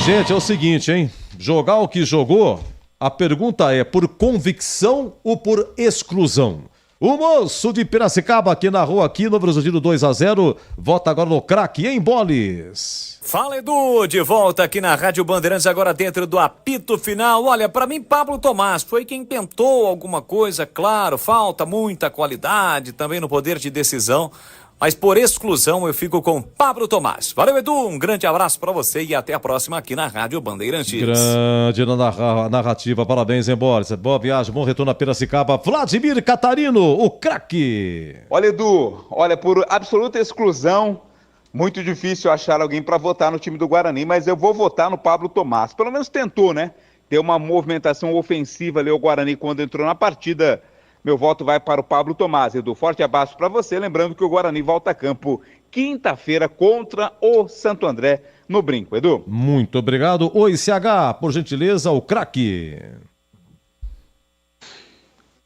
Gente, é o seguinte, hein? Jogar o que jogou, a pergunta é por convicção ou por exclusão? O moço de Piracicaba aqui na rua, aqui, Novo Horizontino 2-0. Vota agora no craque, em Boles. Fala, Edu, de volta aqui na Rádio Bandeirantes, agora dentro do apito final. Olha, pra mim, Pablo Tomás foi quem tentou alguma coisa, claro, falta muita qualidade, também no poder de decisão, mas por exclusão eu fico com Pablo Tomás. Valeu, Edu, um grande abraço pra você e até a próxima aqui na Rádio Bandeirantes. Grande narrativa, parabéns, hein, Boris? Boa viagem, bom retorno a Piracicaba. Vladimir Catarino, o craque. Olha, Edu, por absoluta exclusão, muito difícil achar alguém para votar no time do Guarani, mas eu vou votar no Pablo Tomás. Pelo menos tentou, né? Ter uma movimentação ofensiva ali o Guarani quando entrou na partida. Meu voto vai para o Pablo Tomás. Edu, forte abraço para você. Lembrando que o Guarani volta a campo quinta-feira contra o Santo André no Brinco. Edu. Muito obrigado. Oi, CH, por gentileza, o craque.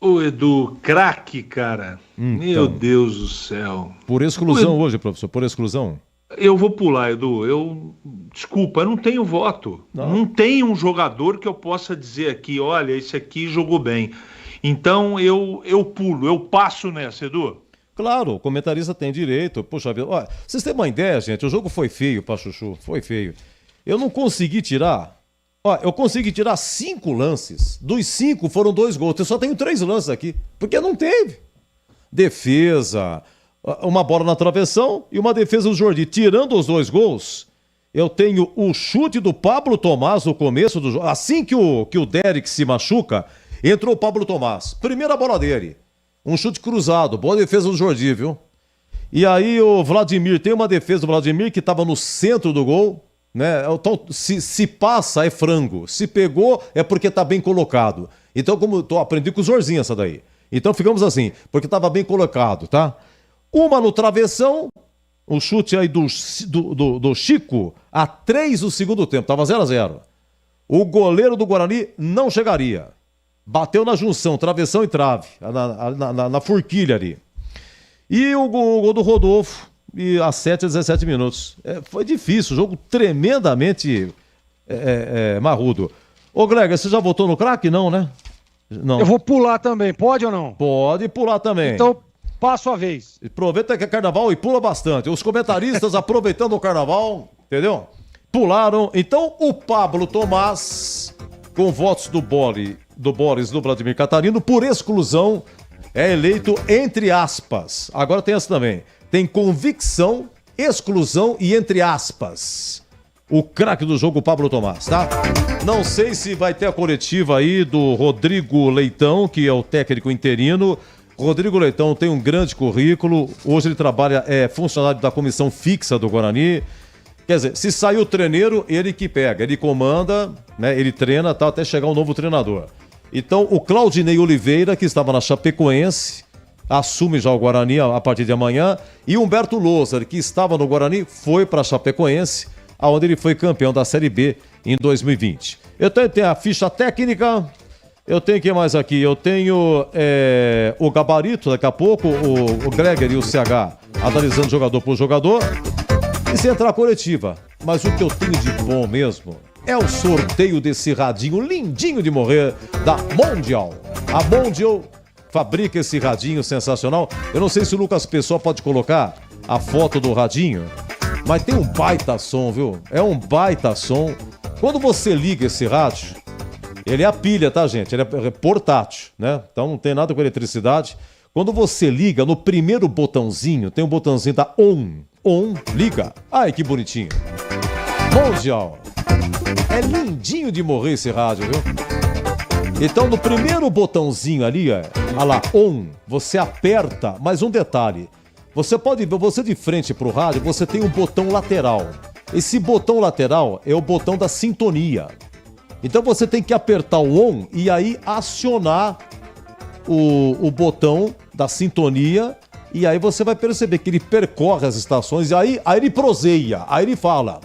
Ô, Edu, craque, cara. Então, meu Deus do céu. Por exclusão hoje, professor, por exclusão. Eu vou pular, Edu. Desculpa, eu não tenho voto. Não tem um jogador que eu possa dizer aqui, olha, esse aqui jogou bem. Então eu pulo, eu passo nessa, Edu. Claro, o comentarista tem direito. Poxa vida, olha, vocês têm uma ideia, gente, o jogo foi feio pra Chuchu, foi feio. Eu não consegui tirar... eu consegui tirar 5 lances. Dos 5 foram 2 gols. Eu só tenho 3 lances aqui. Porque não teve. Defesa, uma bola na travessão e uma defesa do Jordi. Tirando os 2 gols, eu tenho o chute do Pablo Tomás no começo do jogo. Assim que o Derek se machuca, entrou o Pablo Tomás. Primeira bola dele. Um chute cruzado. Boa defesa do Jordi, viu? E aí o Vladimir, tem uma defesa do Vladimir que estava no centro do gol. Né? Então, se passa é frango, se pegou é porque tá bem colocado. Então, como eu aprendi com o Zorzinho essa daí. Então ficamos assim, porque estava bem colocado, tá? Uma no travessão, o chute aí do Chico, a 3 do segundo tempo, estava 0-0. O goleiro do Guarani não chegaria. Bateu na junção, travessão e trave, na forquilha ali. E o gol do Rodolfo, e a 7 a 17 minutos. Foi difícil, jogo tremendamente marrudo. Ô, Greg, você já votou no craque? Não, né? Não. Eu vou pular também, pode ou não? Pode pular também. Então, passo a vez. Aproveita que é carnaval e pula bastante. Os comentaristas aproveitando o carnaval, entendeu? Pularam. Então, o Pablo Tomás, com votos do Boris do Vladimir Catarino, por exclusão, é eleito entre aspas. Agora tem essa também. Tem convicção, exclusão e entre aspas. O craque do jogo, Pablo Tomás, tá? Não sei se vai ter a coletiva aí do Rodrigo Leitão, que é o técnico interino. Rodrigo Leitão tem um grande currículo. Hoje ele trabalha, é funcionário da comissão fixa do Guarani. Quer dizer, se sair o treineiro, ele que pega. Ele comanda, né? Ele treina, tá, até chegar um novo treinador. Então, o Claudinei Oliveira, que estava na Chapecoense, assume já o Guarani a partir de amanhã. E Humberto Loser, que estava no Guarani, foi para a Chapecoense, onde ele foi campeão da Série B em 2020. Eu tenho a ficha técnica, eu tenho o que mais aqui? Eu tenho o gabarito, daqui a pouco, o Gregory e o CH analisando jogador por jogador. E sem entrar a coletiva. Mas o que eu tenho de bom mesmo é o sorteio desse radinho lindinho de morrer da Mondial. A Mondial fabrica esse radinho sensacional. Eu não sei se o Lucas Pessoa pode colocar a foto do radinho, mas tem um baita som, viu? É um baita som. Quando você liga esse rádio, ele é a pilha, tá, gente? Ele é portátil, né? Então não tem nada com eletricidade. Quando você liga no primeiro botãozinho, tem um botãozinho da On, liga. Ai, que bonitinho. Mondial. É lindinho de morrer esse rádio, viu? Então no primeiro botãozinho ali, olha lá, On, você aperta, mais um detalhe. Você pode ver, você de frente pro rádio, você tem um botão lateral. Esse botão lateral é o botão da sintonia. Então você tem que apertar o On e aí acionar o botão da sintonia. E aí você vai perceber que ele percorre as estações e aí ele proseia, aí ele fala.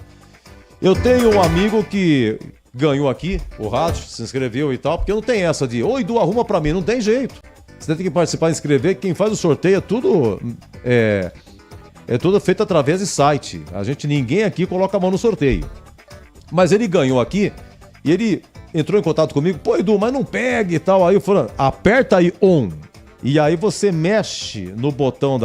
Eu tenho um amigo que ganhou aqui o rádio, se inscreveu e tal, porque não tem essa de, oi, Du, arruma pra mim, não tem jeito. Você tem que participar e inscrever, quem faz o sorteio é tudo... É tudo feito através de site. Ninguém aqui coloca a mão no sorteio. Mas ele ganhou aqui e ele entrou em contato comigo. Pô, Edu, mas não pega e tal. Aí eu falei, aperta aí On. E aí você mexe no botão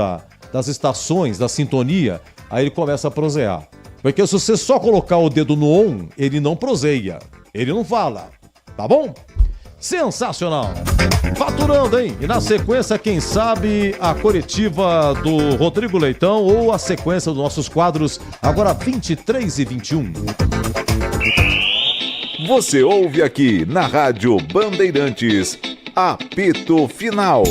das estações, da sintonia. Aí ele começa a prosear. Porque se você só colocar o dedo no On, ele não proseia. Ele não fala. Tá bom? Sensacional! Faturando, hein? E na sequência, quem sabe, a coletiva do Rodrigo Leitão ou a sequência dos nossos quadros, agora 23 e 21. Você ouve aqui na Rádio Bandeirantes, apito final.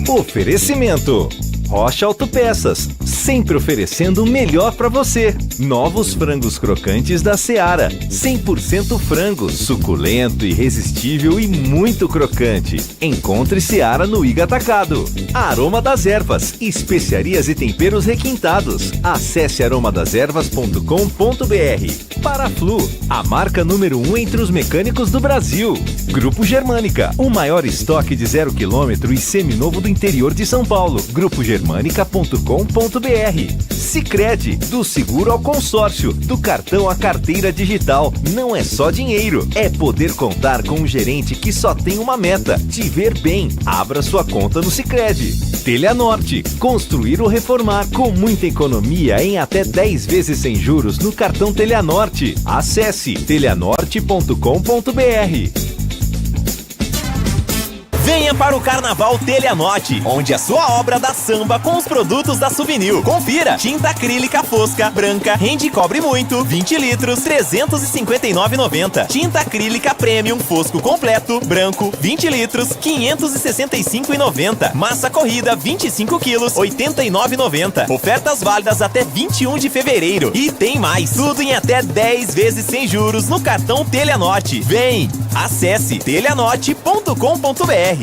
Oferecimento. Rocha Autopeças, sempre oferecendo o melhor para você. Novos frangos crocantes da Seara, 100% frango, suculento, irresistível e muito crocante. Encontre Seara no Iga Atacado. Aroma das Ervas, especiarias e temperos requintados. Acesse aromadeservas.com.br. Paraflu, a marca número 1 entre os mecânicos do Brasil. Grupo Germânica, o maior estoque de 0 km e seminovo do interior de São Paulo. Grupo germânica.com.br. Sicredi, do seguro ao consórcio, do cartão à carteira digital. Não é só dinheiro, é poder contar com um gerente que só tem uma meta: te ver bem. Abra sua conta no Sicredi. Teleanorte, construir ou reformar com muita economia em até 10 vezes sem juros no cartão Teleanorte. Acesse teleanorte.com.br. Venha para o Carnaval Teleanote, onde a sua obra dá samba com os produtos da Souvenir. Confira: tinta acrílica fosca, branca, rende e cobre muito, 20 litros, R$ 359,90. Tinta acrílica premium, fosco completo, branco, 20 litros, R$ 565,90. Massa corrida, 25 quilos, R$ 89,90. Ofertas válidas até 21 de fevereiro. E tem mais, tudo em até 10 vezes sem juros no cartão Teleanote. Vem! Acesse teleanote.com.br.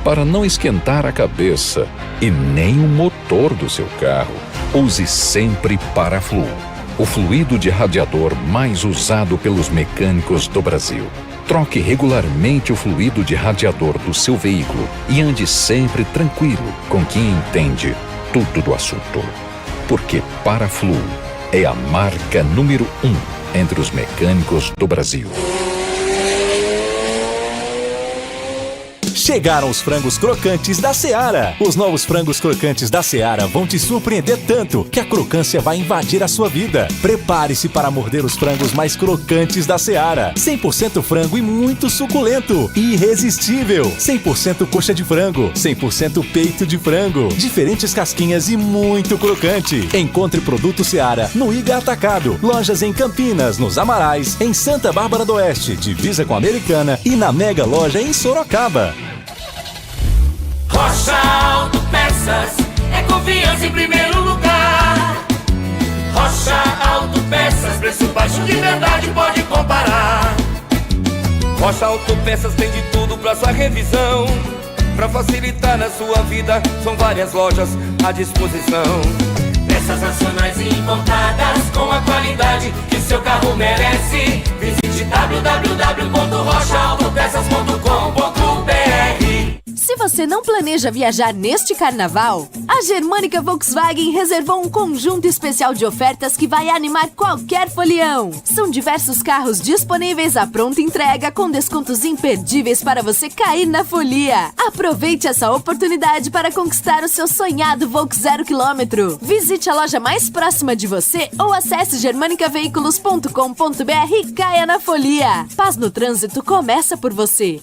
Para não esquentar a cabeça e nem o motor do seu carro, use sempre Paraflu, o fluido de radiador mais usado pelos mecânicos do Brasil. Troque regularmente o fluido de radiador do seu veículo e ande sempre tranquilo com quem entende tudo do assunto. Porque Paraflu é a marca número 1 entre os mecânicos do Brasil. Chegaram os frangos crocantes da Seara. Os novos frangos crocantes da Seara vão te surpreender tanto que a crocância vai invadir a sua vida. Prepare-se para morder os frangos mais crocantes da Seara. 100% frango e muito suculento. Irresistível. 100% coxa de frango. 100% peito de frango. Diferentes casquinhas e muito crocante. Encontre produto Seara no Iga Atacado. Lojas em Campinas, nos Amarais, em Santa Bárbara do Oeste, divisa com a Americana e na Mega Loja em Sorocaba. Rocha Autopeças é confiança em primeiro lugar. Rocha Autopeças, preço baixo de verdade, pode comparar. Rocha Autopeças tem de tudo pra sua revisão. Pra facilitar na sua vida, são várias lojas à disposição. Peças nacionais e importadas com a qualidade que seu carro merece. Visite www.rochaautopeças.com.br. Se você não planeja viajar neste carnaval, a Germânica Volkswagen reservou um conjunto especial de ofertas que vai animar qualquer folião. São diversos carros disponíveis à pronta entrega com descontos imperdíveis para você cair na folia. Aproveite essa oportunidade para conquistar o seu sonhado Volks 0 km. Visite a loja mais próxima de você ou acesse germanicaveículos.com.br e caia na folia. Paz no trânsito começa por você.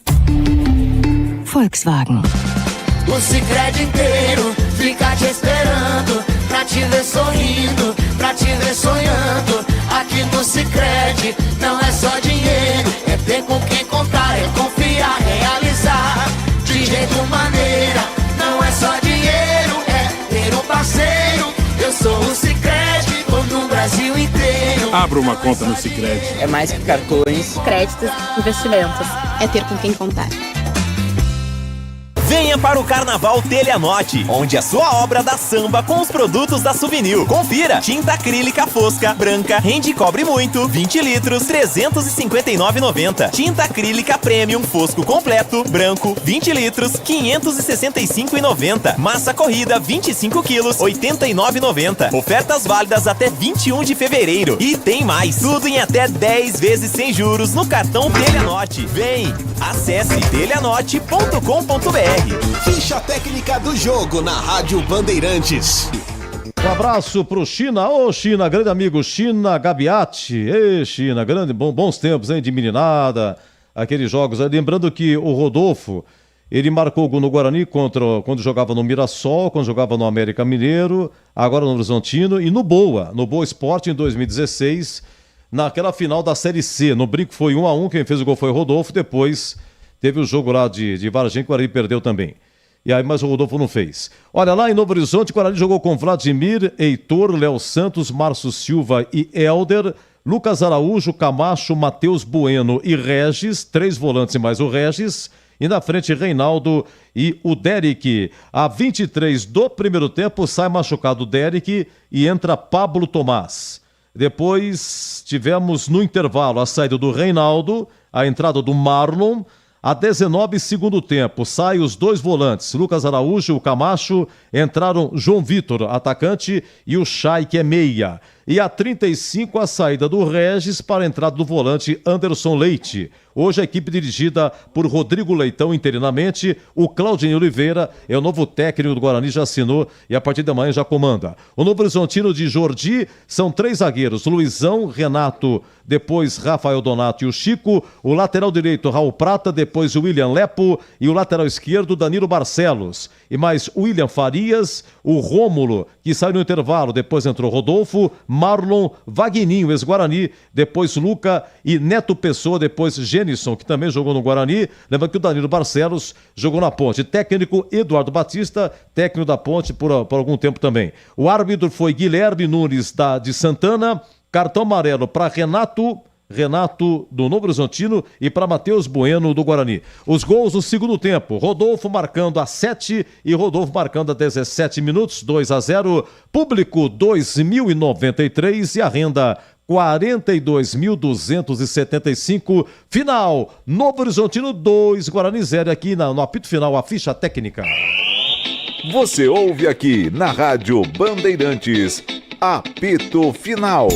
Volkswagen. O Sicredi inteiro fica te esperando, pra te ver sorrindo, pra te ver sonhando. Aqui no Sicredi não é só dinheiro, é ter com quem contar, é confiar, realizar. De jeito maneira, não é só dinheiro, é ter um parceiro. Eu sou o Sicredi, tô no Brasil inteiro. Abra uma conta no Sicredi. É mais que cartões, créditos, investimentos. É ter com quem contar. Venha para o Carnaval Telenote, onde a sua obra dá samba com os produtos da Souvenir. Confira: tinta acrílica fosca, branca, rende e cobre muito, 20 litros, R$ 359,90. Tinta acrílica premium fosco completo, branco, 20 litros, R$ 565,90. Massa corrida, 25 quilos, R$ 89,90. Ofertas válidas até 21 de fevereiro. E tem mais, tudo em até 10 vezes sem juros no cartão Telenote. Vem, acesse telenote.com.br. Ficha técnica do jogo na Rádio Bandeirantes. Um abraço pro China, ô China, grande amigo China Gabiati. Ei, China, grande, bons tempos, hein, de meninada, aqueles jogos. Lembrando que o Rodolfo, ele marcou gol no Guarani quando jogava no Mirassol, quando jogava no América Mineiro, agora no Horizontino e no Boa Esporte em 2016, naquela final da Série C. No brinco foi 1-1, quem fez o gol foi o Rodolfo, depois teve o jogo lá de Vargem, que o Guarani perdeu também. E aí, mas o Rodolfo não fez. Olha, lá em Novo Horizonte, o Guarani jogou com Vladimir, Heitor, Léo Santos, Márcio Silva e Helder, Lucas Araújo, Camacho, Matheus Bueno e Regis, 3 volantes e mais o Regis, e na frente Reinaldo e o Derek. A 23 do primeiro tempo, sai machucado o Derek e entra Pablo Tomás. Depois tivemos no intervalo a saída do Reinaldo, a entrada do Marlon. A 19, segundo tempo, saem os 2 volantes, Lucas Araújo e o Camacho, entraram João Vitor, atacante, e o Chay, que é meia. E a 35, a saída do Regis para a entrada do volante Anderson Leite. Hoje a equipe dirigida por Rodrigo Leitão interinamente, o Claudinho Oliveira é o novo técnico do Guarani, já assinou e a partir de amanhã já comanda. O Novo Horizontino de Jordi são 3 zagueiros, Luizão, Renato, depois Rafael Donato e o Chico, o lateral direito Raul Prata, depois o William Lepo e o lateral esquerdo Danilo Barcelos. E mais William Farias, o Rômulo, que saiu no intervalo, depois entrou Rodolfo, Marlon, Vagninho, ex-Guarani, depois Luca e Neto Pessoa, depois Genison, que também jogou no Guarani. Lembra que o Danilo Barcelos jogou na Ponte. Técnico Eduardo Batista, técnico da Ponte por algum tempo também. O árbitro foi Guilherme Nunes de Santana. Cartão amarelo para Renato, Renato do Novo Horizontino e para Matheus Bueno do Guarani. Os gols no segundo tempo, Rodolfo marcando a 7 e Rodolfo marcando a 17 minutos, 2-0, público 2.093 e a renda 42.275, final, Novo Horizontino 2, Guarani 0, aqui no apito final, a ficha técnica. Você ouve aqui na Rádio Bandeirantes, apito final.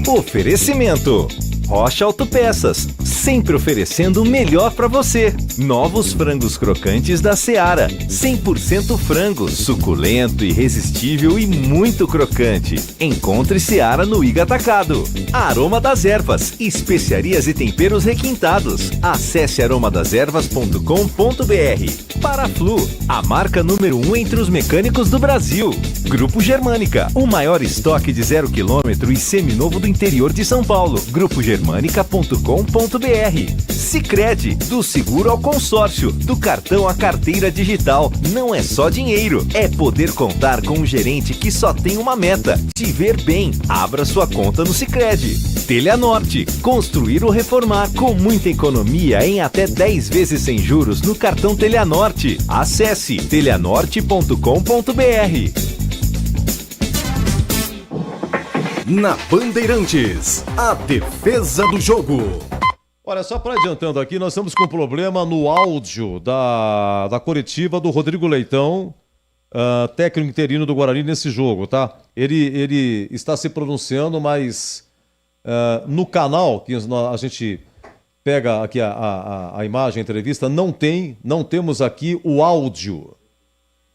Oferecimento: Rocha Autopeças, sempre oferecendo o melhor para você. Novos frangos crocantes da Seara, 100% frango, suculento, irresistível e muito crocante. Encontre Seara no Iga Atacado. Aroma das Ervas, especiarias e temperos requintados. Acesse aromadeservas.com.br. Paraflu, a marca número 1 entre os mecânicos do Brasil. Grupo Germânica, o maior estoque de 0 km e seminovo do interior de São Paulo. Grupo germânica.com.br. Sicredi, do seguro ao consórcio, do cartão à carteira digital. Não é só dinheiro, é poder contar com um gerente que só tem uma meta: te ver bem. Abra sua conta no Sicredi. Telha Norte, construir ou reformar com muita economia em até 10 vezes sem juros no cartão Telha Norte. Acesse telhanorte.com.br. Na Bandeirantes, a defesa do jogo. Olha, só para adiantando aqui, nós estamos com um problema no áudio da coletiva do Rodrigo Leitão, técnico interino do Guarani nesse jogo, tá? Ele está se pronunciando, mas no canal que a gente pega aqui a imagem, a entrevista, não temos aqui o áudio.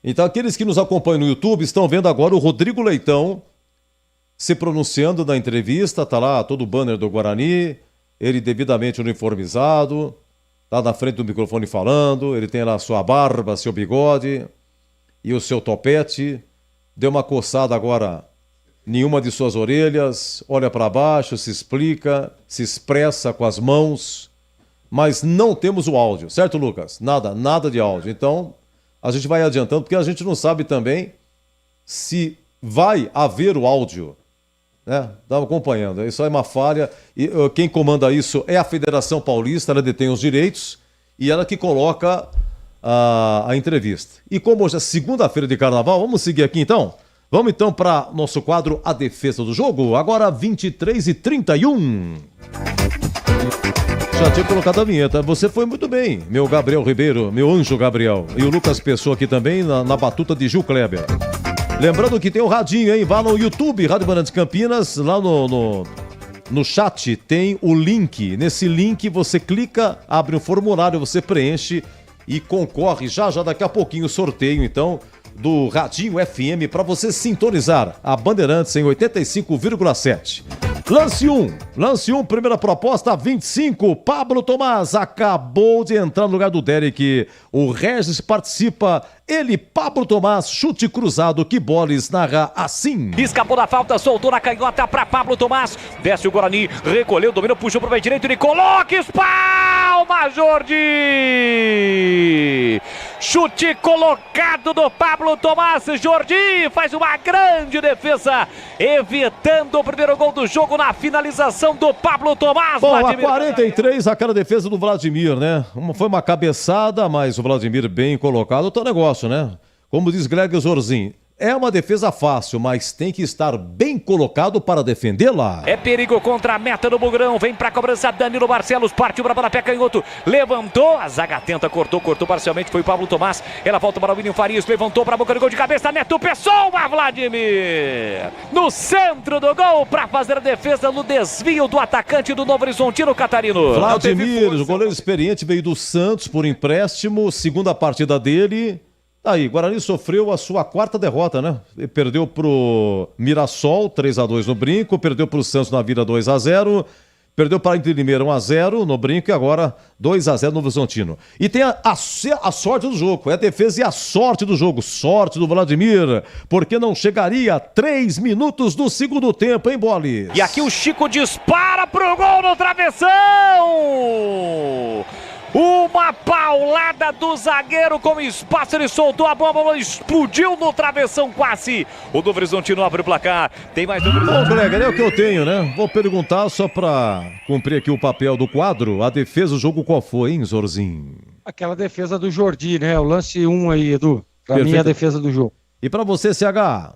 Então aqueles que nos acompanham no YouTube estão vendo agora o Rodrigo Leitão se pronunciando na entrevista, tá lá todo o banner do Guarani, ele devidamente uniformizado, tá na frente do microfone falando, ele tem lá a sua barba, seu bigode e o seu topete, deu uma coçada agora em uma de suas orelhas, olha para baixo, se explica, se expressa com as mãos, mas não temos o áudio, certo, Lucas? Nada de áudio. Então, a gente vai adiantando, porque a gente não sabe também se vai haver o áudio, né? Estava acompanhando, isso é uma falha, e quem comanda isso é a Federação Paulista, ela detém os direitos e ela que coloca a entrevista. E como hoje é segunda-feira de carnaval, vamos seguir aqui então? Vamos então para nosso quadro A Defesa do Jogo, agora 23h31. Já tinha colocado a vinheta, você foi muito bem, meu Gabriel Ribeiro, meu anjo Gabriel, e o Lucas Pessoa aqui também na batuta de Gil Kleber. Lembrando que tem o radinho, hein? Vá no YouTube, Rádio Bandeirantes Campinas, lá no chat tem o link. Nesse link você clica, abre um formulário, você preenche e concorre já daqui a pouquinho o sorteio, então, do Radinho FM para você sintonizar a Bandeirantes em 85,7. Lance 1, primeira proposta, 25, Pablo Tomás acabou de entrar no lugar do Derek, o Regis participa, ele, Pablo Tomás, chute cruzado, que Boles narra assim. Escapou da falta, soltou na canhota para Pablo Tomás, desce o Guarani, recolheu, dominou, puxou pro meio direito, ele coloca, espalma, Jordi! Chute colocado do Pablo Tomás, Jordi faz uma grande defesa, evitando o primeiro gol do jogo na finalização do Pablo Tomás. Bom, a 43, aquela defesa do Vladimir, né? Foi uma cabeçada, mas o Vladimir bem colocado, outro negócio, né? Como diz Greg Zorzin, é uma defesa fácil, mas tem que estar bem colocado para defendê-la. É perigo contra a meta do Bugrão. Vem pra cobrança Danilo Barcelos. Partiu para pé canhoto. Levantou. A zaga tenta, cortou parcialmente. Foi o Pablo Tomás. Ela volta para o William Farias. Levantou para a boca do gol de cabeça. Neto Pessoa, Vladimir. No centro do gol para fazer a defesa no desvio do atacante do Novo Horizontino, Catarino. Vladimir, o goleiro experiente, veio do Santos por empréstimo. Segunda partida dele. Aí, Guarani sofreu a sua quarta derrota, né? Perdeu pro Mirassol, 3-2 no Brinco, perdeu pro Santos na Vila 2-0, perdeu para Inter de Limeira 1-0 no Brinco e agora 2-0 no Novo Horizontino. E tem a sorte do jogo, é a defesa e a sorte do jogo, sorte do Vladimir, porque não chegaria a 3 minutos do segundo tempo, hein, Boles? E aqui o Chico dispara pro gol no travessão! Uma paulada do zagueiro com espaço, ele soltou a bola, explodiu no travessão quase. O do Horizontino abre o placar. Tem mais do Horizontino. Bom, colega, é o que eu tenho, né? Vou perguntar só pra cumprir aqui o papel do quadro. A defesa do jogo qual foi, hein, Zorzinho? Aquela defesa do Jordi, né? O lance 1 aí, Edu. Pra mim é a defesa do jogo. E pra você, CH?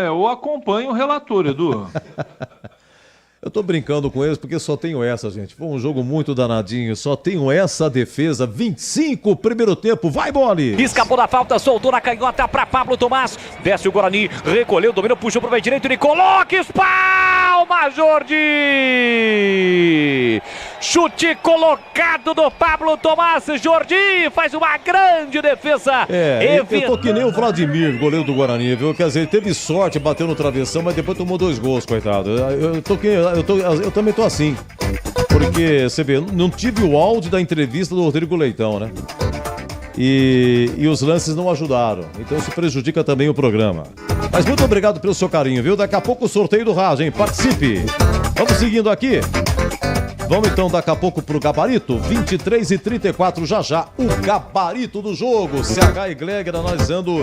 Eu acompanho o relator, Edu. Eu tô brincando com eles porque só tenho essa, gente. Foi um jogo muito danadinho, só tenho essa defesa. 25, primeiro tempo, vai, Bolle! Escapou da falta, soltou na canhota pra Pablo Tomás. Desce o Guarani, recolheu, dominou, puxou pro meio direito, ele coloca, espalma, Jordi! Chute colocado do Pablo Tomás, Jordi faz uma grande defesa. Eu tô que nem o Vladimir, goleiro do Guarani, viu? Quer dizer, ele teve sorte, bateu no travessão, mas depois tomou 2 gols, coitado. Eu também tô assim. Porque, você vê, não tive o áudio da entrevista do Rodrigo Leitão, né? E os lances não ajudaram. Então isso prejudica também o programa. Mas muito obrigado pelo seu carinho, viu? Daqui a pouco o sorteio do rádio, hein? Participe! Vamos seguindo aqui. Vamos então daqui a pouco pro gabarito, 23h34, já o gabarito do jogo, CH e Gleger analisando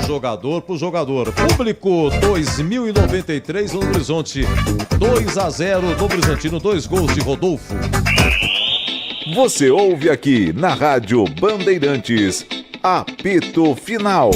jogador por jogador. Público 2093 no Horizonte, 2-0 no Horizontino, 2 gols de Rodolfo. Você ouve aqui na Rádio Bandeirantes, apito final.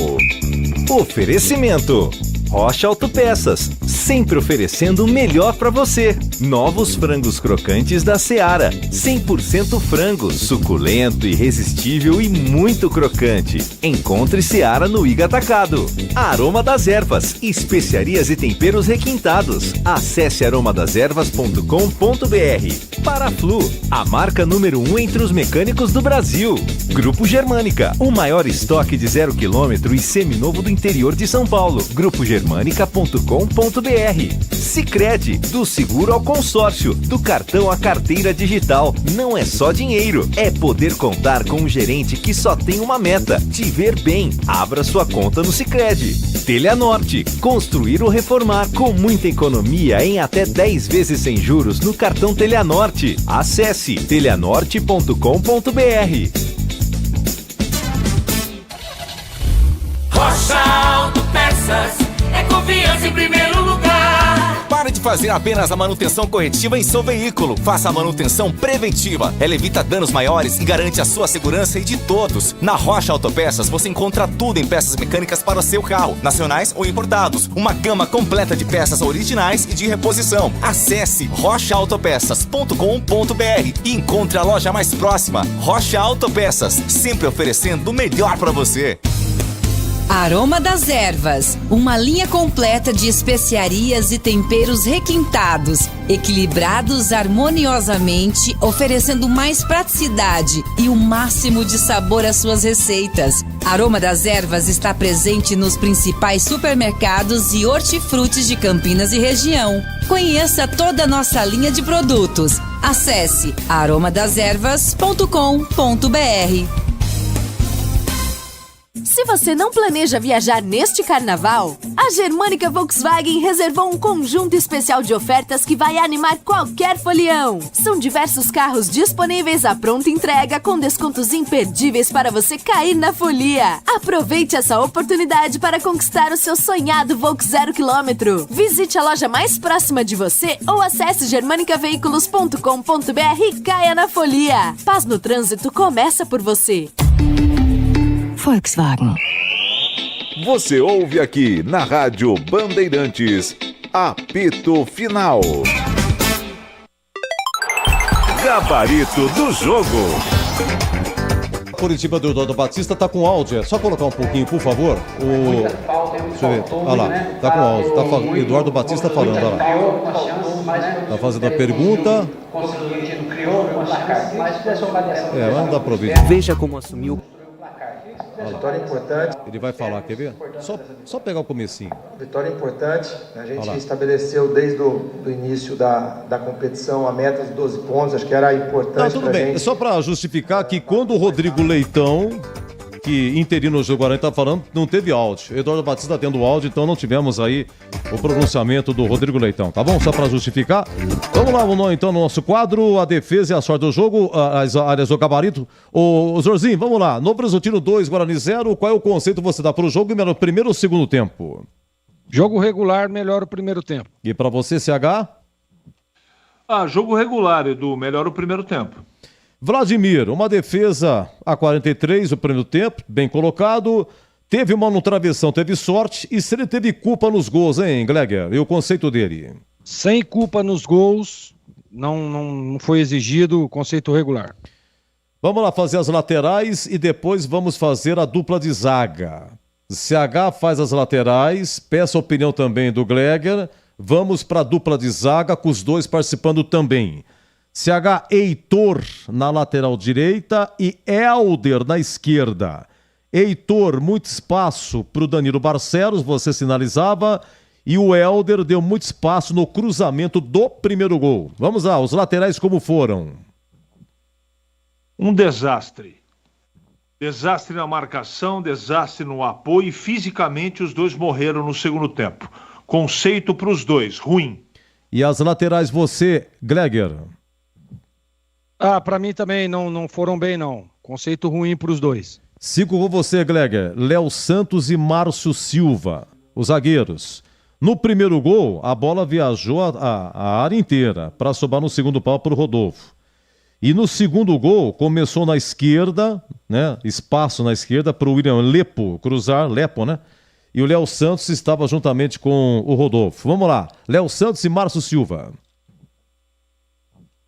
Oferecimento Rocha Autopeças, sempre oferecendo o melhor para você. Novos frangos crocantes da Seara, 100% frango, suculento, irresistível e muito crocante. Encontre Seara no Iga Atacado. Aroma das Ervas, especiarias e temperos requintados. Acesse aromadeservas.com.br. Paraflu, a marca número 1 entre os mecânicos do Brasil. Grupo Germânica, o maior estoque de 0 km e seminovo do interior de São Paulo. Grupo Germânica.com.br. Sicredi, do seguro ao consórcio, do cartão à carteira digital. Não é só dinheiro, é poder contar com um gerente que só tem uma meta: te ver bem. Abra sua conta no Sicredi. Telhanorte, construir ou reformar com muita economia em até 10 vezes sem juros no cartão Telhanorte. Acesse telhanorte.com.br. Rocha Autopeças é confiança em primeiro lugar. Pare de fazer apenas a manutenção corretiva em seu veículo. Faça a manutenção preventiva. Ela evita danos maiores e garante a sua segurança e de todos. Na Rocha Autopeças você encontra tudo em peças mecânicas para o seu carro, nacionais ou importados. Uma gama completa de peças originais e de reposição. Acesse rochaautopeças.com.br e encontre a loja mais próxima. Rocha Autopeças, sempre oferecendo o melhor para você. Aroma das Ervas, uma linha completa de especiarias e temperos requintados, equilibrados harmoniosamente, oferecendo mais praticidade e o máximo de sabor às suas receitas. Aroma das Ervas está presente nos principais supermercados e hortifrutis de Campinas e região. Conheça toda a nossa linha de produtos. Acesse aromadeservas.com.br. Se você não planeja viajar neste carnaval, a Germânica Volkswagen reservou um conjunto especial de ofertas que vai animar qualquer folião. São diversos carros disponíveis à pronta entrega com descontos imperdíveis para você cair na folia. Aproveite essa oportunidade para conquistar o seu sonhado Volks 0 km. Visite a loja mais próxima de você ou acesse germanicaveículos.com.br e caia na folia. Paz no trânsito começa por você. Volkswagen. Você ouve aqui na Rádio Bandeirantes, apito final. Gabarito do jogo. Curitiba do Eduardo Batista tá com áudio. É só colocar um pouquinho, por favor. Deixa eu ver. Olha lá, tá com áudio. Eduardo Batista falando, olha lá. Tá fazendo a pergunta. Mas não dá pra ouvir. Veja como assumiu. Vitória importante. Ele vai falar, quer ver? Só pegar o comecinho. Vitória importante. A gente estabeleceu desde o início da competição a meta de 12 pontos. Acho que era importante. Não, tudo bem. Gente. É só para justificar que quando o Rodrigo Leitão que interino do Guarani está falando, não teve áudio. Eduardo Batista está tendo áudio, então não tivemos aí o pronunciamento do Rodrigo Leitão, tá bom? Só para justificar. Vamos lá, então, no nosso quadro, a defesa e a sorte do jogo, as áreas do gabarito. Ô, Zorzinho, vamos lá. Novo Horizontino 2, Guarani 0. Qual é o conceito que você dá para o jogo? Melhor o primeiro ou o segundo tempo? Jogo regular, melhor o primeiro tempo. E para você, CH? Jogo regular, Edu, melhor o primeiro tempo. Vladimir, uma defesa a 43 o primeiro tempo, bem colocado. Teve uma no travessão, teve sorte. E se ele teve culpa nos gols, hein, Gleger? E o conceito dele? Sem culpa nos gols, não foi exigido, conceito regular. Vamos lá fazer as laterais e depois vamos fazer a dupla de zaga. CH faz as laterais, peço a opinião também do Gleger. Vamos para a dupla de zaga, com os dois participando também. CH, Heitor na lateral direita e Helder na esquerda. Heitor, muito espaço para o Danilo Barcelos, você sinalizava. E o Helder deu muito espaço no cruzamento do primeiro gol. Vamos lá, os laterais como foram? Um desastre. Desastre na marcação, desastre no apoio e fisicamente os dois morreram no segundo tempo. Conceito para os dois, ruim. E as laterais você, Gleger? Para mim também não foram bem, não. Conceito ruim para os dois. Sigo com você, Gleger. Léo Santos e Márcio Silva, os zagueiros. No primeiro gol, a bola viajou a área inteira para sobrar no segundo pau para o Rodolfo. E no segundo gol, começou na esquerda, né? Espaço na esquerda para o William Lepo cruzar, Lepo, né? E o Léo Santos estava juntamente com o Rodolfo. Vamos lá, Léo Santos e Márcio Silva.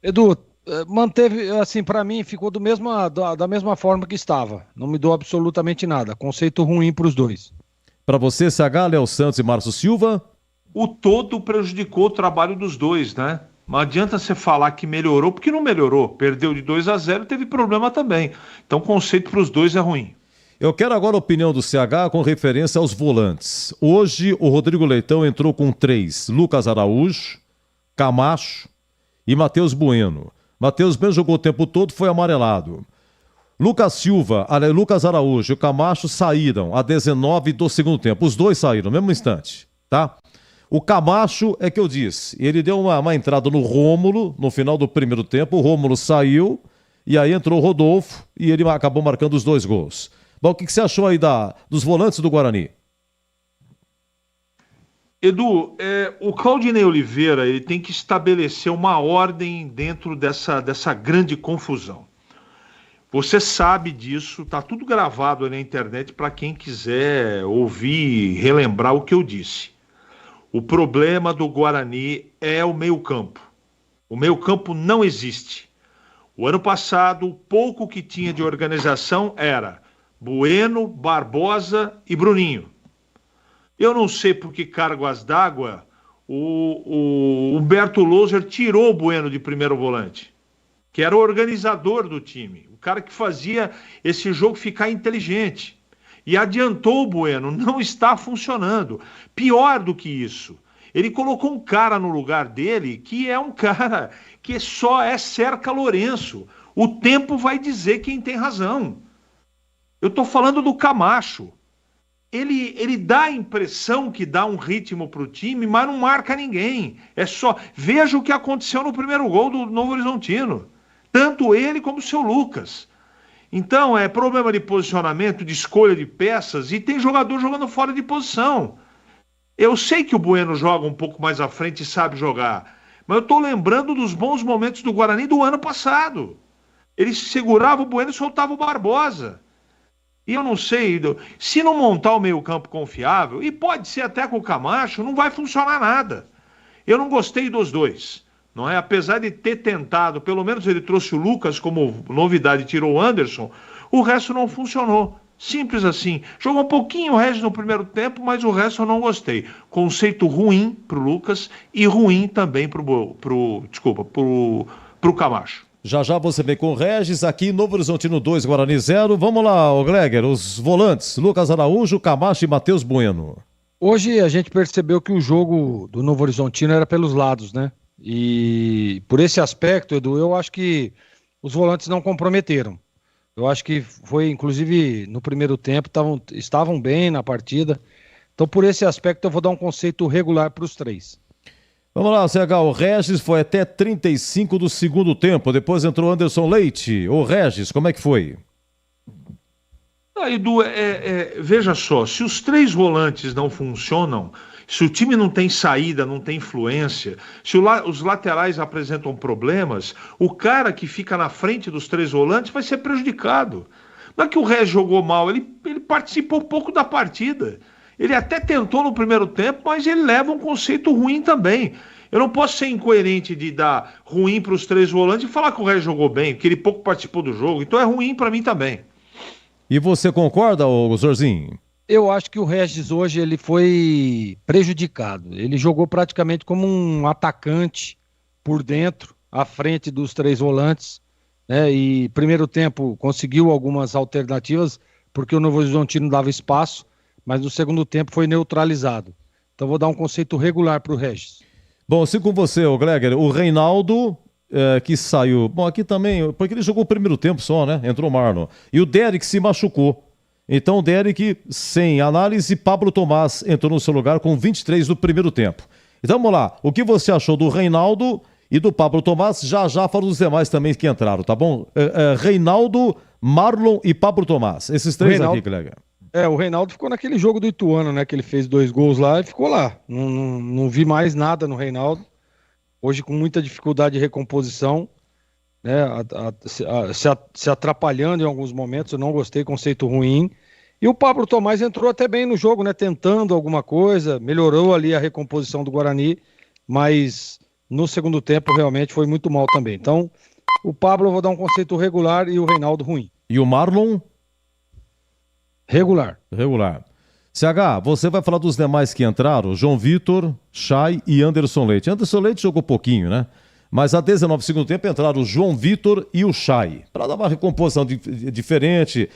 Edu, manteve, assim, para mim, ficou da mesma forma que estava. Não mudou absolutamente nada. Conceito ruim para os dois. Para você, CH, Léo Santos e Márcio Silva? O todo prejudicou o trabalho dos dois, né? Não adianta você falar que melhorou, porque não melhorou. Perdeu de 2-0 e teve problema também. Então, o conceito para os dois é ruim. Eu quero agora a opinião do CH com referência aos volantes. Hoje, o Rodrigo Leitão entrou com 3. Lucas Araújo, Camacho e Matheus Bueno. Matheus Bueno jogou o tempo todo, foi amarelado. Lucas Silva, Lucas Araújo e o Camacho saíram a 19 do segundo tempo. Os dois saíram no mesmo instante, tá? O Camacho é que eu disse, ele deu uma entrada no Rômulo no final do primeiro tempo, o Rômulo saiu e aí entrou o Rodolfo e ele acabou marcando os 2 gols. Bom, o que você achou aí dos volantes do Guarani? Edu, o Claudinei Oliveira ele tem que estabelecer uma ordem dentro dessa grande confusão. Você sabe disso, está tudo gravado aí na internet para quem quiser ouvir e relembrar o que eu disse. O problema do Guarani é o meio-campo. O meio-campo não existe. O ano passado, o pouco que tinha de organização era Bueno, Barbosa e Bruninho. Eu não sei por que cargas d'água o Humberto Loser tirou o Bueno de primeiro volante, que era o organizador do time, o cara que fazia esse jogo ficar inteligente. E adiantou o Bueno, não está funcionando. Pior do que isso, ele colocou um cara no lugar dele que é um cara que só é Cerca Lourenço. O tempo vai dizer quem tem razão. Eu estou falando do Camacho. Ele dá a impressão que dá um ritmo para o time, mas não marca ninguém. É só... Veja o que aconteceu no primeiro gol do Novo Horizontino. Tanto ele como o seu Lucas. Então, é problema de posicionamento, de escolha de peças, e tem jogador jogando fora de posição. Eu sei que o Bueno joga um pouco mais à frente e sabe jogar, mas eu estou lembrando dos bons momentos do Guarani do ano passado. Ele segurava o Bueno e soltava o Barbosa. E eu não sei, se não montar o meio-campo confiável, e pode ser até com o Camacho, não vai funcionar nada. Eu não gostei dos dois. Não é? Apesar de ter tentado, pelo menos ele trouxe o Lucas como novidade e tirou o Anderson, o resto não funcionou. Simples assim. Jogou um pouquinho o Regis no primeiro tempo, mas o resto eu não gostei. Conceito ruim pro Lucas e ruim também pro Camacho. Já você vem com o Regis, aqui Novo Horizontino 2, Guarani 0. Vamos lá, o Gleger, os volantes, Lucas Araújo, Camacho e Matheus Bueno. Hoje a gente percebeu que o jogo do Novo Horizontino era pelos lados, né? E por esse aspecto, Edu, eu acho que os volantes não comprometeram. Eu acho que foi, inclusive, no primeiro tempo, estavam bem na partida. Então, por esse aspecto, eu vou dar um conceito regular para os 3. Vamos lá, CH, o Regis foi até 35 do segundo tempo, depois entrou Anderson Leite. O Regis, como é que foi? Edu, veja só, se os 3 volantes não funcionam, se o time não tem saída, não tem influência, se os laterais apresentam problemas, o cara que fica na frente dos 3 volantes vai ser prejudicado. Não é que o Regis jogou mal, ele participou pouco da partida. Ele até tentou no primeiro tempo, mas ele leva um conceito ruim também. Eu não posso ser incoerente de dar ruim para os 3 volantes e falar que o Regis jogou bem, que ele pouco participou do jogo. Então é ruim para mim também. E você concorda, Zorzinho? Eu acho que o Regis hoje ele foi prejudicado. Ele jogou praticamente como um atacante por dentro, à frente dos 3 volantes, né? E primeiro tempo conseguiu algumas alternativas, porque o Novo Horizontino dava espaço, mas no segundo tempo foi neutralizado. Então vou dar um conceito regular para o Regis. Bom, sigo com você, Gleger. O Reinaldo, que saiu... Bom, aqui também, porque ele jogou o primeiro tempo só, né? Entrou o Marlon. E o Derek se machucou. Então o Derek, sem análise, Pablo Tomás entrou no seu lugar com 23 do primeiro tempo. Então vamos lá. O que você achou do Reinaldo e do Pablo Tomás? Já falo dos demais também que entraram, tá bom? Reinaldo, Marlon e Pablo Tomás. Esses 3 aqui, Gleger. O Reinaldo ficou naquele jogo do Ituano, né? Que ele fez 2 gols lá e ficou lá. Não vi mais nada no Reinaldo. Hoje com muita dificuldade de recomposição, né? Se atrapalhando em alguns momentos, eu não gostei, conceito ruim. E o Pablo Tomás entrou até bem no jogo, né? Tentando alguma coisa, melhorou ali a recomposição do Guarani, mas no segundo tempo realmente foi muito mal também. Então, o Pablo eu vou dar um conceito regular e o Reinaldo ruim. E o Marlon? Regular. CH, você vai falar dos demais que entraram, João Vitor, Chay e Anderson Leite. Anderson Leite jogou pouquinho, né? Mas a 19 do segundo tempo entraram o João Vitor e o Chay. Para dar uma recomposição diferente,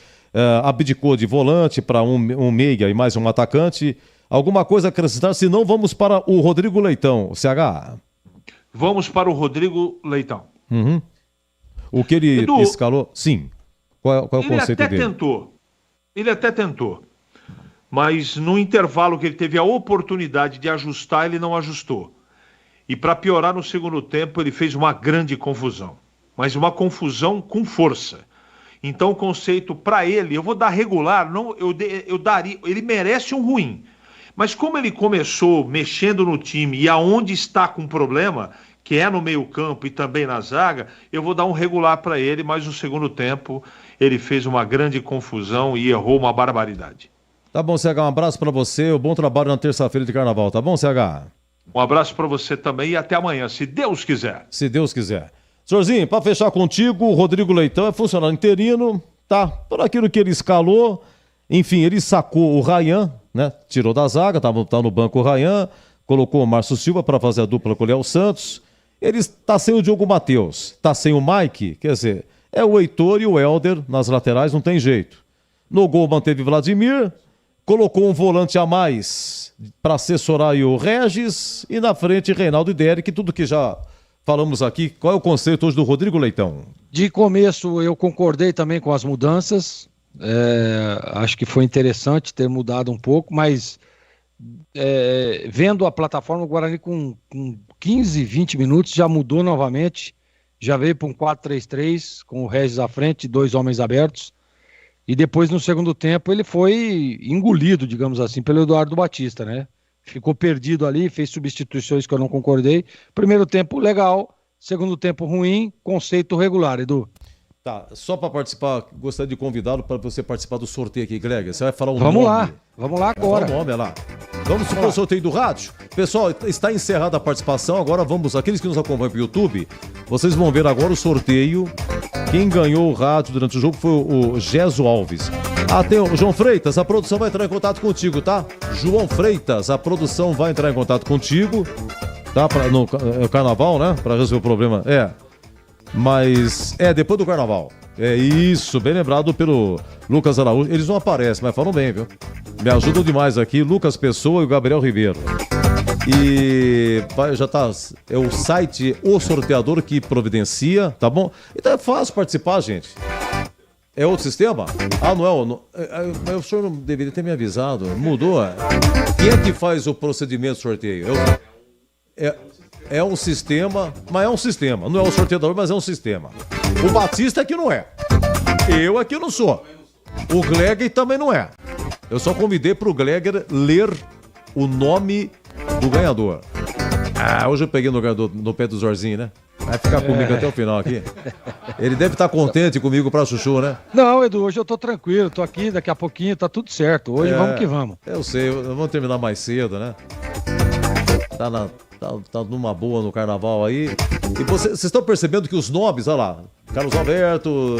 abdicou de volante para um meia e mais um atacante. Alguma coisa a acrescentar? Se não, vamos para o Rodrigo Leitão, CH. Vamos para o Rodrigo Leitão. Uhum. O que ele escalou? Sim. Qual é o conceito dele? Ele até tentou, mas no intervalo que ele teve a oportunidade de ajustar, ele não ajustou. E para piorar, no segundo tempo, ele fez uma grande confusão, mas uma confusão com força. Então o conceito para ele, eu vou dar regular, eu daria, ele merece um ruim. Mas como ele começou mexendo no time e aonde está com problema, que é no meio-campo e também na zaga, eu vou dar um regular para ele, mas no segundo tempo ele fez uma grande confusão e errou uma barbaridade. Tá bom, CH, um abraço para você, um bom trabalho na terça-feira de carnaval, tá bom, CH? Um abraço para você também e até amanhã, se Deus quiser. Se Deus quiser. Senhorzinho, para fechar contigo, o Rodrigo Leitão é funcionário interino, tá? Por aquilo que ele escalou, enfim, ele sacou o Rayan, né? Tirou da zaga, tá no banco o Rayan, colocou o Márcio Silva para fazer a dupla com o Léo Santos. Ele está sem o Diogo Matheus, está sem o Mike, quer dizer, é o Heitor e o Helder nas laterais, não tem jeito. No gol manteve Vladimir, colocou um volante a mais para assessorar aí o Regis e na frente Reinaldo e Derek, tudo que já falamos aqui. Qual é o conceito hoje do Rodrigo Leitão? De começo eu concordei também com as mudanças, acho que foi interessante ter mudado um pouco, mas vendo a plataforma, o Guarani com 15, 20 minutos já mudou novamente, já veio para um 4-3-3 com o Regis à frente, 2 homens abertos, e depois no segundo tempo ele foi engolido, digamos assim, pelo Eduardo Batista, né? Ficou perdido ali, fez substituições que eu não concordei. Primeiro tempo legal, segundo tempo ruim, conceito regular, Edu. Tá, só para participar, gostaria de convidá-lo para você participar do sorteio aqui, Greg. Você vai falar um Vamos nome. Vamos lá agora. Vamos lá. Vamos para o sorteio do rádio. Pessoal, está encerrada a participação. Agora vamos, aqueles que nos acompanham pelo YouTube, vocês vão ver agora o sorteio. Quem ganhou o rádio durante o jogo foi o Geso Alves. Tem o João Freitas, a produção vai entrar em contato contigo, tá? João Freitas, a produção vai entrar em contato contigo, tá? No carnaval, né? Para resolver o problema. Mas depois do carnaval. É isso, bem lembrado pelo Lucas Araújo. Eles não aparecem, mas falam bem, viu? Me ajudam demais aqui, Lucas Pessoa e o Gabriel Ribeiro. E já tá, é o site O Sorteador que providencia, tá bom? Então é fácil participar, gente. É outro sistema? Ah, não é o senhor não deveria ter me avisado. Mudou? Quem é que faz o procedimento de sorteio? É um sistema, mas é um sistema. Não é um sorteador, mas é um sistema. O Batista aqui não é. Eu aqui não sou. O Gleger também não é. Eu só convidei pro Gleger ler o nome do ganhador. Hoje eu peguei no pé do Zorzinho, né? Vai ficar comigo até o final aqui. Ele deve estar contente comigo pra chuchu, né? Não, Edu, hoje eu tô tranquilo, tô aqui, daqui a pouquinho tá tudo certo. Hoje vamos que vamos. Eu sei, vamos terminar mais cedo, né? Tá numa boa no carnaval aí. E vocês estão percebendo que os nomes, olha lá, Carlos Alberto,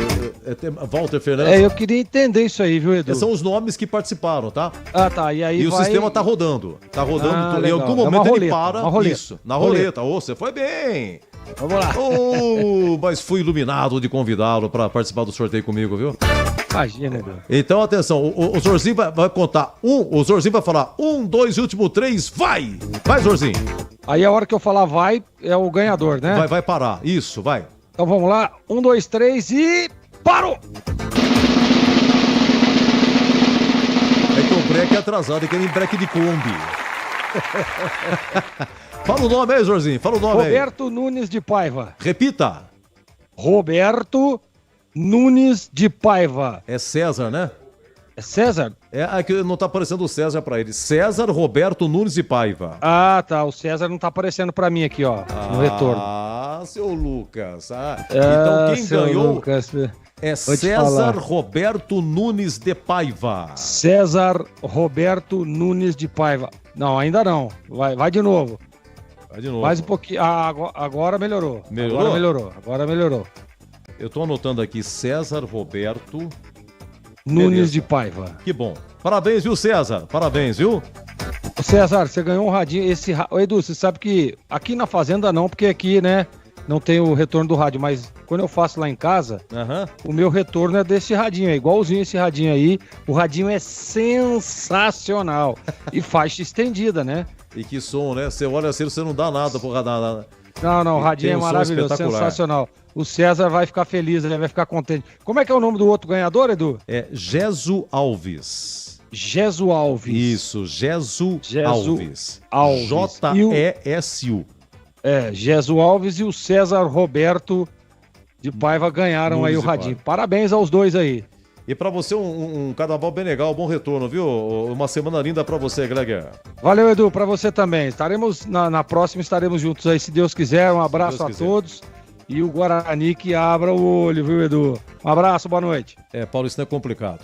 Walter Fernandes. Eu queria entender isso aí, viu, Edu? São os nomes que participaram, tá? Tá. E aí o sistema tá rodando. Tá rodando. Em algum momento ele para. Isso, na roleta. Você foi bem. Vamos lá. Mas fui iluminado de convidá-lo para participar do sorteio comigo, viu? Imagina, Edu. Então, atenção, o Zorzinho vai contar o Zorzinho vai falar 1, 2 e último 3, vai! Vai, Zorzinho! Aí a hora que eu falar vai, é o ganhador, né? Vai parar, isso, vai. Então vamos lá, 1, 2, 3 e... parou! É que o breque é atrasado, é que nem breque de Kombi. Fala o nome aí, Zorzinho, fala o nome Roberto Nunes de Paiva. Repita. Roberto Nunes de Paiva. É César, né? É César? Aqui não tá aparecendo o César pra ele. César Roberto Nunes de Paiva. Tá. O César não tá aparecendo pra mim aqui, ó, no retorno. Seu Lucas. Então quem ganhou Lucas, é César Roberto Nunes de Paiva. César Roberto Nunes de Paiva. Não, ainda não. Vai de novo. Vai de novo. Mais um pouquinho. Agora melhorou. Agora melhorou. Eu tô anotando aqui César Roberto Nunes de Paiva. Que bom. Parabéns, viu, César? Parabéns, viu? César, você ganhou um radinho. Edu, você sabe que aqui na fazenda não, porque aqui, né, não tem o retorno do rádio, mas quando eu faço lá em casa, o meu retorno é desse radinho, é igualzinho esse radinho aí. O radinho é sensacional. E faixa estendida, né? E que som, né? Você olha assim, você não dá nada pro radar. Não, o radinho é maravilhoso, sensacional. O César vai ficar feliz, ele vai ficar contente. Como é que é o nome do outro ganhador, Edu? É Gesu Alves. Gesu Alves. Isso, Gesu Alves. J-E-S-U. Gesu Alves e o César Roberto de Paiva ganharam aí o radinho. Parabéns aos dois aí. E pra você um carnaval bem legal, bom retorno, viu? Uma semana linda pra você, Gleger. Valeu, Edu, pra você também. Estaremos na próxima, estaremos juntos aí, se Deus quiser. Um abraço a todos. E o Guarani que abra o olho, viu, Edu? Um abraço, boa noite. Paulo, isso não é complicado.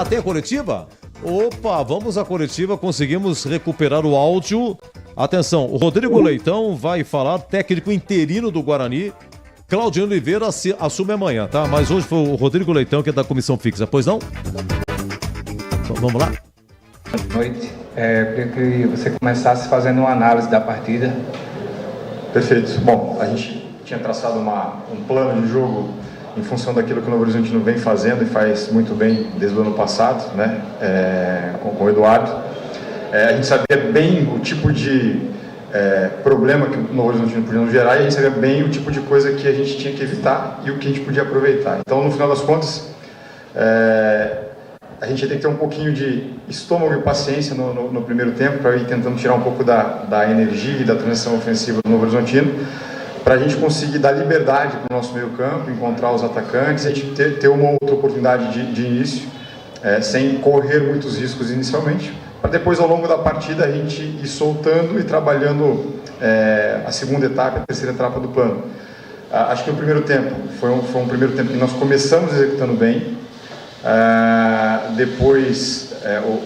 Tem a coletiva? Opa, vamos à coletiva, conseguimos recuperar o áudio. Atenção, o Rodrigo Leitão vai falar, técnico interino do Guarani. Claudinho Oliveira assume amanhã, tá? Mas hoje foi o Rodrigo Leitão que é da comissão fixa, pois não? Então, vamos lá? Boa noite. Eu queria que você começasse fazendo uma análise da partida. Perfeito. Bom, a gente tinha traçado um plano de jogo em função daquilo que o Novo Horizontino vem fazendo e faz muito bem desde o ano passado, né? Com o Eduardo. A gente sabia bem o tipo de problema que o Novo Horizontino podia nos gerar e a gente sabia bem o tipo de coisa que a gente tinha que evitar e o que a gente podia aproveitar. Então, no final das contas, a gente ia ter que ter um pouquinho de estômago e paciência no primeiro tempo para ir tentando tirar um pouco da energia e da transição ofensiva do Novo Horizontino, para a gente conseguir dar liberdade para o nosso meio campo, encontrar os atacantes, a gente ter uma outra oportunidade de início, sem correr muitos riscos inicialmente, para depois, ao longo da partida, a gente ir soltando e trabalhando a segunda etapa e a terceira etapa do plano. Acho que o primeiro tempo foi um primeiro tempo que nós começamos executando bem. Depois,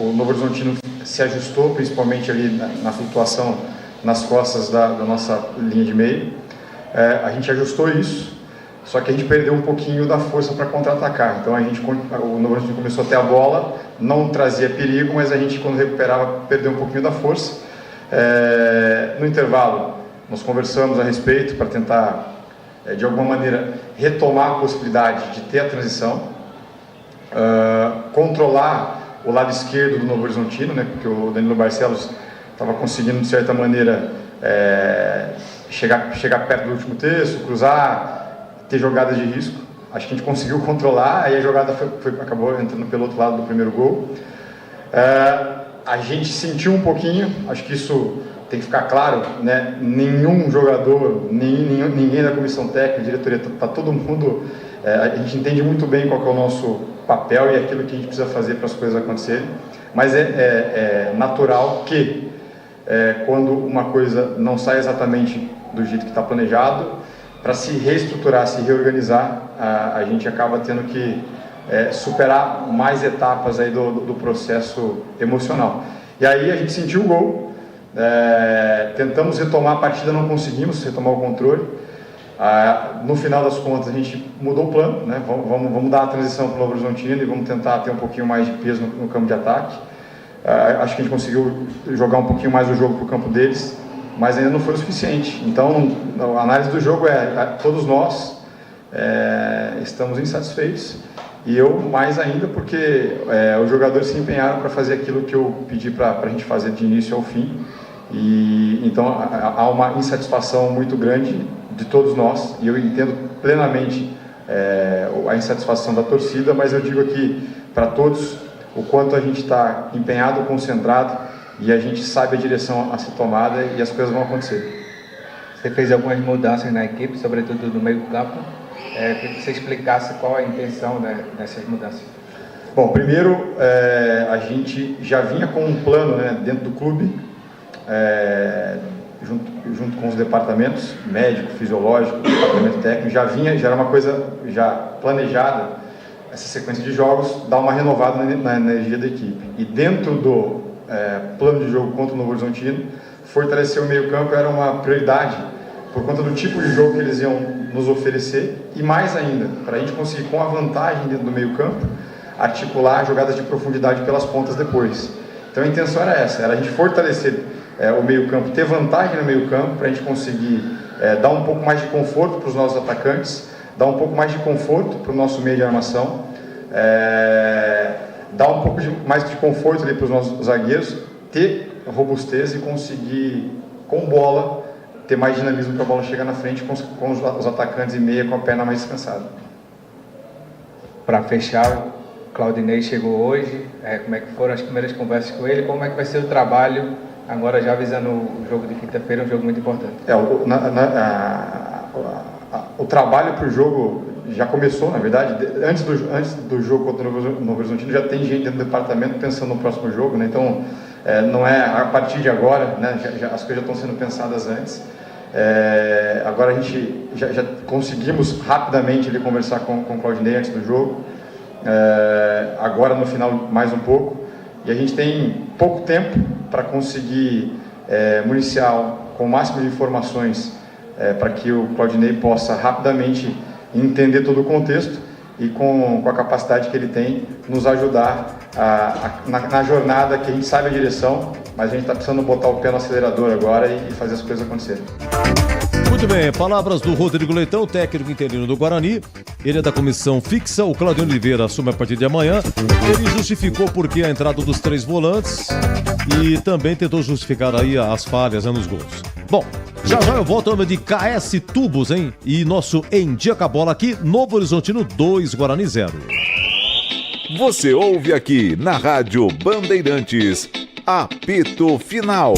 o Novo Horizontino se ajustou, principalmente ali na flutuação nas costas da nossa linha de meio. A gente ajustou isso, só que a gente perdeu um pouquinho da força para contra-atacar. Então, o Novo Horizontino começou a ter a bola, não trazia perigo, mas a gente, quando recuperava, perdeu um pouquinho da força. No intervalo, nós conversamos a respeito para tentar, de alguma maneira, retomar a possibilidade de ter a transição, controlar o lado esquerdo do Novo Horizontino, né, porque o Danilo Barcelos estava conseguindo, de certa maneira, chegar perto do último terço, cruzar, ter jogadas de risco. acho que a gente conseguiu controlar, aí a jogada acabou entrando pelo outro lado do primeiro gol. A gente sentiu um pouquinho, acho que isso tem que ficar claro, né? Nenhum jogador, ninguém da comissão técnica, diretoria, tá todo mundo, a gente entende muito bem qual que é o nosso papel e aquilo que a gente precisa fazer para as coisas acontecerem, mas é natural que quando uma coisa não sai exatamente do jeito que está planejado, para se reestruturar, se reorganizar, a gente acaba tendo que superar mais etapas aí do processo emocional. E aí a gente sentiu o gol, tentamos retomar a partida, não conseguimos retomar o controle. No final das contas a gente mudou o plano, né? Vamos dar a transição para o Novo Horizontino e vamos tentar ter um pouquinho mais de peso no campo de ataque. Acho que a gente conseguiu jogar um pouquinho mais o jogo para o campo deles, mas ainda não foi o suficiente. Então a análise do jogo todos nós estamos insatisfeitos, e eu mais ainda porque os jogadores se empenharam para fazer aquilo que eu pedi para a gente fazer de início ao fim, e então há uma insatisfação muito grande de todos nós, e eu entendo plenamente a insatisfação da torcida, mas eu digo aqui para todos o quanto a gente está empenhado, concentrado, e a gente sabe a direção a ser tomada e as coisas vão acontecer. Você fez algumas mudanças na equipe, sobretudo no meio campo. Queria que você explicasse qual a intenção dessas mudanças. Bom, primeiro, a gente já vinha com um plano, né, dentro do clube, junto com os departamentos, médico, fisiológico, departamento técnico, já era uma coisa já planejada, essa sequência de jogos, dar uma renovada na energia da equipe. E dentro do plano de jogo contra o Novo Horizontino, fortalecer o meio campo era uma prioridade, por conta do tipo de jogo que eles iam nos oferecer, e mais ainda, para a gente conseguir, com a vantagem dentro do meio campo, articular jogadas de profundidade pelas pontas depois. Então a intenção era essa, era a gente fortalecer o meio campo, ter vantagem no meio campo, para a gente conseguir dar um pouco mais de conforto para os nossos atacantes, dar um pouco mais de conforto para o nosso meio de armação, dar um pouco mais de conforto ali para os nossos zagueiros, ter robustez e conseguir, com bola, ter mais dinamismo para a bola chegar na frente com os atacantes e meia com a perna mais descansada. Para fechar, Claudinei chegou hoje, como é que foram as primeiras conversas com ele, como é que vai ser o trabalho, agora já visando o jogo de quinta-feira, um jogo muito importante. O trabalho para o jogo já começou, na verdade, antes do jogo contra o Novo Horizontino, já tem gente dentro do departamento pensando no próximo jogo, né? Então não é a partir de agora, né? As coisas já estão sendo pensadas antes. Agora a gente já conseguimos rapidamente ali conversar com o Claudinei antes do jogo, agora no final mais um pouco, e a gente tem pouco tempo para conseguir municiar com o máximo de informações para que o Claudinei possa rapidamente entender todo o contexto e com a capacidade que ele tem nos ajudar na jornada, que a gente sabe a direção, mas a gente está precisando botar o pé no acelerador agora e fazer as coisas acontecerem. Muito bem, palavras do Rodrigo Leitão, técnico interino do Guarani. Ele é da comissão fixa, o Claudio Oliveira assume a partir de amanhã. Ele justificou por que a entrada dos 3 volantes e também tentou justificar aí as falhas nos gols. Bom, já eu volto ao nome de KS Tubos, hein? E nosso Em Dia com a Bola aqui, Novo Horizontino 2, Guarani 0. Você ouve aqui na Rádio Bandeirantes, apito final.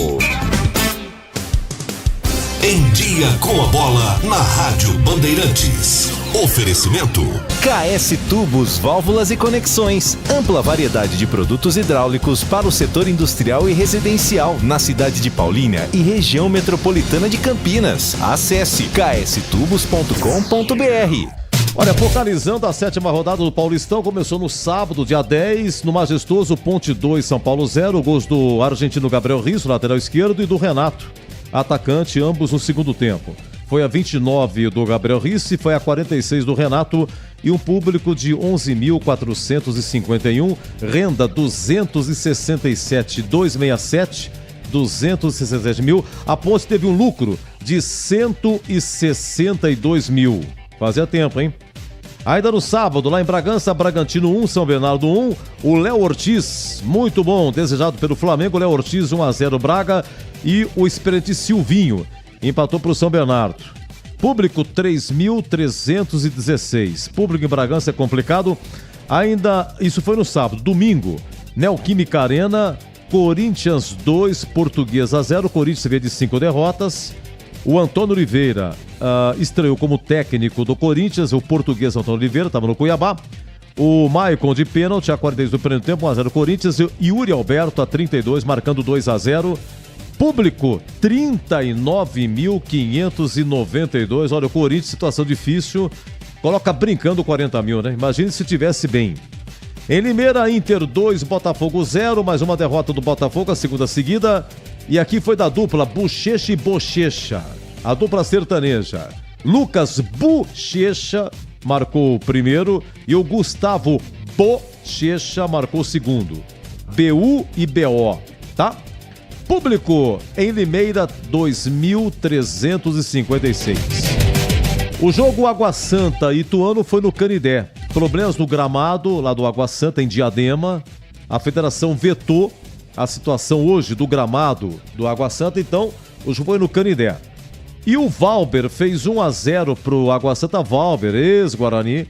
Em Dia com a Bola na Rádio Bandeirantes. Oferecimento KS Tubos, Válvulas e Conexões. Ampla variedade de produtos hidráulicos para o setor industrial e residencial na cidade de Paulínia e região metropolitana de Campinas. Acesse kstubos.com.br. Olha, focalizando a 7ª rodada do Paulistão, começou no sábado, dia 10, no majestoso Ponte 2, São Paulo 0, gols do argentino Gabriel Risso, lateral esquerdo, e do Renato, atacante, ambos no segundo tempo. Foi a 29 do Gabriel Risso, foi a 46 do Renato, e um público de 11.451, renda 267 mil. A Ponte teve um lucro de 162 mil. Fazia tempo, hein? Ainda no sábado, lá em Bragança, Bragantino 1, São Bernardo 1, o Léo Ortiz, muito bom, desejado pelo Flamengo, Léo Ortiz 1-0 Braga, e o experiente Silvinho empatou para o São Bernardo. Público 3.316. Público em Bragança é complicado. Ainda, isso foi no sábado. Domingo, Neoquímica Arena, Corinthians 2, Portuguesa 0. Corinthians veio de 5 derrotas. O Antônio Oliveira estreou como técnico do Corinthians. O português Antônio Oliveira estava no Cuiabá. O Maicon de pênalti, a 42 do primeiro tempo, 1-0 Corinthians. E Yuri Alberto, a 32, marcando 2-0. Público, 39.592. Olha, o Corinthians, situação difícil. Coloca brincando 40 mil, né? Imagine se tivesse bem. Em Limeira, Inter 2, Botafogo 0. Mais uma derrota do Botafogo, a segunda seguida. E aqui foi da dupla Bochecha e Bochecha. A dupla sertaneja. Lucas Bochecha marcou o primeiro e o Gustavo Bochecha marcou o segundo. BU e BO, tá? Público em Limeira, 2.356. O jogo Água Santa e Ituano foi no Canidé. Problemas no gramado lá do Água Santa em Diadema. A federação vetou a situação hoje do gramado do Água Santa, então o jogo foi no Canidé. E o Valber fez 1-0 pro Água Santa. Valber, ex-Guarani.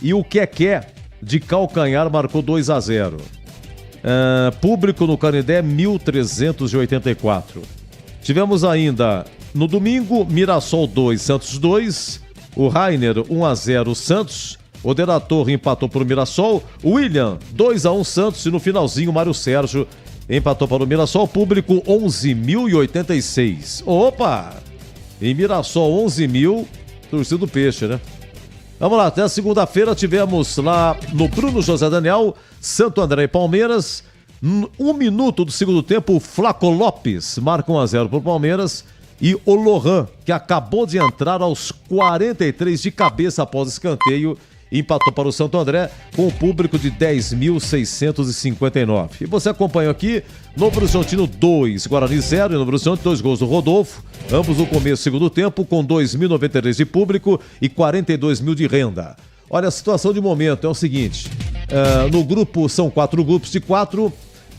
E o Quequé de calcanhar marcou 2-0. Público no Canidé, 1.384. Tivemos ainda no domingo, Mirassol 2, Santos 2. O Rainer, 1-0 Santos. O De La Torre empatou para o Mirassol. O William, 2-1 Santos. E no finalzinho, Mário Sérgio empatou para o Mirassol. Público, 11.086. Opa! Em Mirassol, 11.000, torcida do Peixe, né? Vamos lá, até a segunda-feira tivemos lá no Bruno José Daniel, Santo André e Palmeiras. 1 minuto do segundo tempo, o Flaco Lopes marca 1-0 para o Palmeiras. E o Lohan, que acabou de entrar aos 43 de cabeça após escanteio, empatou para o Santo André com um público de 10.659. E você acompanha aqui, Novo Horizontino 2, Guarani 0, e Novo Horizontino 2 gols do Rodolfo, ambos no começo do segundo tempo, com 2.093 de público e 42 mil de renda. Olha, a situação de momento é o seguinte, no grupo, são 4 grupos de 4,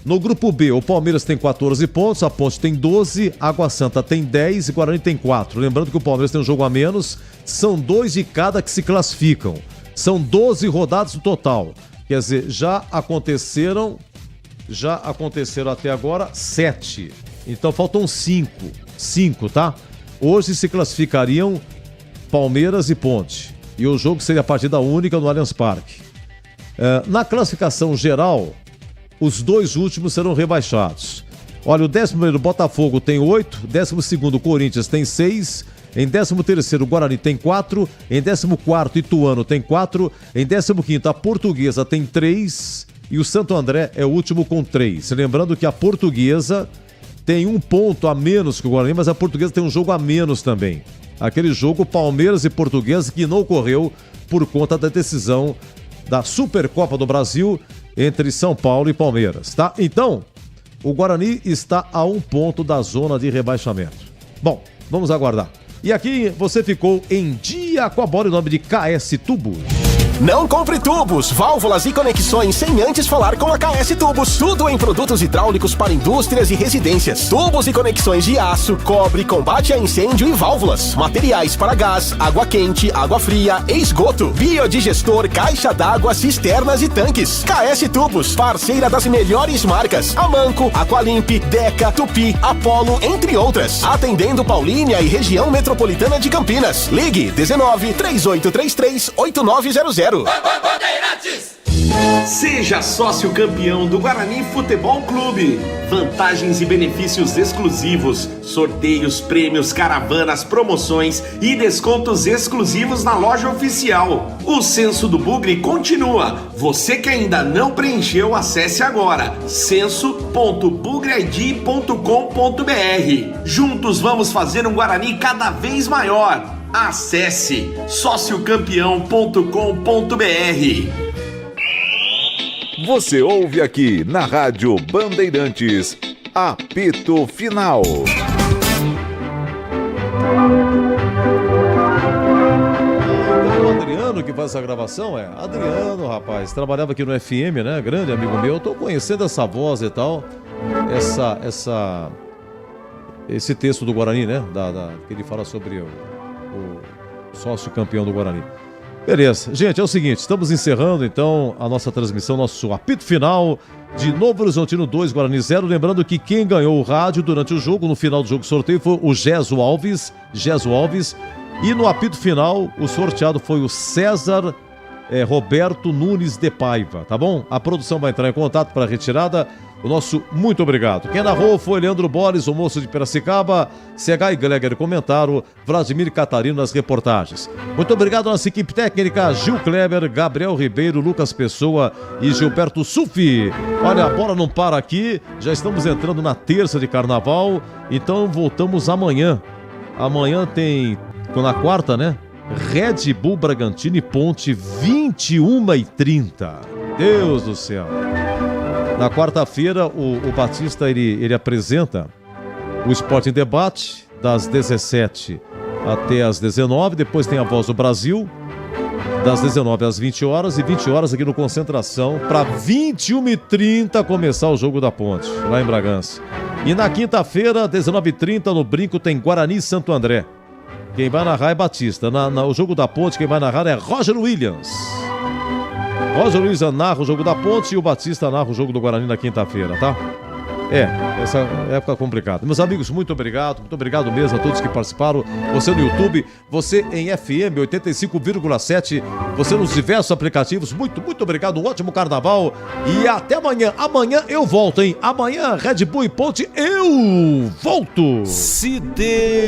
no grupo B, o Palmeiras tem 14 pontos, a Ponte tem 12, Água Santa tem 10 e Guarani tem 4. Lembrando que o Palmeiras tem um jogo a menos, são 2 de cada que se classificam. São 12 rodadas no total. Quer dizer, já aconteceram até agora 7. Então faltam 5. 5, tá? Hoje se classificariam Palmeiras e Ponte. E o jogo seria a partida única no Allianz Parque. Na classificação geral, os 2 últimos serão rebaixados. Olha, o 11º Botafogo tem 8, 12º Corinthians tem 6, em 13º Guarani tem 4, em 14º Ituano tem 4, em 15º a Portuguesa tem 3 e o Santo André é o último com 3. Lembrando que a Portuguesa tem 1 ponto a menos que o Guarani, mas a Portuguesa tem um jogo a menos também. Aquele jogo Palmeiras e Portuguesa que não ocorreu por conta da decisão da Supercopa do Brasil entre São Paulo e Palmeiras, tá? Então, o Guarani está a 1 ponto da zona de rebaixamento. Bom, vamos aguardar. E aqui você ficou em dia com a bola em nome de KS Tubos. Não compre tubos, válvulas e conexões sem antes falar com a KS Tubos. Tudo em produtos hidráulicos para indústrias e residências. Tubos e conexões de aço, cobre, combate a incêndio e válvulas. Materiais para gás, água quente, água fria e esgoto. Biodigestor, caixa d'água, cisternas e tanques. KS Tubos, parceira das melhores marcas. Amanco, Aqualimp, Deca, Tupi, Apollo, entre outras. Atendendo Paulínia e região metropolitana de Campinas. Ligue 19 3833 8900. Seja sócio campeão do Guarani Futebol Clube. Vantagens e benefícios exclusivos, sorteios, prêmios, caravanas, promoções e descontos exclusivos na loja oficial. O Censo do Bugre continua. Você que ainda não preencheu, acesse agora censo.bugreid.com.br. Juntos vamos fazer um Guarani cada vez maior. Acesse sociocampeão.com.br. Você ouve aqui na Rádio Bandeirantes, apito final. O Adriano que faz essa gravação Adriano, rapaz, trabalhava aqui no FM, né? Grande amigo meu, tô conhecendo essa voz e tal, esse texto do Guarani, né? Que ele fala sobre o sócio campeão do Guarani. Beleza, gente, é o seguinte, estamos encerrando então a nossa transmissão, nosso apito final de Novo Horizontino 2, Guarani 0. Lembrando que quem ganhou o rádio durante o jogo, no final do jogo sorteio, foi o Geso Alves. E no apito final, o sorteado foi o César Roberto Nunes de Paiva, tá bom? A produção vai entrar em contato para a retirada. O nosso muito obrigado. Quem narrou foi Leandro Boris, o moço de Piracicaba, CH e Gleger comentaram, Vladimir Catarino nas reportagens. Muito obrigado à nossa equipe técnica, Gil Kleber, Gabriel Ribeiro, Lucas Pessoa e Gilberto Sufi. Olha, a bola não para aqui, já estamos entrando na terça de carnaval, então voltamos amanhã. Amanhã tem, na quarta, né? Red Bull Bragantino e Ponte, 21h30. Deus do céu. Na quarta-feira, o Batista ele apresenta o Esporte em Debate, das 17 até as 19. Depois tem a Voz do Brasil, das 19 às 20 horas. E 20 horas aqui no Concentração, para 21h30 começar o jogo da Ponte, lá em Bragança. E na quinta-feira, 19h30, no Brinco, tem Guarani e Santo André. Quem vai narrar é Batista. O jogo da Ponte, quem vai narrar é Roger Williams. Roger Luiz narra o jogo da Ponte e o Batista narra o jogo do Guarani na quinta-feira, tá? Essa época complicada. Meus amigos, muito obrigado mesmo a todos que participaram. Você no YouTube, você em FM 85,7, você nos diversos aplicativos. Muito obrigado, um ótimo carnaval e até amanhã. Amanhã eu volto, hein? Amanhã, Red Bull e Ponte, eu volto! Se Deus